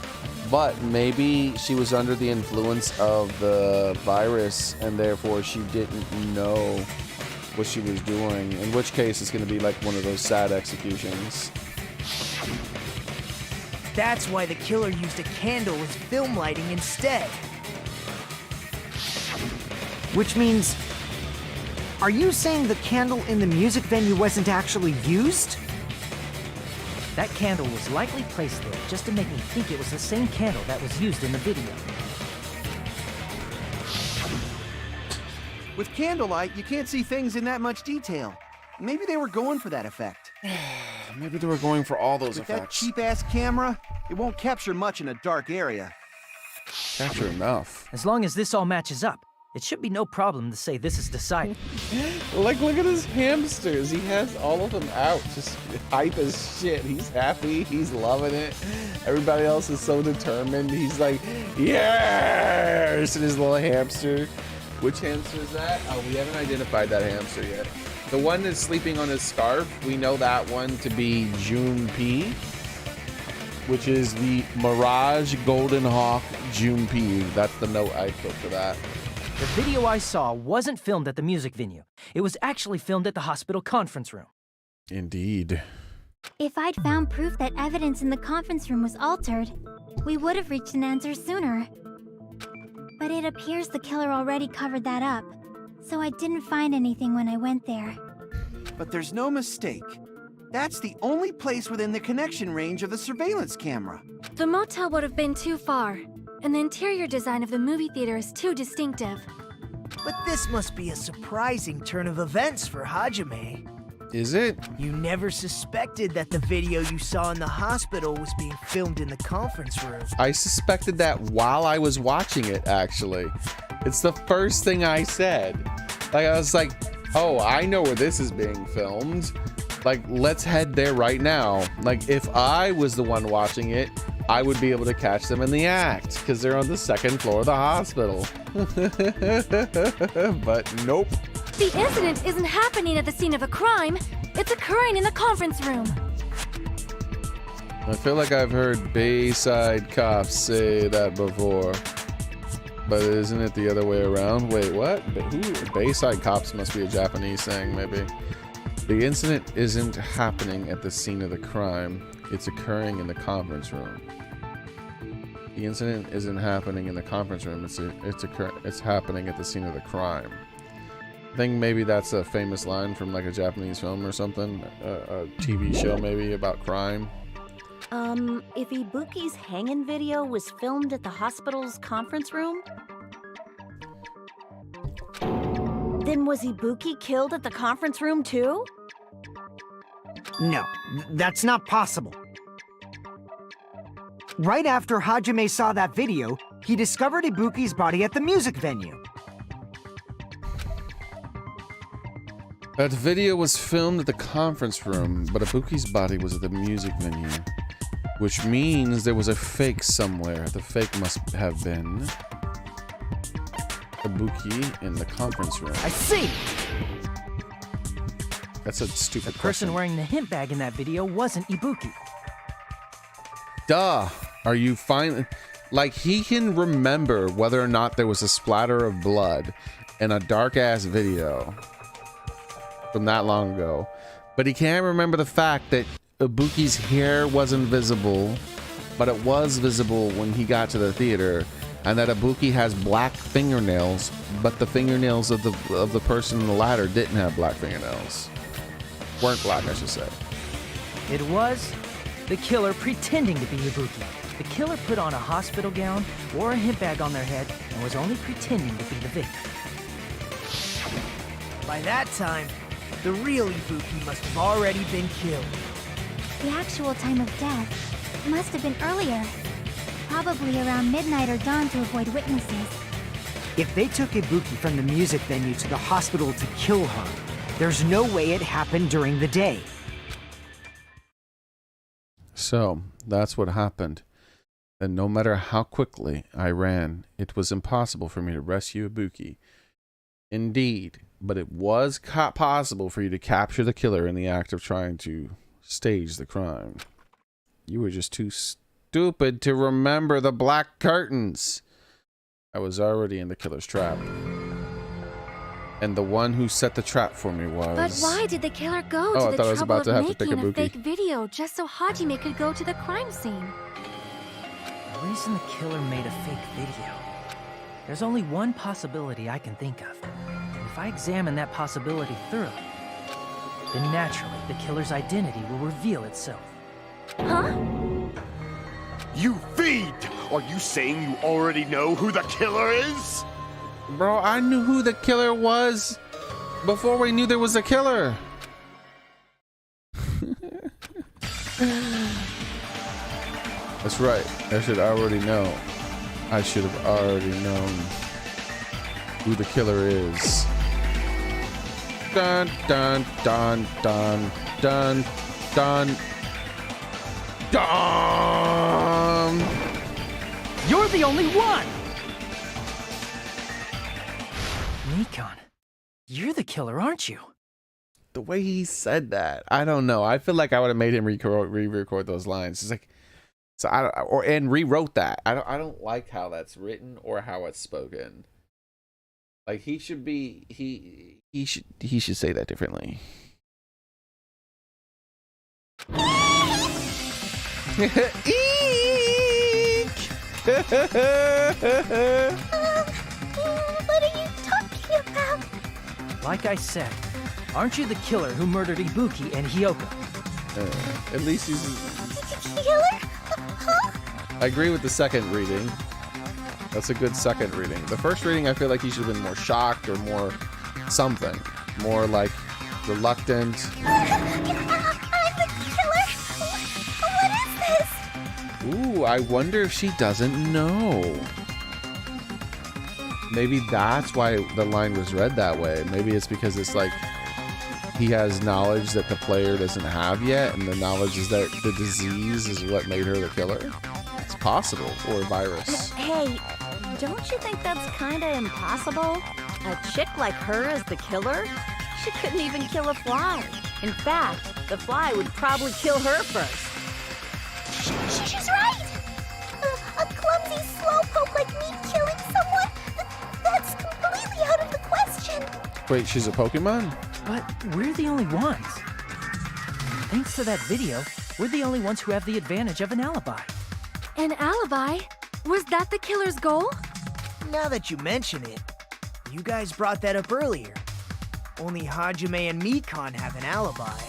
Speaker 1: But maybe she was under the influence of the virus and therefore she didn't know what she was doing, in which case it's going to be like one of those sad executions.
Speaker 12: That's why the killer used a candle as film lighting instead.
Speaker 2: Which means, are you saying the candle in the music venue wasn't actually used?
Speaker 11: That candle was likely placed there just to make me think it was the same candle that was used in the video.
Speaker 8: With candlelight, you can't see things in that much detail. Maybe they were going for that effect.
Speaker 1: Maybe they were going for all those
Speaker 8: With that
Speaker 1: effects.
Speaker 8: cheap-ass camera, it won't capture much in a dark area.
Speaker 1: Capture enough.
Speaker 11: As long as this all matches up, it should be no problem to say this is decided.
Speaker 1: Like, look at his hamsters. He has all of them out. Just hype as shit. He's happy. He's loving it. Everybody else is so determined. He's like, yes! And his little hamster. Which hamster is that? Oh, we haven't identified that hamster yet. The one that's sleeping on his scarf, we know that one to be Junpei, which is the Mirage Golden Hawk Junpei. That's the note I put for that.
Speaker 11: The video I saw wasn't filmed at the music venue. It was actually filmed at the hospital conference room.
Speaker 1: Indeed.
Speaker 5: If I'd found proof that evidence in the conference room was altered, we would have reached an answer sooner. But it appears the killer already covered that up, so I didn't find anything when I went there.
Speaker 8: But there's no mistake. That's the only place within the connection range of the surveillance camera.
Speaker 10: The motel would have been too far, and the interior design of the movie theater is too distinctive.
Speaker 12: But this must be a surprising turn of events for Hajime.
Speaker 1: Is it?
Speaker 12: You never suspected that the video you saw in the hospital was being filmed in the conference room.
Speaker 1: I suspected that while I was watching it, actually. It's the first thing I said. Like, I was like, oh, I know where this is being filmed. Like, let's head there right now. Like, if I was the one watching it, I would be able to catch them in the act because they're on the second floor of the hospital. But nope.
Speaker 10: The incident isn't happening at the scene of a crime. It's occurring in the conference room.
Speaker 1: I feel like I've heard Bayside Cops say that before. But isn't it the other way around? Wait, what? Who? Bayside Cops must be a Japanese thing, maybe. The incident isn't happening at the scene of the crime. It's occurring in the conference room. The incident isn't happening in the conference room. It's happening at the scene of the crime. I think maybe that's a famous line from like a Japanese film or something. A TV show maybe about crime.
Speaker 13: If Ibuki's hanging video was filmed at the hospital's conference room, then was Ibuki killed at the conference room too?
Speaker 2: No, that's not possible. Right after Hajime saw that video, he discovered Ibuki's body at the music venue.
Speaker 1: That video was filmed at the conference room, but Ibuki's body was at the music venue. Which means there was a fake somewhere. The fake must have been Ibuki in the conference room.
Speaker 11: I see!
Speaker 1: That's a stupid
Speaker 11: The person
Speaker 1: question.
Speaker 11: wearing the hint bag in that video wasn't Ibuki.
Speaker 1: Duh. Are you fine? Like, he can remember whether or not there was a splatter of blood in a dark-ass video from that long ago. But he can't remember the fact that Ibuki's hair wasn't visible, but it was visible when he got to the theater, and that Ibuki has black fingernails, but the fingernails of the person in the ladder didn't have black fingernails. Weren't black, I should say.
Speaker 11: It was the killer pretending to be Ibuki. The killer put on a hospital gown, wore a hint bag on their head, and was only pretending to be the victim.
Speaker 12: By that time, the real Ibuki must have already been killed.
Speaker 5: The actual time of death must have been earlier. Probably around midnight or dawn to avoid witnesses.
Speaker 2: If they took Ibuki from the music venue to the hospital to kill her, there's no way it happened during the day.
Speaker 1: So, that's what happened. And no matter how quickly I ran, it was impossible for me to rescue Ibuki. Indeed, but it was possible for you to capture the killer in the act of trying to stage the crime. You were just too stupid to remember the black curtains. I was already in the killer's trap. And the one who set the trap for me was...
Speaker 5: But why did the killer go
Speaker 1: Oh, I
Speaker 5: to
Speaker 1: thought I
Speaker 5: the
Speaker 1: was
Speaker 5: trouble
Speaker 1: about to
Speaker 5: of
Speaker 1: have to pick
Speaker 5: making
Speaker 1: a
Speaker 5: a
Speaker 1: Buki.
Speaker 5: fake video just so Hajime could go to the crime scene?
Speaker 11: The reason the killer made a fake video. There's only one possibility I can think of. And if I examine that possibility thoroughly, then naturally the killer's identity will reveal itself.
Speaker 5: Huh?
Speaker 4: You fiend! Are you saying you already know who the killer is?
Speaker 1: Bro, I knew who the killer was before we knew there was a killer. That's right. I should already know. I should have already known who the killer is. Dun dun dun dun dun dun dun.
Speaker 11: You're the only one! Nikon, you're the killer, aren't you?
Speaker 1: The way he said that, I don't know. I feel like I would have made him re-record those lines. It's like, so and rewrote that. I don't like how that's written or how it's spoken. Like he should say that differently.
Speaker 7: What are you talking about?
Speaker 11: Like I said, aren't you the killer who murdered Ibuki and Hyoko?
Speaker 1: At least he's...
Speaker 7: Killer? Huh?
Speaker 1: I agree with the second reading. That's a good second reading. The first reading, I feel like he should have been more shocked or more something. More like reluctant.
Speaker 7: I'm the killer? What is this?
Speaker 1: Ooh, I wonder if she doesn't know. Maybe that's why the line was read that way. Maybe it's because it's like he has knowledge that the player doesn't have yet, and the knowledge is that the disease is what made her the killer. It's possible, or a virus.
Speaker 13: Hey, don't you think that's kinda impossible? A chick like her as the killer? She couldn't even kill a fly. In fact, the fly would probably kill her first.
Speaker 7: She's right! A clumsy slowpoke like me killing someone? That's completely out of the question.
Speaker 1: Wait, she's a Pokemon?
Speaker 11: But we're the only ones. Thanks to that video, we're the only ones who have the advantage of an alibi.
Speaker 5: An alibi? Was that the killer's goal?
Speaker 12: Now that you mention it, you guys brought that up earlier. Only Hajime and Mikon have an alibi.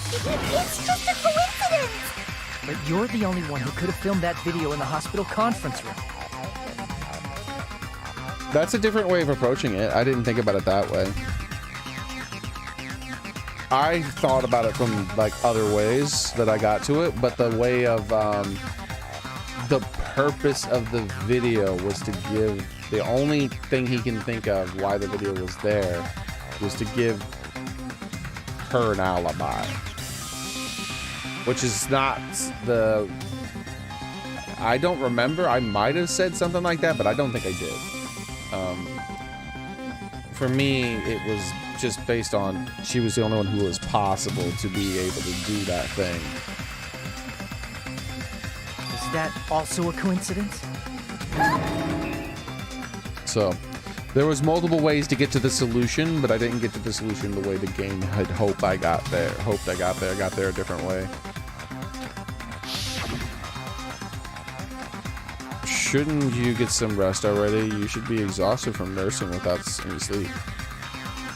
Speaker 7: It's just a coincidence!
Speaker 11: But you're the only one who could have filmed that video in the hospital conference room.
Speaker 1: That's a different way of approaching it. I didn't think about it that way. I thought about it from like other ways that I got to it, but the way of the purpose of the video was to give, the only thing he can think of why the video was there was to give her an alibi, which is not the, I don't remember. I might have said something like that, but I don't think I did. For me, it was just based on she was the only one who was possible to be able to do that thing.
Speaker 11: Is that also a coincidence?
Speaker 1: So there was multiple ways to get to the solution, but I didn't get to the solution the way the game had hoped I got there. I got there a different way. Shouldn't you get some rest already? You should be exhausted from nursing without any sleep.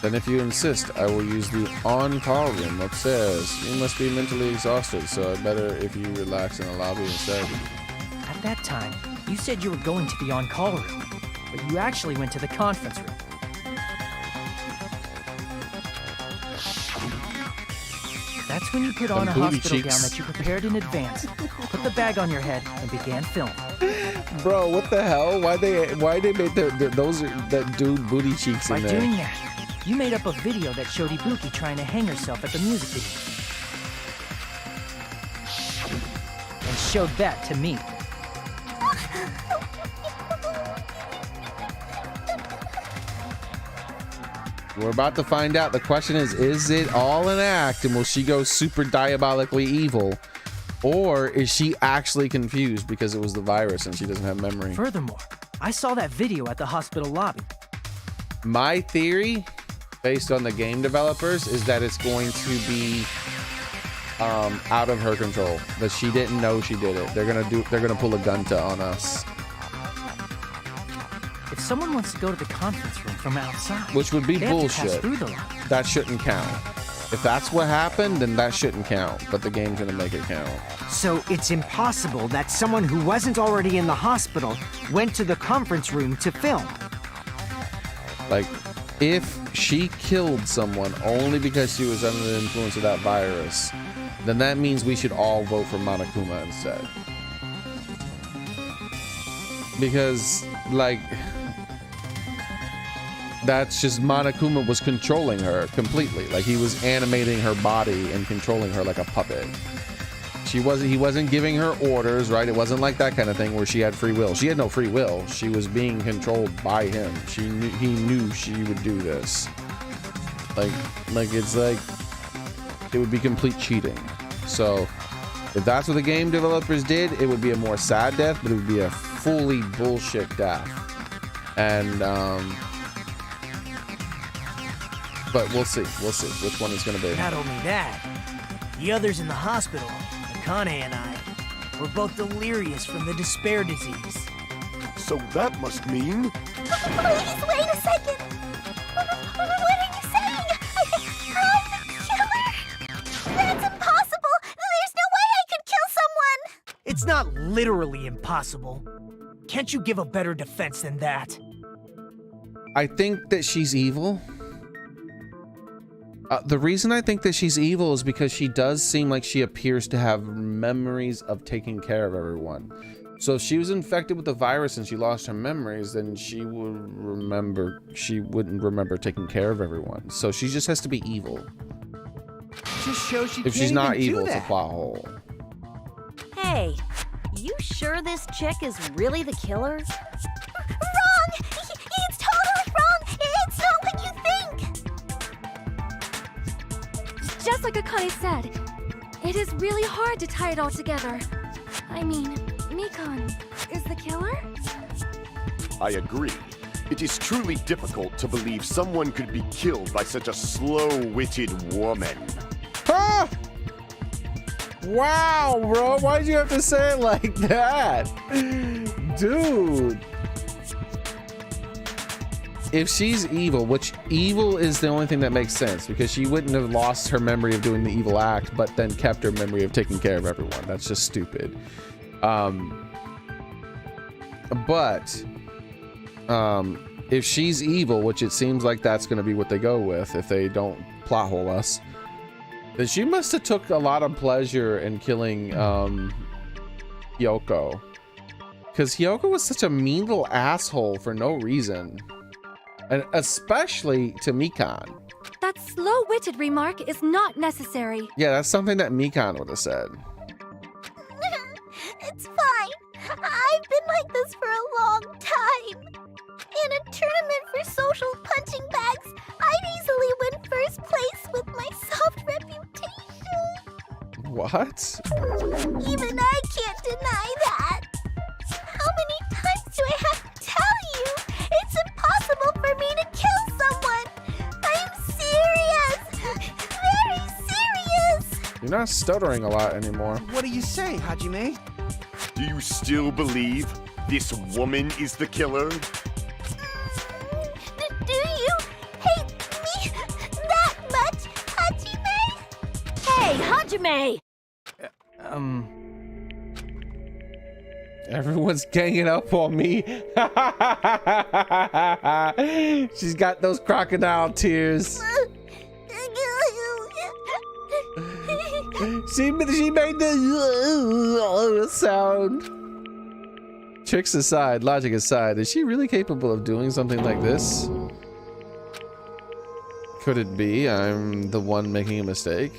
Speaker 1: Then if you insist, I will use the on-call room upstairs. You must be mentally exhausted, so better if you relax in the lobby instead.
Speaker 11: At that time, you said you were going to the on-call room, but you actually went to the conference room. That's when you put on a hospital gown that you prepared in advance, put the bag on your head, and began filming.
Speaker 1: Bro, what the hell? Why they made that dude booty cheeks in
Speaker 11: By
Speaker 1: there?
Speaker 11: doing that, you made up a video that showed Ibuki trying to hang herself at the music video. And showed that to me.
Speaker 1: We're about to find out. The question is it all an act and will she go super diabolically evil? Or is she actually confused because it was the virus and she doesn't have memory?
Speaker 11: Furthermore, I saw that video at the hospital lobby.
Speaker 1: My theory based on the game developers, is that it's going to be out of her control. That she didn't know she did it. They're gonna pull a gunta on us.
Speaker 11: If someone wants to go to the conference room from outside,
Speaker 1: Which would be
Speaker 11: they have to pass
Speaker 1: bullshit.
Speaker 11: through the line.
Speaker 1: That shouldn't count. If that's what happened, then that shouldn't count. But the game's gonna make it count.
Speaker 2: So it's impossible that someone who wasn't already in the hospital went to the conference room to film.
Speaker 1: Like, if she killed someone only because she was under the influence of that virus, then that means we should all vote for Monokuma instead. Because, like, that's just Monokuma was controlling her completely. Like, he was animating her body and controlling her like a puppet. He wasn't giving her orders, right? It wasn't like that kind of thing where she had free will. She had no free will. She was being controlled by him. He knew she would do this. Like it's like it would be complete cheating. So if that's what the game developers did, it would be a more sad death, but it would be a fully bullshit death. And but we'll see which one is going to be.
Speaker 12: Not only that, the others in the hospital, Akane and I, were both delirious from the despair disease.
Speaker 4: So that must mean...
Speaker 7: Please, wait a second. What are you saying? I'm the killer? That's impossible. There's no way I could kill someone.
Speaker 12: It's not literally impossible. Can't you give a better defense than that?
Speaker 1: I think that she's evil. The reason I think that she's evil is because she does seem like she appears to have memories of taking care of everyone. So if she was infected with the virus and she lost her memories, then she wouldn't remember taking care of everyone. So she just has to be evil.
Speaker 8: Just shows she
Speaker 1: If
Speaker 8: can't
Speaker 1: she's not
Speaker 8: even
Speaker 1: evil,
Speaker 8: do
Speaker 1: it's a
Speaker 8: that.
Speaker 1: plot hole.
Speaker 13: Hey, you sure this chick is really the killer?
Speaker 7: Wrong! It's totally wrong! It's not what you think!
Speaker 5: Just like Akane said, it is really hard to tie it all together. I mean, Mikan is the killer?
Speaker 4: I agree. It is truly difficult to believe someone could be killed by such a slow-witted woman.
Speaker 1: Ah! Wow, bro, why'd you have to say it like that? Dude. If she's evil, which evil is the only thing that makes sense, because she wouldn't have lost her memory of doing the evil act, but then kept her memory of taking care of everyone. That's just stupid. If she's evil, which it seems like that's going to be what they go with if they don't plot hole us, then she must have took a lot of pleasure in killing Hyoko, because Hyoko was such a mean little asshole for no reason, and especially to Mikan.
Speaker 5: That slow-witted remark is not necessary.
Speaker 1: Yeah, that's something that Mikan would have said.
Speaker 7: It's fine. I've been like this for a long time. In a tournament for social punching bags, I'd easily win first place with my soft reputation.
Speaker 1: What?
Speaker 7: Even I can't deny that. How many times do I have to tell you? It's impossible for me to kill someone. I'm serious. Very serious.
Speaker 1: You're not stuttering a lot anymore.
Speaker 8: What do you say, Hajime?
Speaker 4: Do you still believe this woman is the killer?
Speaker 7: Do you hate me that much, Hajime?
Speaker 13: Hey, Hajime!
Speaker 1: Everyone's ganging up on me. She's got those crocodile tears. She made the sound. Tricks aside, logic aside, is she really capable of doing something like this? Could it be I'm the one making a mistake?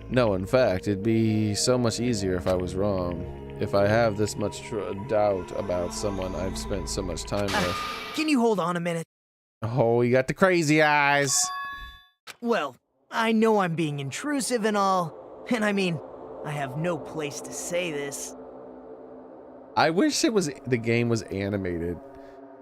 Speaker 1: No, in fact, it'd be so much easier if I was wrong. If I have this much doubt about someone I've spent so much time with.
Speaker 12: Can you hold on a minute?
Speaker 1: Oh, you got the crazy eyes.
Speaker 12: Well, I know I'm being intrusive and all, and I mean, I have no place to say this.
Speaker 1: I wish the game was animated,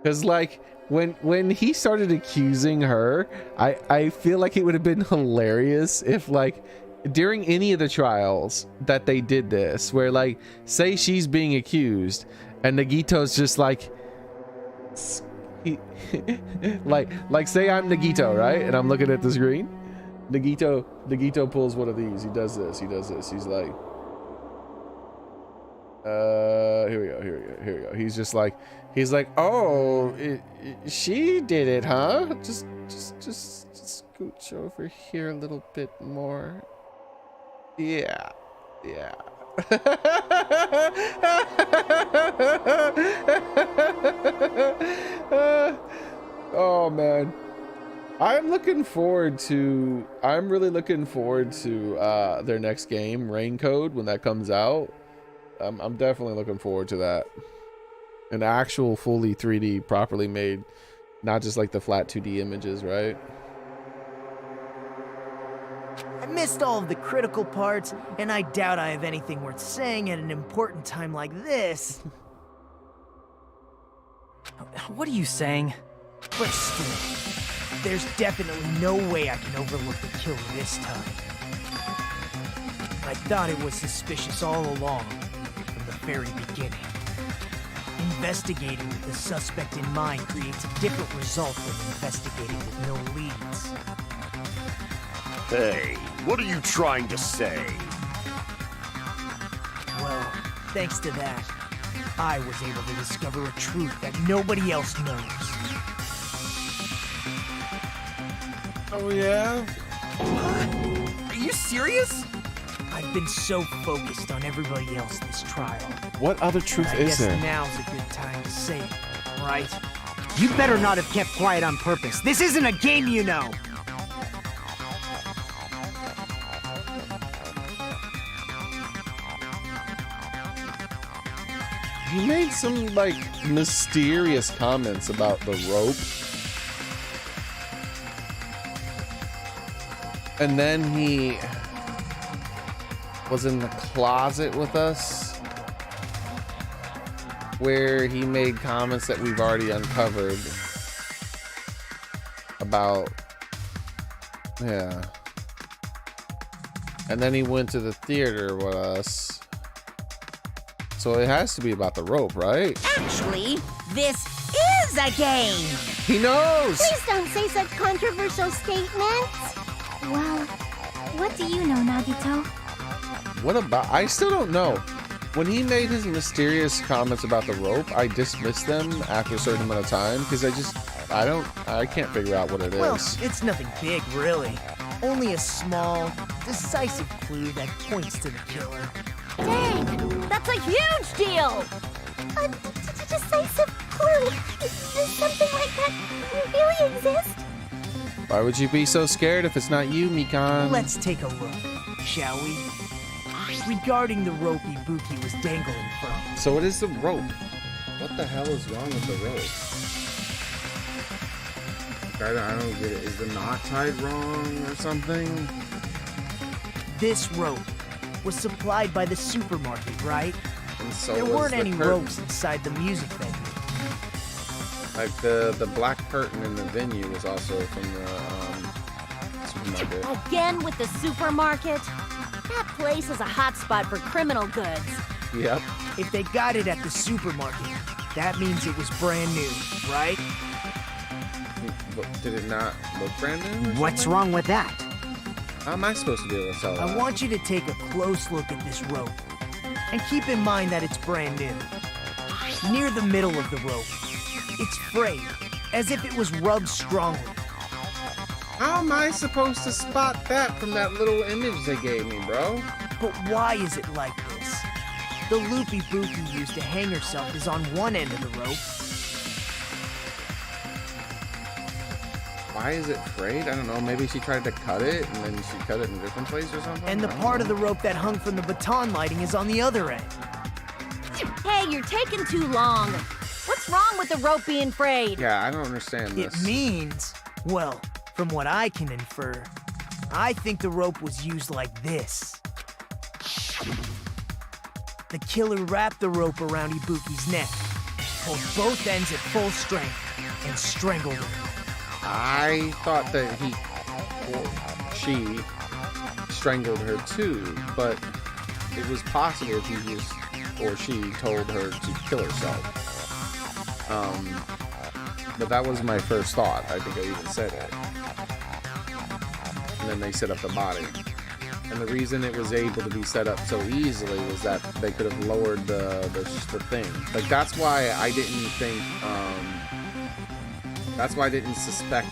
Speaker 1: Because like when he started accusing her, I feel like it would have been hilarious if like during any of the trials that they did this, where like say she's being accused and Nagito's just like like say I'm Nagito, right? And I'm looking at the screen. Nagito pulls one of these. He does this. He's like, here we go. He's like, oh, she did it, huh? Just scooch over here a little bit more. Yeah. Oh man, I'm really looking forward to their next game, Rain Code, when that comes out. I'm definitely looking forward to that. An actual fully 3D, properly made, not just like the flat 2D images, right?
Speaker 12: I missed all of the critical parts, and I doubt I have anything worth saying at an important time like this.
Speaker 11: What are you saying?
Speaker 12: But still, there's definitely no way I can overlook the killer this time. I thought it was suspicious all along, from the very beginning. Investigating with the suspect in mind creates a different result than investigating with no leads.
Speaker 4: Hey, what are you trying to say?
Speaker 12: Well, thanks to that, I was able to discover a truth that nobody else knows.
Speaker 1: Oh yeah?
Speaker 12: Are you serious? I've been so focused on everybody else this trial.
Speaker 1: What other truth is there?
Speaker 12: I guess now's a good time to say it, right?
Speaker 2: You better not have kept quiet on purpose. This isn't a game, you know.
Speaker 1: He made some like mysterious comments about the rope. And then he was in the closet with us where he made comments that we've already uncovered about, yeah. And then he went to the theater with us. So it has to be about the rope, right?
Speaker 6: Actually, this is a game.
Speaker 1: He knows.
Speaker 7: Please don't say such controversial statements.
Speaker 5: Well, what do you know, Nagito?
Speaker 1: What about, I still don't know. When he made his mysterious comments about the rope, I dismissed them after a certain amount of time because I can't figure out what it is.
Speaker 12: Well, it's nothing big, really. Only a small, decisive clue that points to the killer.
Speaker 13: Dang, that's a huge deal!
Speaker 7: A decisive clue? Does something like that really exist?
Speaker 1: Why would you be so scared if it's not you, Mikan?
Speaker 12: Let's take a look, shall we? Regarding the rope Ibuki was dangling from.
Speaker 1: So what is the rope? What the hell is wrong with the rope? I don't get it. Is the knot tied wrong or something?
Speaker 12: This rope was supplied by the supermarket, right?
Speaker 1: And so
Speaker 12: there
Speaker 1: was
Speaker 12: weren't
Speaker 1: the
Speaker 12: any
Speaker 1: curtain.
Speaker 12: ropes inside the music venue.
Speaker 1: Like the black curtain in the venue was also from the supermarket.
Speaker 13: Again with the supermarket? That place is a hotspot for criminal goods.
Speaker 1: Yep.
Speaker 12: If they got it at the supermarket, that means it was brand new, right?
Speaker 1: Did it not look brand new?
Speaker 2: What's wrong with that?
Speaker 1: How am I supposed to be able to tell that?
Speaker 12: I want you to take a close look at this rope. And keep in mind that it's brand new. Near the middle of the rope, it's frayed, as if it was rubbed strongly.
Speaker 1: How am I supposed to spot that from that little image they gave me, bro?
Speaker 12: But why is it like this? The loop Ibuki used to hang herself is on one end of the rope.
Speaker 1: Why is it frayed? I don't know. Maybe she tried to cut it and then she cut it in a different place or something?
Speaker 12: And the part of the rope that hung from the baton lighting is on the other end.
Speaker 13: Hey, you're taking too long. What's wrong with the rope being frayed?
Speaker 1: Yeah, I don't understand this.
Speaker 12: It means, well, from what I can infer, I think the rope was used like this. The killer wrapped the rope around Ibuki's neck, pulled both ends at full strength and strangled her.
Speaker 1: I thought that he or she strangled her too, but it was possible if he was or she told her to kill herself. But that was my first thought. I think I even said it. And then they set up the body. And the reason it was able to be set up so easily was that they could have lowered the thing. Like, that's why I didn't think, that's why I didn't suspect,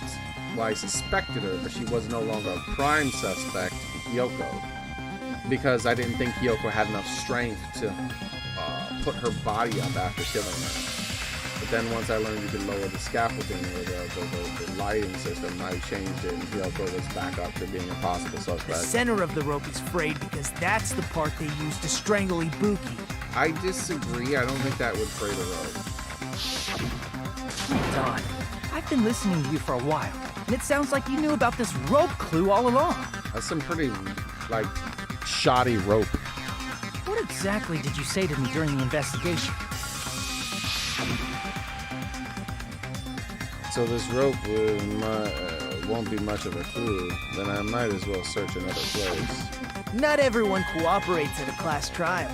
Speaker 1: well, I suspected her, but she was no longer a prime suspect, Hiyoko. Because I didn't think Hiyoko had enough strength to put her body up after killing her. But then once I learned you could lower the scaffolding or the lighting system, I changed it and Hiyoko was back up to being a possible
Speaker 12: The
Speaker 1: suspect.
Speaker 12: center of the rope is frayed because that's the part they used to strangle Ibuki.
Speaker 1: I disagree. I don't think that would fray the rope.
Speaker 11: Don, I've been listening to you for a while, and it sounds like you knew about this rope clue all along.
Speaker 1: That's some pretty, like, shoddy rope.
Speaker 11: What exactly did you say to me during the investigation?
Speaker 1: So this rope won't be much of a clue. Then I might as well search another place.
Speaker 12: Not everyone cooperates at a class trial.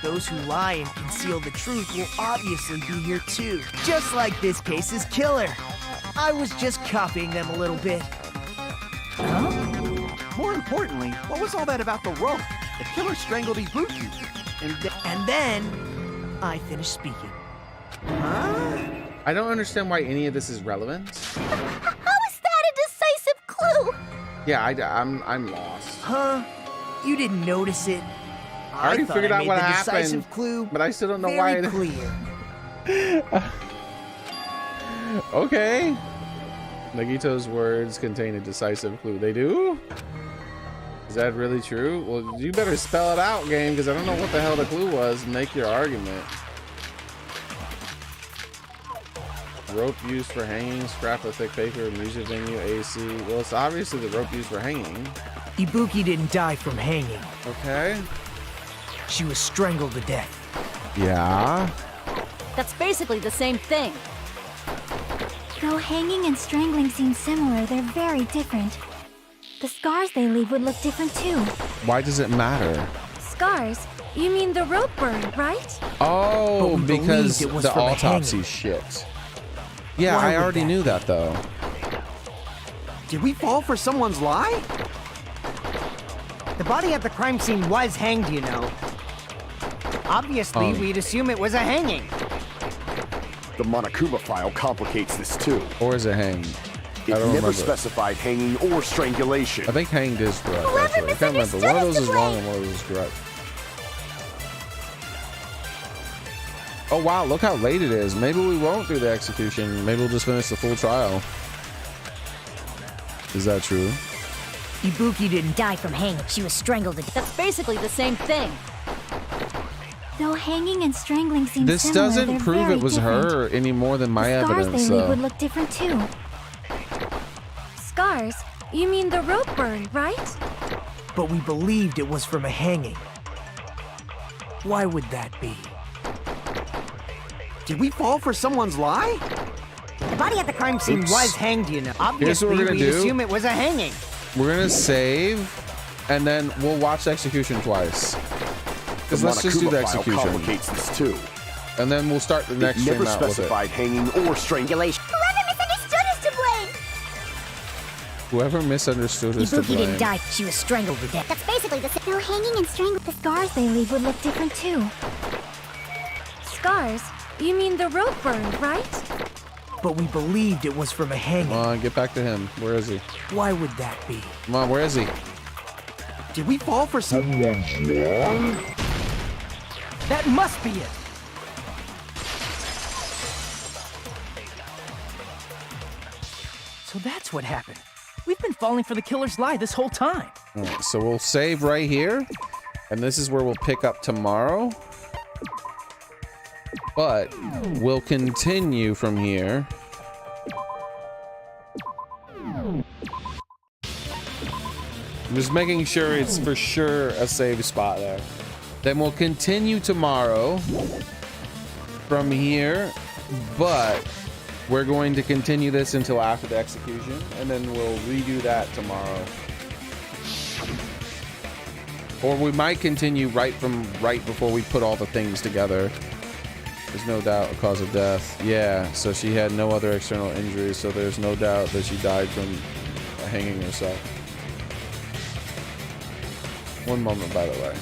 Speaker 12: Those who lie and conceal the truth will obviously be here too. Just like this case's killer. I was just copying them a little bit.
Speaker 8: Huh? More importantly, what was all that about the rope? The killer strangled Ibuki.
Speaker 12: And then I finished speaking.
Speaker 8: Huh?
Speaker 1: I don't understand why any of this is relevant.
Speaker 7: How is that a decisive clue?
Speaker 1: Yeah, I'm lost.
Speaker 12: Huh? You didn't notice it?
Speaker 1: I already
Speaker 12: thought
Speaker 1: figured
Speaker 12: I
Speaker 1: out
Speaker 12: made
Speaker 1: what
Speaker 12: the
Speaker 1: happened,
Speaker 12: decisive clue
Speaker 1: but I still don't know
Speaker 12: very
Speaker 1: why.
Speaker 12: Clear.
Speaker 1: Okay. Nagito's words contain a decisive clue. They do? Is that really true? Well, you better spell it out, game, because I don't know what the hell the clue was. Make your argument. Rope used for hanging, scrap of thick paper, music venue, AC. Well, it's obviously the rope used for hanging.
Speaker 12: Ibuki didn't die from hanging.
Speaker 1: Okay.
Speaker 12: She was strangled to death.
Speaker 1: Yeah.
Speaker 13: That's basically the same thing.
Speaker 5: Though hanging and strangling seem similar, they're very different. The scars they leave would look different too.
Speaker 1: Why does it matter?
Speaker 5: Scars? You mean the rope burn, right?
Speaker 1: Oh,
Speaker 12: But we
Speaker 1: because
Speaker 12: believed it was
Speaker 1: the
Speaker 12: from a
Speaker 1: autopsy
Speaker 12: hanging.
Speaker 1: shit. Yeah,
Speaker 12: Why
Speaker 1: I
Speaker 12: would
Speaker 1: already
Speaker 12: that
Speaker 1: knew
Speaker 12: be?
Speaker 1: that though.
Speaker 8: Did we fall for someone's lie?
Speaker 2: The body at the crime scene was hanged, you know. Obviously, we'd assume it was a hanging.
Speaker 4: The Monokuma file complicates this too.
Speaker 1: Or is it hanged?
Speaker 4: It
Speaker 1: I don't
Speaker 4: never
Speaker 1: remember.
Speaker 4: specified hanging or strangulation.
Speaker 1: I think hanged is correct.
Speaker 7: Whoever
Speaker 1: Actually. I can't remember.
Speaker 7: misunderstood
Speaker 1: One of
Speaker 7: is
Speaker 1: those
Speaker 7: to
Speaker 1: is wrong
Speaker 7: blame.
Speaker 1: and one of those is correct. Oh wow, look how late it is. Maybe we won't do the execution. Maybe we'll just finish the full trial. Is that true?
Speaker 12: Ibuki didn't
Speaker 13: Die from hanging. She was strangled to death. That's basically the same thing.
Speaker 5: Though hanging and strangling seem
Speaker 1: This
Speaker 5: similar,
Speaker 1: doesn't
Speaker 5: they're
Speaker 1: prove
Speaker 5: very
Speaker 1: it was
Speaker 5: different.
Speaker 1: her any more than my
Speaker 5: The scars
Speaker 1: evidence.
Speaker 5: they leave
Speaker 1: So.
Speaker 5: would look different too. Scars? You mean the rope burn, right?
Speaker 12: but we believed it was from a hanging. Why would that be?
Speaker 8: Did we fall for someone's lie?
Speaker 2: The body at the crime scene
Speaker 1: Oops.
Speaker 2: was hanged, you know.
Speaker 1: Here's what
Speaker 2: Obviously,
Speaker 1: we're gonna
Speaker 2: we'd
Speaker 1: do.
Speaker 2: assume it was a hanging.
Speaker 1: We're gonna save, and then we'll watch the execution twice. Because
Speaker 4: The
Speaker 1: let's just do the
Speaker 4: Monokuma file
Speaker 1: execution,
Speaker 4: complicates this too.
Speaker 1: and then we'll start the
Speaker 4: It
Speaker 1: next
Speaker 4: never
Speaker 1: stream out with it.
Speaker 4: specified hanging or strangulation.
Speaker 7: Whoever misunderstood is to blame.
Speaker 1: Whoever misunderstood is to
Speaker 13: Ibuki
Speaker 1: blame.
Speaker 13: didn't die. She was strangled to death.
Speaker 7: That's basically the same.
Speaker 5: Though hanging and strangling, the scars they leave would look different too. Scars? You mean the rope burn, right?
Speaker 12: But we believed it was from a hanging.
Speaker 1: Come on, get back to him. Where is he?
Speaker 12: Why would that be?
Speaker 1: Come on, where is he?
Speaker 8: Did we fall for someone's lie?
Speaker 11: That must be it. So that's what happened. We've been falling for the killer's lie this whole time.
Speaker 1: All right, so we'll save right here, and this is where we'll pick up tomorrow. But we'll continue from here. I'm just making sure it's for sure a save spot there. Then we'll continue tomorrow from here but we're going to continue this until after the execution, and then we'll redo that tomorrow. Or we might continue right before we put all the things together. There's no doubt a cause of death. Yeah, so she had no other external injuries, so there's no doubt that she died from hanging herself. One moment, by the way.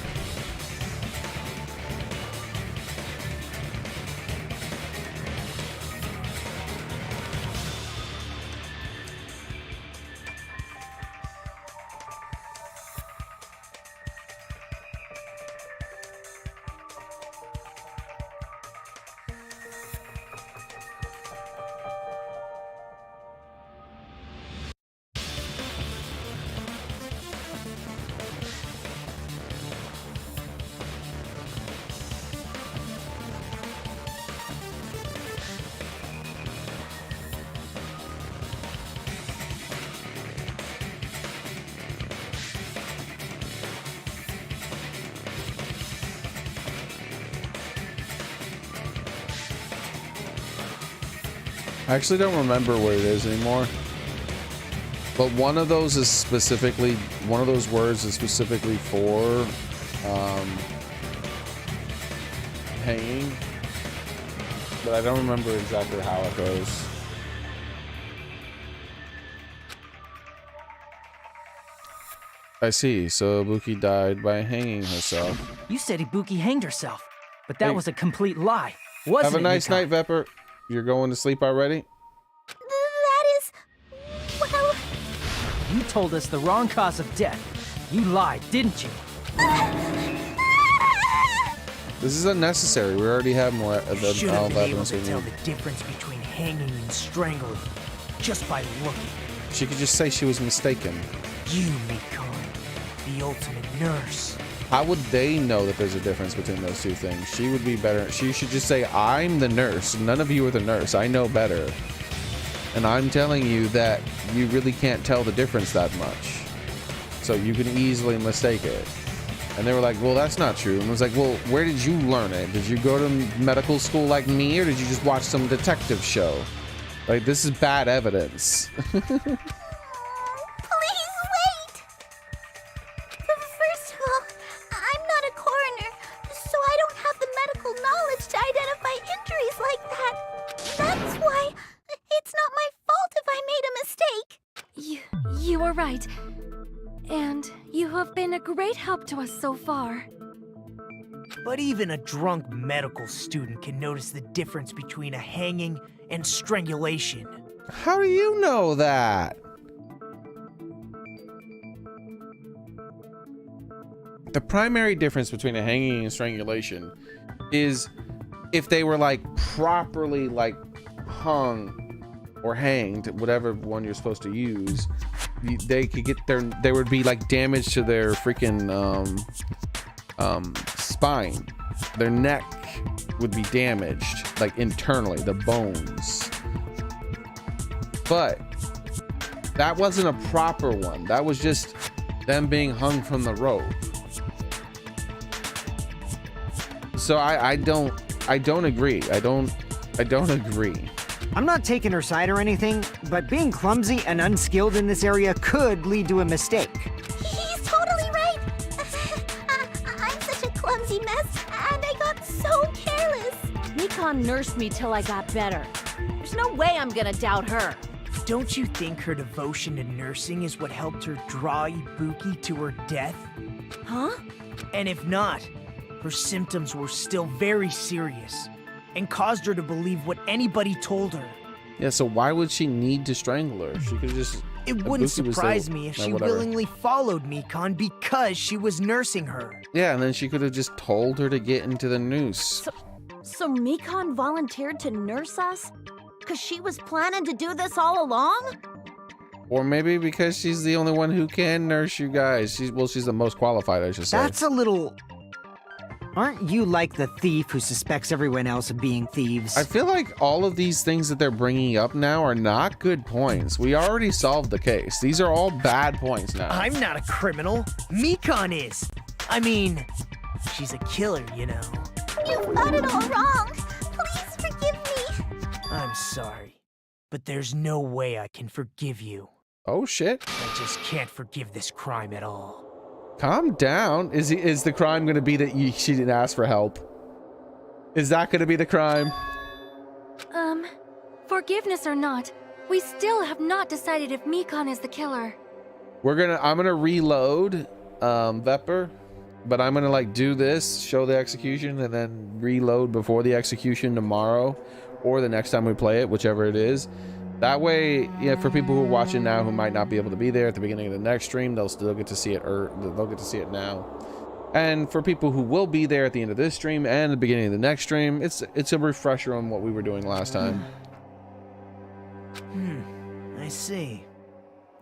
Speaker 1: I actually don't remember what it is anymore. But one of those is specifically, one of those words is specifically for hanging. But I don't remember exactly how it goes. I see. So Ibuki died by hanging herself.
Speaker 11: You said Ibuki hanged herself, but that was a complete lie, wasn't it?
Speaker 1: Have a nice night, Vepper. You're going to sleep already?
Speaker 7: That is... well...
Speaker 11: You told us the wrong cause of death. You lied, didn't you?
Speaker 1: This is unnecessary. We already have more
Speaker 12: You should
Speaker 1: all
Speaker 12: have
Speaker 1: the
Speaker 12: been able
Speaker 1: evidence we
Speaker 12: to tell
Speaker 1: need.
Speaker 12: the difference between hanging and strangling just by looking.
Speaker 1: She could just say she was mistaken.
Speaker 12: You, Mikon, the ultimate nurse.
Speaker 1: How would they know that there's a difference between those two things? She would be better. She should just say, I'm the nurse. None of you are the nurse. I know better. And I'm telling you that you really can't tell the difference that much. So you can easily mistake it. And they were like, well, that's not true. And I was like, well, where did you learn it? Did you go to medical school like me, or did you just watch some detective show? Like, this is bad evidence.
Speaker 7: First of all, I'm not a coroner, so I don't have the medical knowledge to identify injuries like that. That's why it's not my fault if I made a mistake.
Speaker 10: You are right. And you have been a great help to us so far.
Speaker 12: But even a drunk medical student can notice the difference between a hanging and strangulation.
Speaker 1: How do you know that? The primary difference between a hanging and strangulation is if they were like properly like hung or hanged, whatever one you're supposed to use, they could get there would be like damage to their freaking spine. Their neck would be damaged, like internally, the bones. But that wasn't a proper one. That was just them being hung from the rope. So I don't agree. I don't agree.
Speaker 2: I'm not taking her side or anything, but being clumsy and unskilled in this area could lead to a mistake.
Speaker 7: He's totally right. I'm such a clumsy mess, and I got so careless.
Speaker 13: Mikon nursed me till I got better. There's no way I'm gonna doubt her.
Speaker 12: Don't you think her devotion to nursing is what helped her draw Ibuki to her death?
Speaker 13: Huh?
Speaker 12: And if not, her symptoms were still very serious and caused her to believe what anybody told her.
Speaker 1: Yeah, so why would she need to strangle her? She could just...
Speaker 12: It wouldn't
Speaker 1: Ibuki was
Speaker 12: surprise
Speaker 1: still-
Speaker 12: me if
Speaker 1: no,
Speaker 12: she
Speaker 1: whatever.
Speaker 12: willingly followed Mikon because she was nursing her.
Speaker 1: Yeah, and then she could have just told her to get into the noose.
Speaker 13: So Mikon volunteered to nurse us? Cause she was planning to do this all along?
Speaker 1: Or maybe because she's the only one who can nurse you guys. She's the most qualified, I should say.
Speaker 2: That's a little... Aren't you like the thief who suspects everyone else of being thieves?
Speaker 1: I feel like all of these things that they're bringing up now are not good points. We already solved the case. These are all bad points now.
Speaker 12: I'm not a criminal. Mikon is. I mean, she's a killer, you know.
Speaker 7: You've got it all wrong. Please forgive me.
Speaker 12: I'm sorry, but there's no way I can forgive you.
Speaker 1: Oh shit.
Speaker 12: I just can't forgive this crime at all.
Speaker 1: Calm down. Is the crime going to be that she didn't ask for help? Is that going to be the crime?
Speaker 5: Forgiveness or not, we still have not decided if Mikon is the killer.
Speaker 1: I'm gonna reload Vepper, but I'm gonna like do this, show the execution, and then reload before the execution tomorrow or the next time we play it, whichever it is. That way, yeah, for people who are watching now who might not be able to be there at the beginning of the next stream, they'll still get to see it, or they'll get to see it now. And for people who will be there at the end of this stream and the beginning of the next stream, it's a refresher on what we were doing last time.
Speaker 12: I see.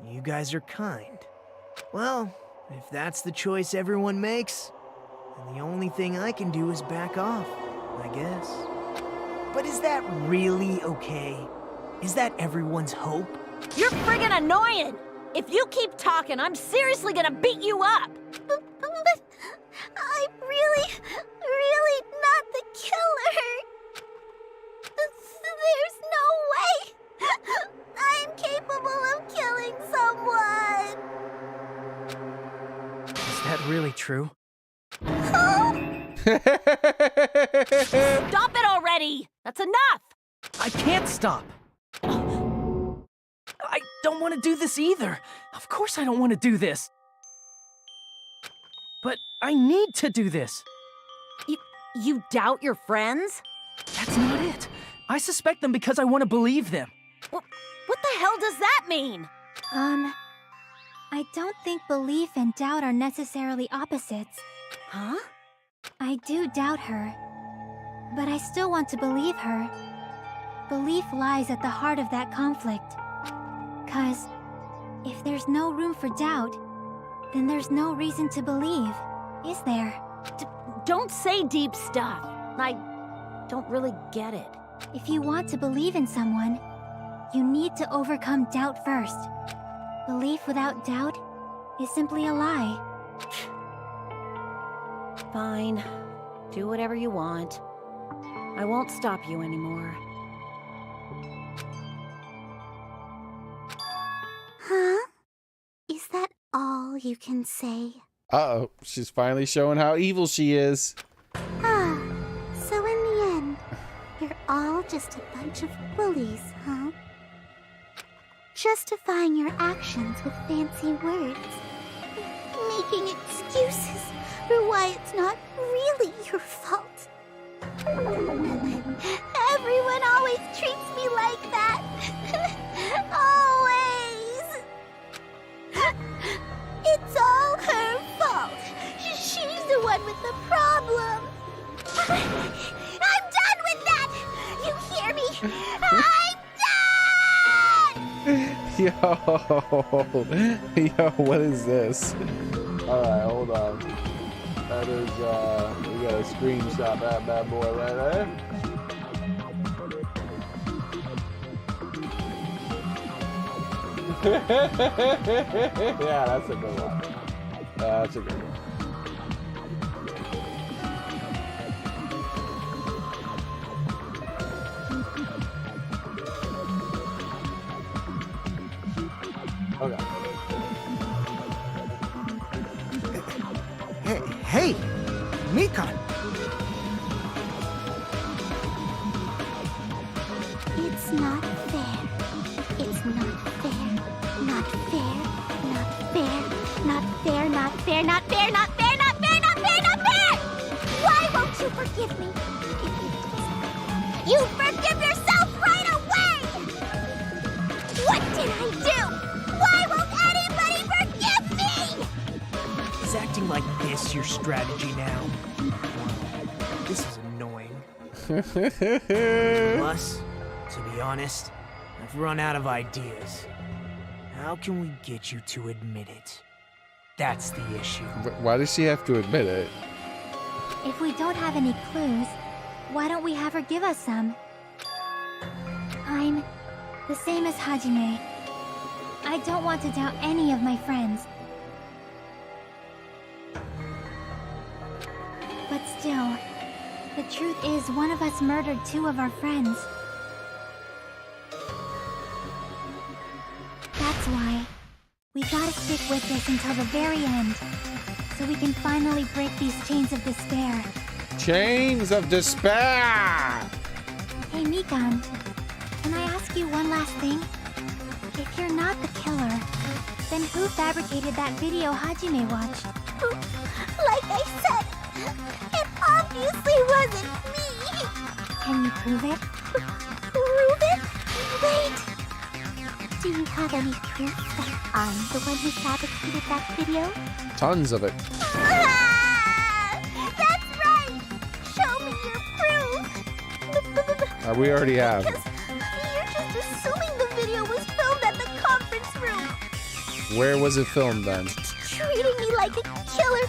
Speaker 12: You guys are kind. Well, if that's the choice everyone makes, then the only thing I can do is back off, I guess. But is that really okay? Is that everyone's hope?
Speaker 13: You're friggin' annoying! If you keep talking, I'm seriously gonna beat you up!
Speaker 7: But I'm really not the killer. There's no way I'm capable of killing someone.
Speaker 12: Is that really true?
Speaker 13: Stop it already! That's enough!
Speaker 12: I can't stop. I don't want to do this either. Of course I don't want to do this. But I need to do this.
Speaker 13: You doubt your friends?
Speaker 12: That's not it. I suspect them because I want to believe them.
Speaker 13: What the hell does that mean?
Speaker 5: I don't think belief and doubt are necessarily opposites.
Speaker 13: Huh?
Speaker 5: I do doubt her, but I still want to believe her. Belief lies at the heart of that conflict. 'Cause if there's no room for doubt, then there's no reason to believe, is there?
Speaker 13: Don't say deep stuff. I don't really get it.
Speaker 5: If you want to believe in someone, you need to overcome doubt first. Belief without doubt is simply a lie.
Speaker 13: Fine. Do whatever you want. I won't stop you anymore.
Speaker 7: Huh? Is that all you can say?
Speaker 1: Uh-oh, she's finally showing how evil she is.
Speaker 7: Ah, so in the end, you're all just a bunch of bullies, huh? Justifying your actions with fancy words. Making excuses for why it's not really your fault. Everyone always treats me like that. Always. It's all her fault. She's the one with the problem. I'm done with that. You hear me?
Speaker 1: Yo, what is this? Alright, hold on. That is, we got a screenshot that bad boy right there. Yeah, that's a good one. That's a good one. Okay.
Speaker 2: Hey, Mikon.
Speaker 7: It's not fair. It's not fair. Not fair. Not fair. Not fair. Not fair. Not fair. Not fair. Not fair. Not fair. Not fair. Why won't you forgive me? You forgive yourself right away. What did I do? Why won't anybody forgive me?
Speaker 12: Is acting like this your strategy now? This is annoying. Plus, to be honest, I've run out of ideas. How can we get you to admit it? That's the issue.
Speaker 1: Why does she have to admit it?
Speaker 5: If we don't have any clues, why don't we have her give us some? I'm the same as Hajime. I don't want to doubt any of my friends. But still, the truth is one of us murdered two of our friends. gotta stick with this until the very end, so we can finally break these chains of despair.
Speaker 1: Chains of despair!
Speaker 5: Hey, Mikan, can I ask you one last thing? If you're not the killer, then who fabricated that video Hajime watched?
Speaker 7: Like I said, it obviously wasn't me.
Speaker 5: Can you prove it?
Speaker 7: Prove it? Wait. Do you have any proof that I'm the one who fabricated that video?
Speaker 1: Tons of it.
Speaker 7: Ah, that's right! Show me your proof!
Speaker 1: We already have.
Speaker 7: Because you're just assuming the video was filmed at the conference room.
Speaker 1: Where was it filmed then?
Speaker 7: Treating me like a killer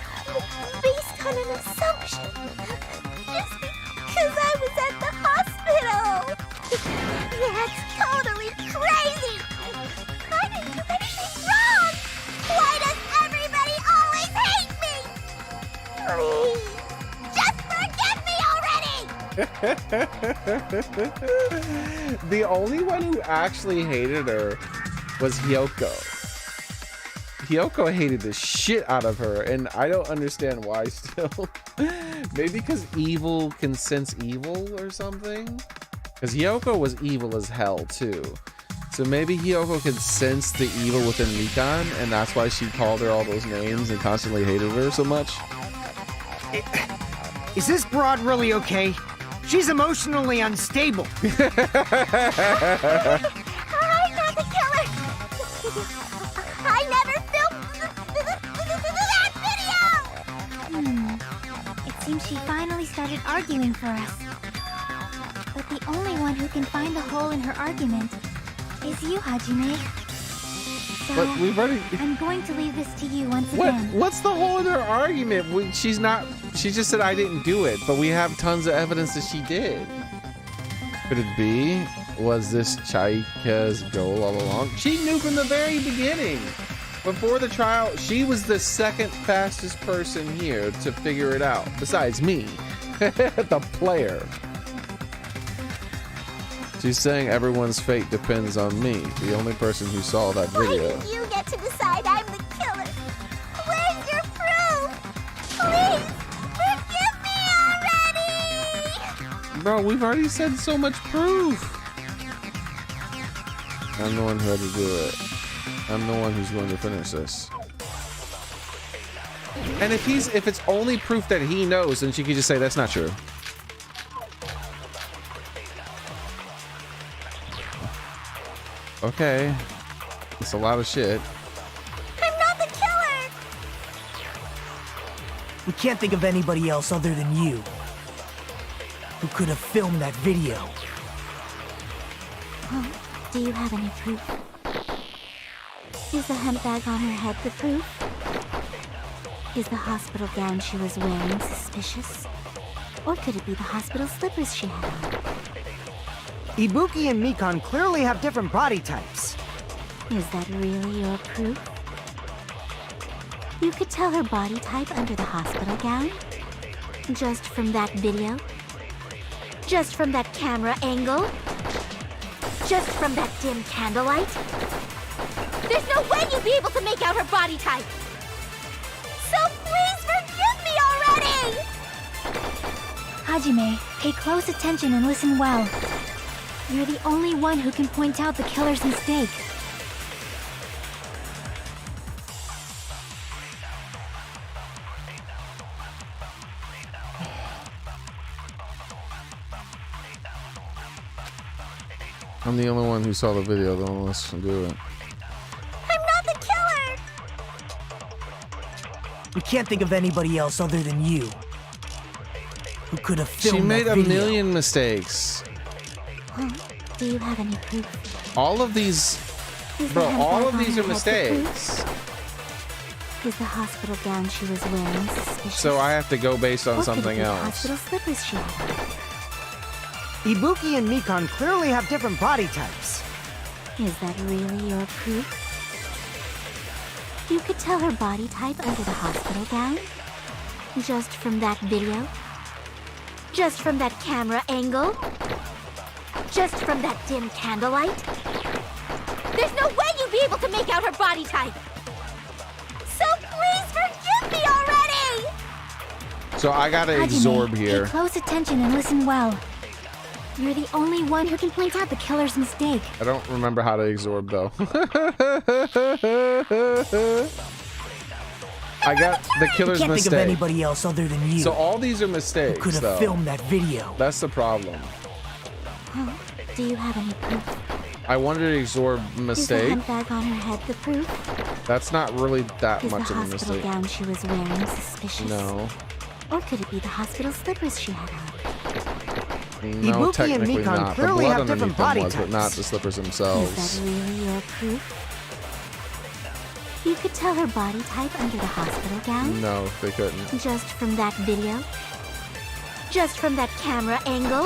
Speaker 7: based on an assumption. Just because I was at the hospital. That's totally crazy. I didn't do anything wrong. Why does everybody always hate me? Please, just forgive me already.
Speaker 1: The only one who actually hated her was Hyoko. Hyoko hated the shit out of her, and I don't understand why still. Maybe because evil can sense evil or something? Because Hyoko was evil as hell too. So maybe Hyoko could sense the evil within Mikan, and that's why she called her all those names and constantly hated her so much.
Speaker 2: Is this broad really okay? She's emotionally unstable.
Speaker 7: I'm not the killer. I never filmed that video.
Speaker 5: It seems she finally started arguing for us. But the only one who can find the hole in her argument is you, Hajime. So,
Speaker 1: But we've already...
Speaker 5: I'm going to leave this to you once again.
Speaker 1: What's the hole in her argument? She just said I didn't do it, but we have tons of evidence that she did. Could it be? Was this Chaika's goal all along? She knew from the very beginning. Before the trial, she was the second fastest person here to figure it out, besides me, the player. She's saying everyone's fate depends on me, the only person who saw that video.
Speaker 7: Why did you get to decide I'm the killer? Where's your proof? Please, forgive me already!
Speaker 1: Bro, we've already said so much proof. I'm the one who had to do it. I'm the one who's going to finish this. And if it's only proof that he knows, then she could just say that's not true. Okay. It's a lot of shit.
Speaker 7: I'm not the killer!
Speaker 12: We can't think of anybody else other than you who could have filmed that video.
Speaker 7: Well, do you have any proof? Is the handbag on her head the proof? Is the hospital gown she was wearing suspicious? Or could it be the hospital slippers she had on?
Speaker 2: Ibuki and Mikan clearly have different body types.
Speaker 7: Is that really your proof? You could tell her body type under the hospital gown? Just from that video? Just from that camera angle? Just from that dim candlelight? There's no way you'd be able to make out her body type! So please forgive me already!
Speaker 5: Hajime, pay close attention and listen well. You're the only one who can point out the killer's mistake.
Speaker 1: I'm the only one who saw the video, though. Let's do it.
Speaker 7: I'm not the killer!
Speaker 12: We can't think of anybody else other than you who could have filmed
Speaker 1: She made
Speaker 12: that
Speaker 1: a
Speaker 12: video.
Speaker 1: million mistakes.
Speaker 7: Huh? Do you have any proof?
Speaker 1: All of these, bro, all of these are mistakes.
Speaker 7: Is the hospital gown she was wearing suspicious?
Speaker 1: So I have to go based on
Speaker 7: Or could it
Speaker 1: something
Speaker 7: be the
Speaker 1: else.
Speaker 7: hospital slippers she had on?
Speaker 2: Ibuki and Mikan clearly have different body types.
Speaker 7: Is that really your proof? You could tell her body type under the hospital gown? Just from that video? Just from that camera angle? Just from that dim candlelight? There's no way you'd be able to make out her body type!
Speaker 1: So I gotta
Speaker 5: Hajime,
Speaker 1: absorb here.
Speaker 5: Pay close attention and listen well. You're the only one who can point out the killer's mistake.
Speaker 1: I don't remember how to absorb though. I got the killer's
Speaker 12: Can't
Speaker 1: mistake.
Speaker 12: think of anybody else other than you.
Speaker 1: So all these are mistakes.
Speaker 12: Who could have
Speaker 1: though.
Speaker 12: filmed that video?
Speaker 1: That's the problem.
Speaker 5: Huh? Do you have any proof?
Speaker 1: I wanted to absorb
Speaker 5: Is the
Speaker 1: mistake.
Speaker 5: handbag on her head the proof?
Speaker 1: That's not really that
Speaker 5: Is the
Speaker 1: much of a
Speaker 5: hospital
Speaker 1: mistake.
Speaker 5: gown she was wearing suspicious?
Speaker 1: No.
Speaker 5: Or could it be the hospital slippers she had on?
Speaker 1: No,
Speaker 2: Ibuki and
Speaker 1: technically
Speaker 2: Mikon
Speaker 1: not. The
Speaker 2: clearly
Speaker 1: blood
Speaker 2: have different
Speaker 1: underneath them
Speaker 2: body
Speaker 1: was, but not
Speaker 2: types.
Speaker 1: the slippers
Speaker 5: Is
Speaker 1: themselves.
Speaker 5: that really your proof? You could tell her body type under the hospital gown?
Speaker 1: No, they couldn't.
Speaker 5: Just from that video? Just from that camera angle?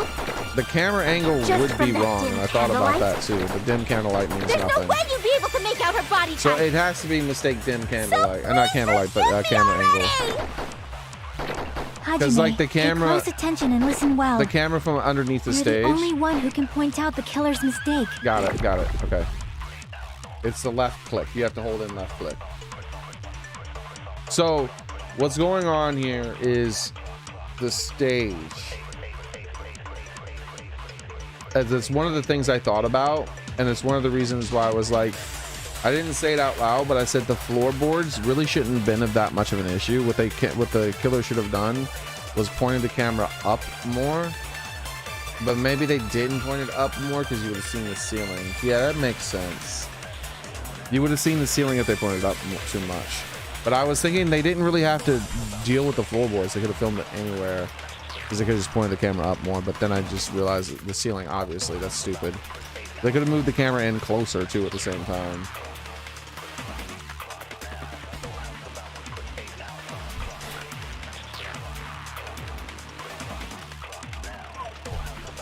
Speaker 1: The camera angle
Speaker 5: Just
Speaker 1: would
Speaker 5: from
Speaker 1: be
Speaker 5: that
Speaker 1: wrong,
Speaker 5: dim
Speaker 1: and I thought about
Speaker 5: candlelight?
Speaker 1: that too. But dim candlelight means
Speaker 7: There's
Speaker 1: nothing.
Speaker 7: no way you'd be able to make out her body
Speaker 1: So
Speaker 7: type.
Speaker 1: it has to be mistake dim candlelight. Not candlelight, but camera angle. Because
Speaker 5: Hajime,
Speaker 1: like the camera,
Speaker 5: pay close attention and listen well.
Speaker 1: the camera from underneath the
Speaker 5: You're
Speaker 1: stage.
Speaker 5: the only one who can point out the killer's mistake.
Speaker 1: Got it. Okay. It's the left click. You have to hold in left click. So what's going on here is the stage. As it's one of the things I thought about, and it's one of the reasons why I was like, I didn't say it out loud, but I said the floorboards really shouldn't have been of that much of an issue. What the killer should have done was pointed the camera up more. But maybe they didn't point it up more because you would have seen the ceiling. Yeah, that makes sense. You would have seen the ceiling if they pointed up too much. But I was thinking they didn't really have to deal with the floorboards. They could have filmed it anywhere because they could have just pointed the camera up more. But then I just realized that the ceiling, obviously, that's stupid. They could have moved the camera in closer too at the same time.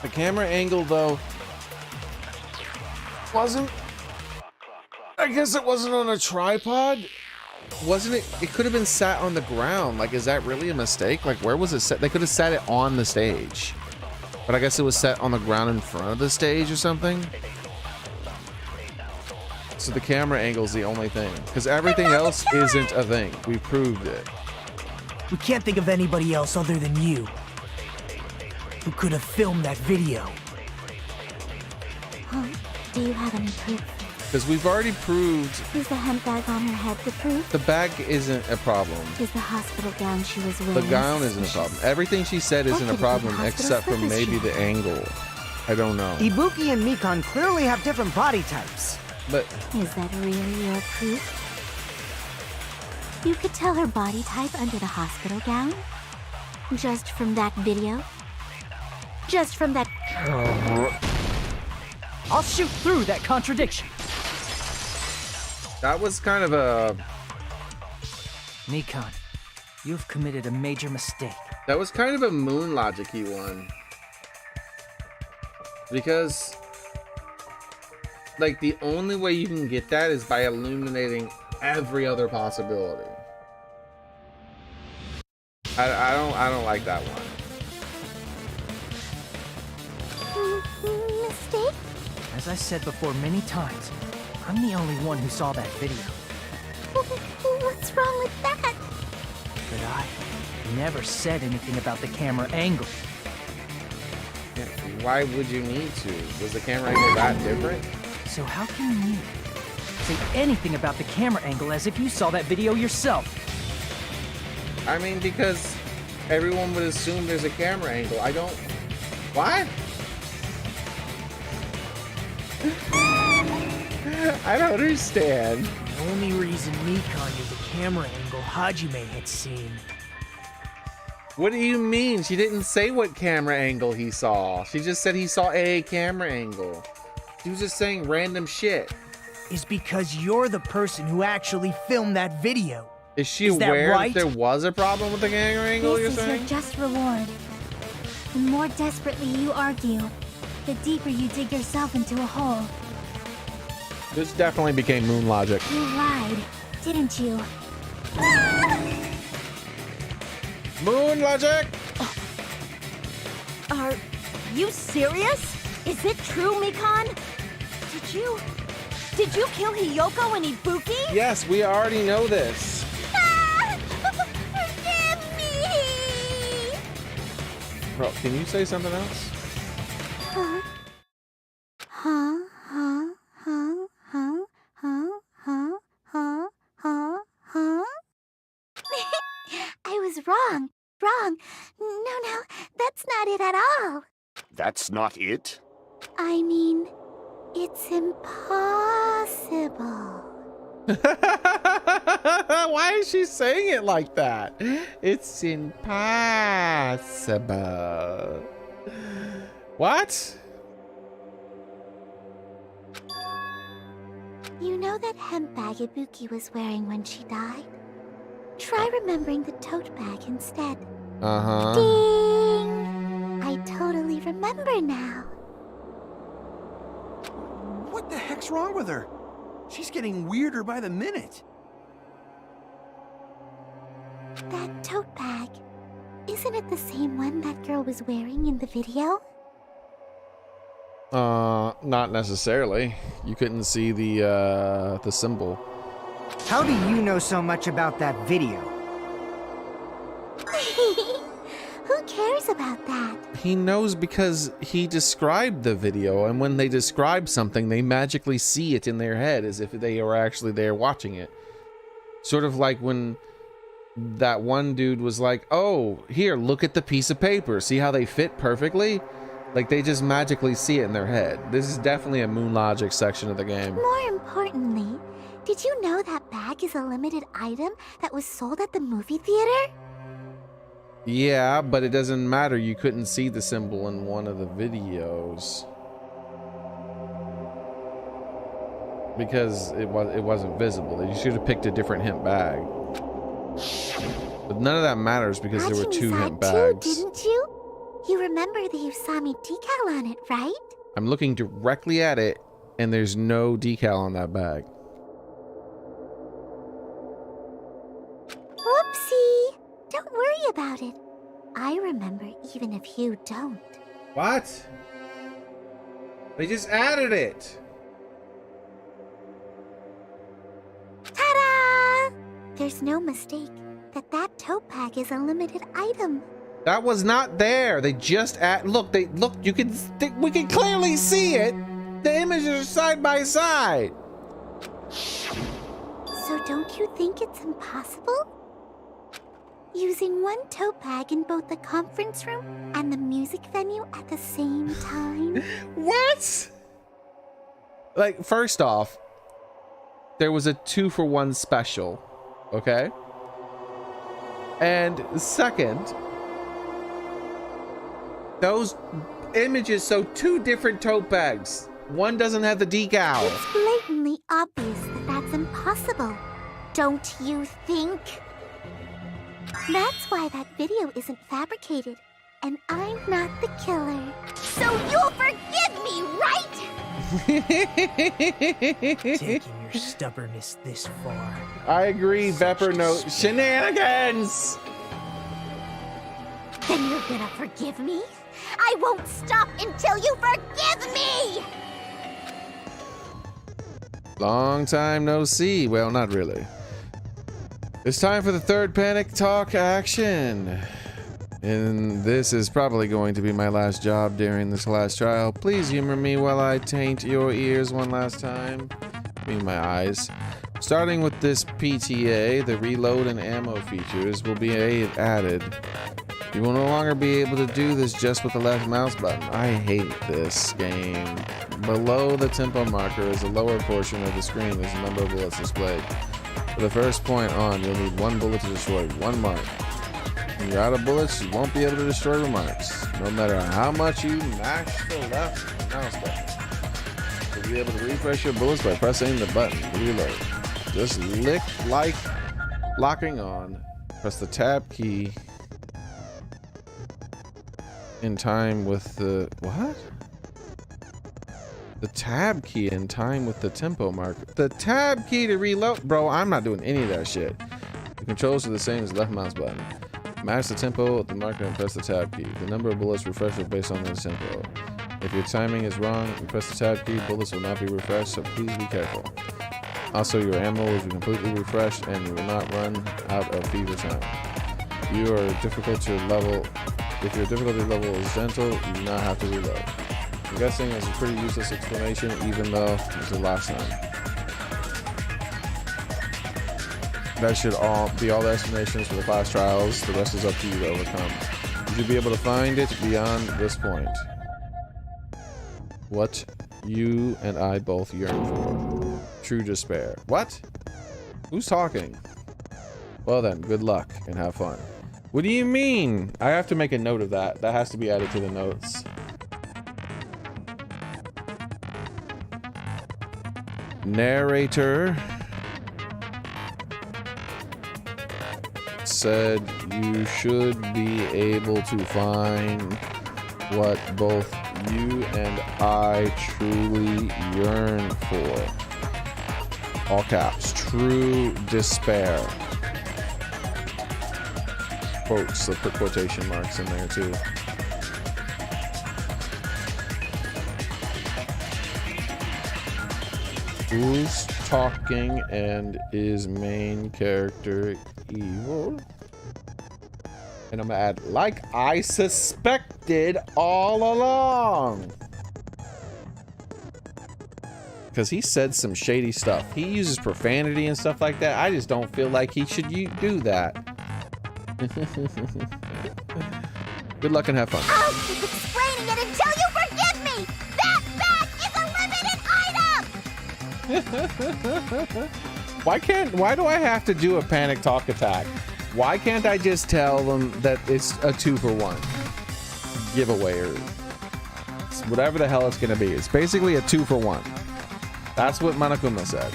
Speaker 1: The camera angle, though, wasn't... I guess it wasn't on a tripod? Wasn't it? It could have been sat on the ground. Like, is that really a mistake? Like, where was it set? They could have sat it on the stage. But I guess it was set on the ground in front of the stage or something. So the camera angle is the only thing. Because everything else isn't a thing. We proved it.
Speaker 12: We can't think of anybody else other than you who could have filmed that video.
Speaker 5: Huh? Do you have any proof?
Speaker 1: Because we've already proved
Speaker 5: Is the handbag on her head the proof?
Speaker 1: the bag isn't a problem.
Speaker 5: Is the hospital gown she was wearing
Speaker 1: The gown isn't a
Speaker 5: suspicious?
Speaker 1: problem. Everything she said isn't a problem except for maybe the angle. I don't know.
Speaker 2: Ibuki and Mikon clearly have different body types.
Speaker 1: But
Speaker 5: Is that really your proof? You could tell her body type under the hospital gown? Just from that video? Just from that...
Speaker 11: I'll shoot through that contradiction.
Speaker 1: that was kind of a...
Speaker 11: Mikon, you've committed a major mistake.
Speaker 1: That was kind of a moon logic-y one. Because... like, the only way you can get that is by illuminating every other possibility. I don't like that one.
Speaker 5: Mistake?
Speaker 11: As I said before many times, I'm the only one who saw that video.
Speaker 5: What's wrong with that?
Speaker 11: But I never said anything about the camera angle.
Speaker 1: Why would you need to? Was the camera angle that different?
Speaker 11: So how can you say anything about the camera angle as if you saw that video yourself?
Speaker 1: I mean, because everyone would assume there's a camera angle. I don't... What? I don't understand.
Speaker 12: The only reason Mikon knew the camera angle Hajime had seen.
Speaker 1: What do you mean? She didn't say what camera angle he saw. She just said he saw a camera angle. She was just saying random shit.
Speaker 12: Is because you're the person who actually filmed that video.
Speaker 1: Is she
Speaker 12: Is that
Speaker 1: aware
Speaker 12: right?
Speaker 1: that there was a problem with the camera angle, you're
Speaker 5: This is your
Speaker 1: saying?
Speaker 5: just reward. The more desperately you argue, the deeper you dig yourself into a hole.
Speaker 1: This definitely became moon logic.
Speaker 5: You lied, didn't you?
Speaker 1: Moon logic?
Speaker 13: Are you serious? Is it true, Mikon? Did you kill Hiyoko and Ibuki?
Speaker 1: Yes, we already know this.
Speaker 7: Forgive me!
Speaker 1: Bro, can you say something else?
Speaker 7: Huh? Huh? Huh? Huh? Huh? Huh? Huh? Huh? Huh? Huh? I was wrong. Wrong. No, that's not it at all.
Speaker 4: That's not it?
Speaker 7: I mean, it's impossible.
Speaker 1: Why is she saying it like that? It's impossible. What?
Speaker 7: You know that hemp bag Ibuki was wearing when she died? Try remembering the tote bag instead.
Speaker 1: Uh-huh.
Speaker 7: Ding! I totally remember now.
Speaker 8: What the heck's wrong with her? She's getting weirder by the minute.
Speaker 7: That tote bag, isn't it the same one that girl was wearing in the video?
Speaker 1: Not necessarily. You couldn't see the symbol.
Speaker 2: How do you know so much about that video?
Speaker 7: Who cares about that?
Speaker 1: He knows because he described the video, and when they describe something, they magically see it in their head as if they were actually there watching it. Sort of like when that one dude was like, oh, here, look at the piece of paper. See how they fit perfectly? Like, they just magically see it in their head. This is definitely a Moon Logic section of the game.
Speaker 7: More importantly, did you know that bag is a limited item that was sold at the movie theater?
Speaker 1: Yeah, but it doesn't matter. You couldn't see the symbol in one of the videos. Because it wasn't visible. You should have picked a different hemp bag. But none of that matters because there were two hemp bags.
Speaker 7: Too, didn't you? You remember the Usami decal on it, right?
Speaker 1: I'm looking directly at it, and there's no decal on that bag.
Speaker 7: Whoopsie! Don't worry about it. I remember even if you don't.
Speaker 1: What? They just added it.
Speaker 7: Ta-da! There's no mistake that tote bag is a limited item.
Speaker 1: That was not there. They just look. You can. We can clearly see it. The images are side by side.
Speaker 7: So don't you think it's impossible? Using one tote bag in both the conference room and the music venue at the same time?
Speaker 1: What? Like, first off, there was a 2-for-1 special, okay? And second, those images show two different tote bags. One doesn't have the decal.
Speaker 7: It's blatantly obvious that that's impossible. Don't you think? That's why that video isn't fabricated, and I'm not the killer. So you'll forgive me, right?
Speaker 12: Taking your stubbornness this far.
Speaker 1: I agree, Vepper. No shenanigans.
Speaker 7: Then you're gonna forgive me? I won't stop until you forgive me!
Speaker 1: Long time no see. Well, not really. It's time for the third panic talk action. And this is probably going to be my last job during this last trial. Please humor me while I taint your ears one last time. I mean my eyes. Starting with this PTA, the reload and ammo features will be added. You will no longer be able to do this just with the left mouse button. I hate this game. Below the tempo marker is the lower portion of the screen. There's a number of bullets displayed. For the first point on, you'll need one bullet to destroy one mark. When you're out of bullets, you won't be able to destroy remarks, no matter how much you mash the left mouse button. You'll be able to refresh your bullets by pressing the button to reload. Just locking on. Press the tab key in time with the what? The tab key in time with the tempo marker. The tab key to reload, bro. I'm not doing any of that shit. The controls are the same as the left mouse button. Match the tempo of the marker and press the tab key. The number of bullets refreshes based on the tempo. If your timing is wrong and press the tab key, bullets will not be refreshed, so please be careful. Also, your ammo will be completely refreshed and you will not run out of fever time. You are difficult to level If your difficulty level is gentle, you do not have to reload. I'm guessing it's a pretty useless explanation, even though it was the last time. That should be all the explanations for the class trials. The rest is up to you to overcome. You should be able to find it beyond this point. What you and I both yearn for. True despair. What? Who's talking? Well then, good luck and have fun. What do you mean? I have to make a note of that. That has to be added to the notes. Narrator said you should be able to find what both you and I truly yearn for. All caps. True despair. Quotes, so put quotation marks in there too. Who's talking and is main character evil? And I'm gonna add, like I suspected all along. Because he said some shady stuff. He uses profanity and stuff like that. I just don't feel like he should do that. Good luck and have fun.
Speaker 7: I'll keep explaining it until you forgive me! That bag is a limited item!
Speaker 1: Why do I have to do a panic talk attack? Why can't I just tell them that it's a 2-for-1 giveaway or whatever the hell it's gonna be? It's basically a 2-for-1. That's what Monokuma said.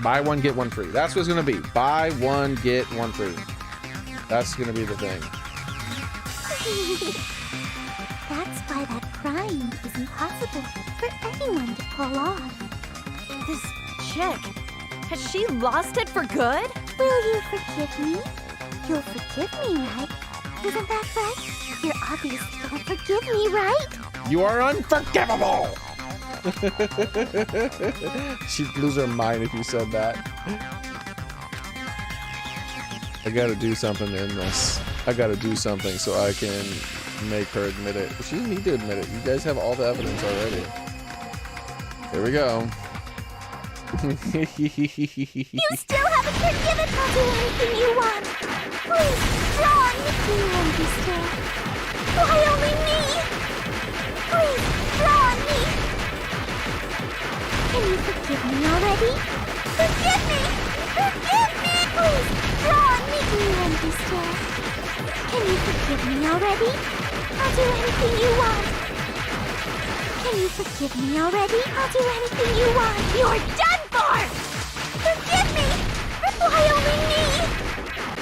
Speaker 1: Buy one, get one free. That's what it's gonna be. Buy one, get one free. That's gonna be the thing.
Speaker 7: That's why that crime is impossible for anyone to pull off.
Speaker 13: This chick, has she lost it for good?
Speaker 7: Will you forgive me? You'll forgive me, right? Isn't that right? You're obviously gonna forgive me, right?
Speaker 1: You are unforgivable! She'd lose her mind if you said that. I gotta do something in this. I gotta do something so I can make her admit it. She doesn't need to admit it. You guys have all the evidence already. Here we go.
Speaker 7: You still haven't forgiven. I'll do anything you want. Please, John, do you understand? Why only me? Please, draw me. Can you forgive me already? Forgive me! Forgive me! Please, draw me. Do you understand? Can you forgive me already? I'll do anything you want. Can you forgive me already? I'll do anything you want. You're done for! Forgive me! Why only me?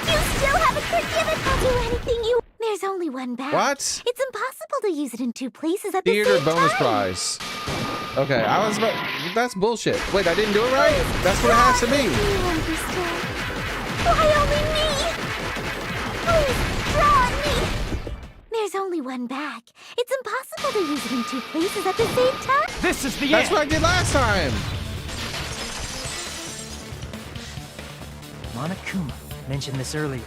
Speaker 7: You still haven't forgiven. I'll do anything you... There's only one bag.
Speaker 1: What?
Speaker 7: It's impossible to use it in two places at the
Speaker 1: Theater
Speaker 7: same
Speaker 1: bonus
Speaker 7: time.
Speaker 1: prize. Okay, I was about... That's bullshit. Wait, I didn't do it right? That's what it has to be.
Speaker 7: Do you understand? Why only me? Please, draw me. There's only one bag. It's impossible to use it in two places at the same time.
Speaker 12: This is the
Speaker 1: That's
Speaker 12: end.
Speaker 1: what I did last time.
Speaker 11: Monokuma mentioned this earlier.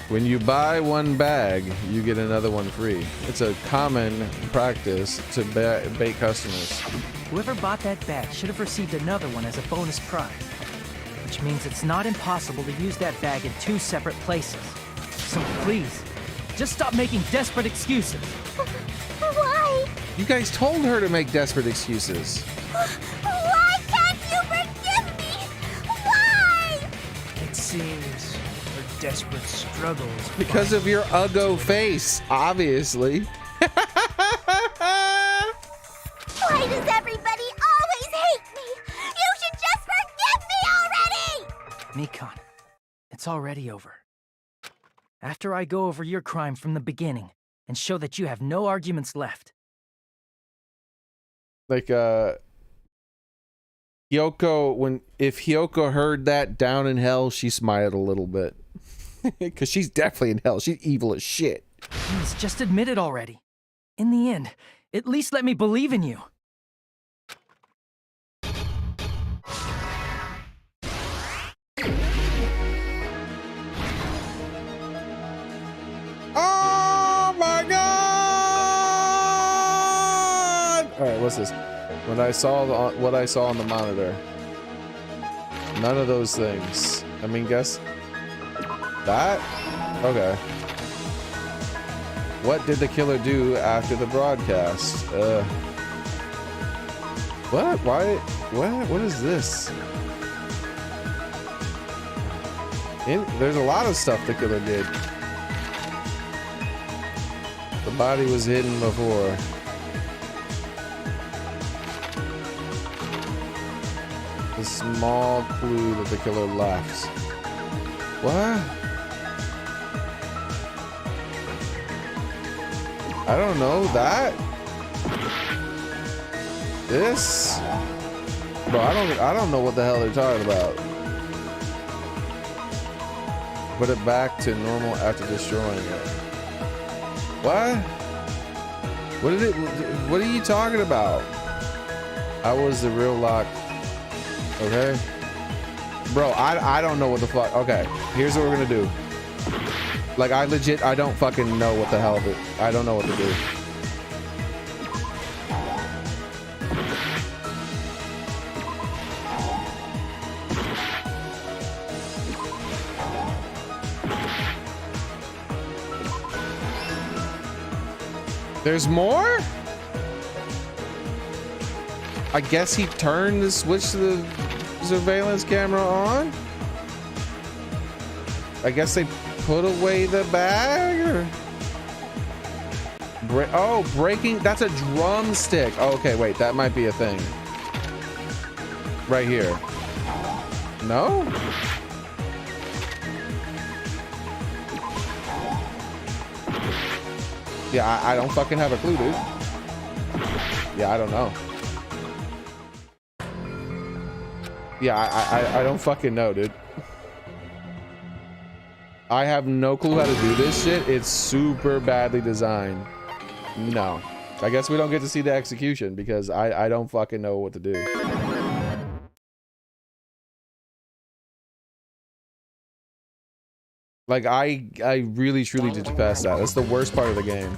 Speaker 1: When you buy one bag, you get another one free. It's a common practice to bait customers.
Speaker 11: Whoever bought that bag should have received another one as a bonus prize. Which means it's not impossible to use that bag in two separate places. So please, just stop making desperate excuses.
Speaker 7: Why?
Speaker 1: You guys told her to make desperate excuses.
Speaker 7: Why can't you forgive me? Why?
Speaker 12: It seems her desperate struggles.
Speaker 1: Because of your uggo face, obviously.
Speaker 7: Why does everybody always hate me? You should just forgive me already!
Speaker 11: Mikon, it's already over. After I go over your crime from the beginning and show that you have no arguments left.
Speaker 1: Like, Hyoko, if Hyoko heard that down in hell, she smiled a little bit. Because she's definitely in hell. She's evil as shit.
Speaker 11: Please, just admit it already. In the end, at least let me believe in you.
Speaker 1: All right, what's this? What I saw on the monitor. None of those things. I mean, guess that? Okay. What did the killer do after the broadcast? What? Why? What is this? There's a lot of stuff the killer did. The body was hidden before. The small clue that the killer left. What? I don't know that. This? Bro, I don't know what the hell they're talking about. Put it back to normal after destroying it. What? What are you talking about? I was the real lock. Okay. Bro, I don't know what the fuck. Okay, here's what we're gonna do. Like, I don't fucking know what the hell I don't know what to do. There's more? I guess he turned the switch to the surveillance camera on? I guess they put away the bag? Or breaking, that's a drumstick. Oh, okay, wait, that might be a thing. Right here. No? Yeah, I don't fucking have a clue, dude. Yeah, I don't know. Yeah, I don't fucking know, dude. I have no clue how to do this shit. It's super badly designed. No. I guess we don't get to see the execution because I don't fucking know what to do. Like, I really truly did pass that. That's the worst part of the game.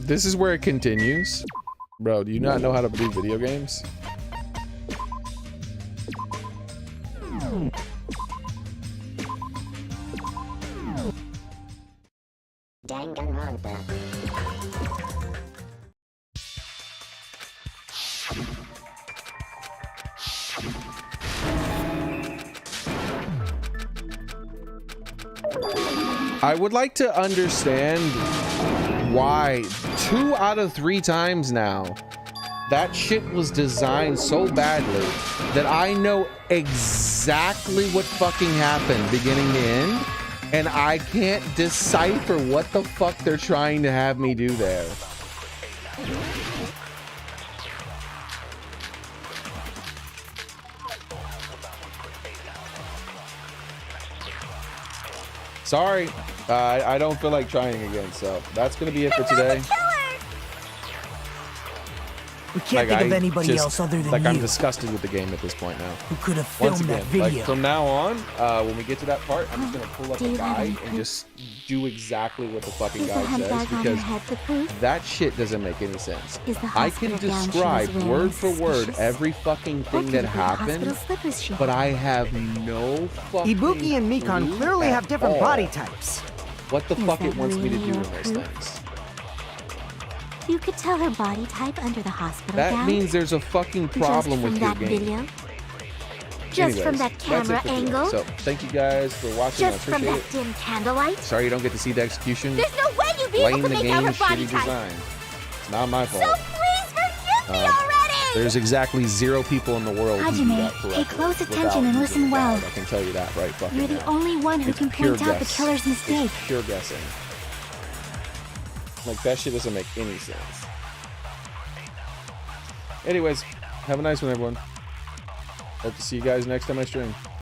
Speaker 1: This is where it continues. Bro, do you not know how to play video games?
Speaker 14: Danganronpa.
Speaker 1: I would like to understand why 2 out of 3 times now that shit was designed so badly that I know exactly what fucking happened beginning to end, and I can't decipher what the fuck they're trying to have me do there. Sorry, I don't feel like trying again, so that's gonna be it for today.
Speaker 12: We can't think of anybody else other than you.
Speaker 1: I'm disgusted with the game at this point now.
Speaker 12: Who could have filmed that video?
Speaker 1: Like, from now on, when we get to that part, I'm just gonna pull up a guide and just do exactly what the fucking guide says, because that shit doesn't make any sense. I can describe word for word every fucking thing that happened, but I have no fucking
Speaker 2: Ibuki and Mikan clearly have different body types.
Speaker 1: What the fuck it wants me to do in those things.
Speaker 5: You could tell her body type under the hospital
Speaker 1: That
Speaker 5: gown.
Speaker 1: means there's a fucking problem with your game.
Speaker 5: Video. Just from that camera angle.
Speaker 1: So thank you guys for watching.
Speaker 5: Just from that dim candlelight.
Speaker 1: Sorry you don't get to see the execution.
Speaker 5: There's no way you'd be able to make out her body type.
Speaker 1: Design. It's not my fault.
Speaker 5: So please forgive me already.
Speaker 1: There's exactly 0 people in the world who do that correctly.
Speaker 5: Pay close attention and listen well.
Speaker 1: I can tell you that right fucking
Speaker 5: You're the
Speaker 1: now.
Speaker 5: only one who can point out the killer's mistake.
Speaker 1: It's pure guessing. Like, that shit doesn't make any sense. Anyways, have a nice one, everyone. Hope to see you guys next time I stream.